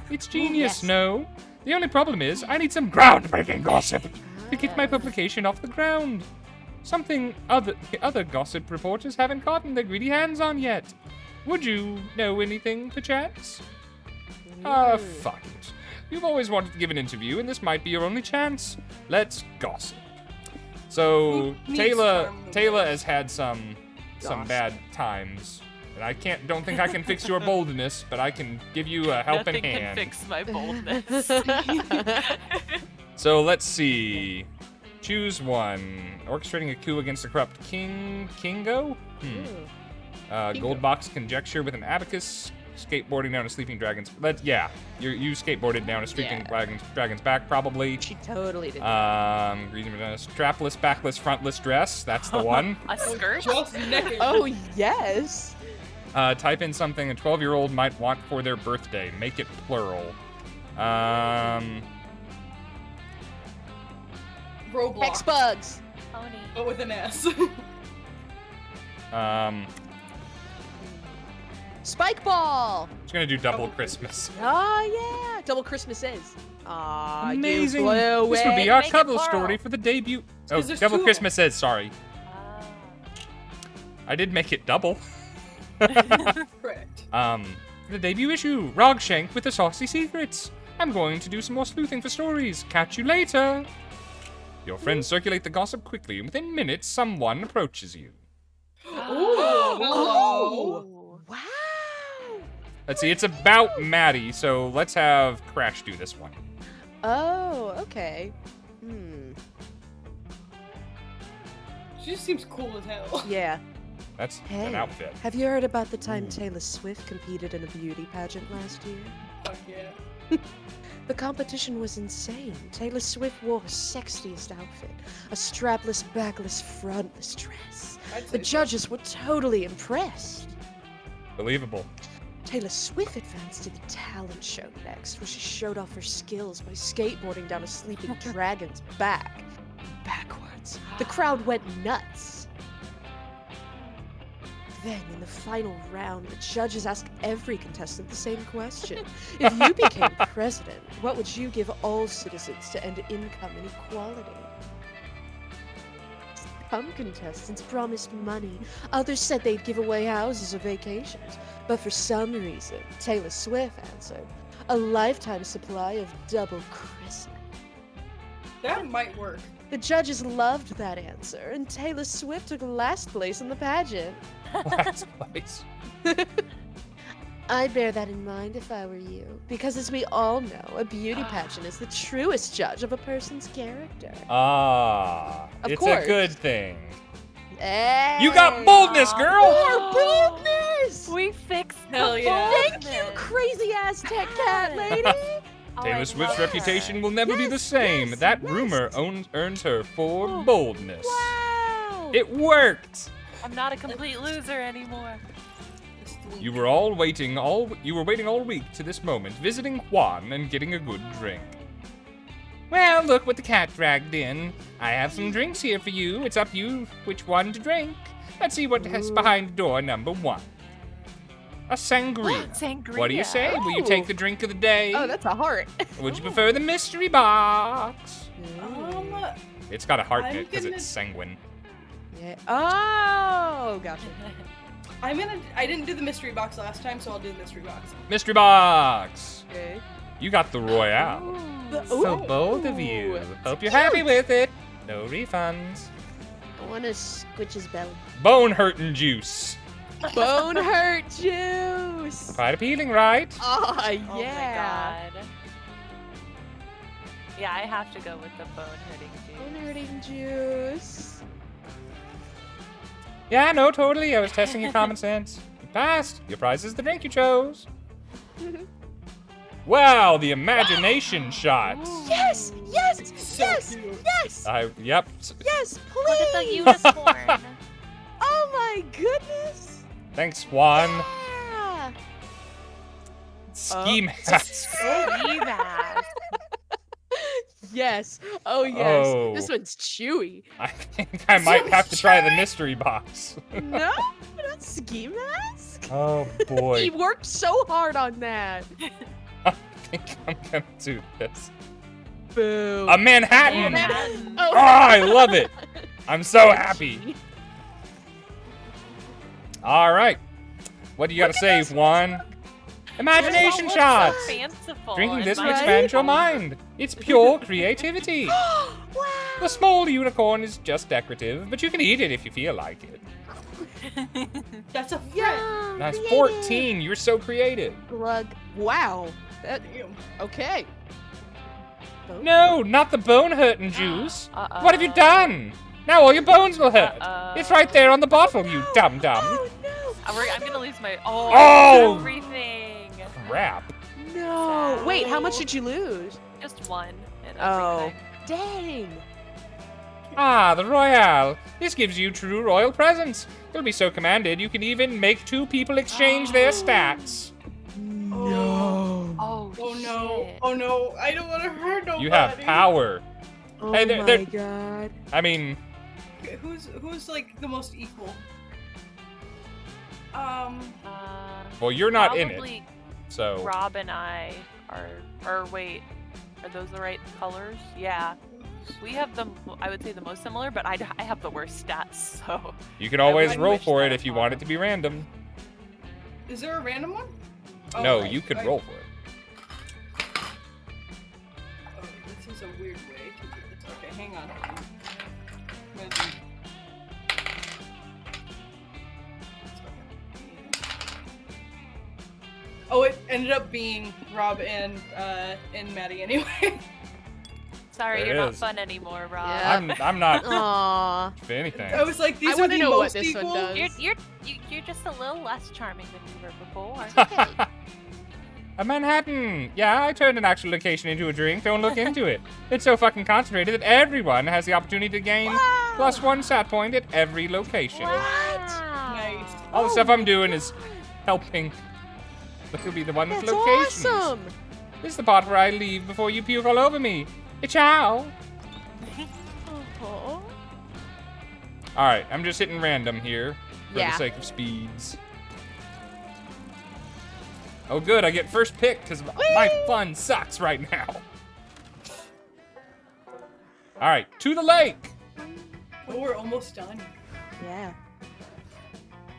It's genius, yes. no? The only problem is, I need some groundbreaking gossip to get my publication off the ground. Something other gossip reporters haven't gotten their greedy hands on yet. Would you know anything, perchance? Fuck it. You've always wanted to give an interview, and this might be your only chance. Let's gossip. So, Needs Taylor from the Taylor West. has had some Gossip. bad times. And I don't think I can fix your boldness, but I can give you a helping Nothing hand. can fix my boldness. So let's see. Choose one. Orchestrating a coup against the corrupt Kingo? Goldbox conjecture with an abacus. Skateboarding down a sleeping dragon's. You skateboarded down a sleeping dragon's back, probably. She totally did. Strapless, backless, frontless dress. That's the one. A skirt? Just naked. Oh, yes. Type in something a 12-year-old might want for their birthday. Make it plural. Roblox. Hex bugs. Pony. But with an S. Spike ball. Just gonna do double Christmas. Oh yeah, double Christmases. Aw, Amazing. You blew This would be it. our Make it cover plural. story for the debut. Oh, 'cause there's double two of 'em. Christmases. Sorry, Ah. I did make it double. Correct. For the debut issue, Rogshank with the saucy secrets. I'm going to do some more sleuthing for stories. Catch you later. Your friends circulate the gossip quickly, and within minutes, someone approaches you. Ooh, hello. Ooh. Wow. Let's see, it's about Maddie, so let's have Crash do this one. Oh, okay. She just seems cool as hell. Yeah. That's an Hey, outfit. have you heard about the time Taylor Swift competed in a beauty pageant last year? Fuck yeah. The competition was insane. Taylor Swift wore her sexiest outfit, a strapless, backless, frontless dress. I'd The say so. judges were totally impressed. Believable. Taylor Swift advanced to the talent show next, where she showed off her skills by skateboarding down a sleeping dragon's back. Backwards. The crowd went nuts. Then, in the final round, the judges asked every contestant the same question. If you became president, what would you give all citizens to end income inequality? Some contestants promised money. Others said they'd give away houses or vacations. But for some reason, Taylor Swift answered, a lifetime supply of double Christmas. That might work. The judges loved that answer, and Taylor Swift took last place in the pageant. Last place. I'd bear that in mind if I were you, because as we all know, a beauty pageant is the truest judge of a person's character. Ah, Of it's course. a good thing. Hey! You got boldness, girl! More boldness! We fixed Hell the yeah. Thank you, boldness. crazy Aztec cat lady! Oh, I Taylor Swift's love reputation her. will never be the Yes, same. yes, That yes. rumor earns her for boldness. Wow! It worked. I'm not a complete loser anymore. You were waiting all week to this moment, visiting Juan and getting a good drink. Well, look what the cat dragged in. I have some drinks here for you. It's up to you which one to drink. Let's see what is behind door number 1. A sangria. Sangria. What do you say? Will you Ooh. take the drink of the day? Oh, that's a heart. Or would you prefer the mystery box? It's got a heart in I'm it because gonna- it's sanguine. Yeah. Oh, gotcha. I didn't do the mystery box last time, so I'll do the mystery box. Mystery box. Okay. You got the Royale. For both of you. Hope you're happy with it. No refunds. I want to squitch his belly. Bone hurting juice. Bone hurt juice. Quite appealing, right? Oh, Oh yeah. my god. Yeah, I have to go with the bone hurting Bone juice. hurting juice. Yeah, no, totally. I was testing your common sense. You passed. Your prize is the drink you chose. Wow, the imagination shots. Yes, yes, So yes, cute. yes, Yep. yes, Look at the please. unicorn. Oh my goodness. Thanks, Juan. Yeah. Ski mask. Ski mask. Yes. Oh yes. Oh. This one's chewy. I think I might have to try the mystery box. No, not ski mask. Oh He boy. worked so hard on that. I think I'm gonna do this. Boo. A Manhattan. Manhattan. Oh, I love it. I'm so happy. All right. What do you got to say, Juan? Imagination It's shots. so fanciful. Drinking and this will my- expand your mind. It's pure creativity. Wow. The small unicorn is just decorative, but you can eat it if you feel like it. That's a friend. Yeah. That's 14. You're so creative. Glug. Wow. That, Damn. okay. No, not the bone hurting juice. Uh-oh. What have you done? Now all your bones will hurt. Uh-oh. It's right there on the bottle, you dum dum. Oh no. I'm gonna lose my Oh! everything. Crap. No. Wait, how much did you lose? Just one. And Oh. everything. Dang. Ah, the Royale. This gives you true royal presence. You'll be so commanded you can even make 2 people exchange their stats. No. Oh, Oh no. shit. Oh no. I don't want to hurt nobody. You have power. Oh Hey, my they're- god. I mean, who's like the most equal? Well, you're not in it, Probably so Rob and I are. Or wait, are those the right colors? Yeah. We have the, I would say the most similar, but I have the worst stats, so. you can always wouldn't roll wish for that it if you want it to be random. Is there a random one? No, okay. you could roll for it. Oh, this is a weird way to do this. Okay, hang on. I'm gonna do- Oh, it ended up being Rob and Maddie anyway. Sorry, There you're it not is. fun anymore, Rob. Yeah. I'm not Aww. for anything. I was like, these I are wanna the know what most this one equal. does. You're just a little less charming than you were before. Okay. A Manhattan! Yeah, I turned an actual location into a drink. Don't look into it. It's so fucking concentrated that everyone has the opportunity to gain +1 stat point at every location. Nice. All the stuff I'm doing is helping. Look, it'll be the one with That's locations. awesome. This is the part where I leave before you puke all over me. Ciao! Aw. Alright, I'm just hitting random here for the Yeah. sake of speeds. Oh good, I get first pick because my fun sucks right now. Alright, to the lake! Oh, we're almost done. Yeah.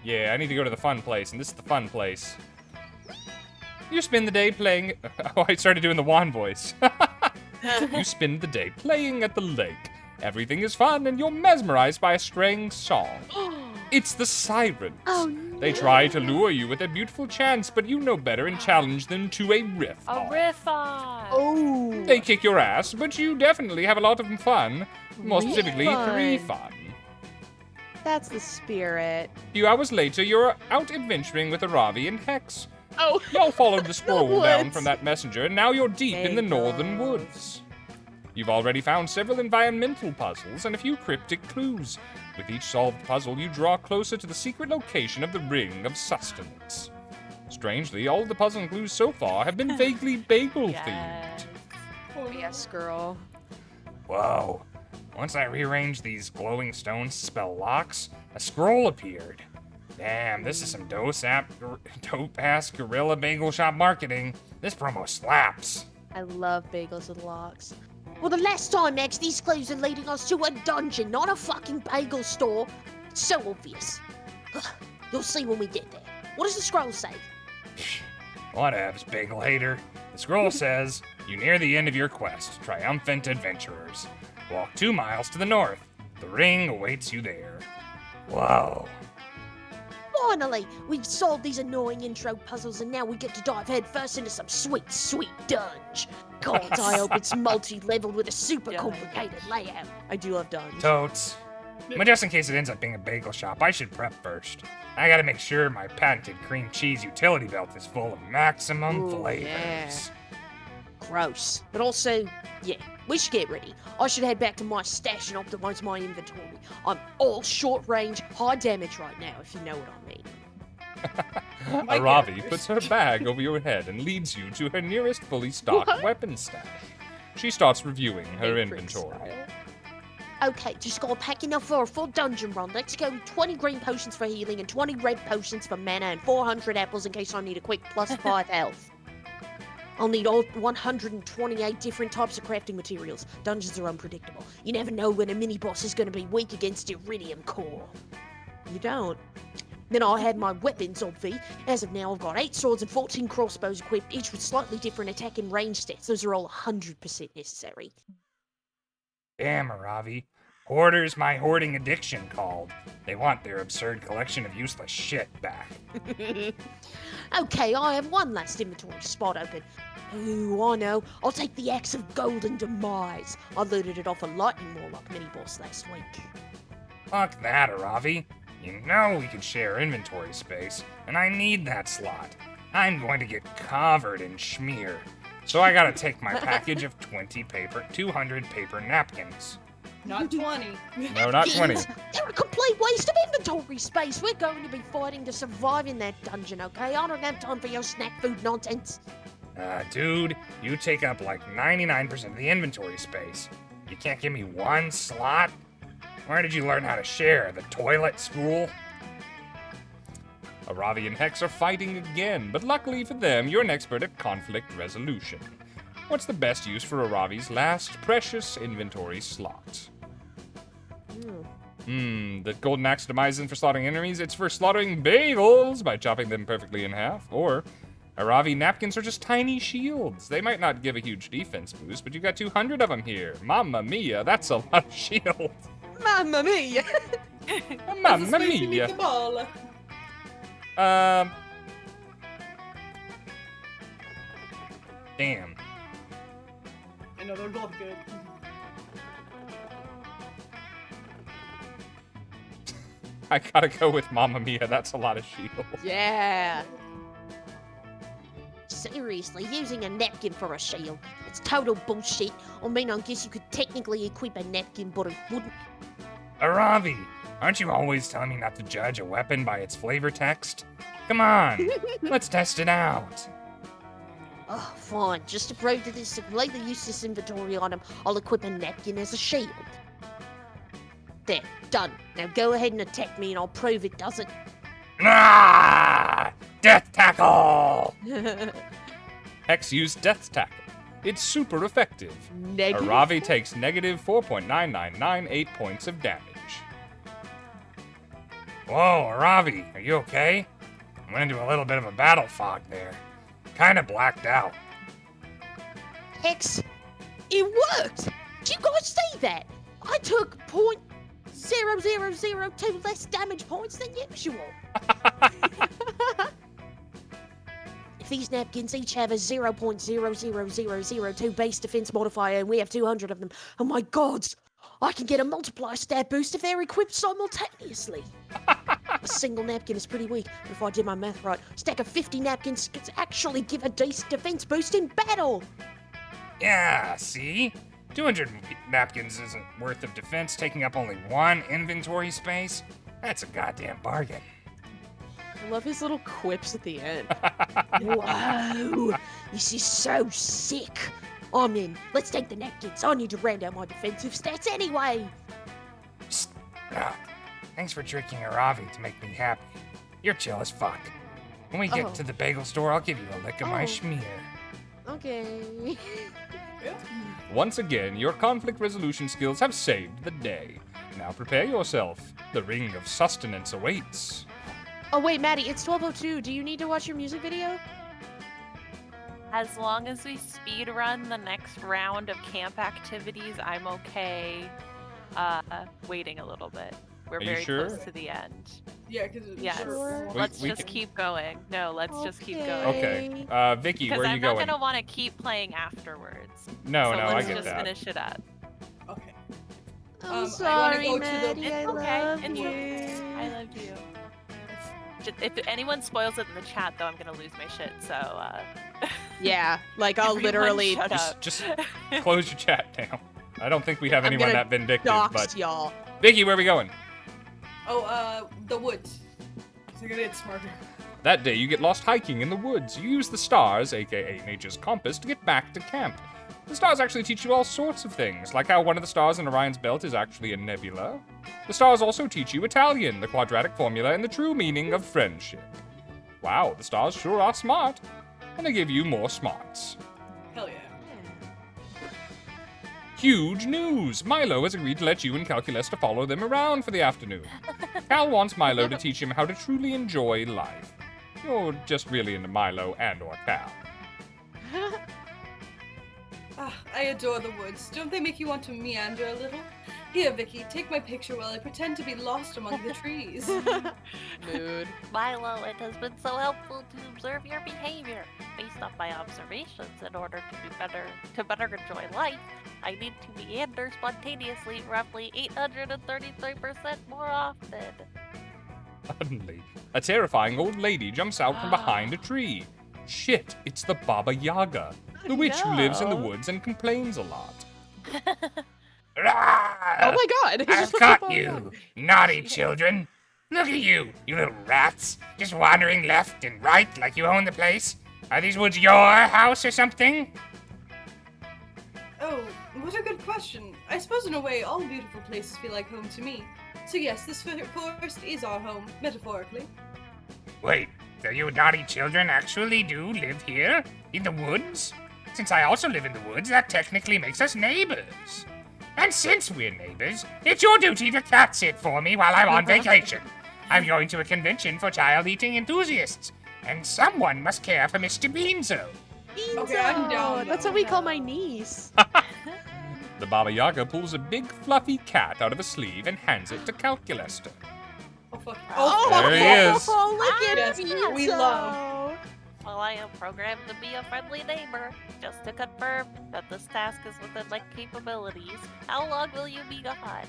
Yeah, I need to go to the fun place, and this is the fun place. You spend the day playing... Oh, I started doing the wand voice. You spend the day playing at the lake. Everything is fun, and you're mesmerized by a straying song. It's the sirens. Oh, They try to lure you with a beautiful chance, but you know better and challenge them to a riff. A riff on. Oh. They kick your ass, but you definitely have a lot of fun. More specifically, Refund. 3 fun. That's the spirit. A few hours later, you're out adventuring with Aravi and Hex. Oh. Y'all followed the scroll down woods. from that messenger, and now you're deep in the northern Bagels. woods. You've already found several environmental puzzles and a few cryptic clues. With each solved puzzle, you draw closer to the secret location of the Ring of Sustenance. Strangely, all of the puzzle clues so far have been vaguely bagel-themed. Yes. Oh, yes, girl. Whoa. Once I rearranged these glowing stones to spell locks, a scroll appeared. Damn, this is some dope-ass guerrilla bagel shop marketing. This promo slaps. I love bagels and locks. Well, the last time, Max, these clues are leading us to a dungeon, not a fucking bagel store. It's so obvious. You'll see when we get there. What does the scroll say? Whatevs, bagel hater. The scroll says, you near the end of your quest, triumphant adventurers. Walk 2 miles to the north. The ring awaits you there. Whoa. Finally, we've solved these annoying intro puzzles, and now we get to dive headfirst into some sweet, sweet dunge. God, I hope it's multi-leveled with a super Yeah. complicated layout. I do love dunge. Totes. But just in case it ends up being a bagel shop, I should prep first. I gotta make sure my patented cream cheese utility belt is full of maximum Ooh, flavors. yeah. Gross. But also, yeah, we should get ready. I should head back to my stash and optimize my inventory. I'm all short range, high damage right now, if you know what I mean. My Aravi characters. puts her bag over your head and leads you to her nearest fully stocked weapon stash. She starts reviewing her Matrix inventory. style. Okay, just gotta pack enough for a full dungeon run. Let's go 20 green potions for healing and 20 red potions for mana and 400 apples in case I need a quick +5 health. I'll need all 128 different types of crafting materials. Dungeons are unpredictable. You never know when a mini-boss is gonna be weak against Iridium Core. You don't. Then I have my weapons, obvi. As of now, I've got 8 swords and 14 crossbows equipped, each with slightly different attack and range stats. Those are all 100% necessary. Damn, Aravi. Hoarders my hoarding addiction called. They want their absurd collection of useless shit back. Okay, I have one last inventory spot open. Ooh, I know. I'll take the Axe of Golden Demise. I looted it off a Lightning Warlock mini-boss last week. Fuck that, Aravi. You know we could share inventory space, and I need that slot. I'm going to get covered in schmear. So I gotta take my package of 200 paper napkins. Not 20. No, not 20. They're a complete waste of inventory space. We're going to be fighting to survive in that dungeon, okay? I don't have time for your snack food nonsense. Dude, you take up like 99% of the inventory space. You can't give me one slot? Where did you learn how to share? The toilet school? Aravi and Hex are fighting again, but luckily for them, you're an expert at conflict resolution. What's the best use for Aravi's last precious inventory slot? The golden axe demise for slaughtering enemies. It's for slaughtering bagels by chopping them perfectly in half. Or Aravi napkins are just tiny shields. They might not give a huge defense boost, but you've got 200 of them here. Mamma mia, that's a lot of shield. Mamma mia! Mamma Spicy mia. meatball. Damn. I know they're both good. I gotta go with Mamma Mia. That's a lot of shield. Yeah. Seriously, using a napkin for a shield. It's total bullshit. I mean, I guess you could technically equip a napkin, but it wouldn't. Aravi, aren't you always telling me not to judge a weapon by its flavor text? Come on, let's test it out. Oh, fine. Just to prove that this completely useless inventory item, I'll equip a napkin as a shield. There, done. Now go ahead and attack me and I'll prove it doesn't. Ah! Death tackle! Hex used Death Tackle. It's super effective. Negative. Aravi takes negative 4.9998 points of damage. Whoa, Aravi, are you okay? I went into a little bit of a battle fog there. Kinda blacked out. Hex, it worked! Did you guys see that? I took .0002 less damage points than usual. If these napkins each have a 0.00002 base defense modifier and we have 200 of them, oh my god, I can get a multiplier stat boost if they're equipped simultaneously. A single napkin is pretty weak, but if I did my math right, a stack of 50 napkins could actually give a decent defense boost in battle. Yeah, see? 200 napkins isn't worth of defense, taking up only 1 inventory space? That's a goddamn bargain. I love his little quips at the end. Whoa, this is so sick. I'm in. Let's take the napkins. I need to round out my defensive stats anyway. Psst. Ah, thanks for tricking Aravi to make me happy. You're chill as fuck. When we get Oh. to the bagel store, I'll give you a lick of my Oh. schmear. Okay. Once again, your conflict resolution skills have saved the day. Now prepare yourself. The ring of sustenance awaits. Oh wait, Maddie, it's 12:02. Do you need to watch your music video? As long as we speed run the next round of camp activities, I'm okay waiting a little bit. We're Are you very sure? close to the end. Yeah, because Yes. Sure. Let's We just can- keep going. No, let's just keep going. Okay. Vicky, Because where are you I'm going? not going to want to keep playing afterwards. No, so no, I let's get just that. finish it up. okay. I'm I wanna sorry, go to the- Maddie. I It's okay. love It's you. okay. I love you. If anyone spoils it in the chat, though, I'm going to lose my shit. So, Yeah, like I'll everyone literally shut up. Just close your chat down. I don't think we have I'm anyone gonna that vindictive, dox but y'all. Vicky, where are we going? Oh, the woods. So I gotta get smarter. That day, you get lost hiking in the woods. You use the stars, aka nature's compass, to get back to camp. The stars actually teach you all sorts of things, like how one of the stars in Orion's belt is actually a nebula. The stars also teach you Italian, the quadratic formula, and the true meaning of friendship. Wow, the stars sure are smart. And they give you more smarts. Hell yeah. Huge news! Milo has agreed to let you and Calculus to follow them around for the afternoon. Cal wants Milo to teach him how to truly enjoy life. You're just really into Milo and or Cal. I adore the woods. Don't they make you want to meander a little? Here, Vicky, take my picture while I pretend to be lost among the trees. Mood. Milo, it has been so helpful to observe your behavior. Based off my observations, in order to better enjoy life, I need to meander spontaneously roughly 833% more often. Suddenly, a terrifying old lady jumps out from behind a tree. Shit, it's the Baba Yaga, the witch who lives in the no. woods and complains a lot. Ah! Oh my god. I've caught you, naughty children. Look at you, you little rats, just wandering left and right like you own the place. Are these woods your house or something? Oh, what a good question. I suppose in a way all beautiful places feel like home to me. So yes, this forest is our home, metaphorically. Wait, so you naughty children actually do live here? In the woods? Since I also live in the woods, that technically makes us neighbors. And since we're neighbors, it's your duty to cat sit for me while I'm on vacation. I'm going to a convention for child-eating enthusiasts, and someone must care for Mr. Beanzo. Okay, I'm down. That's what we call my niece. The Baba Yaga pulls a big fluffy cat out of a sleeve and hands it to Calculester. Oh, fuck. Oh, fuck there he yeah. is. Oh, look at Yes, Beanzo. we love. Well, I am programmed to be a friendly neighbor. Just to confirm that this task is within my capabilities, how long will you be gone?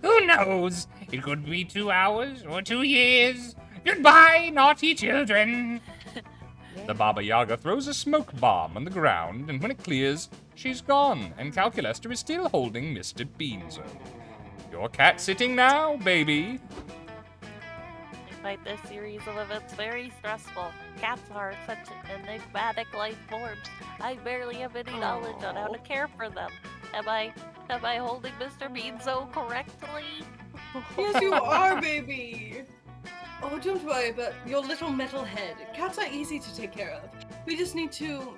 Who knows? It could be 2 hours or 2 years. Goodbye, naughty children. The Baba Yaga throws a smoke bomb on the ground, and when it clears, she's gone, and Calculester is still holding Mr. Beanzo. Your cat sitting now, baby. I find this series of events very stressful. Cats are such enigmatic life forms. I barely have any knowledge on how to care for them. Am I holding Mr. Beanzo correctly? Yes, you are, baby. Oh, don't worry about your little metal head. Cats are easy to take care of. We just need to,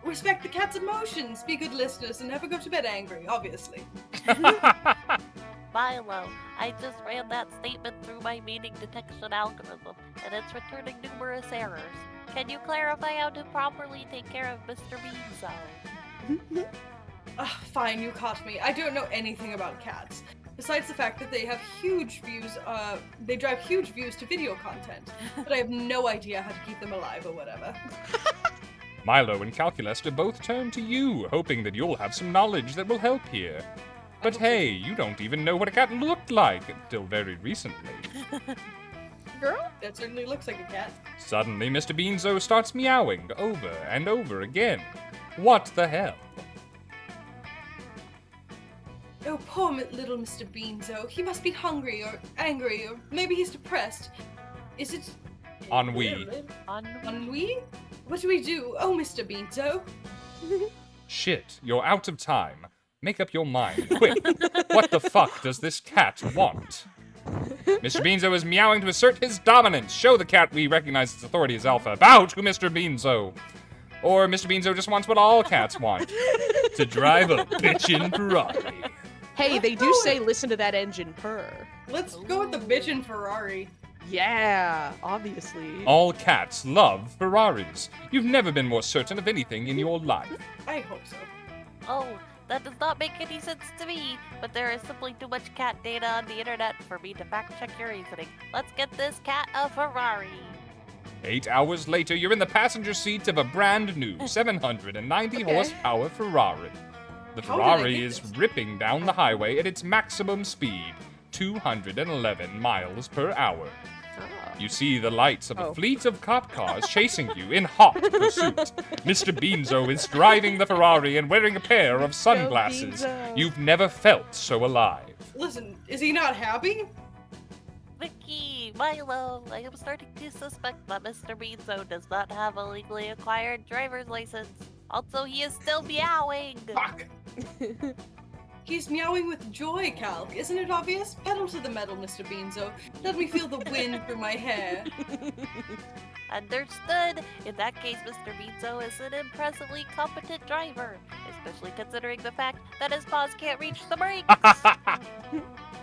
respect the cat's emotions, be good listeners, and never go to bed angry, obviously. Milo, I just ran that statement through my meaning detection algorithm, and it's returning numerous errors. Can you clarify how to properly take care of Mr. Beanzo? Fine, you caught me. I don't know anything about cats. Besides the fact that they have huge views, they drive huge views to video content. But I have no idea how to keep them alive or whatever. Milo and Calculester both turn to you, hoping that you'll have some knowledge that will help here. But hey, you don't even know what a cat looked like until very recently. Girl, that certainly looks like a cat. Suddenly, Mr. Beanzo starts meowing over and over again. What the hell? Oh, poor little Mr. Beanzo. He must be hungry or angry or maybe he's depressed. Is it... Ennui. Ennui? What do we do? Oh, Mr. Beanzo. Shit, you're out of time. Make up your mind, quick. What the fuck does this cat want? Mr. Beanzo is meowing to assert his dominance. Show the cat we recognize its authority as alpha. Bow to Mr. Beanzo. Or Mr. Beanzo just wants what all cats want. To drive a bitchin' Ferrari. Hey, they do say listen to that engine purr. Let's go with the bitchin' Ferrari. Yeah, obviously. All cats love Ferraris. You've never been more certain of anything in your life. I hope so. Oh, that does not make any sense to me, but there is simply too much cat data on the internet for me to fact check your reasoning. Let's get this cat a Ferrari. 8 hours later, you're in the passenger seat of a brand new 790 horsepower Ferrari. The How did I Ferrari get is this? ripping down the highway at its maximum speed, 211 miles per hour. You see the lights of a fleet of cop cars chasing you in hot pursuit. Mr. Beanzo is driving the Ferrari and wearing a pair of sunglasses. Beanzo. You've never felt so alive. Listen, is he not happy? Vicky, Milo, I am starting to suspect that Mr. Beanzo does not have a legally acquired driver's license. Also, he is still meowing. Fuck. He's meowing with joy, Calc. Isn't it obvious? Pedal to the metal, Mr. Beanzo. Let me feel the wind through my hair. Understood. In that case, Mr. Beanzo is an impressively competent driver, especially considering the fact that his paws can't reach the brakes.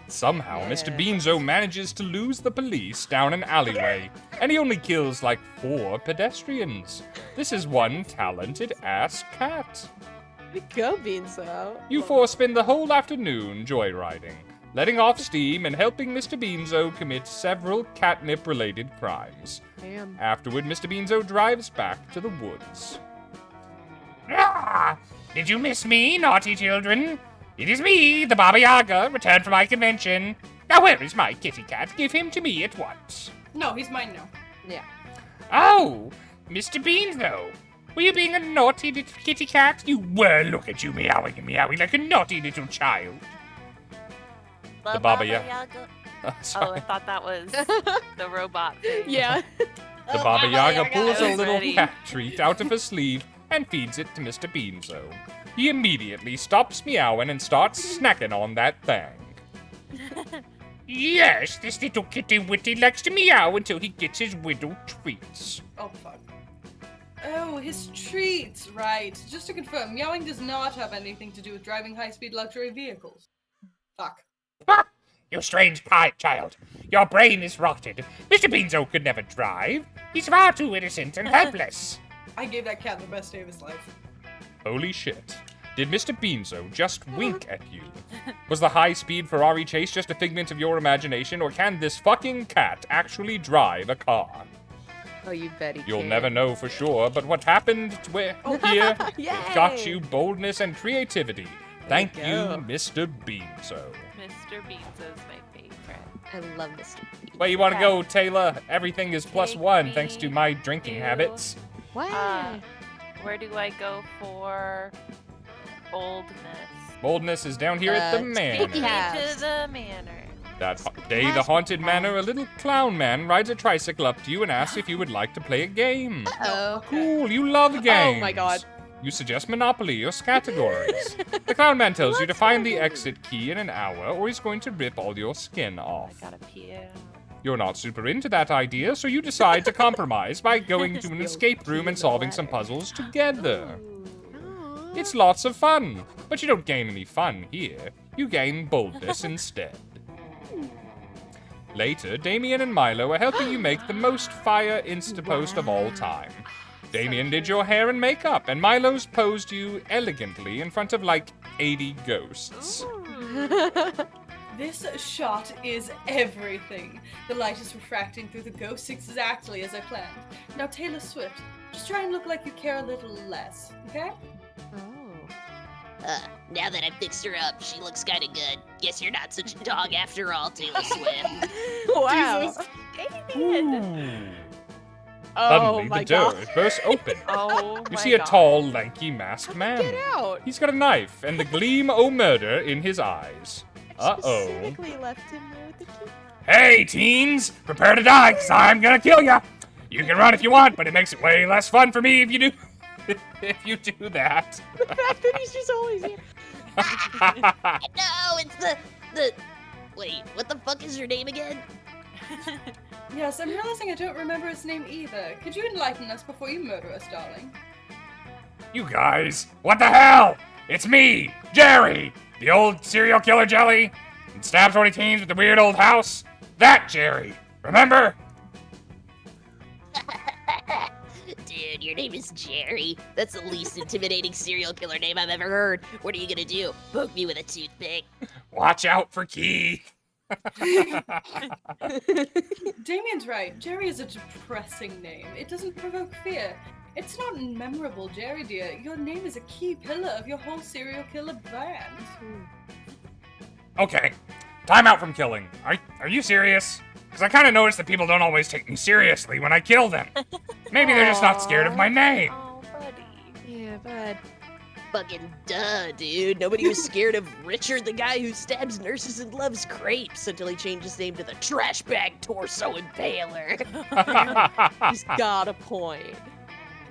Somehow, Mr. Beanzo manages to lose the police down an alleyway, and he only kills like 4 pedestrians. This is one talented ass cat. Go, Beanzo. You 4 spend the whole afternoon joyriding, letting off steam and helping Mr. Beanzo commit several catnip-related crimes. Damn. Afterward, Mr. Beanzo drives back to the woods. Ah, did you miss me, naughty children? It is me, the Baba Yaga, returned from my convention. Now where is my kitty cat? Give him to me at once. No, he's mine now. Yeah. Oh, Mr. Beanzo. Were you being a naughty little kitty cat? You were. Look at you meowing and meowing like a naughty little child. The Baba Yaga. Oh, I thought that was the robot thing. Yeah. The Baba Yaga pulls a was little ready. cat treat out of her sleeve and feeds it to Mr. Beanzo. He immediately stops meowing and starts snacking on that thing. Yes, this little kitty witty likes to meow until he gets his widow treats. Oh, fuck. Oh, his treats, right. Just to confirm, meowing does not have anything to do with driving high-speed luxury vehicles. Fuck. Ah, you strange child. Your brain is rotted. Mr. Beanzo could never drive. He's far too innocent and helpless. I gave that cat the best day of his life. Holy shit. Did Mr. Beanzo just wink at you? Was the high-speed Ferrari chase just a figment of your imagination, or can this fucking cat actually drive a car? Oh, you bet he You'll can. never know for sure, but what happened here got Yay! you boldness and creativity. Thank There you, you go. Mr. Beanzo. Mr. Beans is my favorite. I love Mr. B. Where you want to Okay. go, Taylor? Everything is Take +1 thanks to me my drinking to- habits. Wow. Where do I go for boldness? Boldness is down here at the Take manor. me Take me House. to the manor. That day, the haunted manor, a little clown man rides a tricycle up to you and asks if you would like to play a game. Oh. Cool, you love games. Oh my god. You suggest Monopoly or categories. The clown man tells you to find the exit key in an hour, or he's going to rip all your skin I off. gotta pee. You're not super into that idea, so you decide to compromise by going to an escape room and solving some puzzles together. It's lots of fun, but you don't gain any fun here. You gain boldness instead. Later, Damien and Milo are helping you make the most fire Insta-post of all time. Damien did your hair and makeup, and Milo's posed you elegantly in front of like 80 ghosts. This shot is everything. The light is refracting through the ghosts exactly as I planned. Now, Taylor Swift, just try and look like you care a little less, okay? Oh. Now that I fixed her up, she looks kinda good. Guess you're not such a dog after all, Taylor Swift. Wow. Damien! Oh Suddenly, my the door god. bursts open. Oh You my see a God. tall, lanky, masked man. Get out. He's got a knife and the gleam o' murder in his eyes. Uh-oh. Specifically left him there with the key. Hey, teens, prepare to die, cause I'm gonna kill ya. You can run if you want, but it makes it way less fun for me if you do. If you do that. The fact that he's just always here. No, it's the... Wait, what the fuck is your name again? Yes, I'm realizing I don't remember his name either. Could you enlighten us before you murder us, darling? You guys, what the hell? It's me, Jerry, the old serial killer jelly, and stabs 40 teens with the weird old house. That Jerry, remember? Dude, your name is Jerry. That's the least intimidating serial killer name I've ever heard. What are you gonna do? Poke me with a toothpick? Watch out for Keith. Damien's right. Jerry is a depressing name. It doesn't provoke fear. It's not memorable, Jerry dear. Your name is a key pillar of your whole serial killer brand. Okay, time out from killing. Are you serious? Because I kind of noticed that people don't always take me seriously when I kill them. Maybe they're just not scared of my name. Oh, buddy. Yeah, bud. Fucking duh, dude. Nobody was scared of Richard, the guy who stabs nurses and loves crepes, until he changed his name to the Trash Bag Torso Impaler. He's got a point.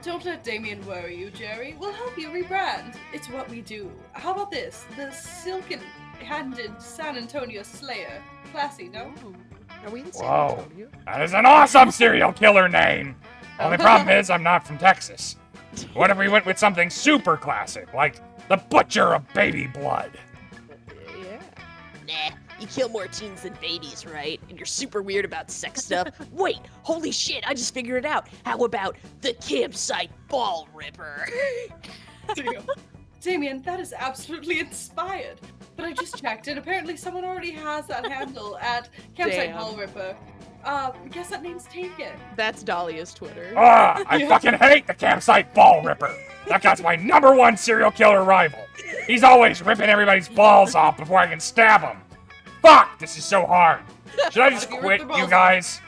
Don't let Damien worry you, Jerry. We'll help you rebrand. It's what we do. How about this? The silken-handed San Antonio Slayer. Classy, no? Are we in San Whoa. Antonio? That is an awesome serial killer name. Only problem is I'm not from Texas. What if we went with something super classic, like the Butcher of Baby Blood? Yeah. Nah, you kill more teens than babies, right? And you're super weird about sex stuff. Wait, holy shit, I just figured it out. How about the Campsite Ball Ripper? Damn. Damien, that is absolutely inspired. But I just checked, and apparently someone already has that handle at Campsite Damn. Ball Ripper. Guess that name's taken. That's Dahlia's Twitter. Ah, I Yeah. fucking hate the Campsite Ball Ripper. That guy's my #1 serial killer rival. He's always ripping everybody's balls off before I can stab him. Fuck, this is so hard. Should I just Gotta be quit, ripped the you balls guys?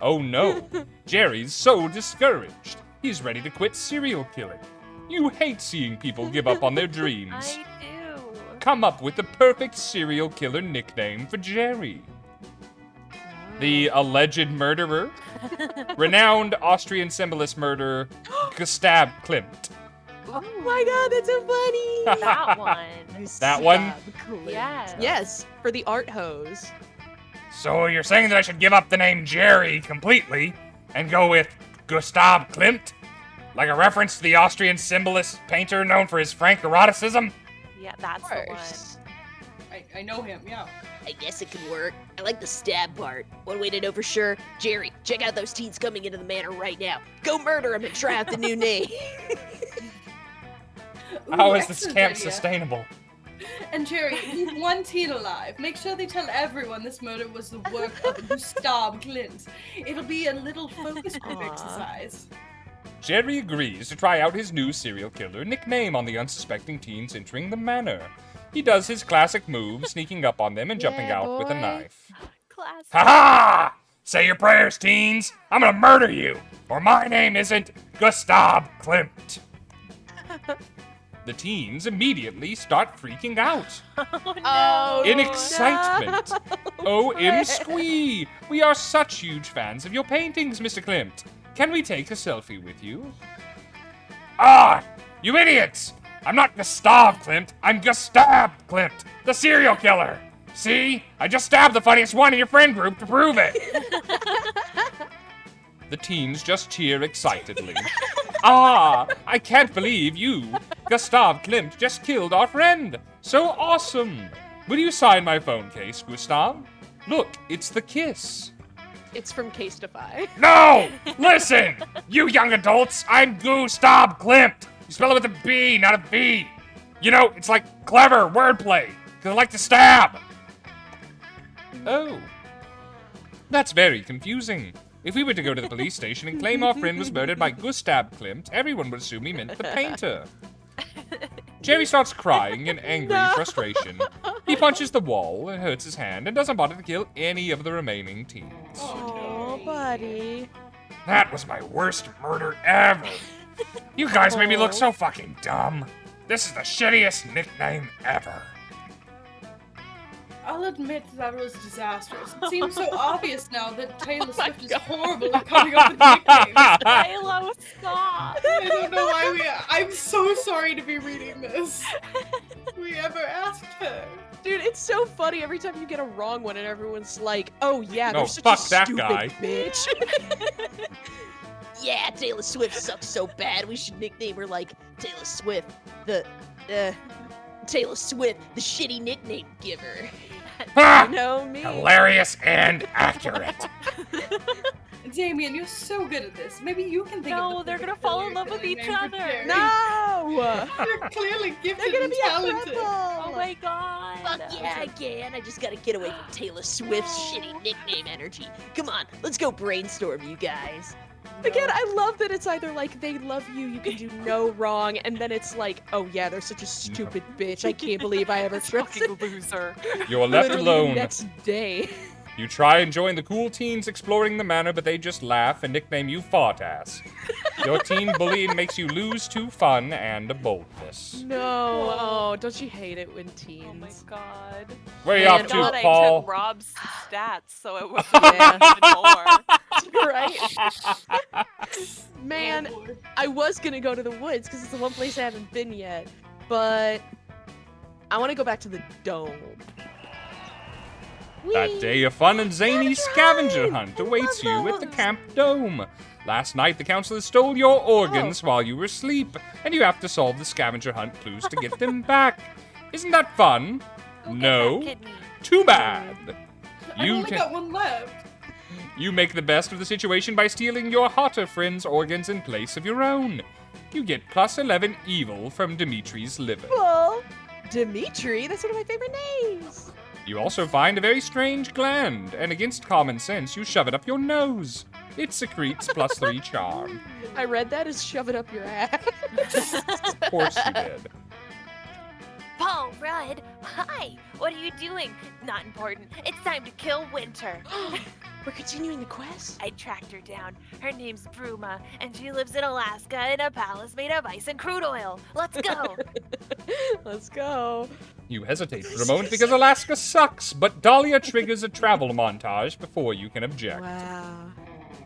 Oh no. Jerry's so discouraged. He's ready to quit serial killing. You hate seeing people give up on their dreams. I do. Come up with the perfect serial killer nickname for Jerry. the alleged murderer, renowned Austrian symbolist murderer Gustav Klimt. Oh my god, that's so funny! That one. That one? Yes. Yes, for the art hose. So you're saying that I should give up the name Jerry completely and go with Gustav Klimt? Like a reference to the Austrian symbolist painter known for his frank eroticism? Yeah, that's the one. I know him, yeah. I guess it could work. I like the stab part. One way to know for sure. Jerry, check out those teens coming into the manor right now. Go murder them and try out the new name. How Ooh, is this excellent camp idea. sustainable? And Jerry, leave one teen alive. Make sure they tell everyone this murder was the work of Gustav Klimt. It'll be a little focus group Aw. exercise. Jerry agrees to try out his new serial killer nickname on the unsuspecting teens entering the manor. He does his classic move, sneaking up on them and jumping Yeah, out with a boy. knife. Classic. Ha ha! Say your prayers, teens! I'm gonna murder you! Or my name isn't Gustav Klimt! The teens immediately start freaking out. Oh, In no. excitement. Oh, squee! We are such huge fans of your paintings, Mr. Klimt. Can we take a selfie with you? Ah! You idiots! I'm not Gustav Klimt, I'm Gustav Klimt, the serial killer! See? I just stabbed the funniest one in your friend group to prove it! The teens just cheer excitedly. Ah, I can't believe you, Gustav Klimt, just killed our friend. So awesome. Will you sign my phone case, Gustav? Look, it's the kiss. It's from Casetify. No! Listen! You young adults, I'm Gustav Klimt! You spell it with a B, not a V! You know, it's like clever wordplay, because I like to stab! Oh. That's very confusing. If we were to go to the police station and claim our friend was murdered by Gustav Klimt, everyone would assume he meant the painter. Jerry starts crying in angry frustration. He punches the wall and hurts his hand and doesn't bother to kill any of the remaining teens. Oh, buddy. That was my worst murder ever! You guys made me look so fucking dumb! This is the shittiest nickname ever! I'll admit that was disastrous. It seems so obvious now that Taylor Swift is horrible at coming up with nicknames. Milo, stop. I don't know why I'm so sorry to be reading this. We ever asked her. Dude, it's so funny every time you get a wrong one and everyone's like, oh yeah, No, they're such fuck a that stupid guy. bitch. Yeah, Taylor Swift sucks so bad. We should nickname her like Taylor Swift, Taylor Swift, the shitty nickname giver. Ha! You know me. Hilarious and accurate! Damien, you're so good at this. Maybe you can think of No, the they're perfect gonna fall killer in love with killing each name for other. Jerry. No! You're clearly gifted They're gonna and be a talented. couple! Oh my god. Fuck yeah, I can. I just gotta get away from Taylor Swift's shitty nickname energy. Come on, let's go brainstorm, you guys. Again, I love that it's either like they love you, you can do no wrong, and then it's like, oh yeah, they're such a stupid bitch. I can't believe I ever trusted Fucking loser. You're left Literally the alone. next day. You try and join the cool teens exploring the manor, but they just laugh and nickname you Fart Ass. Your teen bullying makes you lose to fun and boldness. No, oh, don't you hate it when Oh my teens? god. Where are you Man, off God, to, I Paul? took Rob's stats, so it was Yeah. even more. Right? Man, Oh, boy. I was gonna go to the woods because it's the one place I haven't been yet, but I want to go back to the dome. That day, a fun and zany scavenger hunt awaits you at the camp dome. Last night, the counselors stole your organs while you were asleep, and you have to solve the scavenger hunt clues to get them back. Isn't that fun? Who gets No. that kidney? Too bad. I've You only can. got one left. You make the best of the situation by stealing your hotter friend's organs in place of your own. You get plus 11 evil from Dimitri's liver. Well, Dimitri, that's one of my favorite names. You also find a very strange gland, and against common sense, you shove it up your nose. It secretes plus 3 charm. I read that as shove it up your ass. Of course you did. Paul Rudd, hi! What are you doing? Not important. It's time to kill Winter. We're continuing the quest? I tracked her down. Her name's Bruma, and she lives in Alaska in a palace made of ice and crude oil. Let's go! Let's go. You hesitate for a moment because Alaska sucks, but Dahlia triggers a travel montage before you can object. Wow.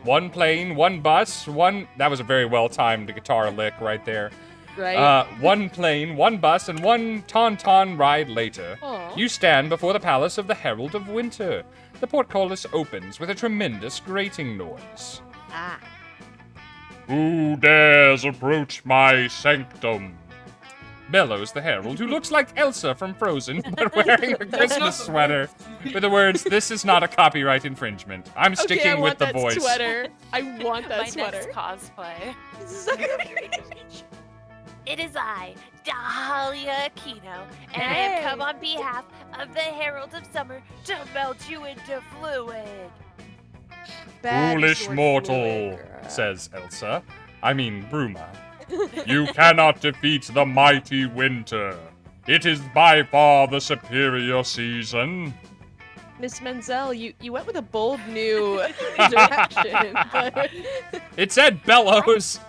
One plane, one bus, one... That was a very well-timed guitar lick right there. Right? One plane, one bus, and one tauntaun ride later, Aw. you stand before the palace of the Herald of Winter. The portcullis opens with a tremendous grating noise. Ah. Who dares approach my sanctum? Bellows the herald, who looks like Elsa from Frozen, but wearing a Christmas sweater with the words, "This is not a copyright infringement." I'm Okay, I sticking want with the that voice. sweater. I want that My sweater. next cosplay. This is not gonna be great. It is I, Dahlia Aquino, and I have come Hey. on behalf of the Herald of Summer to melt you into fluid. Bad Foolish sword mortal, fluid, girl. says Elsa. I mean, Bruma. You cannot defeat the mighty winter. It is by far the superior season. Miss Menzel, you went with a bold new direction. But... It said bellows.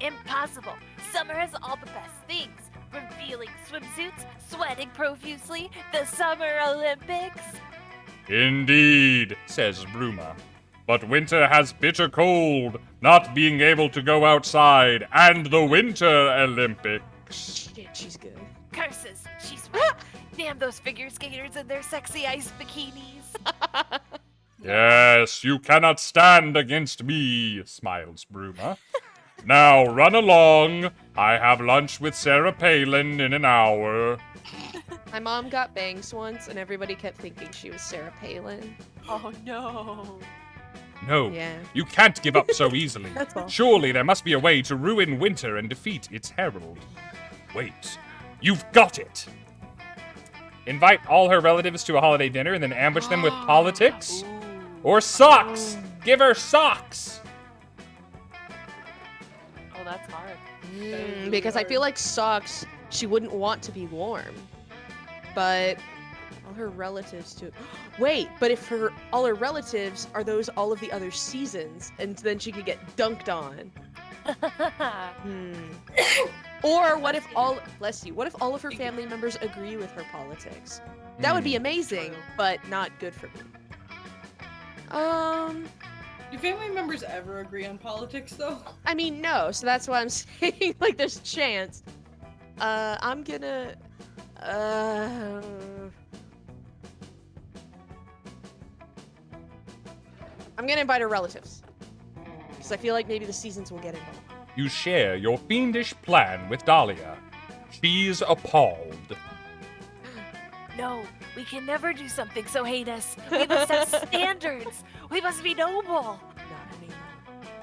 Impossible. Summer has all the best things. Revealing swimsuits, sweating profusely, the Summer Olympics. Indeed, says Bruma. But winter has bitter cold, not being able to go outside, and the Winter Olympics. Shit, she's good. Curses, she's right. Damn those figure skaters and their sexy ice bikinis. Yes, you cannot stand against me, smiles Bruma. Now run along. I have lunch with Sarah Palin in an hour. My mom got bangs once, and everybody kept thinking she was Sarah Palin. Oh no. No, Yeah. you can't give up so easily. That's all. Surely there must be a way to ruin winter and defeat its herald. Wait, you've got it! Invite all her relatives to a holiday dinner and then ambush them with politics? Or socks! Give her socks! Oh, that's hard. Because I feel like socks, she wouldn't want to be warm. But all her relatives to wait, but if all her relatives are those all of the other seasons, and then she could get dunked on. Or what if what if all of her family members agree with her politics? That would be amazing, but not good for me. Do family members ever agree on politics, though? I mean, no, so that's why I'm saying, like, there's a chance. I'm gonna, invite her relatives. Because I feel like maybe the seasons will get involved. You share your fiendish plan with Dahlia. She's appalled. No, we can never do something so heinous. We must have standards. We must be noble. Not anymore.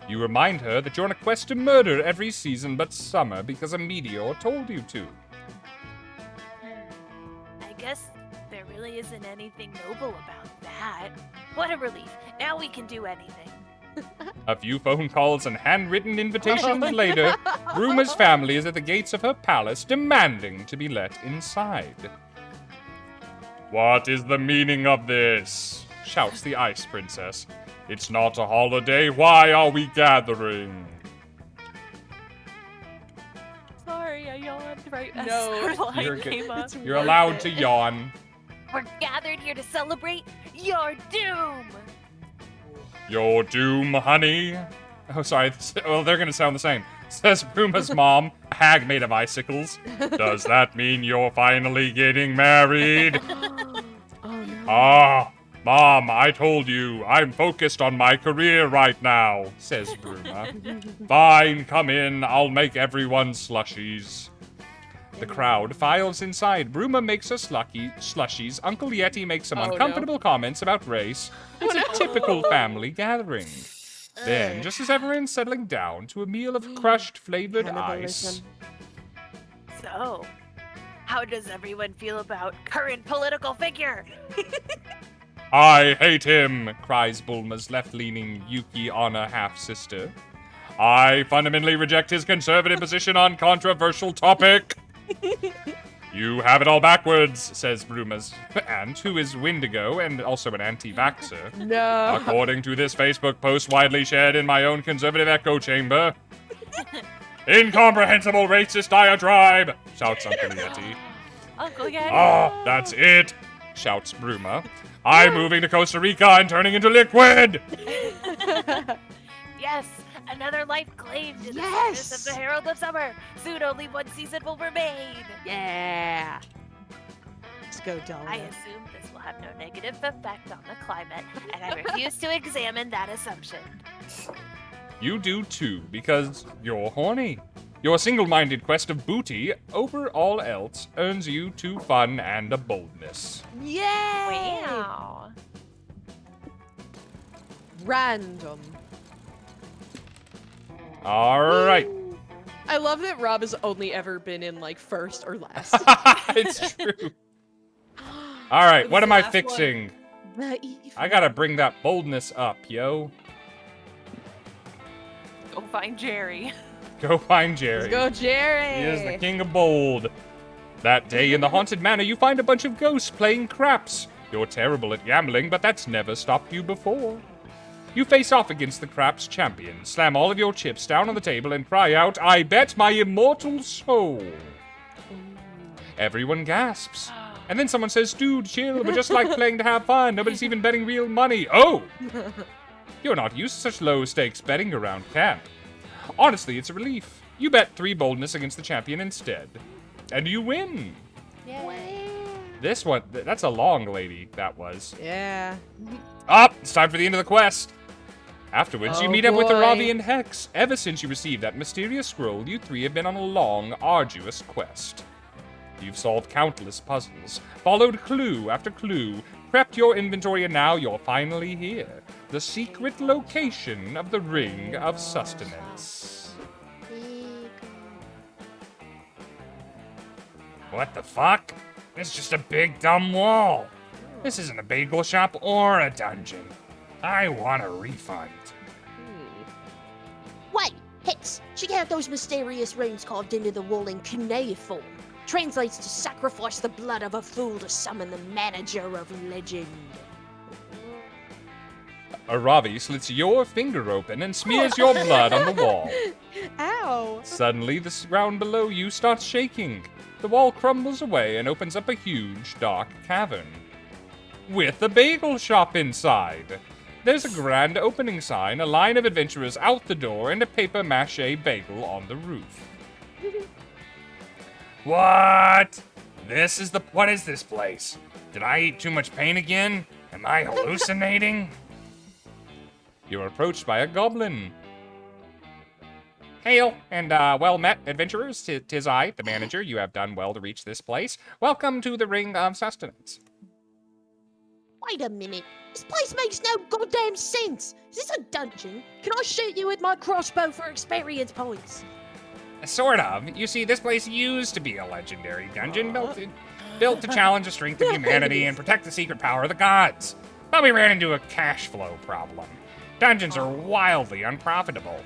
You remind her that you're on a quest to murder every season but summer because a meteor told you to. I guess there really isn't anything noble about that. What a relief. Now we can do anything. A few phone calls and handwritten invitations later, Bruma's family is at the gates of her palace demanding to be let inside. What is the meaning of this? Shouts the Ice Princess. It's not a holiday. Why are we gathering? Sorry, I yawned right as No, our line you're good. came up. You're allowed to yawn. We're gathered here to celebrate your doom. Your doom, honey. Oh, sorry. Well, they're gonna sound the same. Says Bruma's mom, a hag made of icicles. Does that mean you're finally getting married? Oh no. Ah, Mom, I told you, I'm focused on my career right now, says Bruma. Fine, come in, I'll make everyone slushies. The crowd files inside. Bruma makes her slushies. Uncle Yeti makes some Oh, no. uncomfortable comments about race. It's a typical family gathering. Then, just as everyone's settling down to a meal of crushed flavored ice, Cannibalism. So, how does everyone feel about current political figure? I hate him, cries Bulma's left-leaning Yuki Anna half-sister. I fundamentally reject his conservative position on controversial topic. You have it all backwards, says Bruma's aunt, who is Wendigo and also an anti-vaxxer. No. According to this Facebook post widely shared in my own conservative echo chamber. Incomprehensible racist diatribe, shouts Uncle Yeti. Uncle Yeti. Ah, that's it, shouts Bruma. I'm moving to Costa Rica and turning into liquid. Yes, another life claimed in the Yes! service of the Herald of Summer. Soon only one season will remain. Yeah. Let's go, Dahlia. I assume this will have no negative effect on the climate, and I refuse to examine that assumption. You do too, because you're horny. Your single-minded quest of booty over all else earns you 2 fun and a boldness. Yay! Wow. Random. All right. I love that Rob has only ever been in like first or last. It's true. All right, It what was am the I last fixing? Naive. I gotta bring that boldness up, yo. Go find Jerry. Go find Jerry. Let's go, Jerry. He is the king of bold. That day in the haunted manor, you find a bunch of ghosts playing craps. You're terrible at gambling, but that's never stopped you before. You face off against the craps champion, slam all of your chips down on the table, and cry out, "I bet my immortal soul." Everyone gasps. And then someone says, "Dude, chill, we're just like playing to have fun. Nobody's even betting real money." Oh! You're not used to such low-stakes betting around camp. Honestly, it's a relief. You bet 3 boldness against the champion instead. And you win. This one, that's a long lady, that was. Yeah. Up! It's time for the end of the quest. Afterwards, you Oh, meet up with boy. Aravi and Hex. Ever since you received that mysterious scroll, you 3 have been on a long, arduous quest. You've solved countless puzzles, followed clue after clue, prepped your inventory, and now you're finally here. The secret location of the Ring of Sustenance. What the fuck? It's just a big dumb wall. This isn't a bagel shop or a dungeon. I want a refund. Wait, Hicks, check out those mysterious runes carved into the wall in cuneiform. Translates to sacrifice the blood of a fool to summon the manager of legend. Aravi slits your finger open and smears your blood on the wall. Ow. Suddenly, the ground below you starts shaking. The wall crumbles away and opens up a huge, dark cavern. With a bagel shop inside. There's a grand opening sign, a line of adventurers out the door, and a paper mache bagel on the roof. What? What is this place? Did I eat too much pain again? Am I hallucinating? You're approached by a goblin. Hail, and well met, adventurers. Tis I, the manager. You have done well to reach this place. Welcome to the Ring of Sustenance. Wait a minute. This place makes no goddamn sense. Is this a dungeon? Can I shoot you with my crossbow for experience points? Sort of. You see, this place used to be a legendary dungeon built to challenge the strength of humanity and protect the secret power of the gods. But we ran into a cash flow problem. Dungeons are wildly unprofitable.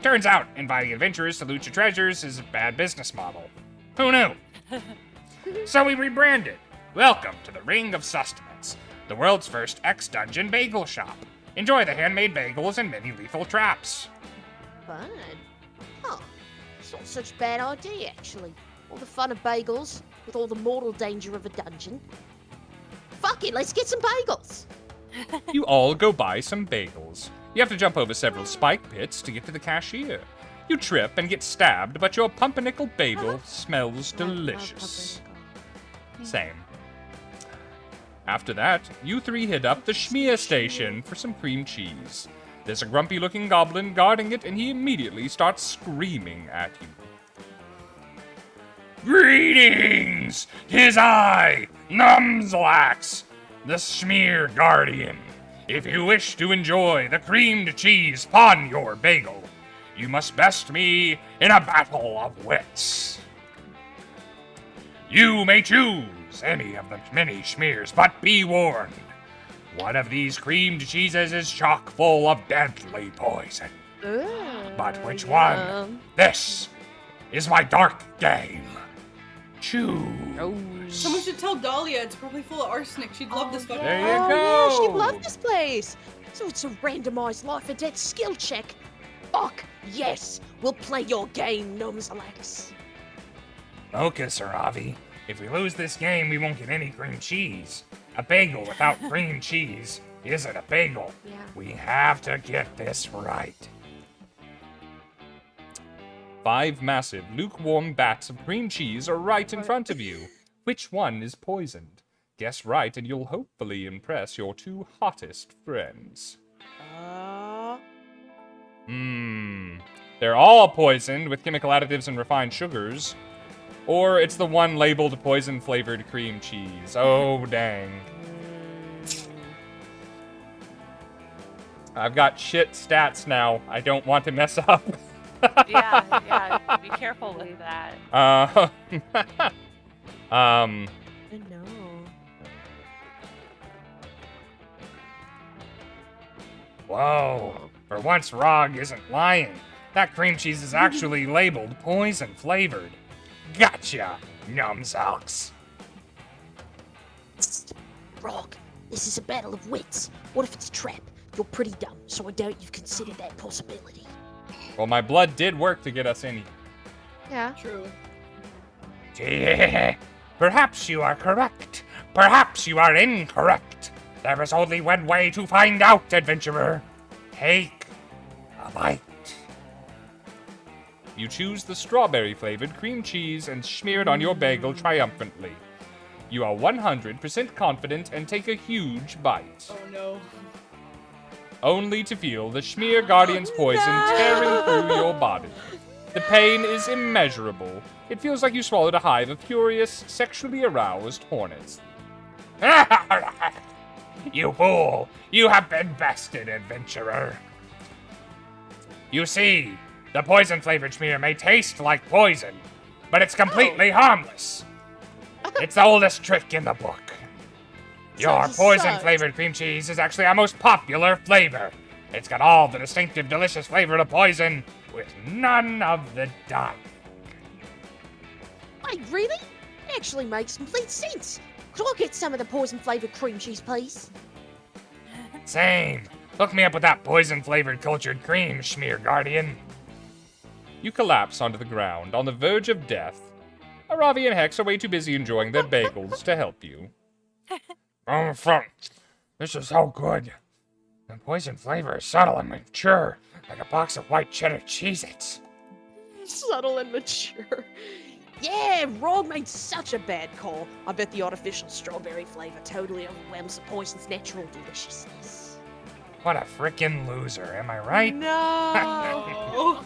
Turns out, inviting adventurers to loot your treasures is a bad business model. Who knew? So we rebranded. Welcome to the Ring of Sustenance, the world's first X-Dungeon bagel shop. Enjoy the handmade bagels and many lethal traps. Fun. Huh. It's not such a bad idea, actually. All the fun of bagels, with all the mortal danger of a dungeon. Fuck it, let's get some bagels! You all go buy some bagels. You have to jump over several spike pits to get to the cashier. You trip and get stabbed, but your pumpernickel bagel smells delicious. Same. After that, you 3 hit up the Schmear station for some cream cheese. There's a grumpy-looking goblin guarding it, and he immediately starts screaming at you. Greetings! 'Tis I, Numslax, the Schmear Guardian. If you wish to enjoy the creamed cheese upon your bagel, you must best me in a battle of wits. You may choose any of the many Schmears, but be warned. One of these creamed cheeses is chock full of deadly poison. But which one? This is my dark game. Choose. Someone should tell Dahlia it's probably full of arsenic. She'd love this fucking There you Oh, go. yeah, she'd love this place. So it's a randomized life or death skill check. Fuck, yes. We'll play your game, Numslax. Focus, Aravi. If we lose this game, we won't get any cream cheese. A bagel without cream cheese isn't a bagel. Yeah. We have to get this right. 5 massive, lukewarm bats of cream cheese are right in front of you. Which one is poisoned? Guess right, and you'll hopefully impress your 2 hottest friends. They're all poisoned with chemical additives and refined sugars. Or it's the one labeled poison-flavored cream cheese. Oh, dang. I've got shit stats now. I don't want to mess up. Yeah, be careful with that. I know. Whoa. For once, Rog isn't lying. That cream cheese is actually labeled poison-flavored. Gotcha, numsocks. Frog, this is a battle of wits. What if it's a trap? You're pretty dumb, so I doubt you've considered that possibility. Well, my blood did work to get us in. Yeah. True. Yeah, perhaps you are correct. Perhaps you are incorrect. There is only one way to find out, adventurer. Take a bite. You choose the strawberry-flavored cream cheese and smear it on your bagel triumphantly. You are 100% confident and take a huge bite, Oh no. only to feel the Schmear Guardian's poison tearing through your body. The pain is immeasurable. It feels like you swallowed a hive of furious, sexually aroused hornets. You fool! You have been bested, adventurer. You see, the poison-flavored schmear may taste like poison, but it's completely harmless. It's the oldest trick in the book. Your just poison-flavored cream cheese is actually our most popular flavor. It's got all the distinctive, delicious flavor of poison, with none of the dye. Wait, really? It actually makes complete sense. Could I get some of the poison-flavored cream cheese, please? Same. Hook me up with that poison-flavored cultured cream, Schmear Guardian. You collapse onto the ground, on the verge of death. Aravi and Hex are way too busy enjoying their bagels to help you. Oh, this is so good. The poison flavor is subtle and mature, like a box of white cheddar Cheez-Its. Subtle and mature. Yeah, Rog made such a bad call. I bet the artificial strawberry flavor totally overwhelms the poison's natural deliciousness. What a frickin' loser, am I right? No. Oh.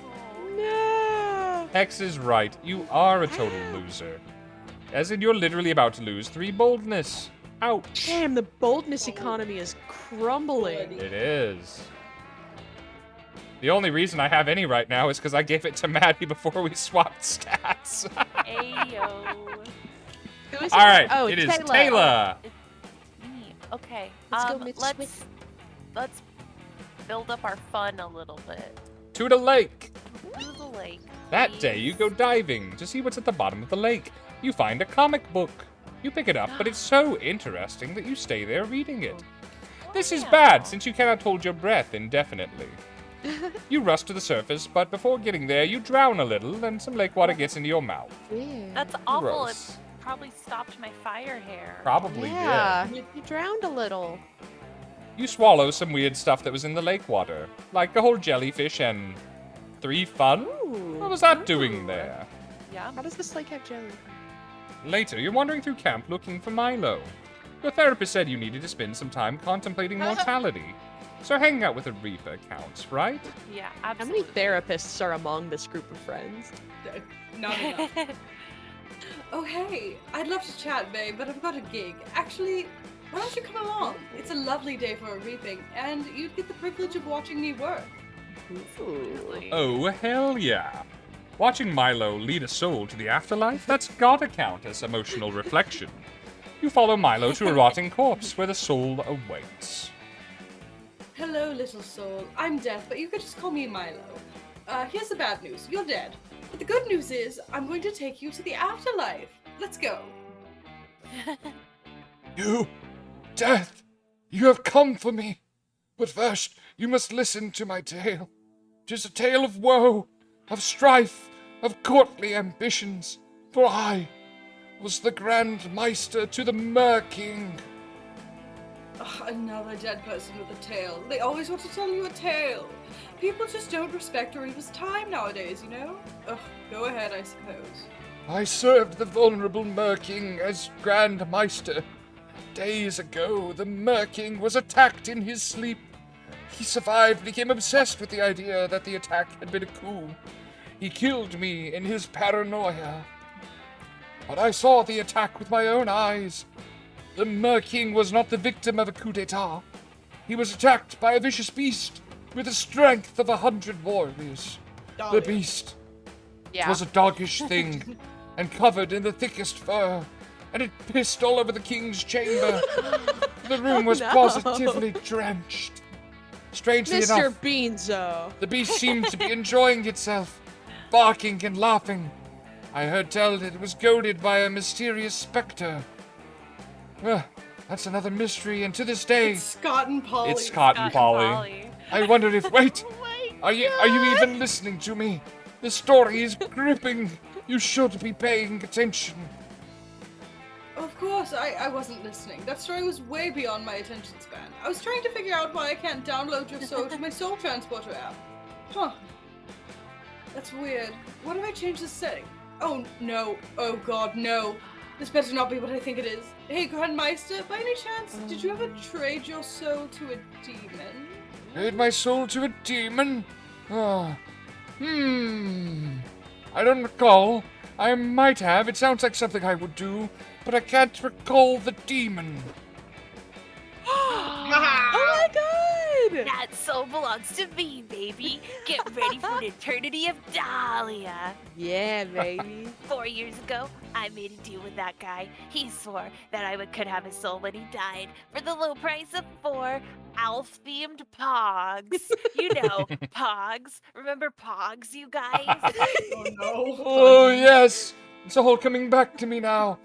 No. Hex is right. You are a total loser. As in, you're literally about to lose 3 boldness. Ouch. Damn, the boldness economy is crumbling. It is. The only reason I have any right now is because I gave it to Maddie before we swapped stats. Ayo. Who is All right, Oh, it is Taylor. Taylor. Me. Okay. Let's go, Miss Swift. let's build up our fun a little bit. To the lake. To the lake. That day, you go diving to see what's at the bottom of the lake. You find a comic book. You pick it up, but it's so interesting that you stay there reading it. This is bad, since you cannot hold your breath indefinitely. You rush to the surface, but before getting there, you drown a little, and some lake water gets into your mouth. Yeah. That's awful. Gross. It probably stopped my fire hair. Probably Yeah, did. you drowned a little. You swallow some weird stuff that was in the lake water, like a whole jellyfish and 3 fun? Ooh. What was that doing there? Yeah. How does this lake have jelly? Later, you're wandering through camp looking for Milo. Your therapist said you needed to spend some time contemplating mortality. So hanging out with a Reaper counts, right? Yeah, How absolutely. many therapists are among this group of friends? Not enough. Oh hey, I'd love to chat, babe, but I've got a gig. Actually, why don't you come along? It's a lovely day for a reaping, and you'd get the privilege of watching me work. Ooh. Oh, hell yeah. Watching Milo lead a soul to the afterlife, that's gotta count as emotional reflection. You follow Milo to a rotting corpse where the soul awaits. Hello, little soul. I'm deaf, but you could just call me Milo. Here's the bad news. You're dead. But the good news is, I'm going to take you to the afterlife. Let's go. You, Death, you have come for me. But first, you must listen to my tale. 'Tis a tale of woe, of strife, of courtly ambitions. For was the Grand Meister to the Mer-King. Ugh, another dead person with a tale. They always want to tell you a tale. People just don't respect or give us time nowadays, you know? Ugh, go ahead, I suppose. I served the vulnerable Mer-King as Grand Meister. Days ago, the Mer-King was attacked in his sleep. He survived, became obsessed with the idea that the attack had been a coup. He killed me in his paranoia. But I saw the attack with my own eyes. The Mer-King was not the victim of a coup d'etat. He was attacked by a vicious beast with the strength of 100 warriors. Dahlia. The beast Yeah. was a doggish thing and covered in the thickest fur, and it pissed all over the king's chamber. The room was no. positively drenched. Strangely Mr. enough, Beanzo. the beast seemed to be enjoying itself, barking and laughing. I heard tell that it was goaded by a mysterious specter. Well, that's another mystery, and to this day, It's Scott and Polly. It's Scott and Polly. Polly. I wonder if. Wait, Oh my are you even listening to me? The story is gripping. You should be paying attention. Of course, I wasn't listening. That story was way beyond my attention span. I was trying to figure out why I can't download your soul to my Soul Transporter app. Huh. That's weird. What if I change the setting? Oh, no. Oh, God, no. This better not be what I think it is. Hey, Grand Meister, by any chance, did you ever trade your soul to a demon? Trade my soul to a demon? Ah. I don't recall. I might have. It sounds like something I would do, but I can't recall the demon. Oh my god! That soul belongs to me, baby. Get ready for an eternity of Dahlia. Yeah, baby. 4 years ago, I made a deal with that guy. He swore that I could have his soul when he died for the low price of 4 Alf-themed Pogs. You know, Pogs. Remember Pogs, you guys? Oh, no. Oh, yes. It's all coming back to me now.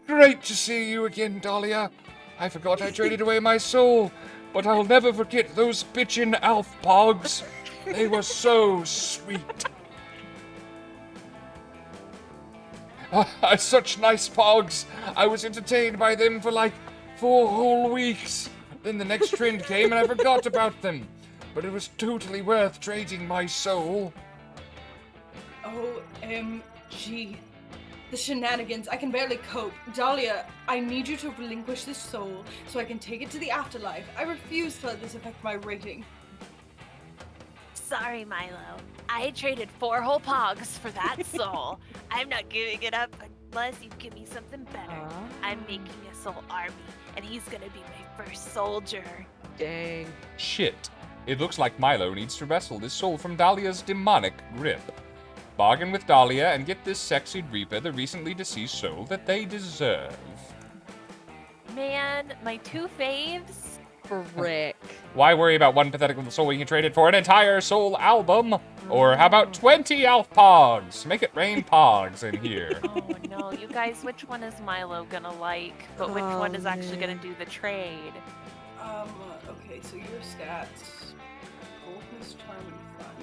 Great to see you again, Dahlia. I forgot I traded away my soul, but I'll never forget those bitchin' Alf Pogs. They were so sweet. Such nice Pogs. I was entertained by them for like 4 whole weeks. Then the next trend came and I forgot about them. But it was totally worth trading my soul. OMG. The shenanigans, I can barely cope. Dahlia, I need you to relinquish this soul so I can take it to the afterlife. I refuse to let this affect my rating. Sorry, Milo. I traded 4 whole Pogs for that soul. I'm not giving it up unless you give me something better. I'm making a soul army, and he's gonna be my first soldier. Dang. Shit. It looks like Milo needs to wrestle this soul from Dahlia's demonic grip. Bargain with Dahlia and get this sexy Reaper the recently deceased soul that they deserve. Man, my 2 faves. Frick. Why worry about one pathetic little soul when you can trade it for an entire soul album? Or how about 20 Alf Pogs? Make it rain Pogs in here. Oh no, you guys, which one is Milo gonna like? But which one is actually gonna man. do the trade? Okay, so your stats. Boldness, charm, and fun.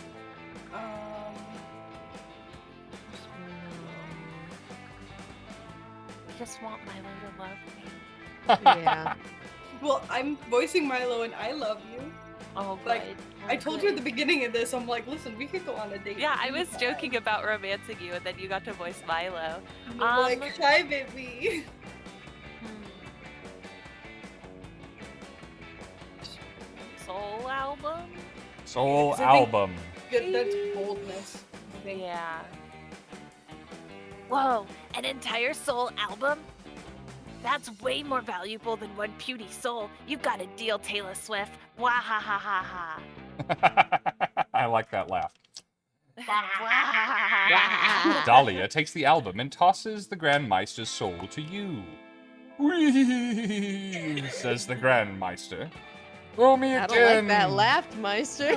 I just want Milo to love me. Yeah. Well, I'm voicing Milo and I love you. Oh, good. Like, Oh, I told you at good. the beginning of this, I'm like, listen, we could go on a date. Yeah, I was anytime. joking about romancing you, and then you got to voice Milo. And I'm like, hi, baby. Soul album? Soul 'Cause I think- album. Good, that's boldness. I think. Yeah. Whoa, an entire soul album? That's way more valuable than one puny soul. You've got a deal, Taylor Swift. Wah ha ha ha ha. I like that laugh. Wah. Dahlia takes the album and tosses the Grand Meister's soul to you. Whee! Says the Grand Meister. Throw me I again. don't like that laugh, Meister.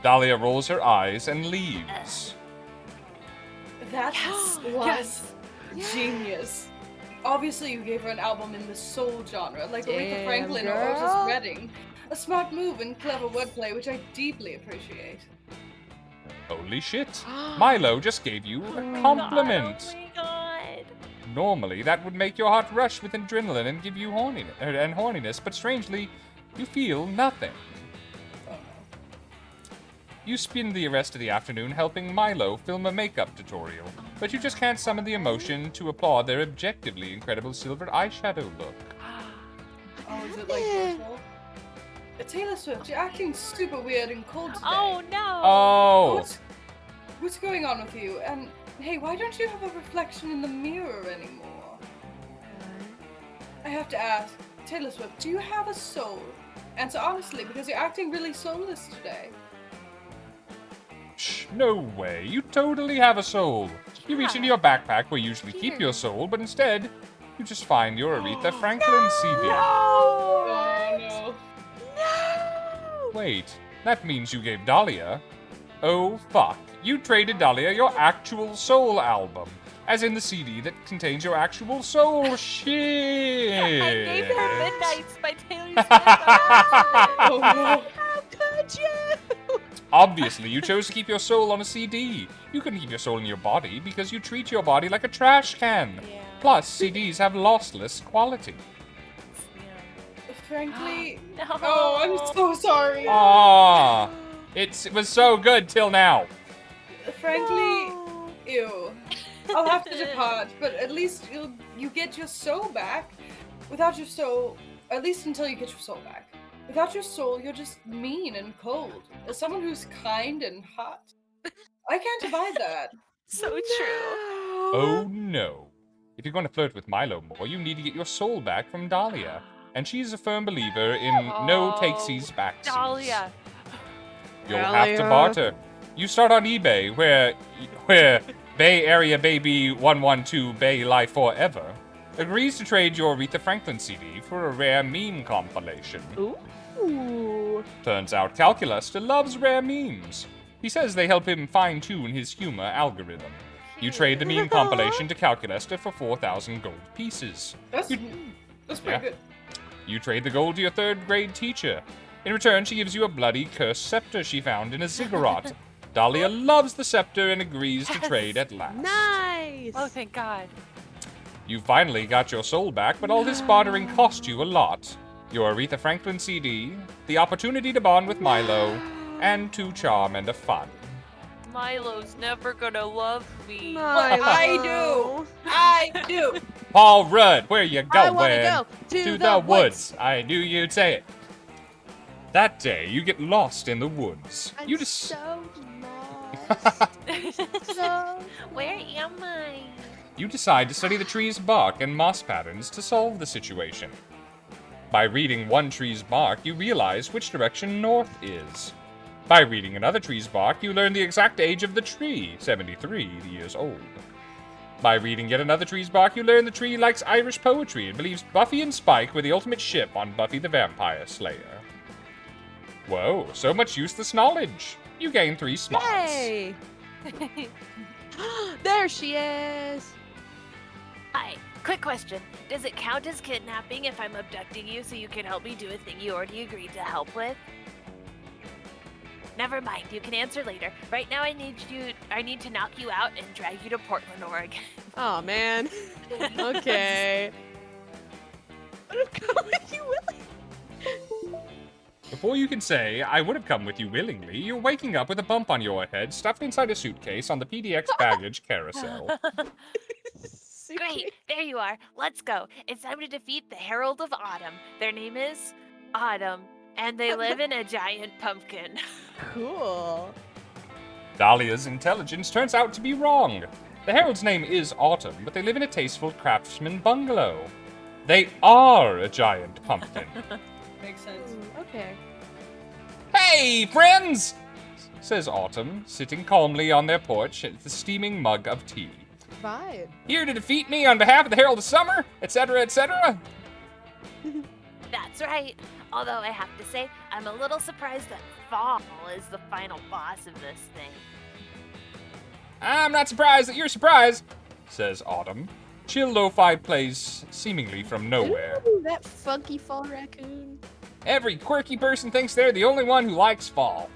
Dahlia rolls her eyes and leaves. That Yes, was genius. Obviously, you gave her an album in the soul genre, like Aretha Damn, Franklin or girl. Otis Redding. A smart move and clever wordplay, which I deeply appreciate. Holy shit. Milo just gave you a compliment. Oh my god. Normally, that would make your heart rush with adrenaline and give you horniness, but strangely, you feel nothing. You spend the rest of the afternoon helping Milo film a makeup tutorial, but you just can't summon the emotion to applaud their objectively incredible silver eyeshadow look. Oh, is it like virtual? Taylor Swift, you're acting super weird and cold today. Oh no! Oh! What's going on with you? And hey, why don't you have a reflection in the mirror anymore? I have to ask, Taylor Swift, do you have a soul? Answer honestly, because you're acting really soulless today. Shh, no way. You totally have a soul. You reach into your backpack where you usually keep your soul, but instead, you just find your Aretha Franklin CD. Oh no. Wait, that means you gave Dahlia. Oh fuck. You traded Dahlia your actual soul album. As in the CD that contains your actual soul. Shit. I gave her Midnights by Taylor Swift. Oh no. How could you? Obviously, you chose to keep your soul on a CD. You couldn't keep your soul in your body because you treat your body like a trash can. Yeah. Plus, CDs have lossless quality. Frankly, No. oh, I'm so sorry. Ah, it was so good till now. Frankly, ew. I'll have to depart, but at least you get your soul back. Without your soul, at least until you get your soul back. Without your soul, you're just mean and cold. As someone who's kind and hot, I can't abide that. So true. Oh no. If you're going to flirt with Milo more, you need to get your soul back from Dahlia. And she's a firm believer in no takesies backsies. Dahlia. You'll have to barter. You start on eBay, where Bay Area Baby 112 Bay Life Forever agrees to trade your Aretha Franklin CD for a rare meme compilation. Ooh. Turns out Calculuster loves rare memes. He says they help him fine-tune his humor algorithm. You trade the meme compilation to Calculuster for 4,000 gold pieces. That's pretty good. You trade the gold to your third-grade teacher. In return, she gives you a bloody cursed scepter she found in a ziggurat. Dahlia loves the scepter and agrees to trade at last. Nice. Oh, thank God. You finally got your soul back, but all this bartering cost you a lot. Your Aretha Franklin CD, the opportunity to bond with Milo, and 2 charm and a fun. Milo's never gonna love me. Well, I do. Paul Rudd, where you going? I wanna go to the woods. I knew you'd say it. That day, you get lost in the woods. I'm You just so lost. So Where am I? You decide to study the tree's bark and moss patterns to solve the situation. By reading one tree's bark, you realize which direction north is. By reading another tree's bark, you learn the exact age of the tree, 73 years old. By reading yet another tree's bark, you learn the tree likes Irish poetry and believes Buffy and Spike were the ultimate ship on Buffy the Vampire Slayer. Whoa, so much useless knowledge. You gain 3 smarts. Yay! There she is. Hi, quick question. Does it count as kidnapping if I'm abducting you so you can help me do a thing you already agreed to help with? Never mind, you can answer later. Right now I need to knock you out and drag you to Portland, Oregon. Oh man. Okay. Would have come with you, Willie. Before you can say, I would have come with you willingly, you're waking up with a bump on your head stuffed inside a suitcase on the PDX baggage carousel. Great, there you are. Let's go. It's time to defeat the Herald of Autumn. Their name is Autumn, and they live in a giant pumpkin. Cool. Dahlia's intelligence turns out to be wrong. The Herald's name is Autumn, but they live in a tasteful craftsman bungalow. They are a giant pumpkin. Makes sense. Okay. Hey, friends! Says Autumn, sitting calmly on their porch with a steaming mug of tea. Vibe. Here to defeat me on behalf of the Herald of Summer, etc., etc. That's right. Although I have to say, I'm a little surprised that Fall is the final boss of this thing. I'm not surprised that you're surprised, says Autumn. Chill lo-fi plays seemingly from nowhere. Ooh, that funky fall raccoon. Every quirky person thinks they're the only one who likes fall.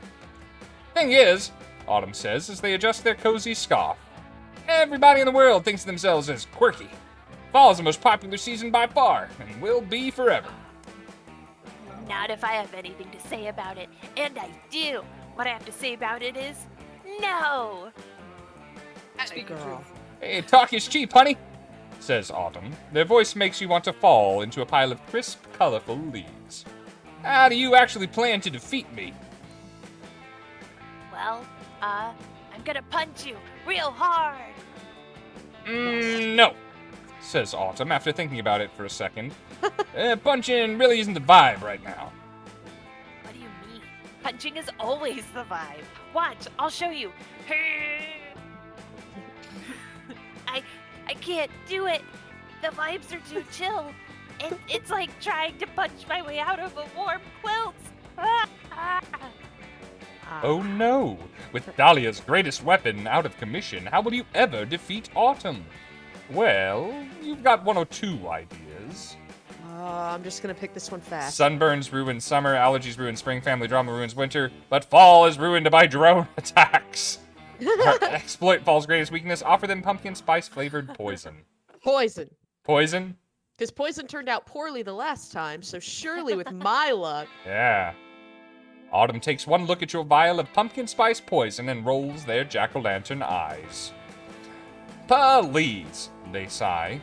Thing is, Autumn says as they adjust their cozy scarf, everybody in the world thinks of themselves as quirky. Fall's the most popular season by far, and will be forever. Not if I have anything to say about it. And I do. What I have to say about it is no. Speak the girl. truth. Hey, talk is cheap, honey, says Autumn. Their voice makes you want to fall into a pile of crisp, colorful leaves. How do you actually plan to defeat me? Well, I'm gonna punch you real hard. No, says Autumn after thinking about it for a second. Punching really isn't the vibe right now. What do you mean? Punching is always the vibe. Watch, I'll show you. I can't do it. The vibes are too chill. It's like trying to punch my way out of a warm quilt. Oh no! With Dahlia's greatest weapon out of commission, how will you ever defeat Autumn? Well, you've got one or two ideas. I'm just gonna pick this one fast. Sunburns ruin summer, allergies ruin spring, family drama ruins winter, but fall is ruined by drone attacks. Exploit fall's greatest weakness, offer them pumpkin spice flavored poison. Poison. Poison? Because poison turned out poorly the last time, so surely with my luck. Yeah. Autumn takes one look at your vial of pumpkin spice poison and rolls their jack-o'-lantern eyes. Please, they sigh.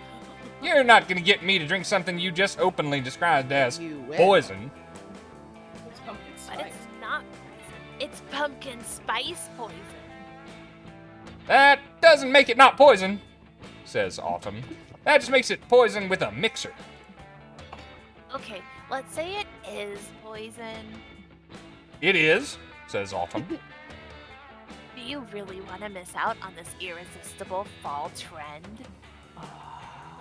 You're not gonna get me to drink something you just openly described as You will. poison. It's pumpkin But spice. it's not poison. It's pumpkin spice poison. That doesn't make it not poison, says Autumn. That just makes it poison with a mixer. Okay, let's say it is poison. It is, says Autumn. Do you really want to miss out on this irresistible fall trend?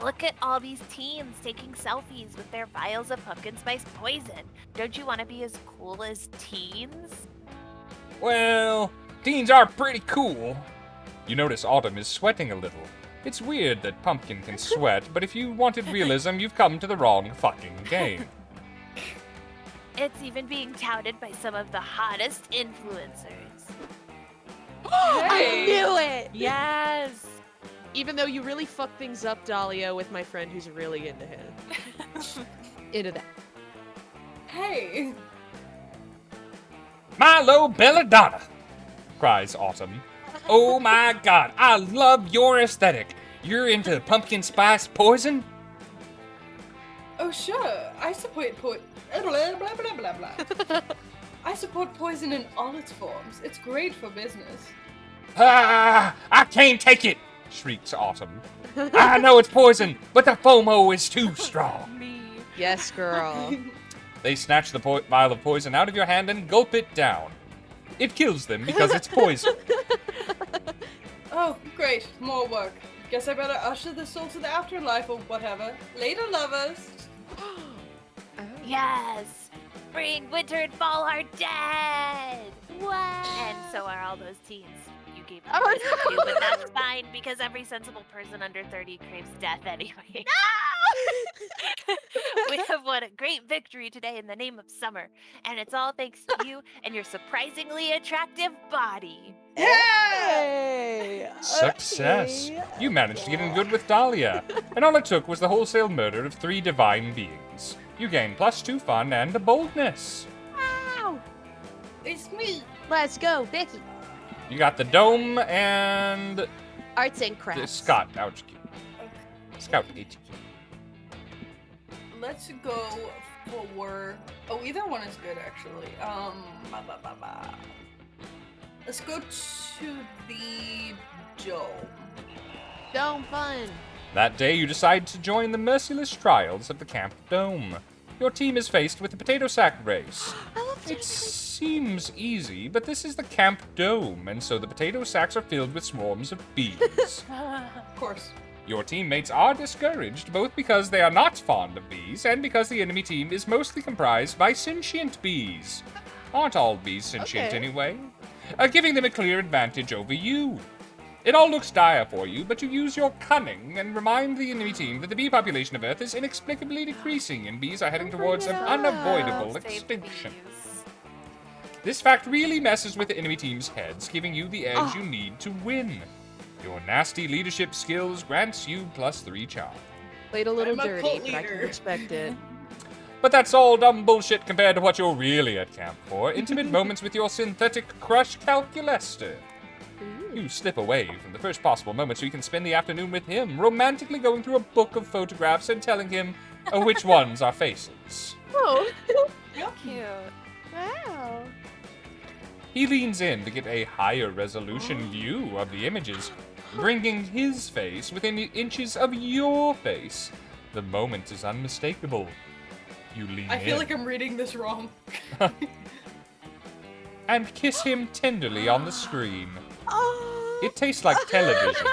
Look at all these teens taking selfies with their vials of pumpkin spice poison. Don't you want to be as cool as teens? Well, teens are pretty cool. You notice Autumn is sweating a little. It's weird that Pumpkin can sweat, but if you wanted realism, you've come to the wrong fucking game. It's even being touted by some of the hottest influencers. I knew it! Yes. Even though you really fucked things up, Dahlia, with my friend who's really into him. Into that. Hey. Milo Belladonna, cries Autumn. Oh my god, I love your aesthetic. You're into pumpkin spice poison? Oh sure. I support blah blah blah blah blah. I support poison in all its forms. It's great for business. Ah, I can't take it, shrieks Autumn. I know it's poison, but the FOMO is too strong. Me. Yes, girl. They snatch the vial of poison out of your hand and gulp it down. It kills them because it's poison. Oh, great. More work. Guess I better usher the soul to the afterlife or whatever. Later, lovers. Yes! Spring, winter, and fall are dead! What? And so are all those teens you gave them poison to, but that's fine because every sensible person under 30 craves death anyway. No! We have won a great victory today in the name of summer, and it's all thanks to you and your surprisingly attractive body. Hey! Success. Okay. You managed to get in good with Dahlia. And all it took was the wholesale murder of 3 divine beings. You gain +2 fun and boldness. Wow! It's me. Let's go, Becky. You got the dome and Arts and the crafts. Scott HQ. Scout HQ. Let's go for. Oh, either one is good actually. Let's go to the dome. Dome fun. That day, you decide to join the merciless trials of the Camp Dome. Your team is faced with the potato sack race. I love It seems easy, but this is the Camp Dome, and so the potato sacks are filled with swarms of bees. Of course. Your teammates are discouraged, both because they are not fond of bees, and because the enemy team is mostly comprised by sentient bees. Aren't all bees sentient Okay. anyway? Giving them a clear advantage over you. It all looks dire for you, but you use your cunning and remind the enemy team that the bee population of Earth is inexplicably decreasing, and bees are heading towards an unavoidable Save extinction. bees. This fact really messes with the enemy team's heads, giving you the edge you need to win. Your nasty leadership skills grants you +3 charm. Played a little I'm a dirty, cult but I can leader. respect it. But that's all dumb bullshit compared to what you're really at camp for. Intimate moments with your synthetic crush, Calculester. You slip away from the first possible moment so you can spend the afternoon with him, romantically going through a book of photographs and telling him which ones are faces. Oh, Cute. wow. He leans in to get a higher resolution view of the images, bringing his face within inches of your face. The moment is unmistakable. You lean I feel in like I'm reading this wrong. and kiss him tenderly on the screen. Oh. It tastes like television.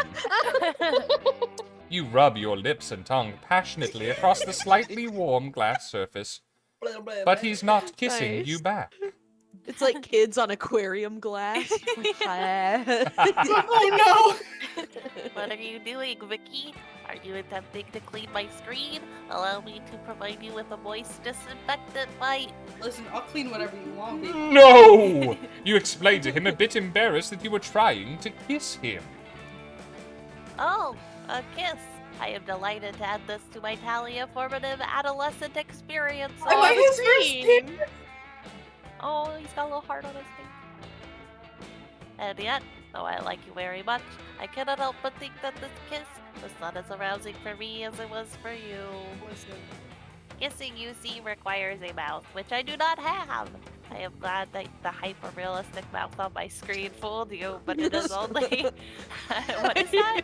You rub your lips and tongue passionately across the slightly warm glass surface, but he's not kissing Nice. you back. It's like kids on aquarium glass. Oh What are you doing, Vicky? Are you attempting to clean my screen? Allow me to provide you with a moist disinfectant wipe. no! Listen, I'll clean whatever you want, baby. No! You explained to him, a bit embarrassed, that you were trying to kiss him. Oh, a kiss. I am delighted to add this to my tally of formative adolescent experience. Am I his first kid? Oh, he's got a little heart on his face. And yet, though I like you very much, I cannot help but think that this kiss was not as arousing for me as it was for you. Kissing, you see, requires a mouth, which I do not have. I am glad that the hyper-realistic mouth on my screen fooled you, but it is only... what is that?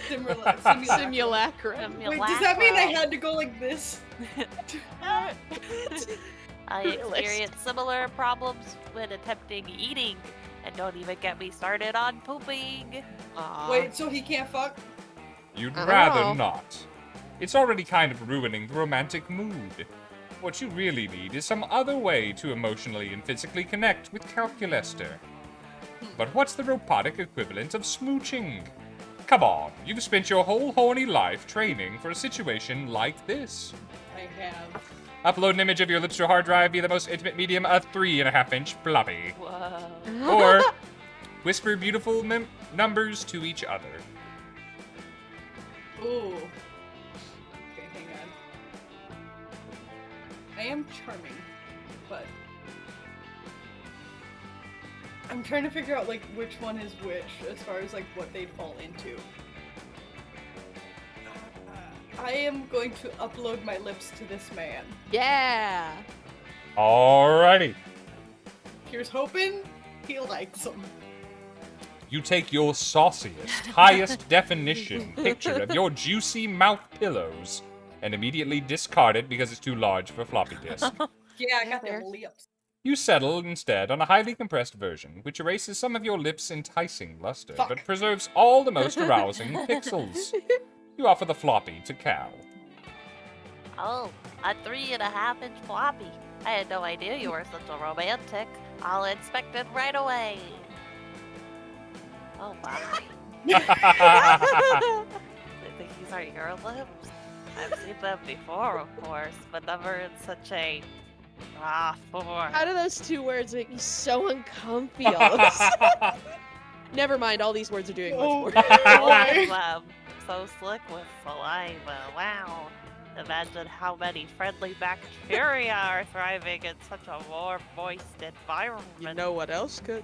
Simulacrum. Simulacrum. Wait, does that mean I had to go like this? I experienced similar problems when attempting eating, and don't even get me started on pooping. Wait, so he can't fuck? You'd I don't rather know. not. It's already kind of ruining the romantic mood. What you really need is some other way to emotionally and physically connect with Calculester. But what's the robotic equivalent of smooching? Come on, you've spent your whole horny life training for a situation like this. I have. Upload an image of your lips to a hard drive via the most intimate medium, a 3.5-inch floppy. Whoa. Or whisper beautiful numbers to each other. Ooh. Okay, hang on. I am charming, but I'm trying to figure out like which one is which as far as like what they'd fall into. I am going to upload my lips to this man. Yeah. Alrighty. Here's hoping he likes them. You take your sauciest, highest definition picture of your juicy mouth pillows and immediately discard it because it's too large for floppy disk. Yeah, I got fair. them lips. You settle instead on a highly compressed version, which erases some of your lips' enticing luster, Fuck. but preserves all the most arousing pixels. You offer the floppy to Cal. Oh, a 3.5-inch floppy. I had no idea you were such a romantic. I'll inspect it right away. Oh, wow. I think these are your lips. I've seen them before, of course, but never in such a form. How do those two words make me so uncomfy all of a sudden? Never mind, all these words are doing much Oh, more. Saliva. So slick with saliva. Wow. Imagine how many friendly bacteria are thriving in such a warm, moist environment. You know what else could?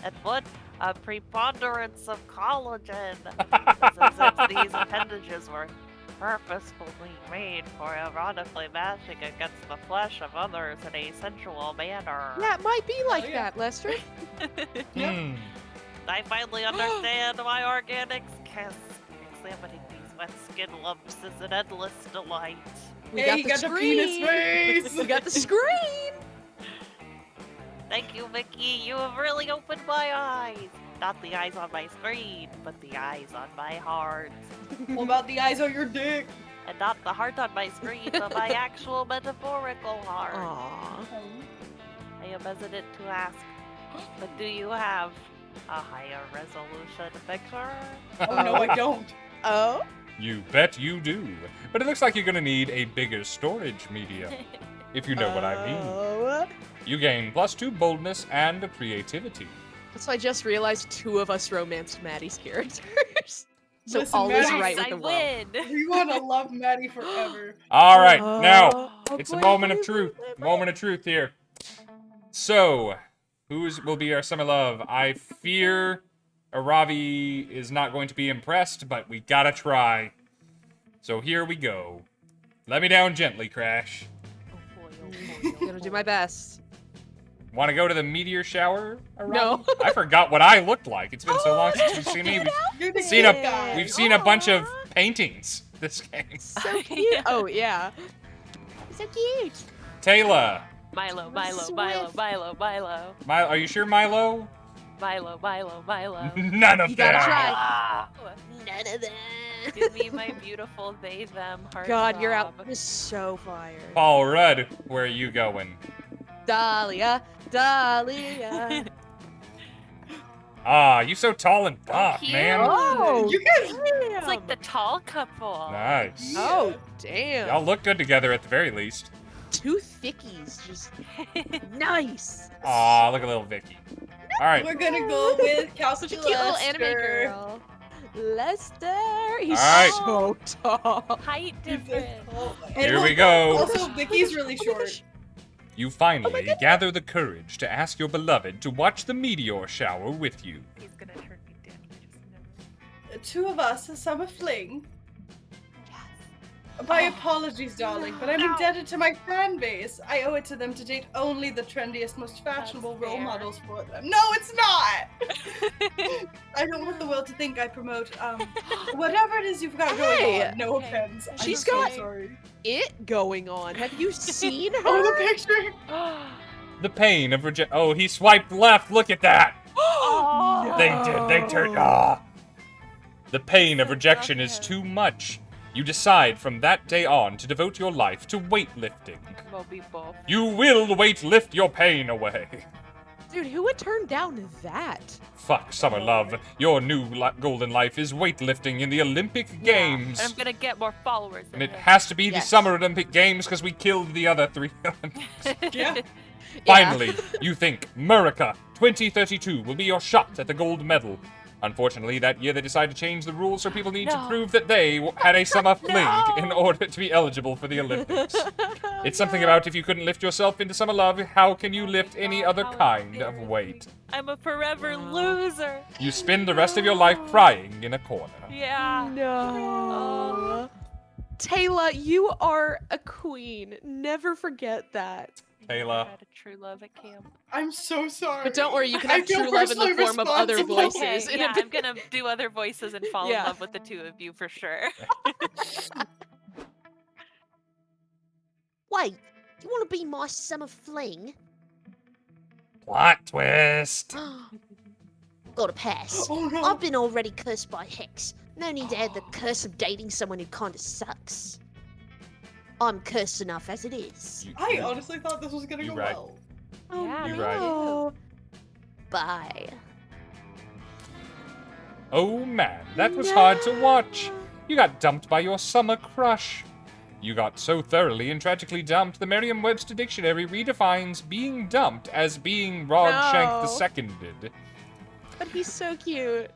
And what a preponderance of collagen. It's as if these appendages were purposefully made for erotically mashing against the flesh of others in a sensual manner. Yeah, it might be like yeah. that, Lester. Hmm. I finally understand why organics kiss. Examining these wet skin lumps is an endless delight. We Hey, you got the penis face! We got the screen. Thank you, Vicky. You have really opened my eyes. Not the eyes on my screen, but the eyes on my heart. What about the eyes on your dick? And not the heart on my screen, but my actual metaphorical heart. Aww. I am hesitant to ask, but do you have a higher resolution picture? Oh no, I don't. Oh? You bet you do. But it looks like you're gonna need a bigger storage medium, if you know what I mean. Oh. You gain +2 boldness and creativity. So I just realized two of us romanced Maddie's characters. So Listen, all is Maddie, right with I the world. win. We want to love Maddie forever. All right, now Oh, it's a boy, moment of boy, truth. boy, boy. Moment of truth here. So, whose will be our summer love? I fear Aravi is not going to be impressed, but we gotta try. So here we go. Let me down gently, Crash. I'm gonna do my best. Want to go to the meteor shower, Aravi? No. I forgot what I looked like. It's been so long since we've seen me. You're the Seen good a- guy. We've seen a bunch of paintings this game. So cute. Oh yeah. So cute. Taylor, Milo, Milo, Swift. Milo, Milo, Milo, are you sure, Milo? Milo, Milo, Milo. None of You gotta that. try. Ah, None of that. give me my beautiful they them heart. God, your throb. outfit is so fire. Paul Rudd, where are you going? Dahlia, Dahlia. Ah, you so tall and buff, cute. man. Oh, You guys, It's like the tall couple. Nice. Oh, damn. Y'all look good together at the very least. Two thickies, just nice. Aw, look at little Vicky. All right. we're gonna go with Such a cute little anime Lester. girl. Lester, he's All right. so tall. Height He's difference. Here we go. Also, Vicky's really short. You finally gather the courage to ask your beloved to watch the meteor shower with you. He's gonna turn me down. I just know. The two of us, a summer fling. My apologies, darling, but I'm indebted to my fan base. I owe it to them to date only the trendiest, most fashionable That's role fair. models for them. No, it's not! I don't want the world to think I promote, whatever it is you've got going Hey, on. No okay. offense. I'm She's so got- sorry. It going on. Have you seen her? Oh, the picture! The pain of rejection. Oh, he swiped left. Look at that. Oh. They did. They turned. Ah. The pain of So rejection is tough. too much. You decide from that day on to devote your life to weightlifting. We'll be both. You will weightlift your pain away. Dude, who would turn down that? Fuck, summer love. Your new golden life is weightlifting in the Olympic Games. And I'm gonna get more followers. And than it him. has to be the Yes. Summer Olympic Games because we killed the other 3 Olympics. Yeah. Finally, you think America 2032 will be your shot at the gold medal. Unfortunately, that year they decided to change the rules so people need to No. prove that they had a summer fling in order to be eligible for the Olympics. It's something about if you couldn't lift yourself into summer love, how can you lift any other How kind of embarrassing. weight? I'm a forever Wow. loser. You spend the rest of your life crying in a corner. Yeah. No. Taylor, you are a queen. Never forget that. Taylor. Had a true love at camp. I'm so sorry. But don't worry, you can I have feel true love in the personally form of other responsible. voices. Okay, yeah, I'm gonna do other voices and fall Yeah. in love with the two of you for sure. Wait, you want to be my summer fling? Plot twist. Gotta pass. Oh no. I've been already cursed by Hex. No need to add the curse of dating someone who kinda sucks. I'm cursed enough as it is. I honestly thought this was gonna You go right. well. Oh, Yeah, You're right. no. Bye. Oh man, that was hard to watch. You got dumped by your summer crush. You got so thoroughly and tragically dumped, the Merriam-Webster Dictionary redefines being dumped as being Rogshank No. II. But he's so cute.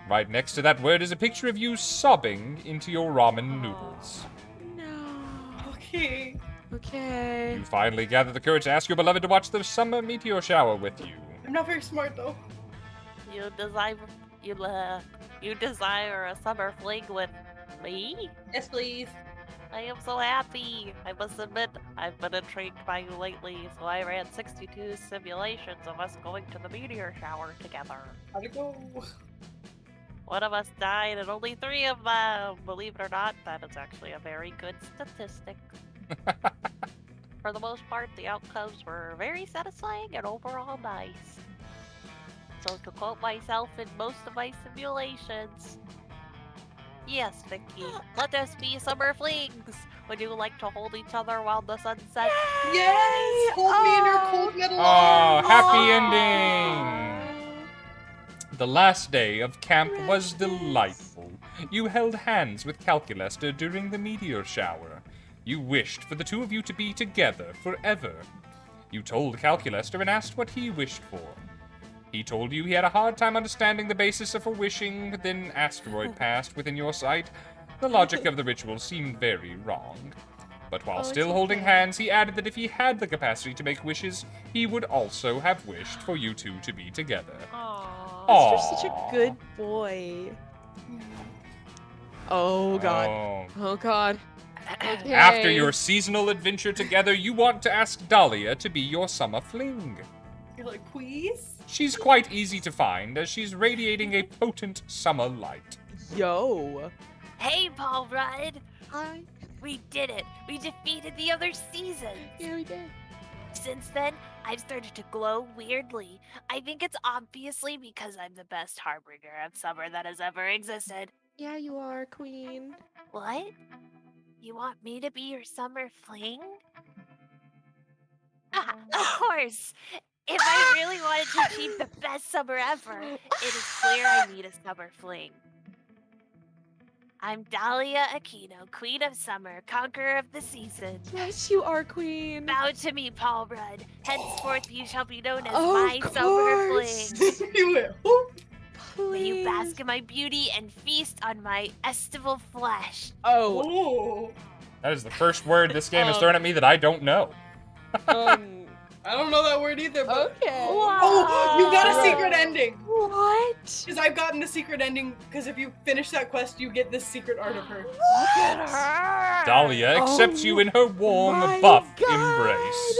Right next to that word is a picture of you sobbing into your ramen noodles. No. Okay. Okay. You finally gather the courage to ask your beloved to watch the summer meteor shower with you. I'm not very smart though. You desire a summer fling with me? Yes, please. I am so happy. I must admit, I've been intrigued by you lately, so I ran 62 simulations of us going to the meteor shower together. How'd it go? One of us died and only 3 of them. Believe it or not, that is actually a very good statistic. For the most part, the outcomes were very satisfying and overall nice. So to quote myself in most of my simulations, yes, Vicky, let us be summer flings. Would you like to hold each other while the sun sets? Yes! Hold me in your Oh. cold metal Oh, arms. happy ending! The last day of camp was delightful. You held hands with Calculester during the meteor shower. You wished for the two of you to be together forever. You told Calculester and asked what he wished for. He told you he had a hard time understanding the basis of a wishing, but then asteroid passed within your sight. The logic of the ritual seemed very wrong. But while still holding hands, he added that if he had the capacity to make wishes, he would also have wished for you two to be together. You're such a good boy. Oh god. Oh god. Okay. After your seasonal adventure together, you want to ask Dahlia to be your summer fling. You're like, please? She's quite easy to find, as she's radiating a potent summer light. Yo. Hey, Paul Rudd. Hi. We did it. We defeated the other seasons. Yeah, we did. Since then, I've started to glow weirdly. I think it's obviously because I'm the best harbinger of summer that has ever existed. Yeah, you are, queen. What? You want me to be your summer fling? Of course! If I really wanted to achieve the best summer ever, it is clear I need a summer fling. I'm Dahlia Aquino, Queen of Summer, Conqueror of the Seasons. Yes, you are, queen. Bow to me, Paul Rudd. Henceforth you shall be known as Of my summer course. fling. You went, whoop. May you Please. bask in my beauty and feast on my estival flesh. Oh, Oh. That is the first word this game has thrown at me that I don't know. I don't know that word either, but... okay. Oh, you got a secret ending! What? Because I've gotten the secret ending, because if you finish that quest, you get this secret art of her. Look at her! Dahlia accepts you in her warm, my buff God. embrace.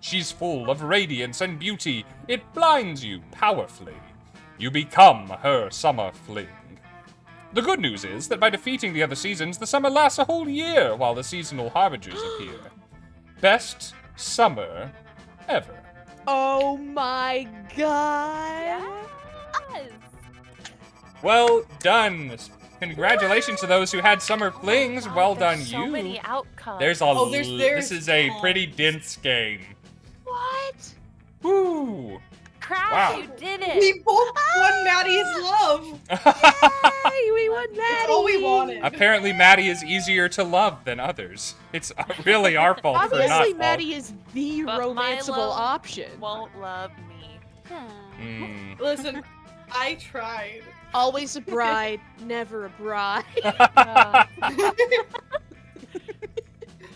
She's full of radiance and beauty. It blinds you powerfully. You become her summer fling. The good news is that by defeating the other seasons, the summer lasts a whole year while the seasonal harbingers appear. Best summer ever. Oh my god. Yes. Well done. Congratulations to those who had summer flings. Well done, There's so you. many outcomes. There's a Oh, there's this is a tons. pretty dense game. What? Woo. Crash, Wow. you did it! We both won Maddie's love! Hey, we won Maddie. That's all we wanted. Apparently, Maddie is easier to love than others. It's really our fault for not. Obviously, Maddie is the But romanceable Milo option. Won't love me. Listen, I tried. Always a bride, never a bride.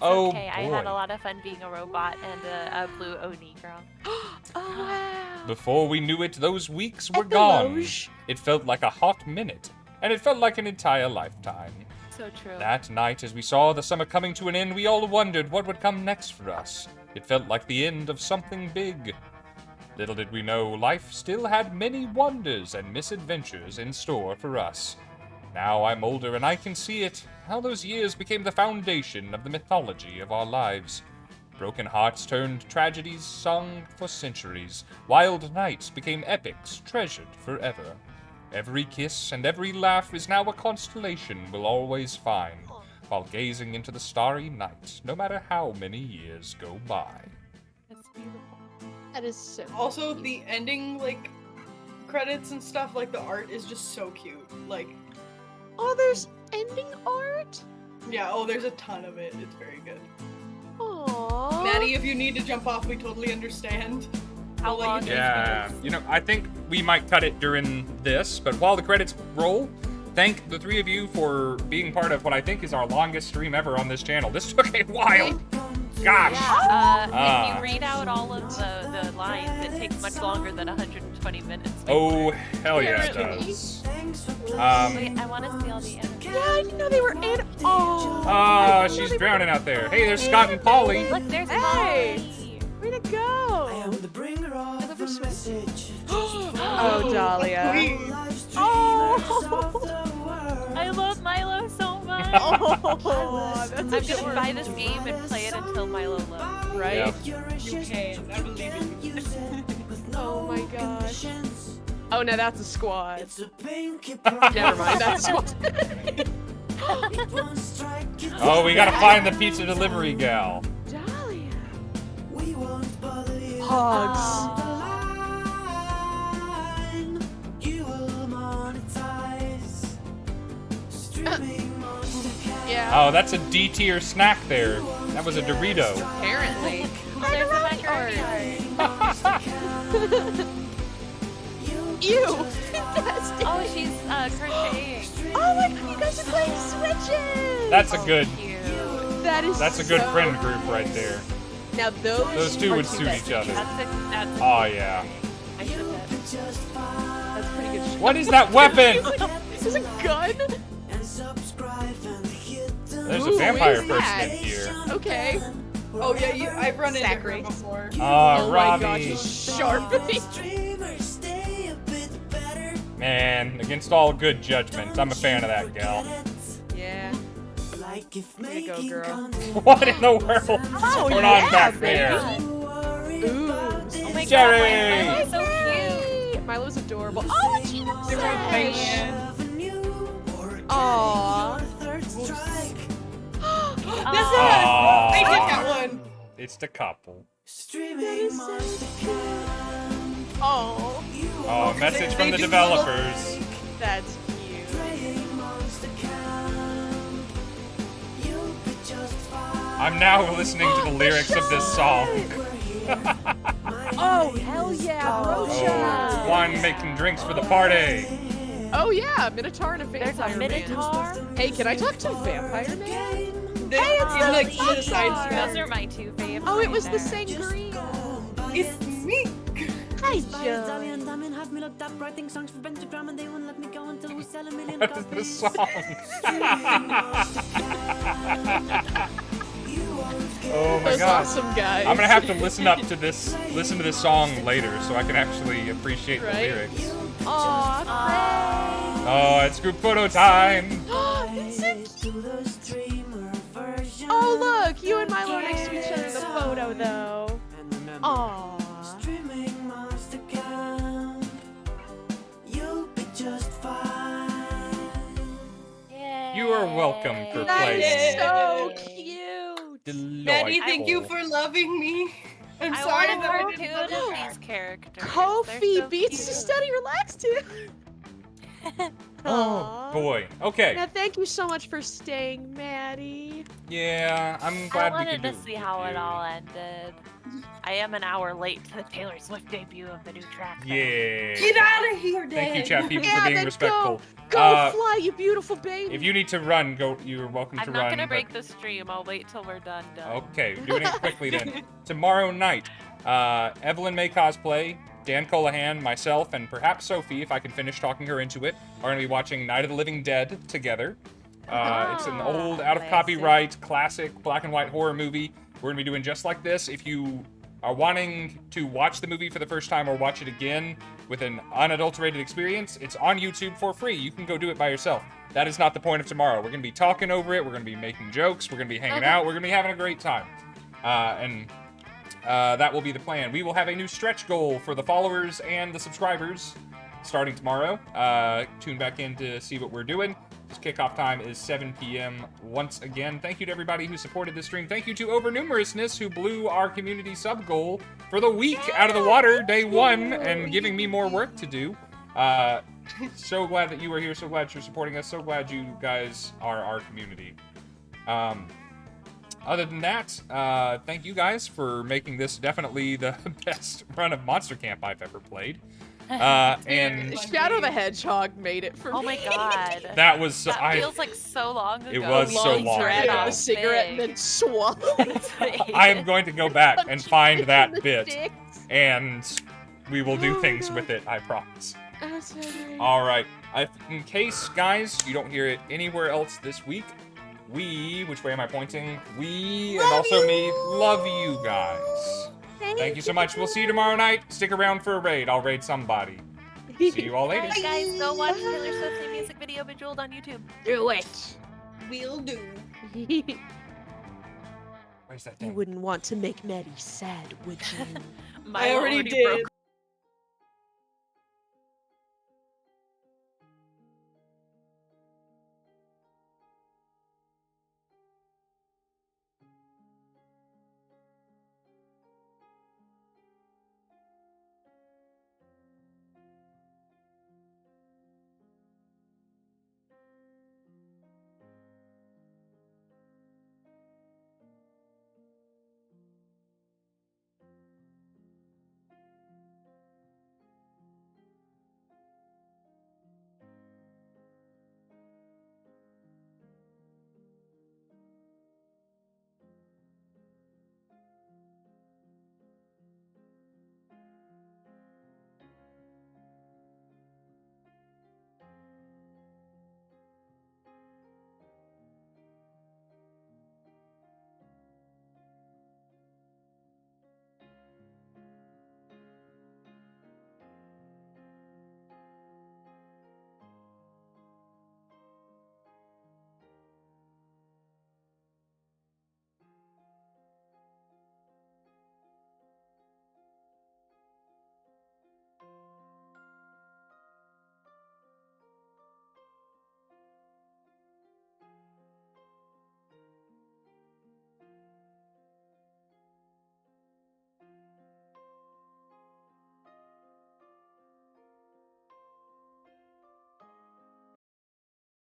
Oh Okay, I boy. had a lot of fun being a robot and a blue Oni girl. Oh wow. Before we knew it, those weeks were gone. Epilogue. It felt like a hot minute, and it felt like an entire lifetime. So true. That night, as we saw the summer coming to an end, we all wondered what would come next for us. It felt like the end of something big. Little did we know, life still had many wonders and misadventures in store for us. Now I'm older and I can see it, how those years became the foundation of the mythology of our lives. Broken hearts turned tragedies sung for centuries. Wild nights became epics treasured forever. Every kiss and every laugh is now a constellation we'll always find, while gazing into the starry night, no matter how many years go by. That's beautiful. That is so. Also, the ending, like, credits and stuff, like, the art is just so cute. Like, Oh, there's ending art. yeah, oh, there's a ton of it. It's very good. Aww. Maddie, if you need to jump off, we totally understand. How We'll let long you is Yeah, you know, I think we might cut it during this, but while the credits roll, thank the three of you for being part of what I think is our longest stream ever on this channel. This took a while. Gosh. Yeah, if you read out all of the lines, it takes much longer than 120 minutes. Oh, hell yeah, it Apparently. does. Wait, I want to see all the animals. Yeah, I didn't know they were in. Oh. Oh, she's drowning out there. Hey, there's Scott and Polly. Look, there's Hey. Molly. Way to go. the bringer of the message. Oh, Dahlia. Please. Oh. I love Milo so much. Oh, that's I'm gonna buy this game and play it until Milo loves. right. Yeah. You can. I believe in you. Oh my gosh. Oh no, that's a squad. It's a pinky Never mind, that's a squad. Oh, we gotta find the pizza delivery gal. Dahlia. We won't bother you. Hogs. You will monetize. Streaming monster cat. Yeah. Oh, that's a D tier snack there. That was a Dorito. Apparently. There's a macaroni art. Ew! Fantastic! Oh, she's crocheting. Oh my god, you guys are playing Switches! That's a good. Cute. That's a good so friend group right there. Now Those two are would suit each other. That's Oh yeah. I should have. That's pretty good shit. What is that weapon? This is a gun? There's a Ooh, vampire what is person that? in here. Okay. Oh yeah, I've run into Sack her race. before. Oh my Robbie. god, she's sharp. Man, against all good judgments, I'm a fan of that gal. Yeah. Way to go, girl. What in the world? Oh, going yeah, on back baby. there? Ooh. Oh my Jerry! god, Milo's so cute. Milo's adorable. Oh, what she does They're say? fan. Aww. That's Aw. I did that one. It's the couple. Oh, Oh, message from the developers. that's cute. I'm now listening to the lyrics of this song. Oh, hell yeah, Oh, Brocha. wine making drinks for the party. Oh yeah, Minotaur and a There's vampire a Minotaur. man. Hey, can I talk to Vampire Man? They like the to the sides. Those are my two faves. Oh, it right was the there. sangria. It's me. Hi, Joe. What is this song? Oh my That's god. awesome, guys. I'm gonna have to listen to this song later so I can actually appreciate the Right? lyrics. Aw, Oh, it's group photo time. That's so cute. Oh, look, you and Milo are next to each other in the photo, though. Aww. You are welcome for That playing. is so Yay. cute. Daddy, Delightful. thank you for loving me. I'm I sorry want a that I cartoon didn't love of you. these characters. They're Kofi so beats cute. to study relaxed too. Oh Aw. boy. Okay. Now, thank you so much for staying, Maddie. Yeah, I'm I glad we wanted could to do see how it you. all ended. I am an hour late to the Taylor Swift debut of the new track. though. Yeah. Get out of here, Dad. Thank you, chat people, Yeah, for being then respectful. Go fly, you beautiful baby. If you need to run, go. You're welcome to I'm run. not gonna but- break the stream. I'll wait till we're done. Okay, doing it quickly then. Tomorrow night, Evelyn May cosplay, Dan Colahan, myself, and perhaps Sophie, if I can finish talking her into it, are going to be watching Night of the Living Dead together. It's an old, out of classic. copyright, classic black and white horror movie. We're going to be doing just like this. If you are wanting to watch the movie for the first time or watch it again with an unadulterated experience, it's on YouTube for free. You can go do it by yourself. That is not the point of tomorrow. We're going to be talking over it. We're going to be making jokes. We're going to be hanging out. We're going to be having a great time. That will be the plan. We will have a new stretch goal for the followers and the subscribers starting tomorrow. Tune back in to see what we're doing. This kickoff time is 7 p.m. once again. Thank you to everybody who supported this stream. Thank you to Overnumerousness, who blew our community sub goal for the week out of the water, day one, and giving me more work to do. So glad that you are here. So glad you're supporting us. So glad you guys are our community. Other than that, thank you guys for making this definitely the best run of Monster Camp I've ever played. And Shadow the Hedgehog made it for Oh me. my god. that was That I. feels like so long ago. It was so long Drag ago. out a cigarette and then swallow I am going to go back and find in that the bit, sticks. and we will do Oh, things God. with it. I promise. Oh, so great. All right. In case, guys, you don't hear it anywhere else this week, we, which way am I pointing? We, and also me, love you guys. Thank you so much. We'll see you tomorrow night. Stick around for a raid. I'll raid somebody. See you all later. Alright, guys, go watch Taylor Swift's music video Bejeweled on YouTube. Do it. Will do. Where's that You thing? wouldn't want to make Maddie sad, would you? I already did. broke